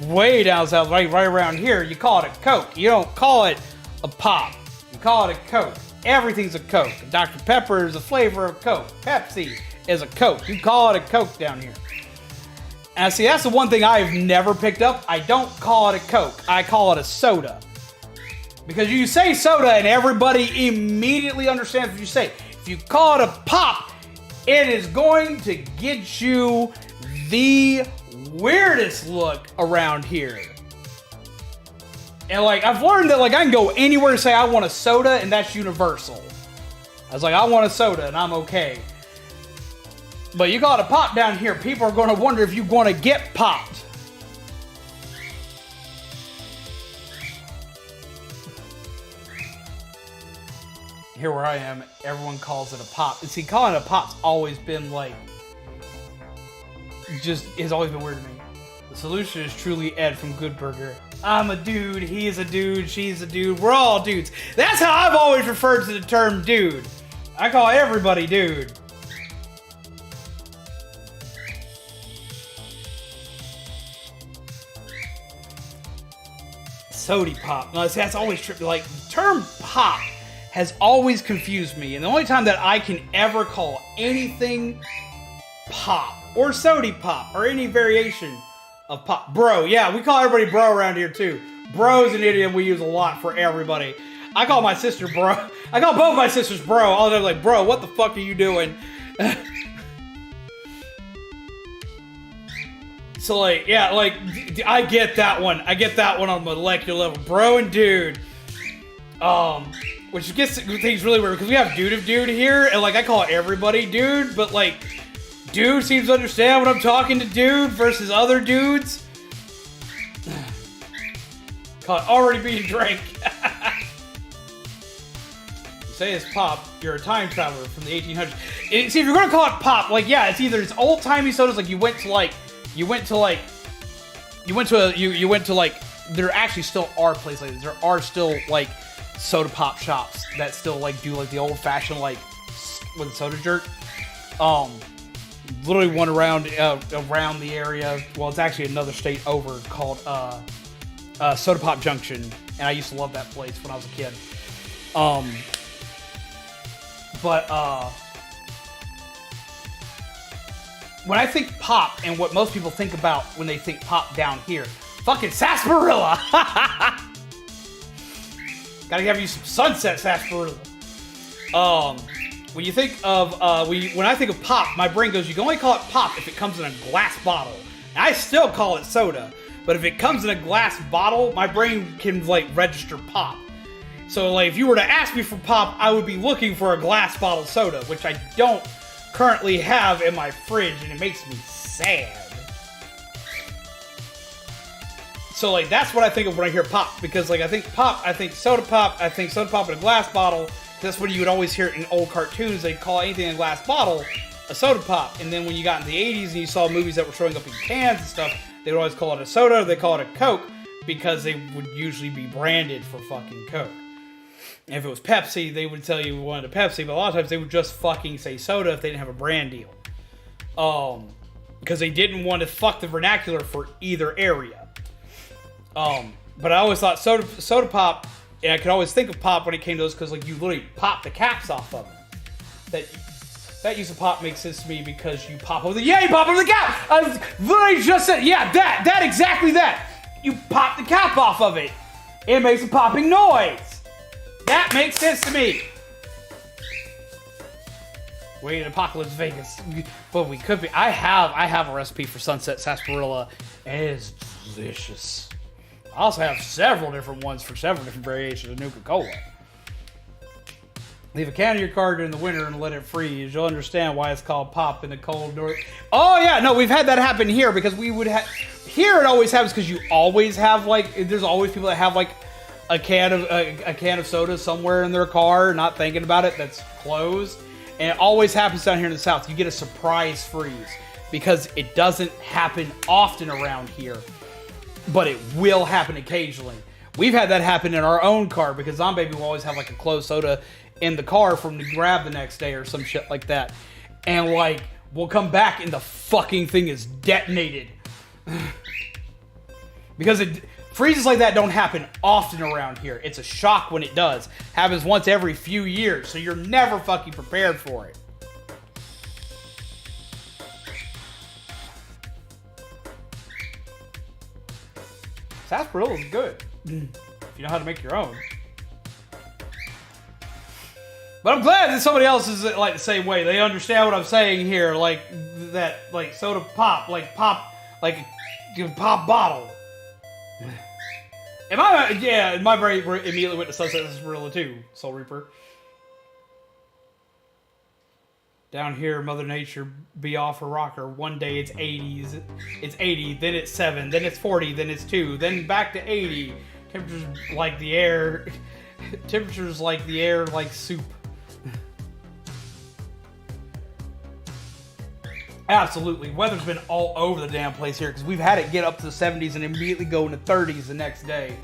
way down south, right around here, you call it a Coke. You don't call it a pop. You call it a Coke. Everything's a Coke. Dr. Pepper is a flavor of Coke. Pepsi is a Coke. You call it a Coke down here. And see, that's the one thing I've never picked up. I don't call it a Coke. I call it a soda. Because you say soda and everybody immediately understands what you say. If you call it a pop, it is going to get you the weirdest look around here. And like, I've learned that like I can go anywhere and say I want a soda and that's universal. I was like, I want a soda and I'm okay. But you got a pop down here, people are going to wonder if you want to get popped. Here where I am, everyone calls it a pop. And see, calling it a pop's always been like, just has always been weird to me. The solution is truly Ed from Good Burger. I'm a dude, he is a dude, she's a dude, we're all dudes. That's how I've always referred to the term dude. I call everybody dude. Sody pop. No, see, that's always tripped. Like, the term pop has always confused me. And the only time that I can ever call anything pop or sody pop or any variation of pop. Bro, yeah, we call everybody bro around here too. Bro's an idiom we use a lot for everybody. I call my sister bro. I call both my sisters bro. All the time, like, bro, what the fuck are you doing? So like, yeah, like, I get that one. I get that one on molecular level. Bro and dude. Which gets things really weird because we have dude of dude here, and like I call everybody dude, but like dude seems to understand when I'm talking to dude versus other dudes. Call it already being drank. Say it's pop, you're a time traveler from the 1800s. See, if you're gonna call it pop, like yeah, it's either it's old timey sodas, like you went to there actually still are places like this. There are still like soda pop shops that still like do like the old fashioned like with soda jerk. Literally one around the area. Well, it's actually another state over called Soda Pop Junction, and I used to love that place when I was a kid. When I think pop, and what most people think about when they think pop down here, fucking sarsaparilla. Gotta have you some sunset sarsaparilla. When you think of when I think of pop, my brain goes, you can only call it pop if it comes in a glass bottle. And I still call it soda, but if it comes in a glass bottle, my brain can like register pop. So like if you were to ask me for pop, I would be looking for a glass bottle soda, which I don't currently have in my fridge, and it makes me sad. So like that's what I think of when I hear pop, because like I think pop, I think soda pop in a glass bottle. That's what you would always hear in old cartoons. They'd call anything in a glass bottle a soda pop. And then when you got in the 80s and you saw movies that were showing up in cans and stuff, they would always call it a soda, or they call it a Coke, because they would usually be branded for fucking Coke. And if it was Pepsi, they would tell you we wanted a Pepsi, but a lot of times they would just fucking say soda if they didn't have a brand deal. Because they didn't want to fuck the vernacular for either area. But I always thought soda pop, and I could always think of pop when it came to those, because like you literally pop the caps off of them. That use of pop makes sense to me, because you pop over you pop over the cap! I literally just said, that exactly that! You pop the cap off of it. It makes a popping noise. That makes sense to me. Wait, Apocalypse Vegas. But we could be. I have a recipe for sunset sarsaparilla, and it is delicious. I also have several different ones for several different variations of Nuka-Cola. Leave a can in your car during the winter and let it freeze. You'll understand why it's called pop in the cold north. Oh yeah, no, we've had that happen here, because we would have. Here it always happens because you always have like. There's always people that have like a can of soda somewhere in their car, not thinking about it, that's closed. And it always happens down here in the South. You get a surprise freeze, because it doesn't happen often around here, but it will happen occasionally. We've had that happen in our own car, because Zombie will always have like a closed soda in the car for him to grab the next day or some shit like that. And like, we'll come back and the fucking thing is detonated. Because freezes like that don't happen often around here. It's a shock when it does. Happens once every few years, so you're never fucking prepared for it. Sarsaparilla is good, if you know how to make your own. But I'm glad that somebody else is like the same way. They understand what I'm saying here, like that, like soda pop, like pop bottle. My brain immediately went to Sunset Sarsaparilla too, Soul Reaper. Down here, Mother Nature be off her rocker. One day it's 80s, it's 80, then it's 7, then it's 40, then it's 2, then back to 80. Temperatures like the air, like soup. Absolutely. Weather's been all over the damn place here, because we've had it get up to the 70s and immediately go into 30s the next day.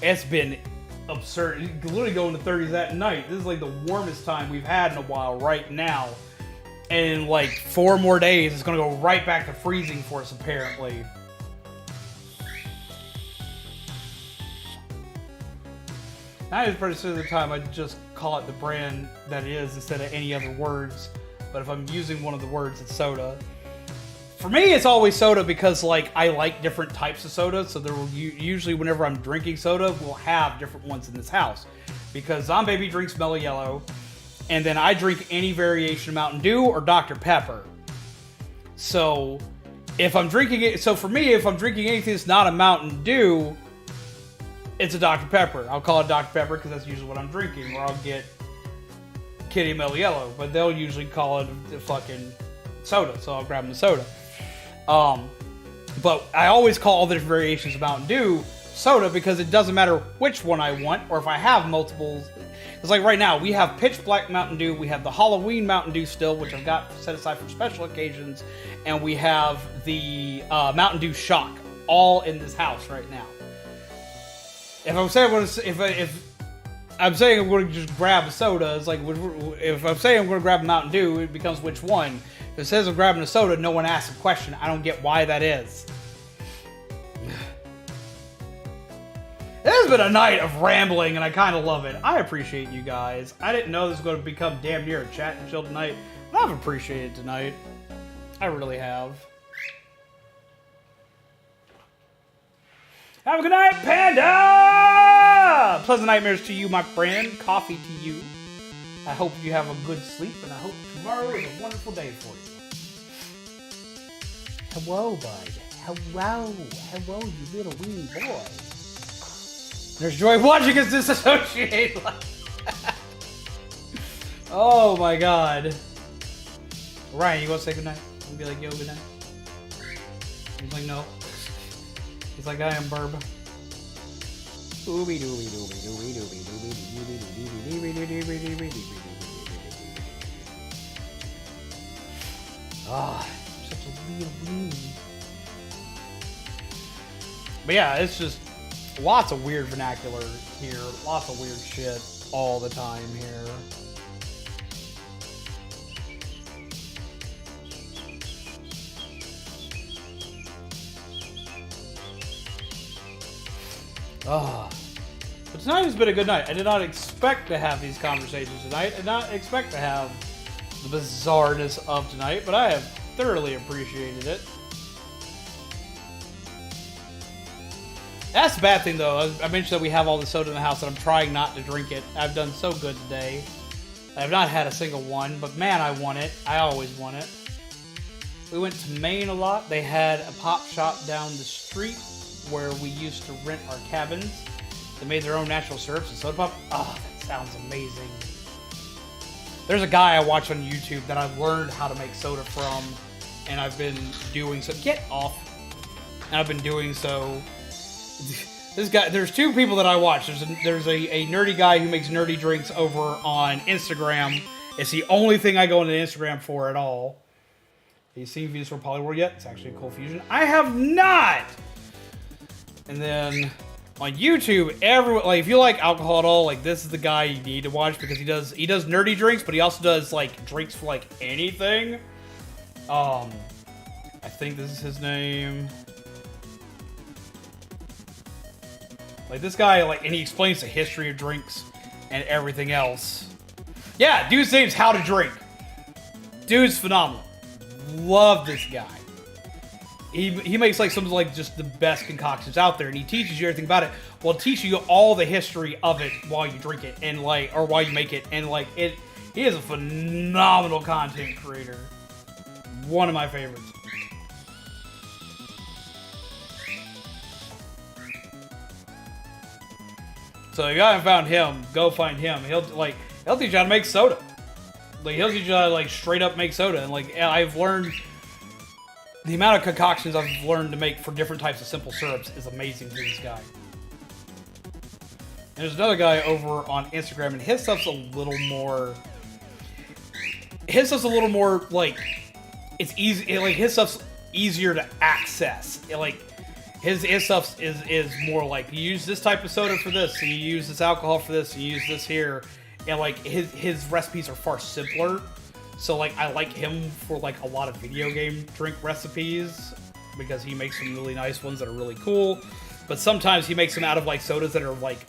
It's been absurd. You can literally go into 30s that night. This is like the warmest time we've had in a while right now. And in like 4 more days, it's going to go right back to freezing for us, apparently. Now, pretty soon of the time, I just call it the brand that it is instead of any other words. But if I'm using one of the words, it's soda. For me, it's always soda, because like I like different types of soda. So there will usually, whenever I'm drinking soda, we'll have different ones in this house. Because Zombaby drinks Mellow Yellow, and then I drink any variation of Mountain Dew or Dr. Pepper. So if I'm drinking it, so for me, if I'm drinking anything that's not a Mountain Dew, it's a Dr. Pepper. I'll call it Dr. Pepper because that's usually what I'm drinking, or I'll get Kitty Mellow Yellow, but they'll usually call it the fucking soda, so I'll grab them the soda. But I always call all the different variations of Mountain Dew soda, because it doesn't matter which one I want, or if I have multiples. It's like right now, we have Pitch Black Mountain Dew, we have the Halloween Mountain Dew still, which I've got set aside for special occasions, and we have the Mountain Dew Shock, all in this house right now. If I'm saying if I'm saying I'm going to just grab a soda, it's like, if I'm saying I'm going to grab a Mountain Dew, it becomes which one. If it says I'm grabbing a soda, no one asks a question. I don't get why that is. It has been a night of rambling, and I kind of love it. I appreciate you guys. I didn't know this was going to become damn near a chat and chill tonight, but I've appreciated tonight. I really have. Have a good night, Panda! Pleasant nightmares to you, my friend. Coffee to you. I hope you have a good sleep, and I hope tomorrow is a wonderful day for you. Hello, bud. Hello. Hello, you little weenie boy. There's joy watching us disassociate. Oh my god. Ryan, you gonna say goodnight? You be like, yo, goodnight? He's like, no. He's like, I am Burb. Ooby dooby dooby dooby dooby dooby dooby dooby dooby dooby dooby. Ah, such a little weenie. But yeah, it's just lots of weird vernacular here. Lots of weird shit all the time here. Ah. But tonight has been a good night. I did not expect to have these conversations tonight. I did not expect to have the bizarreness of tonight, but I have thoroughly appreciated it. That's the bad thing, though. I mentioned that we have all the soda in the house, and I'm trying not to drink it. I've done so good today. I've not had a single one, but man, I want it. I always want it. We went to Maine a lot. They had a pop shop down the street where we used to rent our cabins. They made their own natural syrups and soda pop. Oh, that sounds amazing. There's a guy I watch on YouTube that I've learned how to make soda from, and I've been doing so. Get off. And I've been doing so. This guy, there's two people that I watch. There's a nerdy guy who makes nerdy drinks over on Instagram. It's the only thing I go into Instagram for at all. Have you seen Venus for Polyworld yet? It's actually a cool fusion. I have not! And then on YouTube, everyone, like, if you like alcohol at all, like, this is the guy you need to watch because he does nerdy drinks, but he also does like drinks for like anything. I think this is his name. Like, this guy, like, and he explains the history of drinks and everything else. Yeah, dude's name's How to Drink. Dude's phenomenal. Love this guy. He makes, like, some of, like, just the best concoctions out there, and he teaches you everything about it while teaching you all the history of it while you drink it, and, like, or while you make it, and, like, he is a phenomenal content creator. One of my favorites. So if you haven't found him, go find him. He'll teach you how to make soda. Like, he'll teach you how to, like, straight up make soda. And, like, I've learned the amount of concoctions I've learned to make for different types of simple syrups is amazing for this guy. And there's another guy over on Instagram, and his stuff's a little more, like, it's easy, like, his stuff's easier to access. His stuff is more like, you use this type of soda for this, and you use this alcohol for this, and you use this here, and, like, his recipes are far simpler. So, like, I like him for, like, a lot of video game drink recipes because he makes some really nice ones that are really cool. But sometimes he makes them out of, like, sodas that are, like,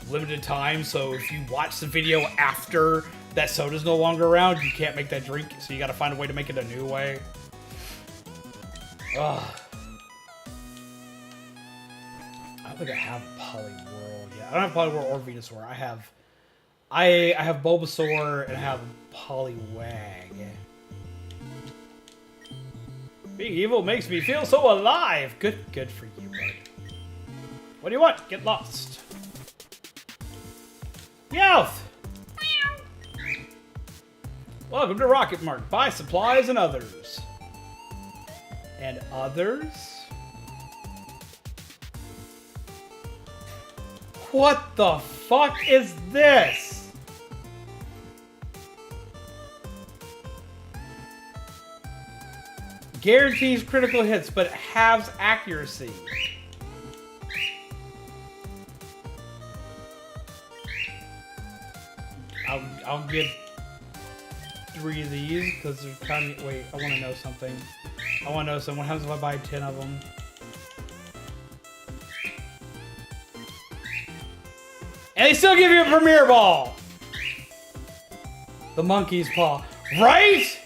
limited time. So if you watch the video after that soda's no longer around, you can't make that drink. So you got to find a way to make it a new way. Ugh. I don't think I have Polyworld yet. I don't have Polyworld or Venusaur. I have Bulbasaur and I have Poliwag. Being evil makes me feel so alive. Good for you, bud. What do you want? Get lost. Meowth! Welcome to Rocket Mart. Buy supplies and others. And others? What the fuck is this? Guarantees critical hits, but halves accuracy. I'll give... 3 of these because they're kind of. Wait, I want to know something. I want to know something. What happens if I buy 10 of them? And they still give you a Premier Ball! The monkey's paw. Right?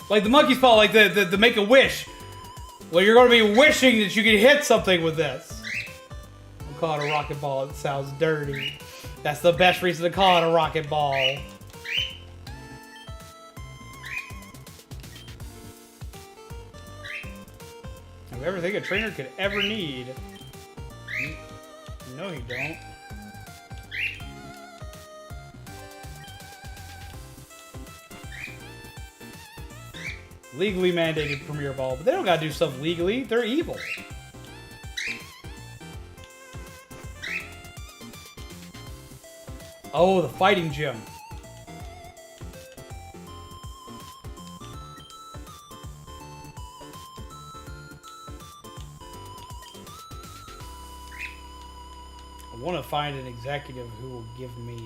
Like the monkey's paw, like the Make-A-Wish. Well, you're going to be wishing that you could hit something with this. I'll call it a rocket ball. It sounds dirty. That's the best reason to call it a rocket ball. Have everything a trainer could ever need. No, you don't. Legally mandated Premier Ball, but they don't gotta do stuff legally. They're evil. Oh, the fighting gym. I want to find an executive who will give me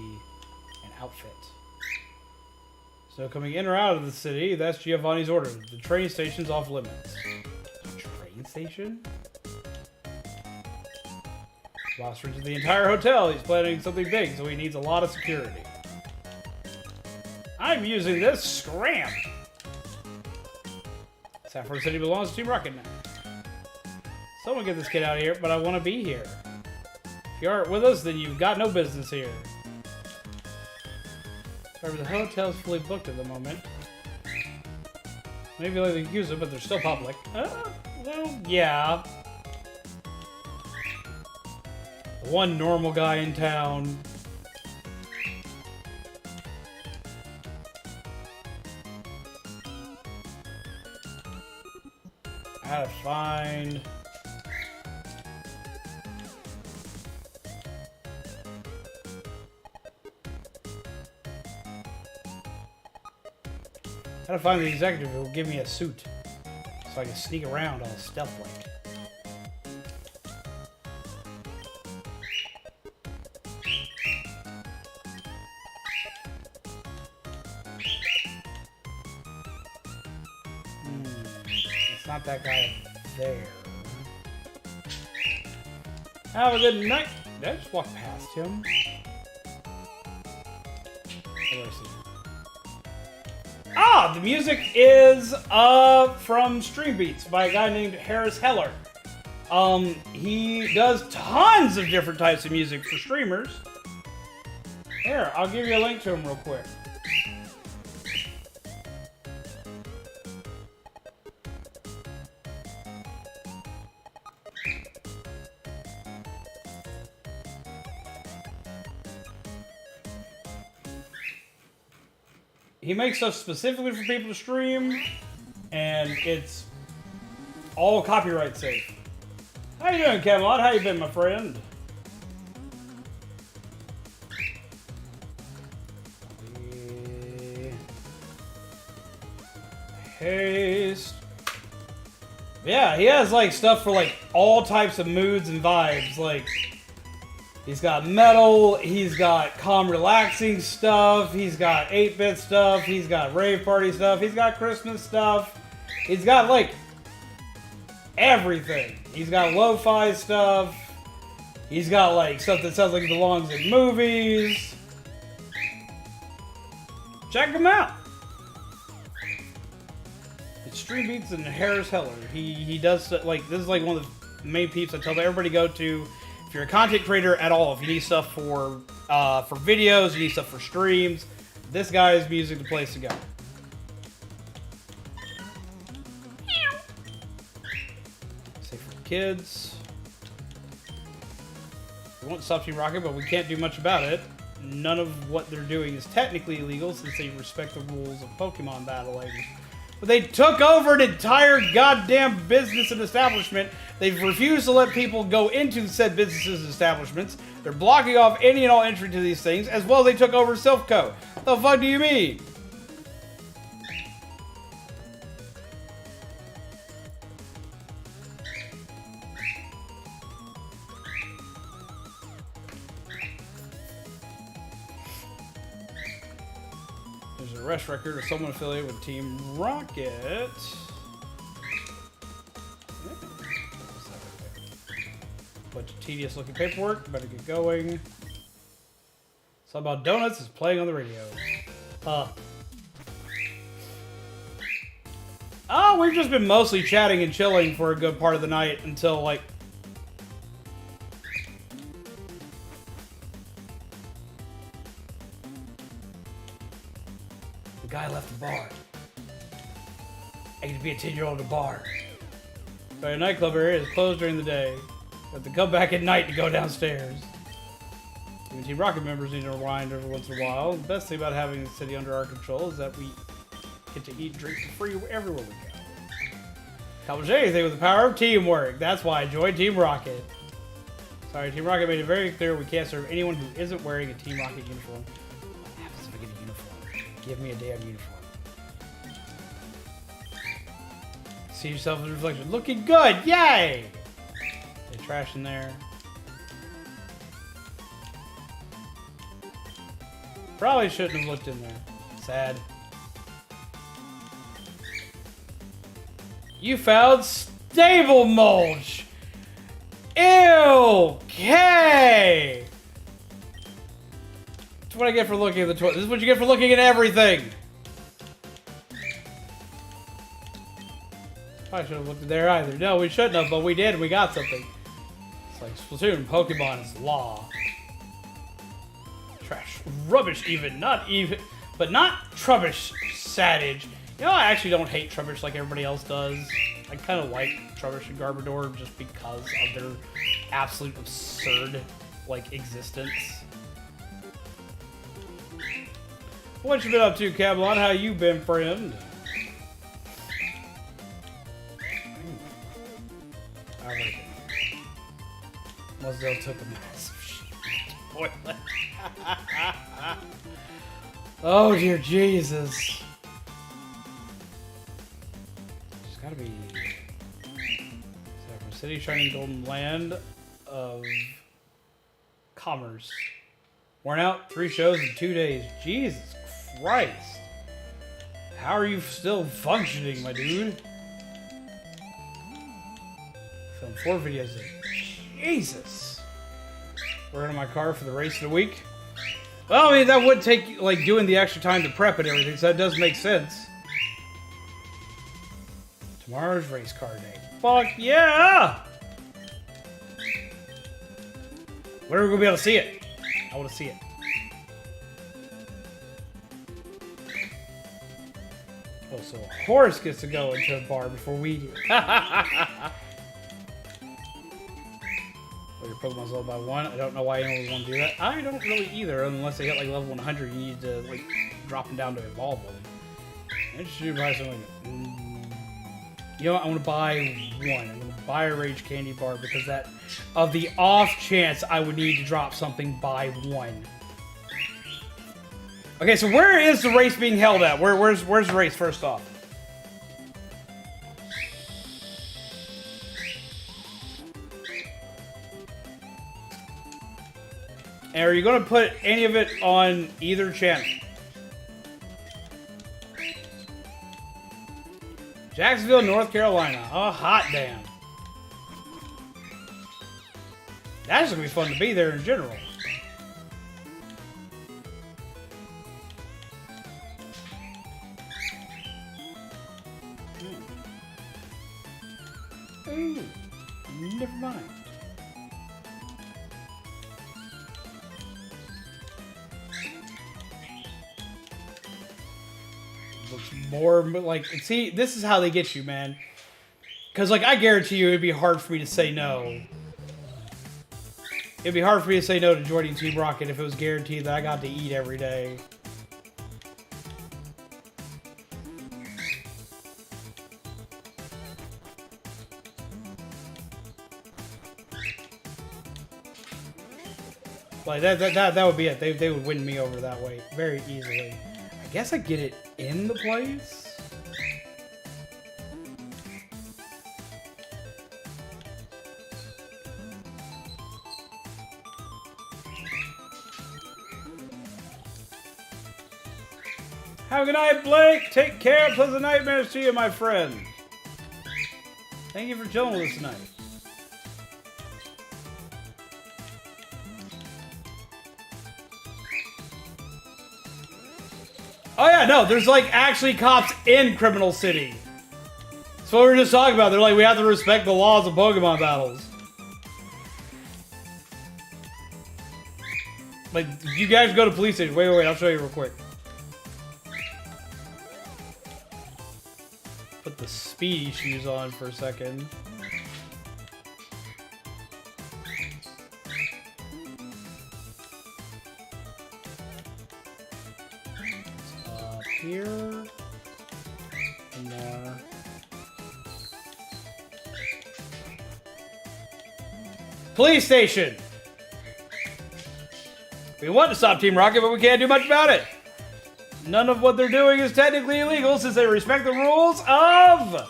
an outfit. So coming in or out of the city, that's Giovanni's order. The train station's off limits. Train station? Boss rented the entire hotel. He's planning something big, so he needs a lot of security. I'm using this scram. Saffron City belongs to Team Rocket now. Someone get this kid out of here, but I want to be here. If you aren't with us, then you've got no business here. However, the hotel's fully booked at the moment. Maybe like they use it, but they're still public. Well, yeah. One normal guy in town. I gotta find... I gotta find the executive who will give me a suit so I can sneak around all stealth-like. It's not that guy there. Have a good night. Did I just walk past him? What do I see? Ah, the music is from Stream Beats by a guy named Harris Heller. He does tons of different types of music for streamers. Here, I'll give you a link to him real quick. He makes stuff specifically for people to stream, and it's all copyright safe. How you doing, Camelot? How you been, my friend? Haste. Yeah, he has like stuff for like all types of moods and vibes. Like, he's got metal, he's got calm, relaxing stuff, he's got 8-bit stuff, he's got rave party stuff, he's got Christmas stuff, he's got like everything. He's got lo-fi stuff, he's got like stuff that sounds like it belongs in movies. Check him out. It's Stream Beats and Harris Heller. He does like, this is like one of the main peeps I tell everybody to go to. If you're a content creator at all, if you need stuff for videos, you need stuff for streams, this guy's music the place to go. Safe for kids. We won't stop Team Rocket, but we can't do much about it. None of what they're doing is technically illegal since they respect the rules of Pokemon battling. But they took over an entire goddamn business and establishment. They've refused to let people go into said businesses and establishments. They're blocking off any and all entry to these things, as well as they took over Silphco. The fuck do you mean? arrest record of someone affiliated with Team Rocket. Bunch of tedious looking paperwork. Better get going. Something about donuts is playing on the radio. Huh. Oh, we've just been mostly chatting and chilling for a good part of the night until like. The guy left the bar. I get to be a 10-year-old at a bar. So a nightclub area is closed during the day. You have to come back at night to go downstairs. Even Team Rocket members need to rewind every once in a while. The best thing about having the city under our control is that we get to eat and drink for free everywhere we go. Accomplish anything with the power of teamwork. That's why I joined Team Rocket. Sorry, Team Rocket made it very clear we can't serve anyone who isn't wearing a Team Rocket uniform. What happens if I get a uniform? Give me a damn uniform. See yourself in the reflection. Looking good! Yay! There's trash in there. Probably shouldn't have looked in there. Sad. You found stable mulch! Ew! Okay! That's what I get for looking at the toilet. This is what you get for looking at everything! Probably should have looked in there either. No, we shouldn't have, but we did. We got something. It's like Splatoon, Pokemon is law. Trash. Rubbish even. Not even. But not Trubbish Savage. You know, I actually don't hate Trubbish like everybody else does. I kind of like Trubbish and Garbodor just because of their absolute absurd, like, existence. What you been up to, Camelot? How you been, friend? Alright. Muzzle took a massive shit. Spoiler. Oh, dear Jesus. It's gotta be Sapphire City, Shining Golden Land of Commerce. Worn out, 3 shows in 2 days. Jesus Christ. How are you still functioning, my dude? Filmed 4 videos a day. Jesus. Working on my car for the race of the week. Well, I mean, that would take, like, doing the extra time to prep and everything, so that does make sense. Tomorrow's race car day. Fuck yeah! When are we gonna be able to see it? I want to see it. Oh, so a horse gets to go into a bar before we do. Your Pokemon's level by 1. I don't know why anyone would want to do that. I don't really either, unless they hit like level 100. You need to like drop them down to evolve them. I should buy something. You know what? I want to buy 1. I'm going to buy a Rage Candy Bar because that, of the off chance I would need to drop something by 1. Okay, so where is the race being held at? Where's the race first off? And are you going to put any of it on either channel? Jacksonville, North Carolina. Oh, hot damn. That's going to be fun to be there in general. Ooh, never mind. Looks more like, see, this is how they get you, man. Because, like, I guarantee you it'd be hard for me to say no. It'd be hard for me to say no to joining Team Rocket if it was guaranteed that I got to eat every day. Like, that would be it. They would win me over that way very easily. I guess I get it in the place? Have a good night, Blake. Take care. Pleasant nightmares to you, my friend. Thank you for chilling with us tonight. Oh yeah, no, there's like actually cops in Criminal City. That's what we were just talking about. They're like, we have to respect the laws of Pokemon battles. Like, you guys go to police station. Wait, I'll show you real quick. Put the speedy shoes on for a second. Here and there. Police station. We want to stop Team Rocket, but we can't do much about it. None of what they're doing is technically illegal since they respect the rules of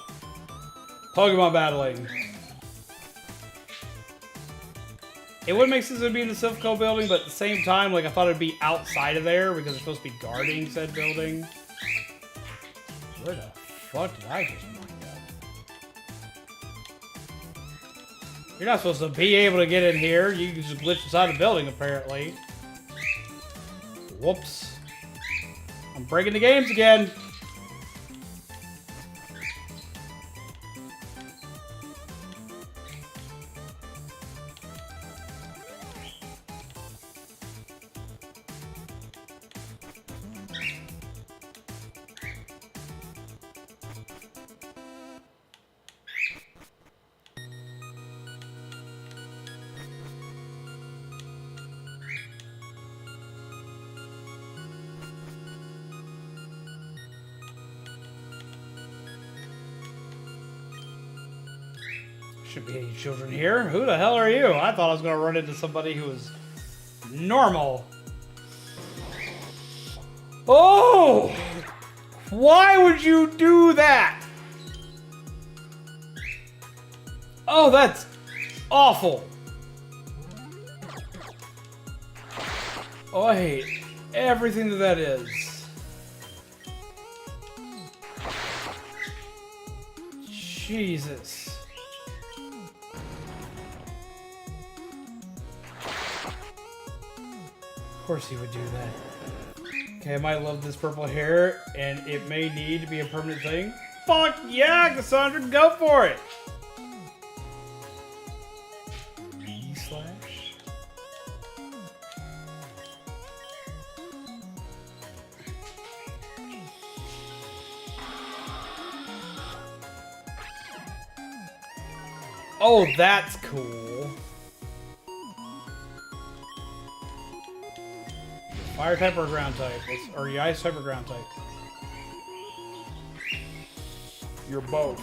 Pokemon battling. It would make sense it would be in the Silph building, but at the same time, like I thought it'd be outside of there because they're supposed to be guarding said building. Where the fuck did I just wind up? You're not supposed to be able to get in here. You can just glitch inside the building, apparently. Whoops. I'm breaking the games again. Should be any children here. Who the hell are you? I thought I was going to run into somebody who was normal. Oh! Why would you do that? Oh, that's awful. Oh, I hate everything that is. Jesus. Of course he would do that. Okay, I might love this purple hair, and it may need to be a permanent thing. Fuck yeah, Cassandra, go for it! E/. Oh, that's cool. Fire type or ground type? Or you ice type or ground type? You're both.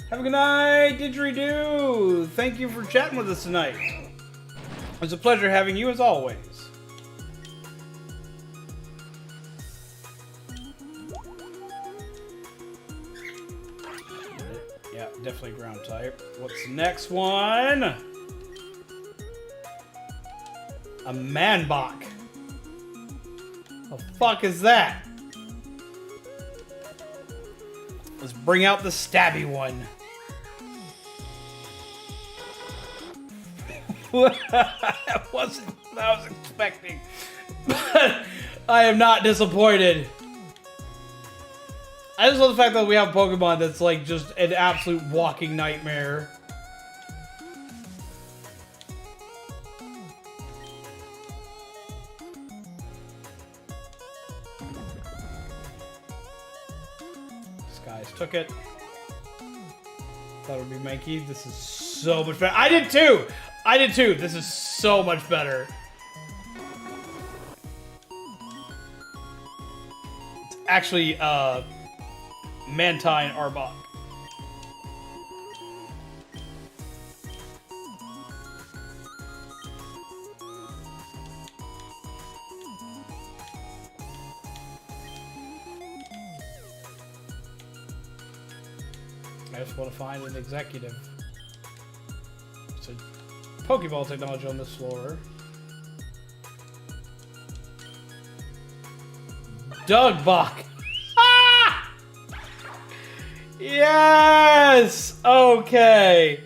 Have a good night, Didgeridoo! Thank you for chatting with us tonight. It was a pleasure having you as always. Yeah, definitely ground type. What's the next one? A Manbach. The fuck is that? Let's bring out the stabby one. That wasn't what I was expecting. But I am not disappointed. I just love the fact that we have Pokemon that's like just an absolute walking nightmare. Skies took it. Thought it would be Mikey. This is so much better. I did too! I did too. This is so much better. It's actually, Mantine Arbok. I just want to find an executive. So, Pokeball technology on this floor. Dugbok! Ah! Yes! Okay.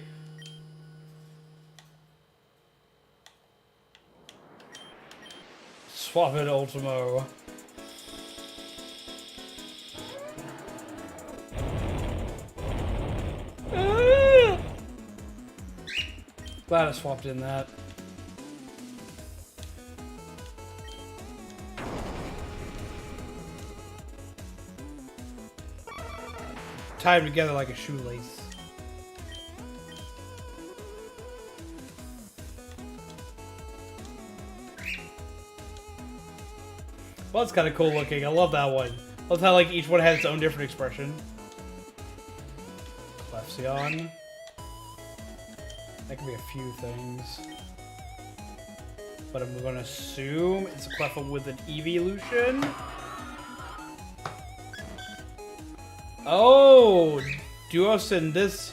Swap it, Ultimo. Glad I swapped in that. Tie them together like a shoelace. Well, that's kind of cool looking. I love that one. I love how like each one has its own different expression. Clefsion. That could be a few things. But I'm going to assume it's a Cleffa with an evolution. Oh! Duos in this...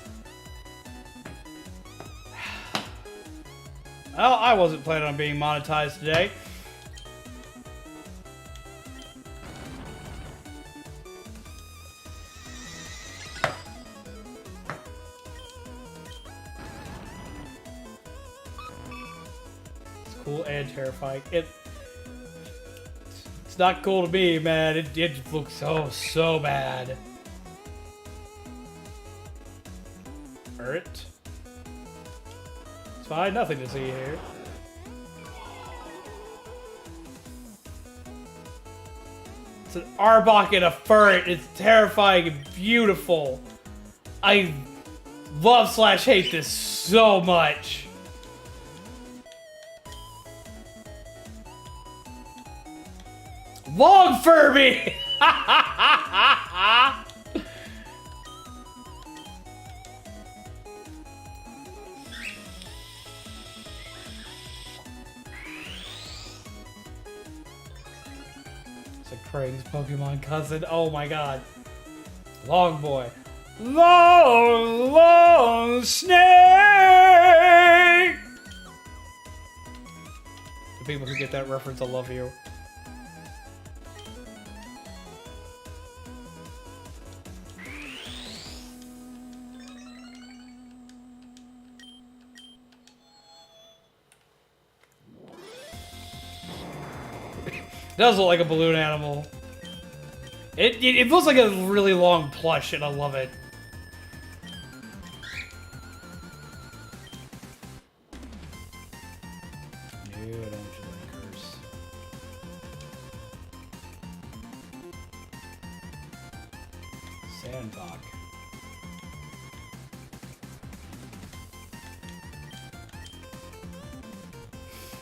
Well, I wasn't planning on being monetized today. Cool and terrifying. It's not cool to me, man. It looks so bad. Hurt. It's fine, nothing to see here. It's an Arbok and a Furret. It's terrifying and beautiful. I love / hate this so much. Long Furby! It's like Craig's Pokemon cousin. Oh my god. Long Boy. Long Snake! The people who get that reference, I love you. It does look like a balloon animal. It looks like a really long plush, and I love it. No, I don't want you to curse. Sandbach.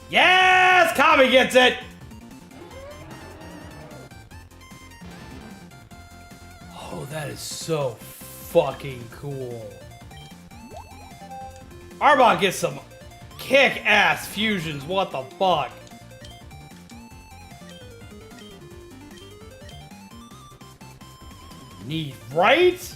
Yes! Kami gets it! Oh, that is so fucking cool. Arbok gets some kick-ass fusions. What the fuck? Neat, right?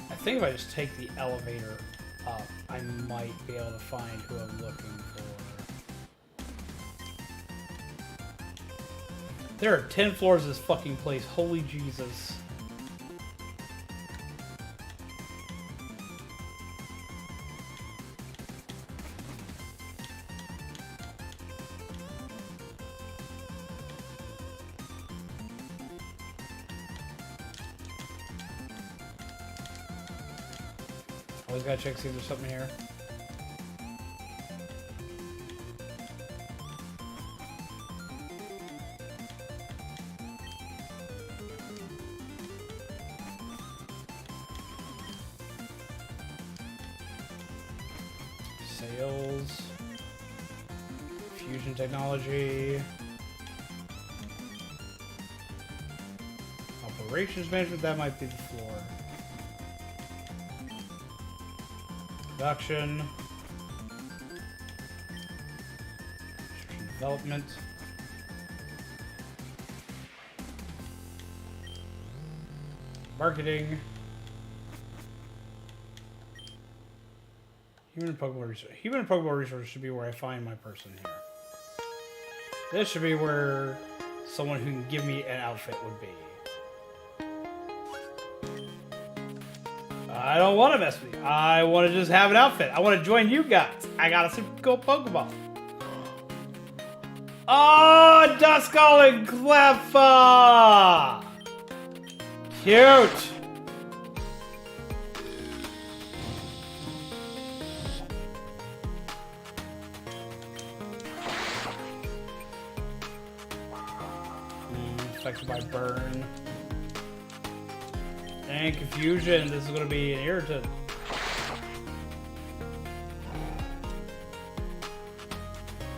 I think if I just take the elevator up, I might be able to find who I'm looking for. There are 10 floors of this fucking place. Holy Jesus. Always gotta check, see if there's something here. Sales. Fusion technology. Operations management, that might be the floor. Production. Development. Marketing. Human and Pokemon research. Human and Pokemon research should be where I find my person here. This should be where someone who can give me an outfit would be. I don't want to mess with you. I want to just have an outfit. I want to join you guys. I got a super cool Pokemon. Oh, Duskull and Cleffa! Cute! Affected by burn. And confusion. This is going to be an irritant.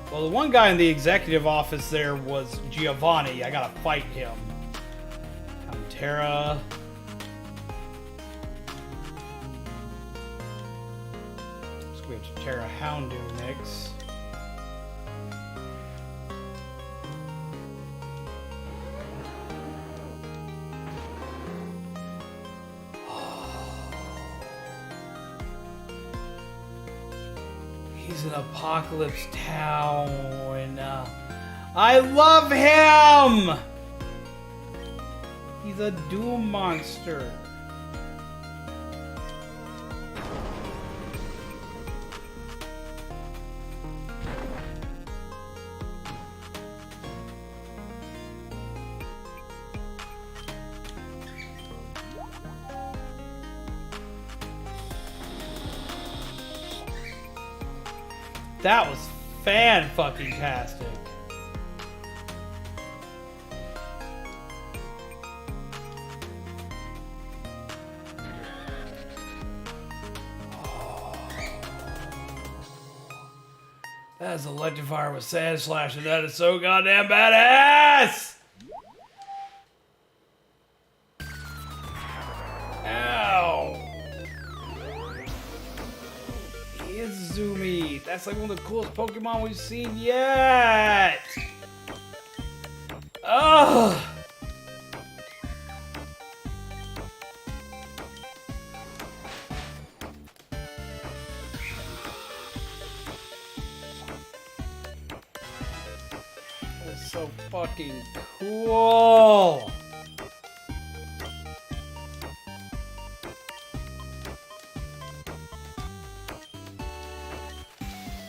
Well, the one guy in the executive office there was Giovanni. I gotta fight him. Terra. So we have Terra Houndoom mix. He's in Apocalypse Town. I love him! He's a doom monster. That was fan-fucking-tastic. That's Electivire with Sand Slash, and that is so goddamn badass! Ow! Izumi! That's like one of the coolest Pokemon we've seen yet! Ugh! So fucking cool.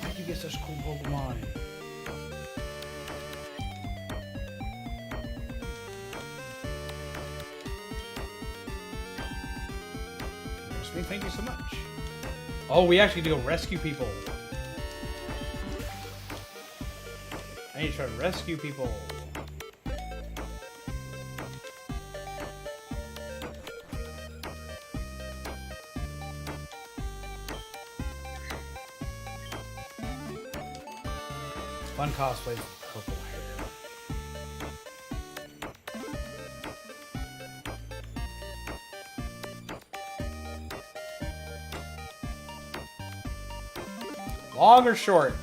How'd you get such cool Pokemon? Thank you so much. Oh, we actually need to go rescue people. I need to try to rescue people. Fun cosplay with purple hair. Long or short?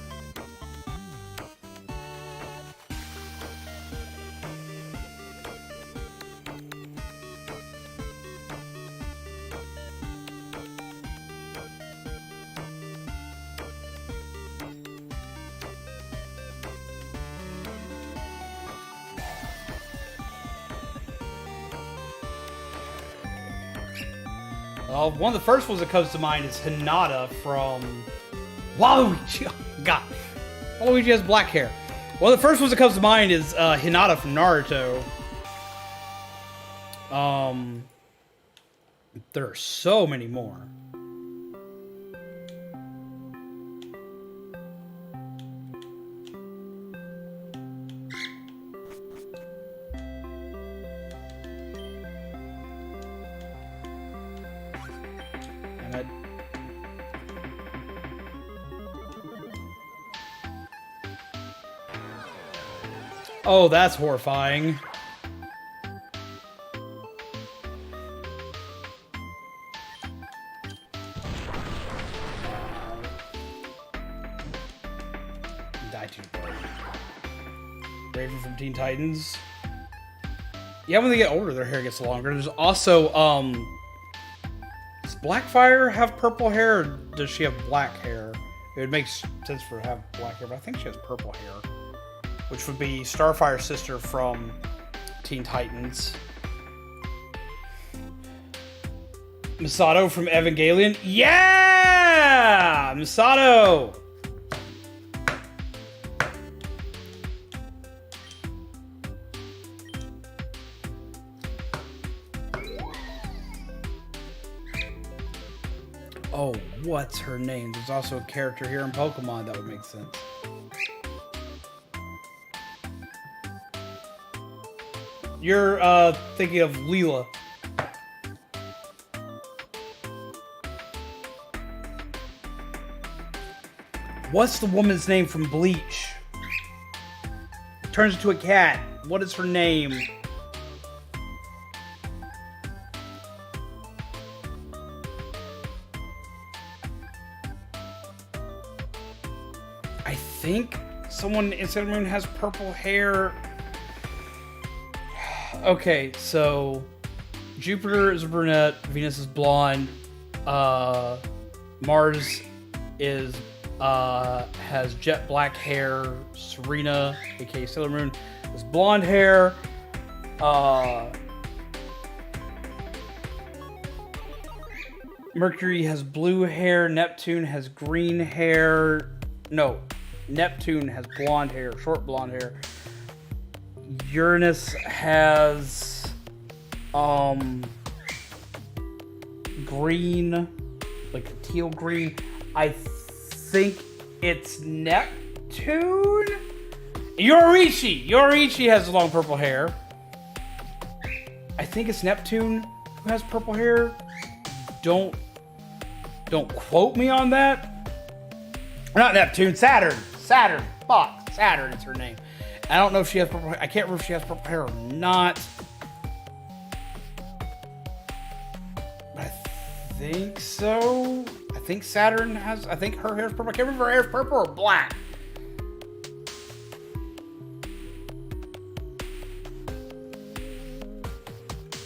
One of the first ones that comes to mind is Hinata from Waluigi. Oh, God. Waluigi has black hair. One of the first ones that comes to mind is Hinata from Naruto. There are so many more. Oh, that's horrifying. Teen Titans. Yeah, when they get older, their hair gets longer. There's also, does Blackfire have purple hair, or does she have black hair? It would make sense for her to have black hair, but I think she has purple hair, which would be Starfire's sister from Teen Titans. Misato from Evangelion. Yeah! Misato! Oh, what's her name? There's also a character here in Pokemon that would make sense. You're thinking of Leela. What's the woman's name from Bleach? Turns into a cat. What is her name? I think someone in Sailor Moon has purple hair. Okay, so Jupiter is a brunette, Venus is blonde, Mars is has jet black hair, Serena, aka Sailor Moon, has blonde hair, Mercury has blue hair, Neptune has green hair, no, Neptune has blonde hair, short blonde hair. Uranus has green, like a teal green. I think it's Neptune. Yoriichi has long purple hair. I think it's Neptune who has purple hair. Don't quote me on that. Not Neptune, Saturn. Fuck, Saturn is her name. I don't know if she has purple hair. I can't remember if she has purple hair or not. But I think so. I think Saturn has, I think her hair's purple. I can't remember if her hair's purple or black.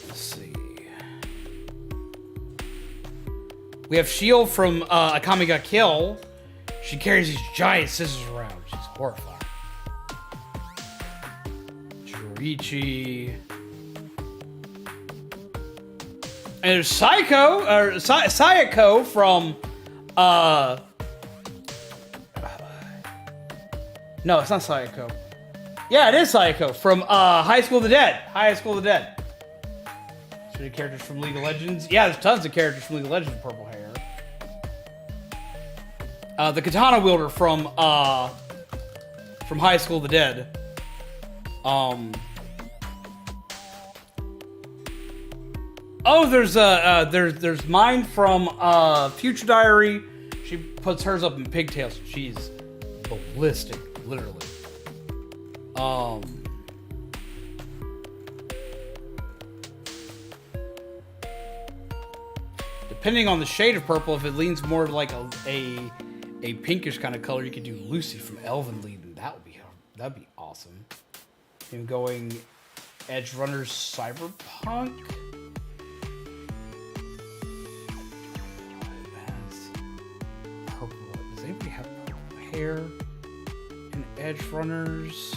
Let's see. We have Shield from Akame ga Kill. She carries these giant scissors around. She's horrifying. Joriichi. And there's Sayako from no, it's not Sayako. Yeah, it is Sayako from High School of the Dead. So the characters from League of Legends. Yeah, there's tons of characters from League of Legends with purple hair. The katana wielder from High School of the Dead. Oh, there's mine from Future Diary. She puts hers up in pigtails. She's ballistic, literally. Depending on the shade of purple, if it leans more like a pinkish kind of color, you could do Lucy from Elven Lied, and that'd be awesome. And going Edge Runners Cyberpunk. Purple. Does anybody have purple hair in Edge Runners?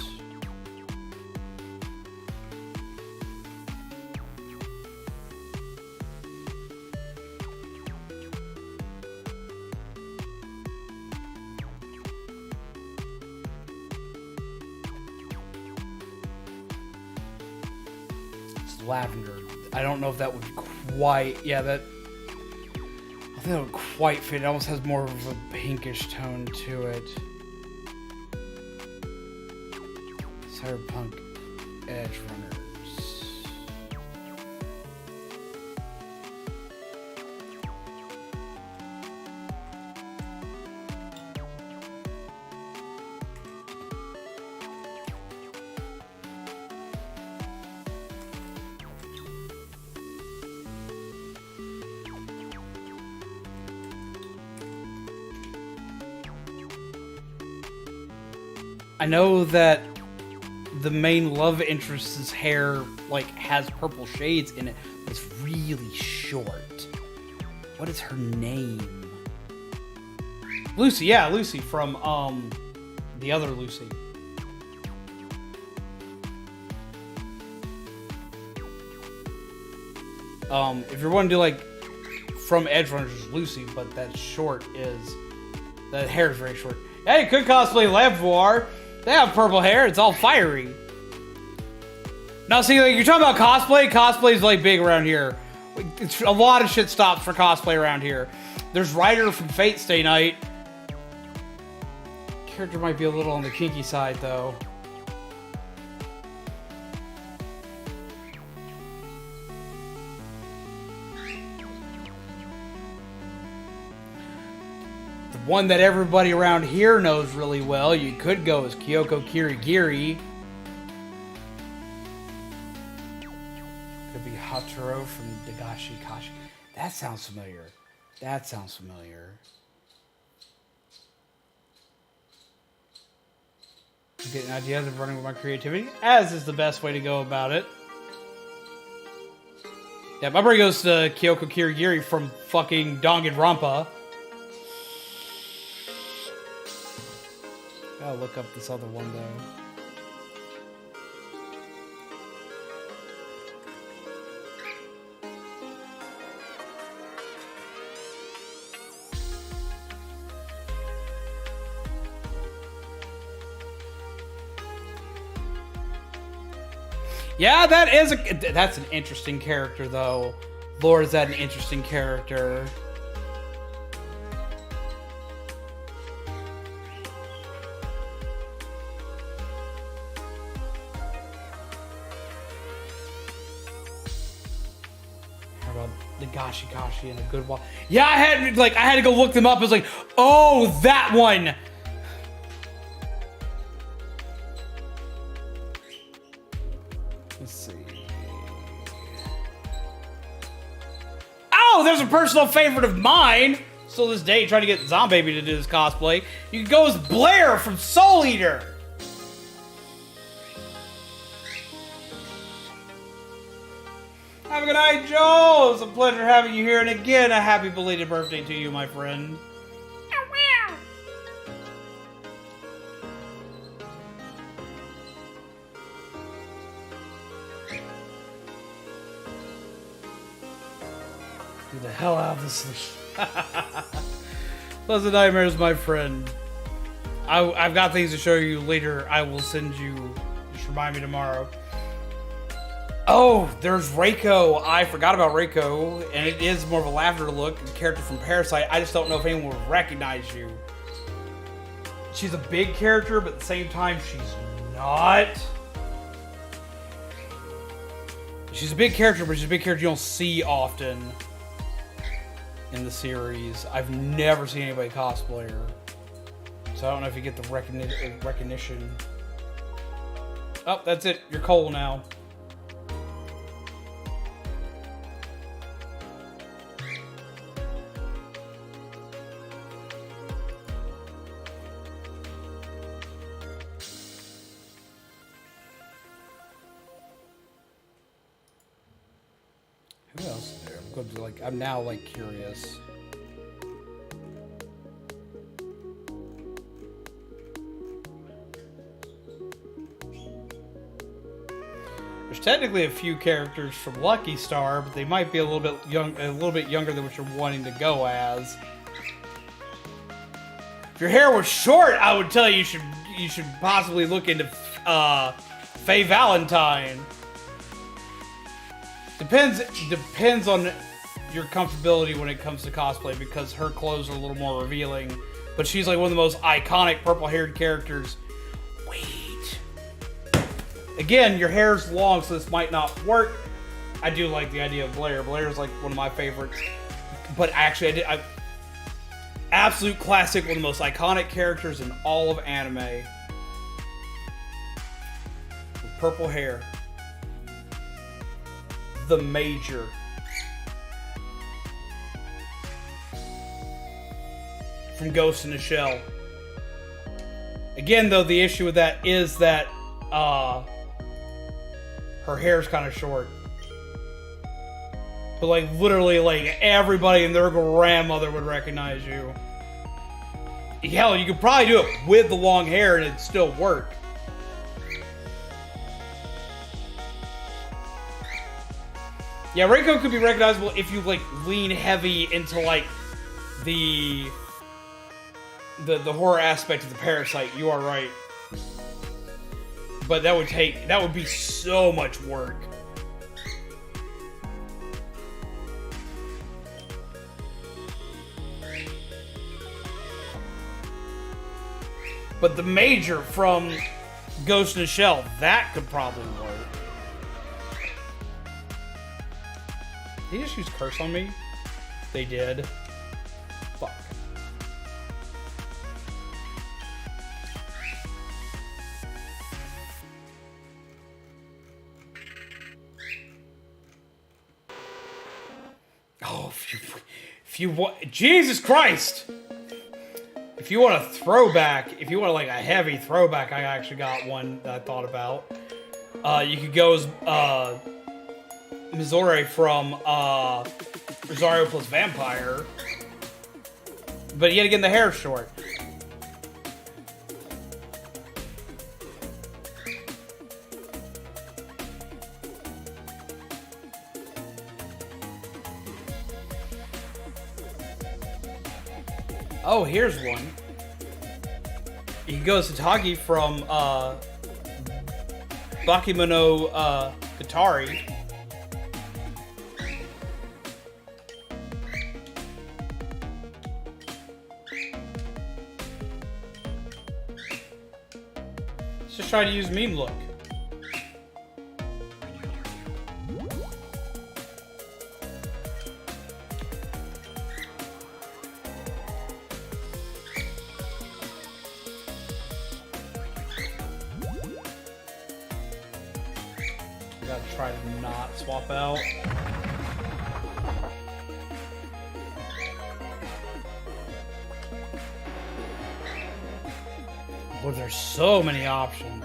Lavender. I don't know if that would quite, I think that would quite fit. It almost has more of a pinkish tone to it. Cyberpunk Edge Runners. I know that the main love interest's hair like has purple shades in it. It's really short. What is her name? Lucy, yeah, Lucy from the other Lucy. If you're wanting to do like from Edge Runners, Lucy, but that short is that hair is very short. Yeah, you could cosplay Levoir. They have purple hair. It's all fiery. Now, see, like you're talking about cosplay. Cosplay's like big around here. It's a lot of shit stops for cosplay around here. There's Ryder from Fate Stay Night. Character might be a little on the kinky side, though. The one that everybody around here knows really well, you could go as Kyoko Kirigiri. Could be Hataro from Dagashi Kashi. That sounds familiar. That sounds familiar. I'm getting ideas of running with my creativity, as is the best way to go about it. Yeah, my brain goes to Kyoko Kirigiri from fucking Danganronpa. Gotta look up this other one, though. Yeah, that's an interesting character, though. Lord, is that an interesting character? How about Dagashi Kashi and a good one? Yeah, I had to go look them up. I was like, oh, that one. Let's see. Oh, there's a personal favorite of mine. Still this day, trying to get Zombie to do this cosplay. You can go as Blair from Soul Eater. Have a good night, Joe. It's a pleasure having you here. And again, a happy belated birthday to you, my friend. Get the hell out of this. Pleasant nightmares, my friend. I've got things to show you later. I will send you. Just remind me tomorrow. Oh, there's Reiko. I forgot about Reiko, and it is more of a lavender look. A character from Parasite. I just don't know if anyone would recognize you. She's a big character, but at the same time, she's not. She's a big character, but she's a big character you don't see often in the series. I've never seen anybody cosplay her, so I don't know if you get the recognition. Oh, that's it. You're Cole now. Who else is there? I'm now curious. There's technically a few characters from Lucky Star, but they might be a little bit younger than what you're wanting to go as. If your hair was short, I would tell you you should possibly look into Faye Valentine. Depends on your comfortability when it comes to cosplay, because her clothes are a little more revealing. But she's like one of the most iconic purple-haired characters. Wait. Again, your hair's long, so this might not work. I do like the idea of Blair. Blair's like one of my favorites. But actually, absolute classic, one of the most iconic characters in all of anime. With purple hair. The Major. From Ghost in the Shell. Again, though, the issue with that is that her hair's kind of short. But like literally like everybody and their grandmother would recognize you. Hell, you could probably do it with the long hair and it'd still work. Yeah, Reiko could be recognizable if you like lean heavy into like the horror aspect of the parasite. You are right. But that would be so much work. But the Major from Ghost in the Shell, that could probably work. Did they just use curse on me? They did. Fuck. Oh, if you want, Jesus Christ! If you want a throwback, if you want like a heavy throwback, I actually got one that I thought about. You could go as Mizore from Rosario plus Vampire, but yet again the hair's short. Oh, here's one. He goes to Tagi from Bakemono Gatari. Let's just try to use meme look. Try to not swap out. Boy, there's so many options.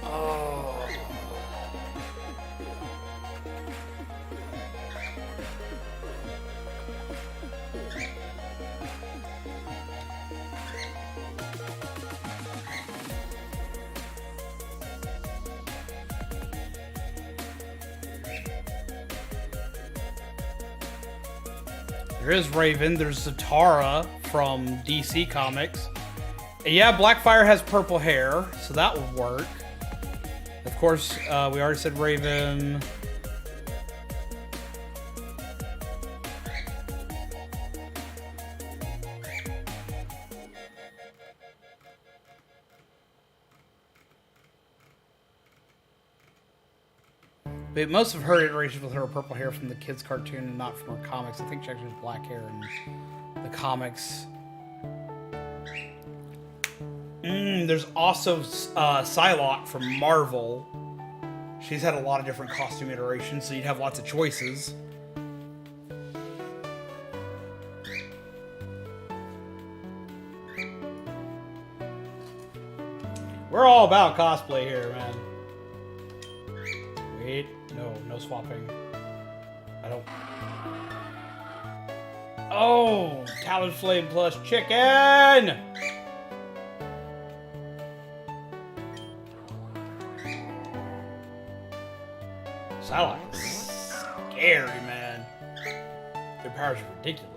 Oh. There is Raven, there's Zatara from DC Comics. And yeah, Blackfire has purple hair, so that would work. Of course, we already said Raven. But most of her iterations with her purple hair from the kids' cartoon and not from her comics. I think she actually has black hair in the comics. There's also Psylocke from Marvel. She's had a lot of different costume iterations, so you'd have lots of choices. We're all about cosplay here, man. Wait, no swapping. I don't... Oh! Talonflame plus chicken! Psylocke is scary, man. Their powers are ridiculous.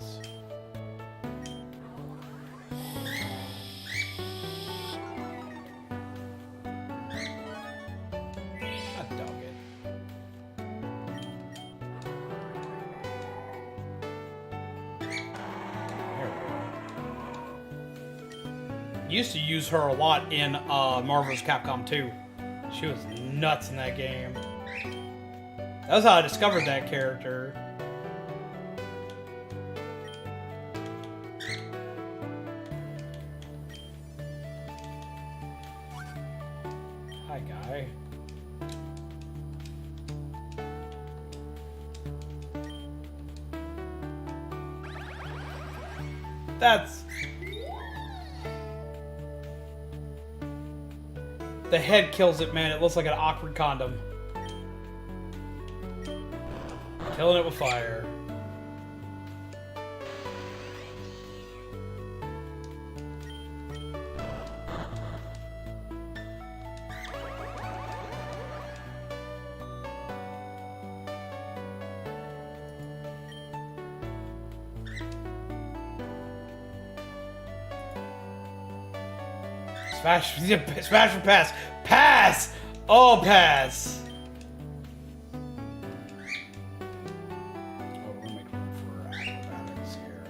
Used to use her a lot in Marvel's Capcom 2. She was nuts in that game. That's how I discovered that character. Hi, guy. The head kills it, man. It looks like an awkward condom. Killing it with fire. Smash, smash or pass. Pass! Oh, pass. Oh, we're gonna make room for acrobatics here.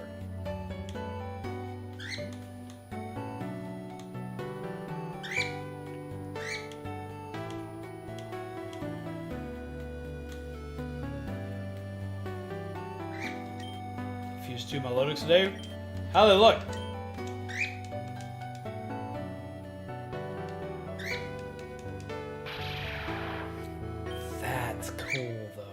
Fuse 2 melodics today. How do they look? That's cool, though.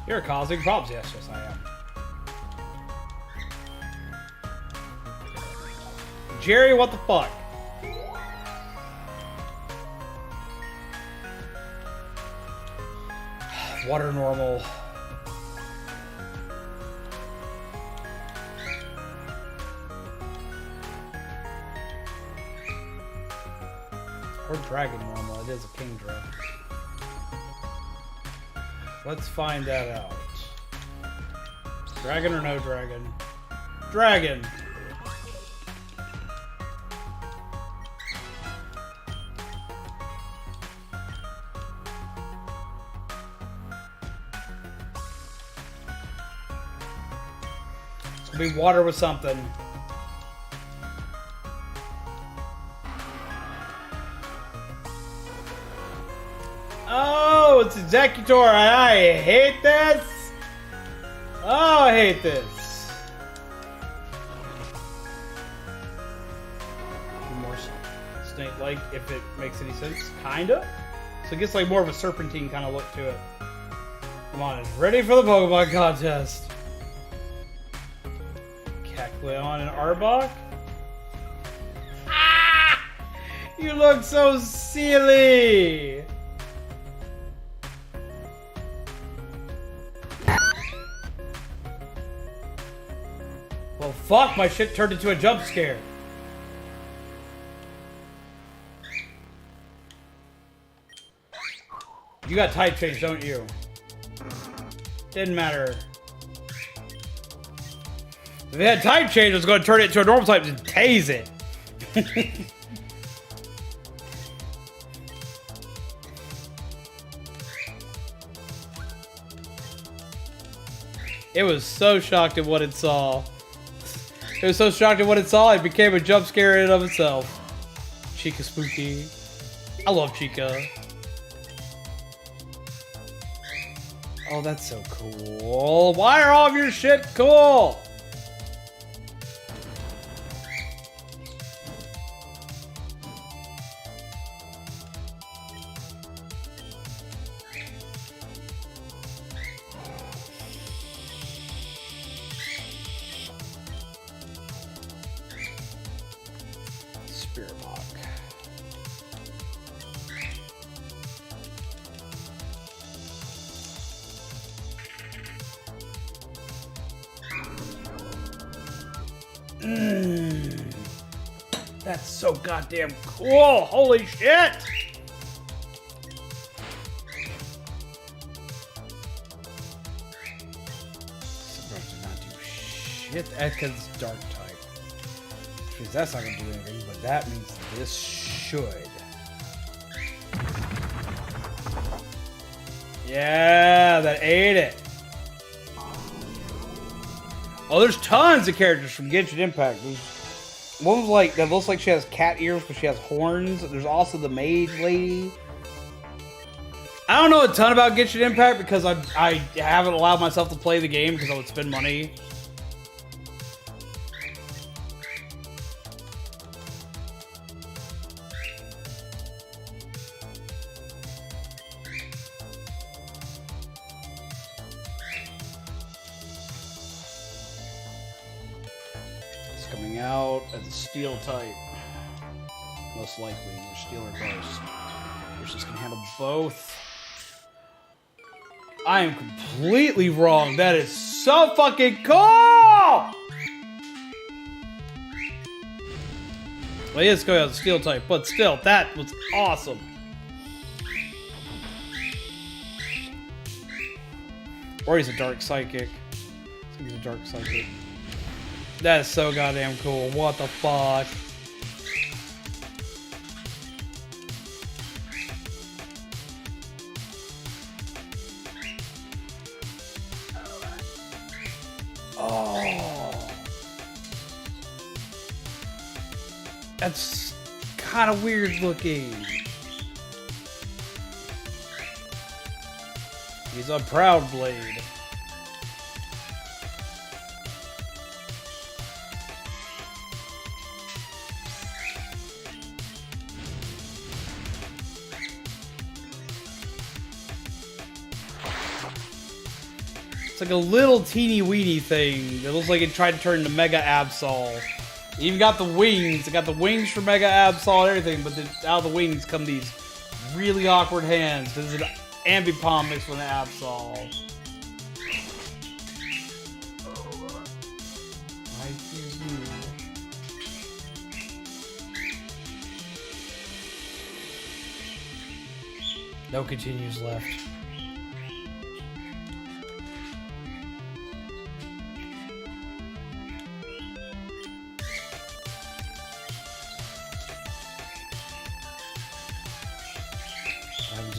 You're causing problems. Yes, yes, I am. Jerry, what the fuck? Water normal. Or dragon normal. It is a king dragon. Let's find that out. Dragon or no dragon? Dragon! It's gonna be water with something. Oh, it's Executor. I hate this. Oh, I hate this. More snake-like, if it makes any sense. Kinda. So it gets like more of a serpentine kind of look to it. Come on, ready for the Pokemon contest. Kecleon and Arbok. Ah! You look so silly. Well, fuck, my shit turned into a jump scare. You got type change, don't you? Didn't matter. If it had type change, I was going to turn it into a normal type and tase it. It was so shocked at what it saw. It was so shocked at what it saw, it became a jump scare in and of itself. Chica spooky. I love Chica. Oh, that's so cool. Why are all of your shit cool? That's so goddamn cool! Holy shit! Surprise does not do shit. Ekka's dark type. Which means that's not gonna do anything, but that means this should. Yeah, that ate it. Oh, there's tons of characters from Genshin Impact. There's one was like that looks like she has cat ears, but she has horns. There's also the mage lady. I don't know a ton about Genshin Impact because I haven't allowed myself to play the game because I would spend money. It's coming out as a steel type. Most likely, your steel or ghost. Which is going to handle both. I am completely wrong. That is so fucking cool! Well, he is going out the steel type, but still, that was awesome. Or he's a dark psychic. I think he's a dark psychic. That is so goddamn cool. What the fuck? Oh, that's kind of weird looking. He's a Proud Blade. It's like a little teeny weeny thing that looks like it tried to turn into Mega Absol. It even got the wings. It got the wings for Mega Absol and everything, but out of the wings come these really awkward hands. This is an Ambipom mixed with an Absol. I hear you. No continues left.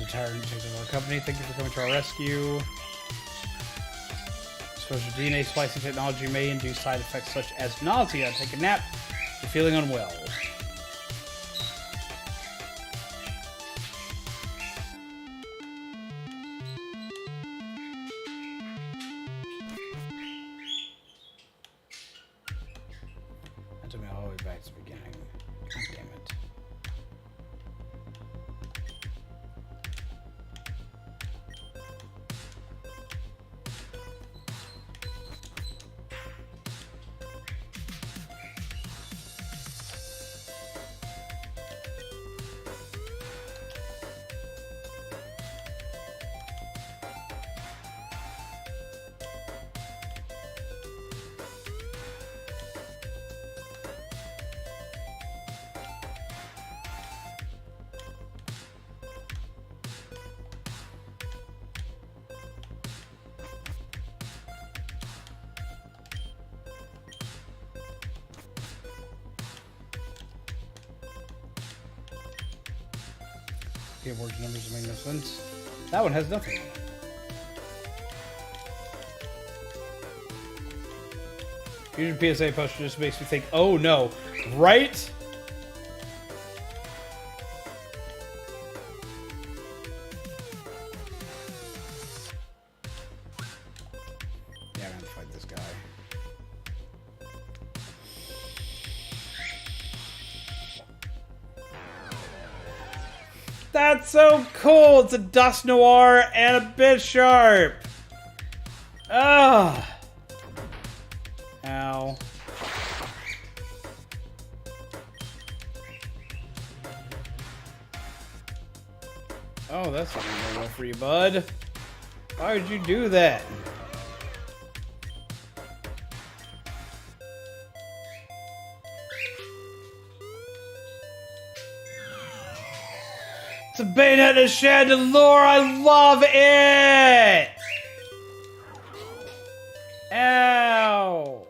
Tyrant takes over our company. Thank you for coming to our rescue. Suppose your DNA splicing technology may induce side effects such as nausea. Take a nap. You're feeling unwell. That took me all the way back to the beginning. God damn it. Okay, words numbers make no sense. That one has nothing on it. Fusion PSA poster just makes me think, oh no, right? Yeah, I'm gonna fight this guy. That's so cool! It's a Dust Noir and a Bisharp! Ugh! Ow. Oh, that's not gonna go well for you, bud. Why would you do that? It's a Bayonet and a Chandelure! I love it! Ow!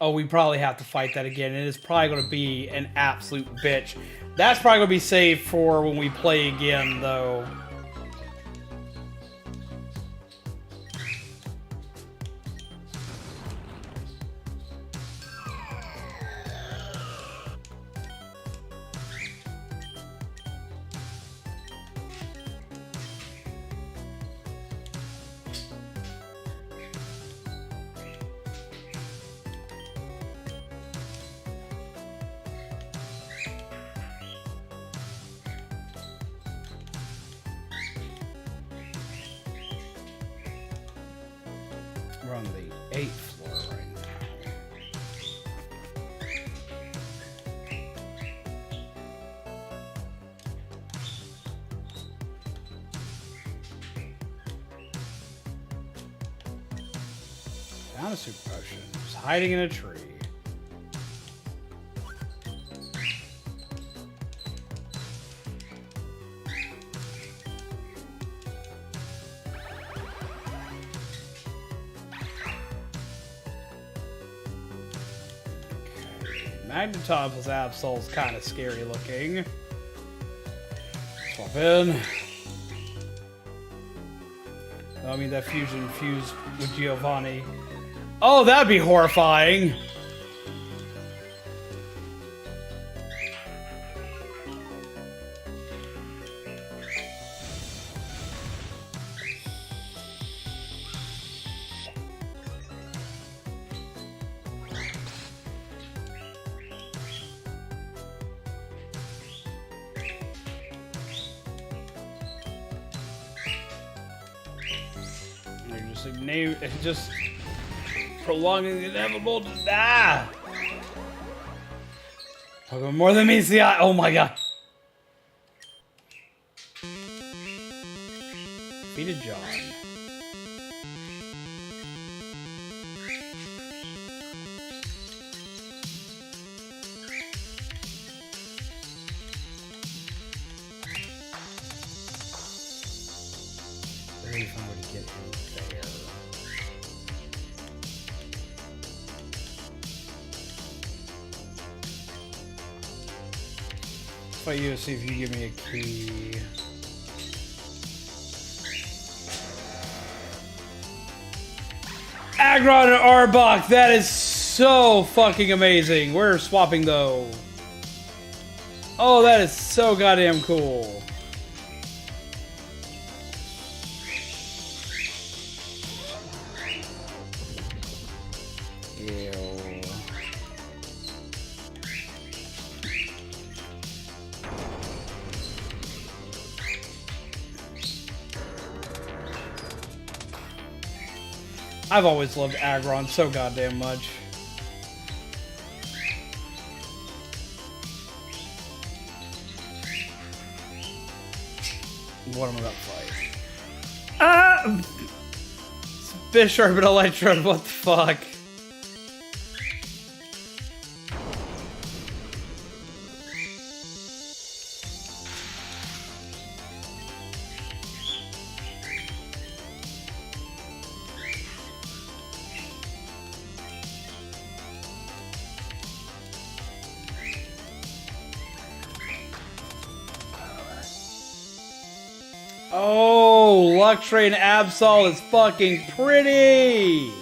Oh, we probably have to fight that again, and it's probably going to be an absolute bitch. That's probably going to be saved for when we play again, though. We're on the 8th floor right now. Found a super potion. Just hiding in a tree. Magneton plus Absol's kind of scary looking. Swap in. Oh, I mean, that fusion fused with Giovanni. Oh, that'd be horrifying. Just prolonging the inevitable to die. Pokemon more than meets the eye. Oh my god. Defeated John. Very fun way to get in there. Fight you to see if you give me a key. Aggron and Arbok, that is so fucking amazing. We're swapping though. Oh, that is so goddamn cool. Ew. I've always loved Aggron so goddamn much. What am I about to fight? Ah! Bisharp and Electro, what the fuck? Oh, Luxray and Absol is fucking pretty!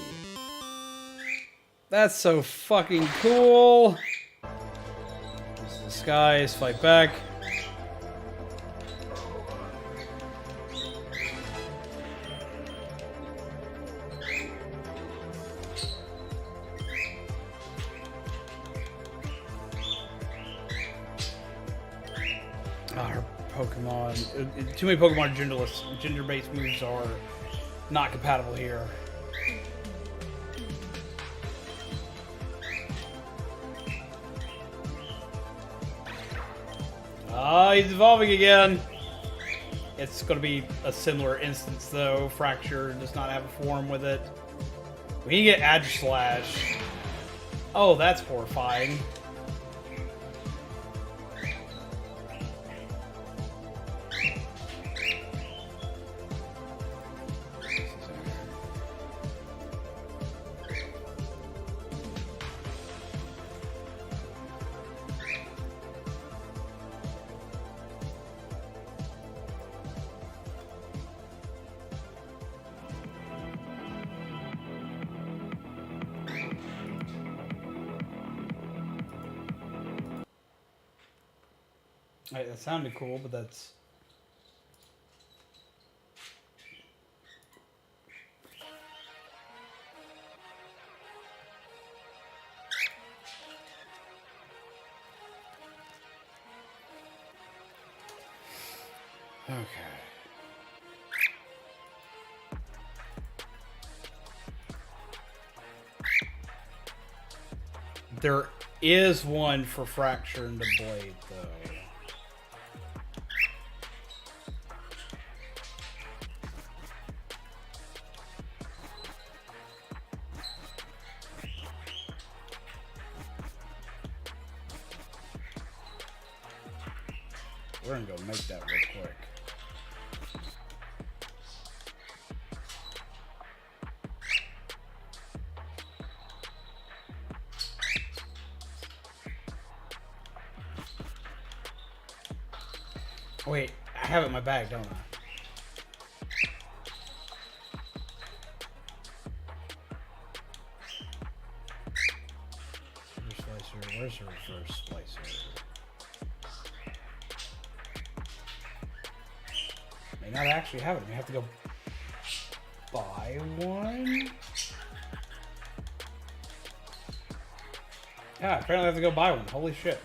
That's so fucking cool! Disguise, fight back. Pokemon. Too many Pokemon are genderless. Gender-based moves are not compatible here. Ah, he's evolving again. It's going to be a similar instance, though. Fracture does not have a form with it. We need to get Aegislash. Oh, that's horrifying. Alright, that sounded cool, but that's... Okay. There is one for fracture in the blade, though. We're gonna go make that real quick. Wait, I have it in my bag, don't I? Where's the reverse slicer? May not actually have it. We have to go buy one. Yeah, apparently I have to go buy one. Holy shit.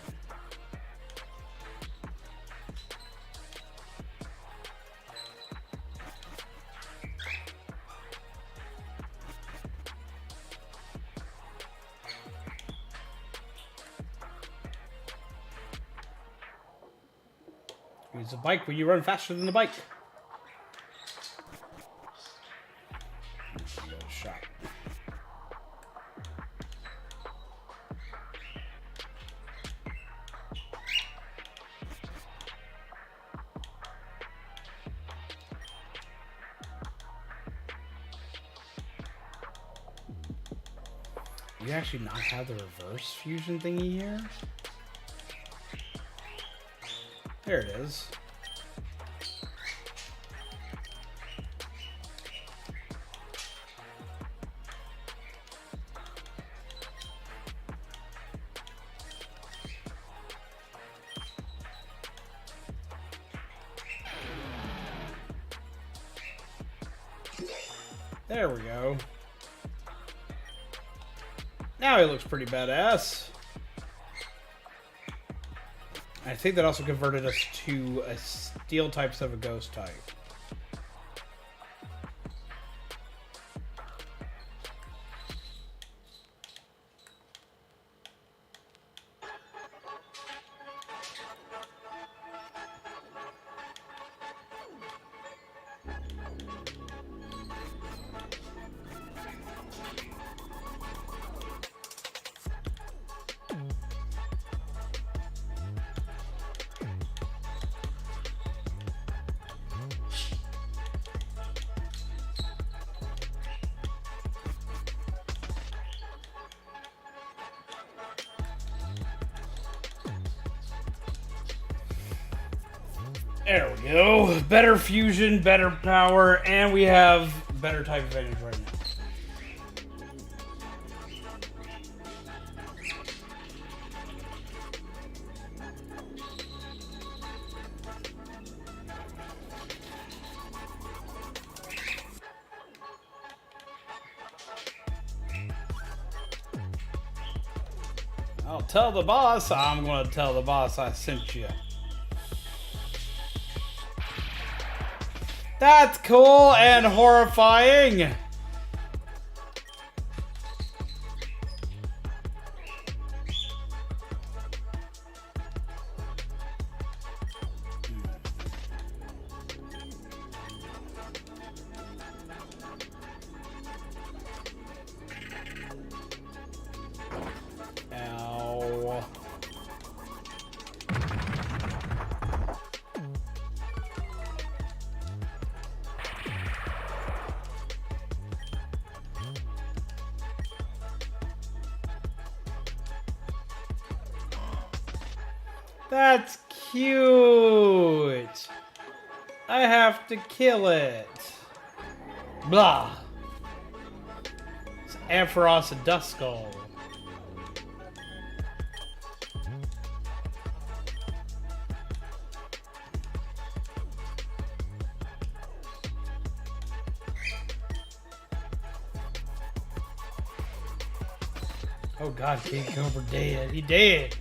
Use a bike when you run faster than the bike. Go to shop. You actually not have the reverse fusion thingy here? There it is. There we go. Now he looks pretty badass. I think that also converted us to a steel type instead of a ghost type. There we go. Better fusion, better power, and we have better type advantage right now. I'll tell the boss. I'm going to tell the boss I sent you. That's cool and horrifying. Ow. That's cute. I have to kill it. Blah. It's Ampharos and Duskull. Oh god, King Cobra dead. He dead.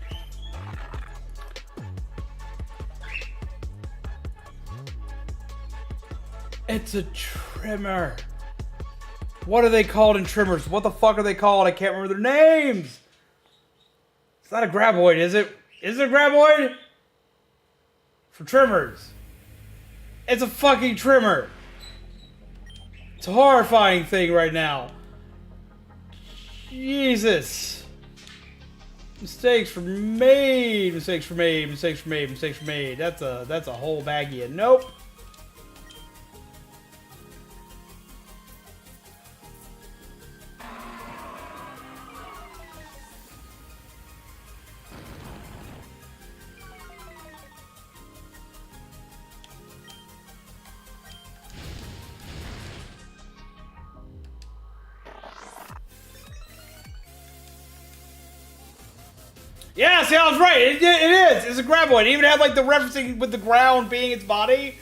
It's a trimmer. What are they called in trimmers? What the fuck are they called? I can't remember their names. It's not a graboid, is it? Is it a graboid? For trimmers. It's a fucking trimmer. It's a horrifying thing right now. Jesus. Mistakes were made. Mistakes were made. Mistakes were made. Mistakes were made. That's a whole baggie of nope. Yeah, see, I was right. It is. It's a graboid. It even had like the referencing with the ground being its body.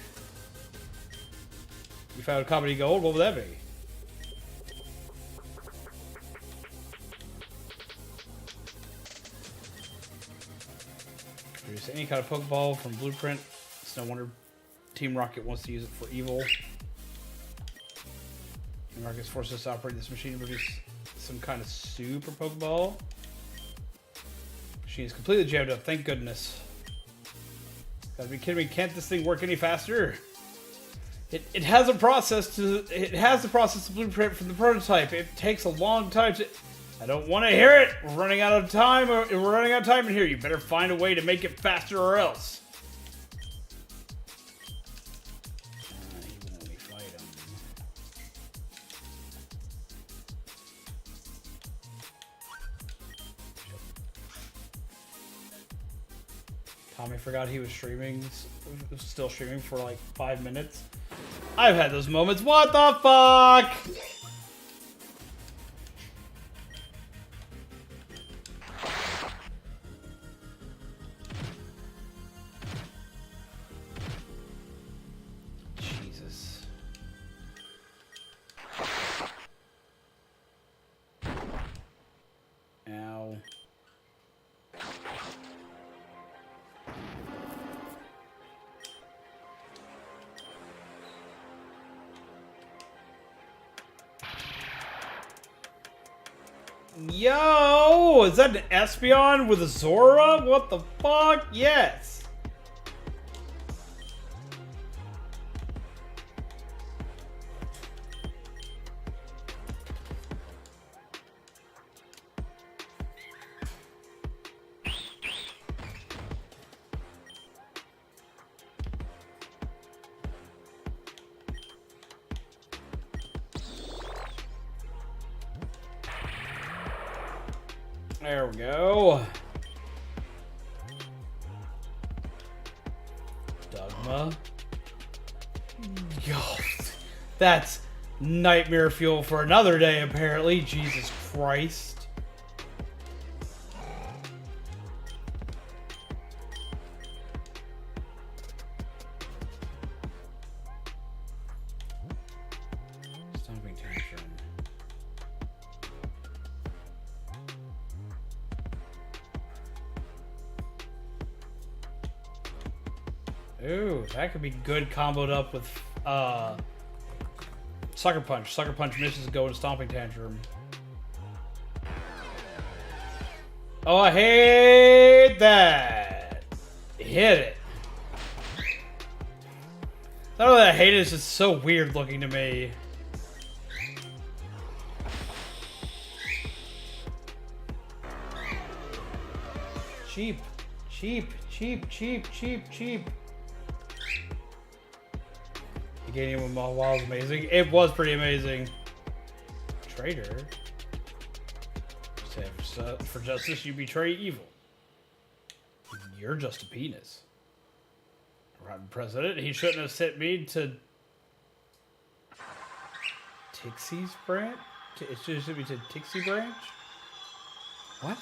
You found comedy gold. What would that be? Produce any kind of Pokeball from Blueprint. It's no wonder Team Rocket wants to use it for evil. Team Rocket's forced us to operate this machine to produce some kind of super Pokeball. Machine is completely jammed up. Thank goodness. Gotta be kidding me! Can't this thing work any faster? It has a process to. It has the process to blueprint from the prototype. It takes a long time to. I don't want to hear it. We're running out of time. We're running out of time in here. You better find a way to make it faster, or else. Even when we fight him. Tommy forgot he was streaming, still streaming for like 5 minutes. I've had those moments. What the fuck? Jesus. Ow. Yo, is that an Espeon with a Zora? What the fuck? Yes. There we go. Dogma. Yo, that's nightmare fuel for another day, apparently. Jesus Christ. Stomping tantrum. Ooh, that could be good comboed up with Sucker Punch. Sucker Punch misses go into Stomping Tantrum. Oh, I hate that. Hit it. Not only that I hate it, it's just so weird looking to me. Cheap. Cheap, cheap, cheap, cheap, cheap. The game with Wild was amazing. It was pretty amazing. Traitor. For justice, you betray evil. You're just a penis. Rotten president, he shouldn't have sent me to Tixie's branch? It should be to Tixie branch? What?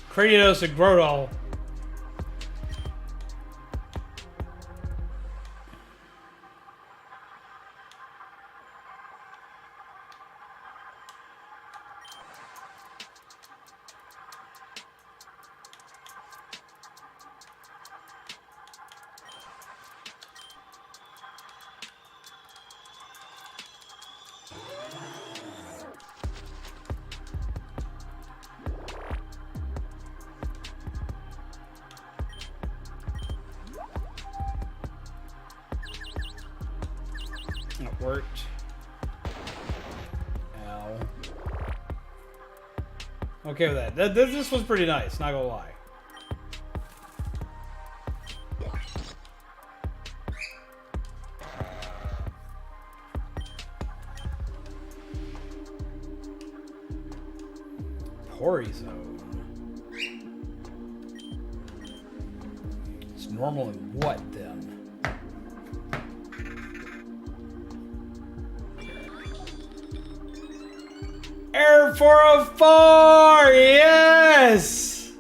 Kratos and Grodal. Worked. Ow. Okay with that. This was pretty nice, not gonna lie. Hori zone. It's normal in what then? Air 404! Yes!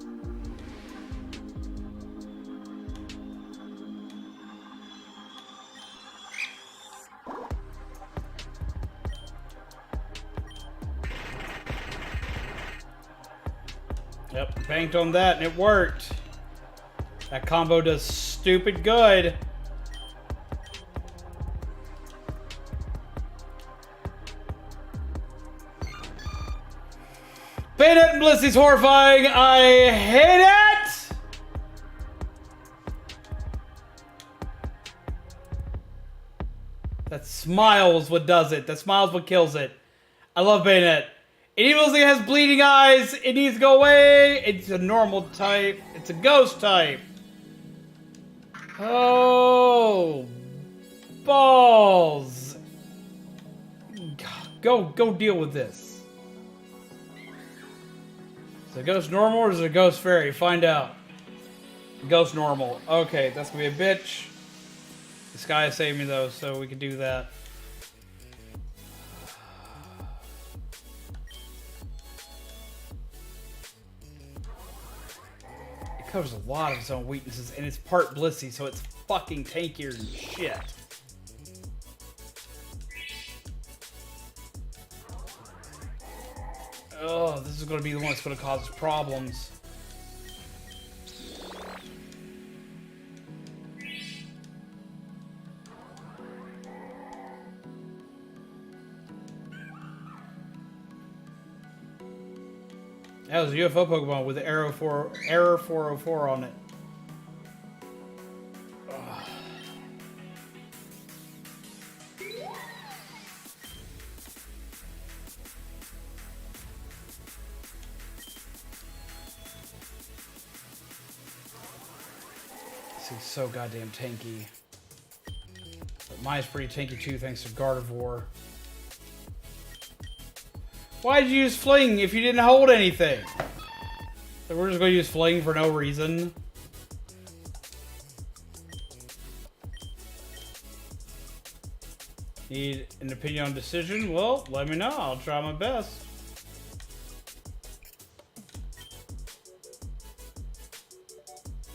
Yep, banked on that and it worked. That combo does stupid good. Bayonet and Blissy's horrifying. I hate it! That smile's what does it. That smile's what kills it. I love Bayonet. It even has bleeding eyes. It needs to go away. It's a normal type. It's a ghost type. Oh. Balls. Go deal with this. Is it ghost normal or is it a ghost fairy? Find out. Ghost normal. Okay, that's gonna be a bitch. This guy saved me though, so we can do that. It covers a lot of its own weaknesses, and it's part Blissey, so it's fucking tankier than shit. Oh, this is going to be the one that's going to cause us problems. That was a UFO Pokemon with the Error 404 on it. This is so goddamn tanky. But mine's pretty tanky too, thanks to Gardevoir. Why did you use Fling if you didn't hold anything? So we're just going to use Fling for no reason. Need an opinion on decision? Well, let me know. I'll try my best.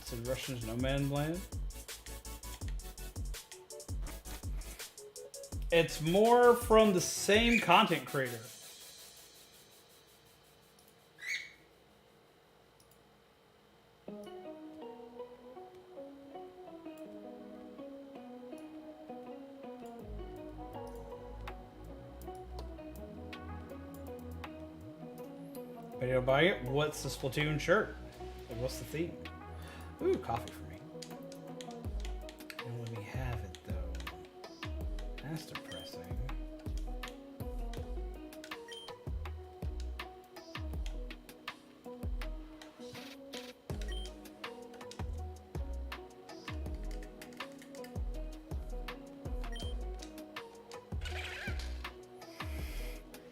It's in Russian's no man's land. It's more from the same content creator. Video buying it. What's the Splatoon shirt? Like, what's the theme? Ooh, coffee for me. And let me have it though. That's depressing.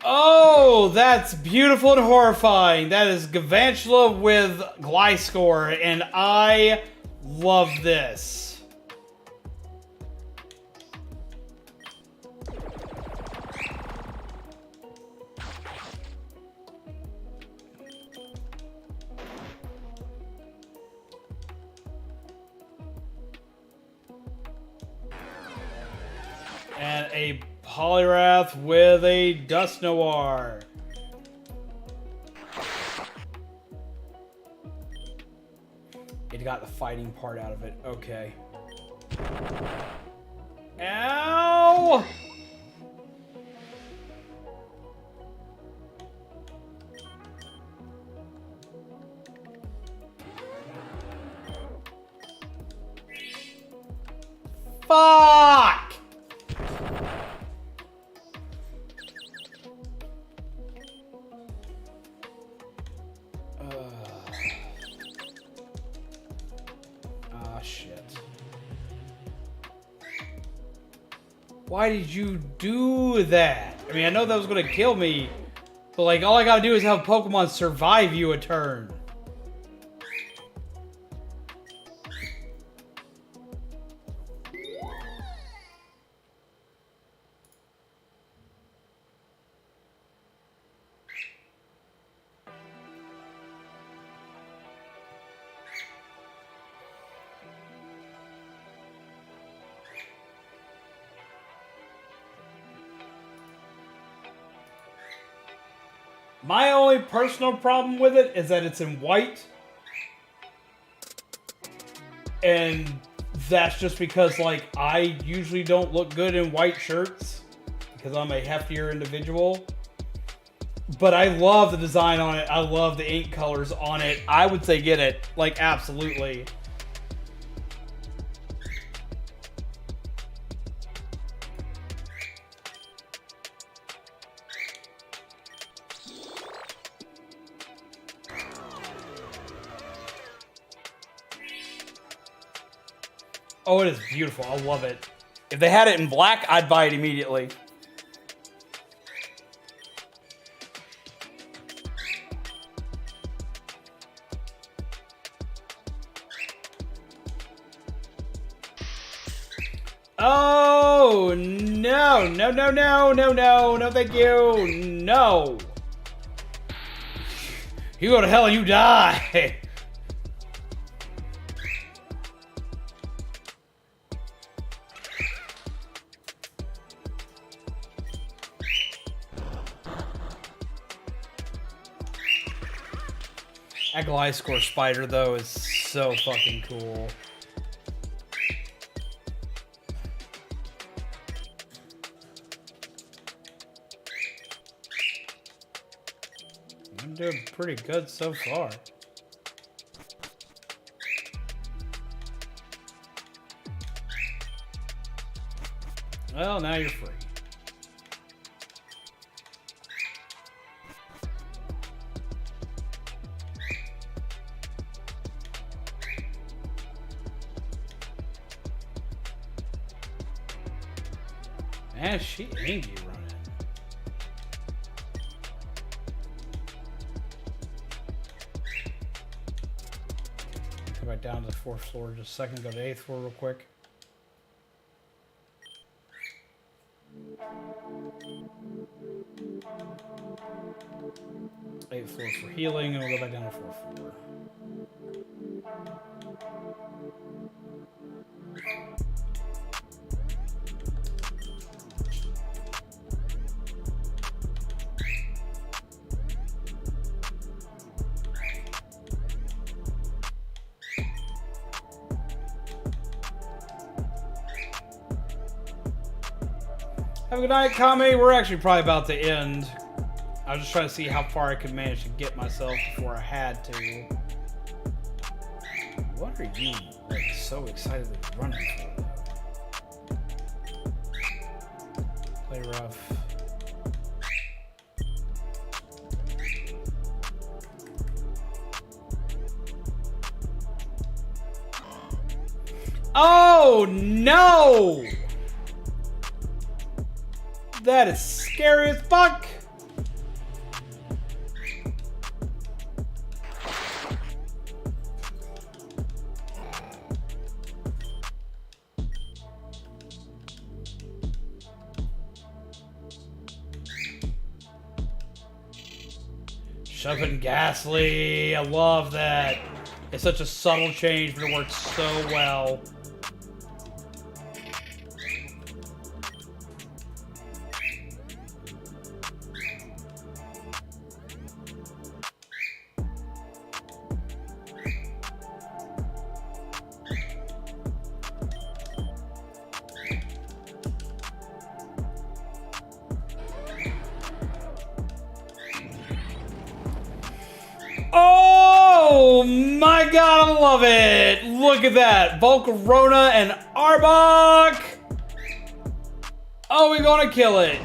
Oh, that's beautiful and horrifying. That is Gavantula with Gliscor, and I love this. And a Poliwrath with a Dust Noir. It got the fighting part out of it. Okay. Ow! Fuck! Why did you do that? I mean, I know that was gonna kill me, but like, all I gotta do is have Pokemon survive you a turn. My only personal problem with it is that it's in white. And that's just because, like, I usually don't look good in white shirts because I'm a heftier individual. But I love the design on it. I love the ink colors on it. I would say get it. Like, absolutely. Oh, it is beautiful. I love it. If they had it in black, I'd buy it immediately. Oh, no. No, no, no, no, no. No, thank you. No. You go to hell and you die. That Gliscor spider, though, is so fucking cool. I'm doing pretty good so far. Well, now you're free. Man, she ain't you running. Go back down to the 4th floor just a second. Go to 8th floor real quick. Eighth floor for healing, and we'll go back down to 4th floor. Have a good night, Kami. We're actually probably about to end. I was just trying to see how far I could manage to get myself before I had to. What are you, like, so excited to be running for? Play rough. Oh, no! That is scary as fuck! Shoving Ghastly, I love that. It's such a subtle change, but it works so well. Oh my god, I love it! Look at that! Volcarona and Arbok! Oh, we're gonna kill it!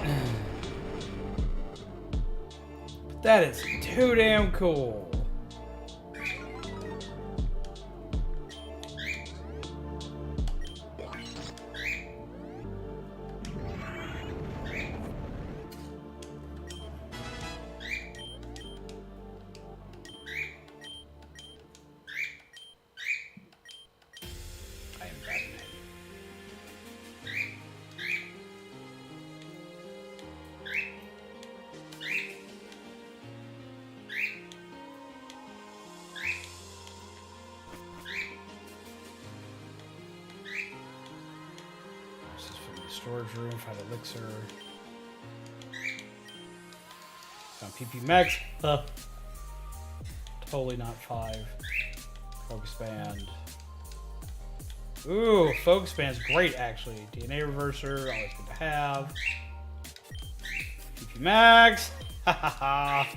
That is too damn cool. Storage room, find elixir. Found PP max. Totally not 5. Focus band. Ooh, focus band's great actually. DNA reverser, always good to have. PP max. Ha ha ha.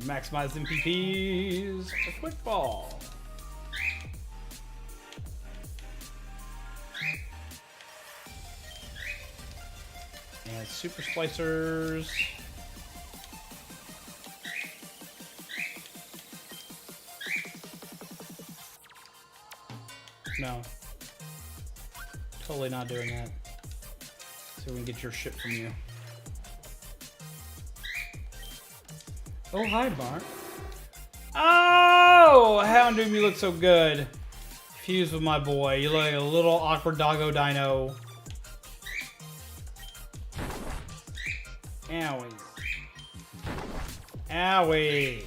Maximize them PPs for quick ball. And super splicers. No. Totally not doing that. So we can get your shit from you. Oh, hi, Mark. Oh, Houndoom, you look so good. Fused with my boy. You look like a little awkward doggo dino. Owie. Owie.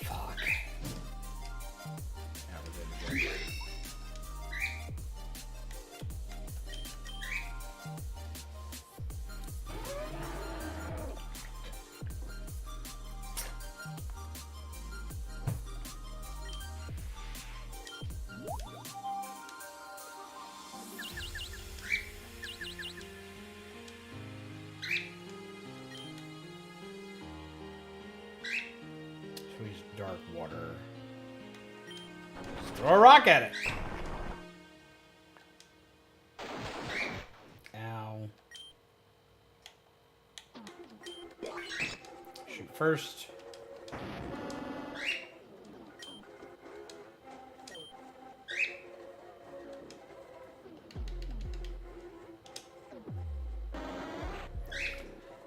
Fuck. Dark water. Just throw a rock at it. Ow. Shoot first.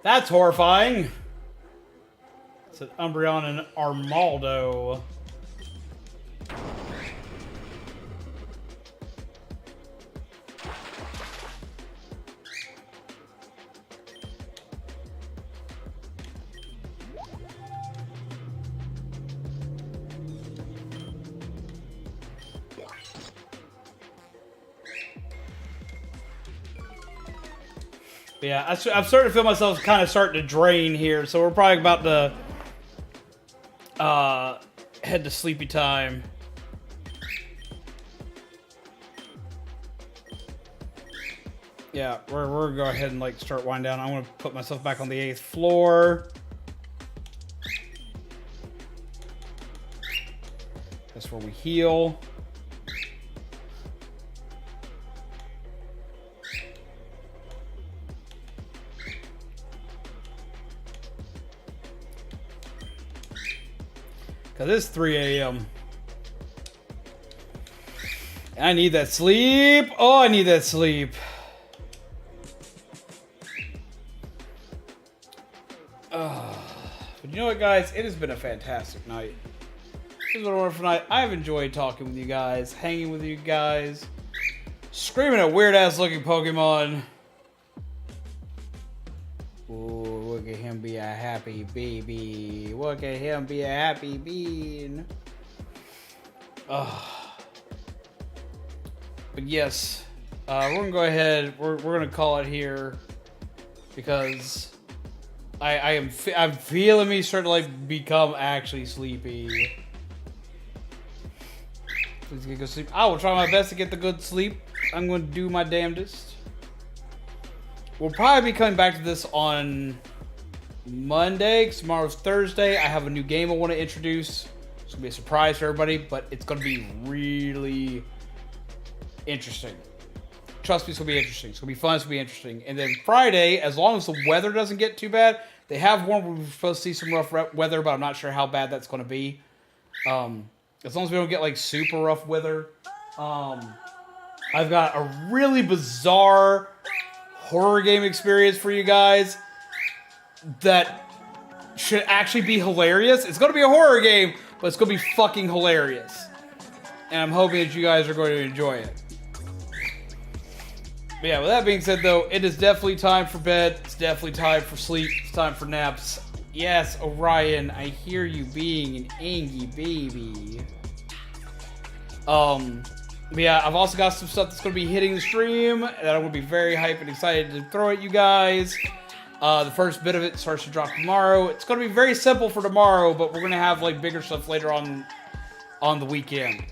That's horrifying. It's an Umbreon and Armaldo. Yeah, I'm starting to feel myself kind of starting to drain here, so we're probably about to head to sleepy time. Yeah, we're gonna go ahead and like start winding down. I want to put myself back on the 8th floor. That's where we heal. Cause it's 3 a.m. I need that sleep. Oh, I need that sleep. But you know what, guys? It has been a fantastic night. This has been a wonderful night. I've enjoyed talking with you guys, hanging with you guys, screaming at weird-ass looking Pokemon. Ooh, look at him be a happy baby. Look at him be a happy bean. But yes, we're gonna go ahead. We're gonna call it here because I'm feeling me starting to like become actually sleepy. Please get good sleep. I will try my best to get the good sleep. I'm gonna do my damnedest. We'll probably be coming back to this on Monday, because tomorrow's Thursday. I have a new game I want to introduce. It's going to be a surprise for everybody, but it's going to be really interesting. Trust me, it's going to be interesting. It's going to be fun. It's going to be interesting. And then Friday, as long as the weather doesn't get too bad, they have warned we're supposed to see some rough weather, but I'm not sure how bad that's going to be. As long as we don't get like super rough weather. I've got a really bizarre horror game experience for you guys that should actually be hilarious. It's going to be a horror game, but it's going to be fucking hilarious. And I'm hoping that you guys are going to enjoy it. But yeah, with that being said though, it is definitely time for bed. It's definitely time for sleep. It's time for naps. Yes, Orion, I hear you being an angry baby. But yeah, I've also got some stuff that's going to be hitting the stream that I'm going to be very hyped and excited to throw at you guys. The first bit of it starts to drop tomorrow. It's going to be very simple for tomorrow, but we're going to have like bigger stuff later on the weekend.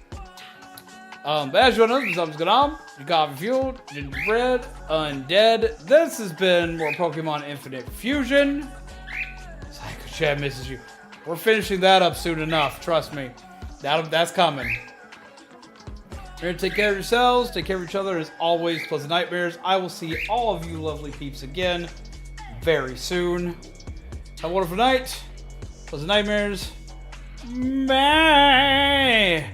But as you know, this is what's going on. You got Fueled, Gingerbread, Undead. This has been more Pokemon Infinite Fusion. Psycho Chad misses you. We're finishing that up soon enough. Trust me. That's coming. You're going to take care of yourselves. Take care of each other. As always, pleasant nightmares. I will see all of you lovely peeps again very soon. Have a wonderful night. Pleasant nightmares. Bye.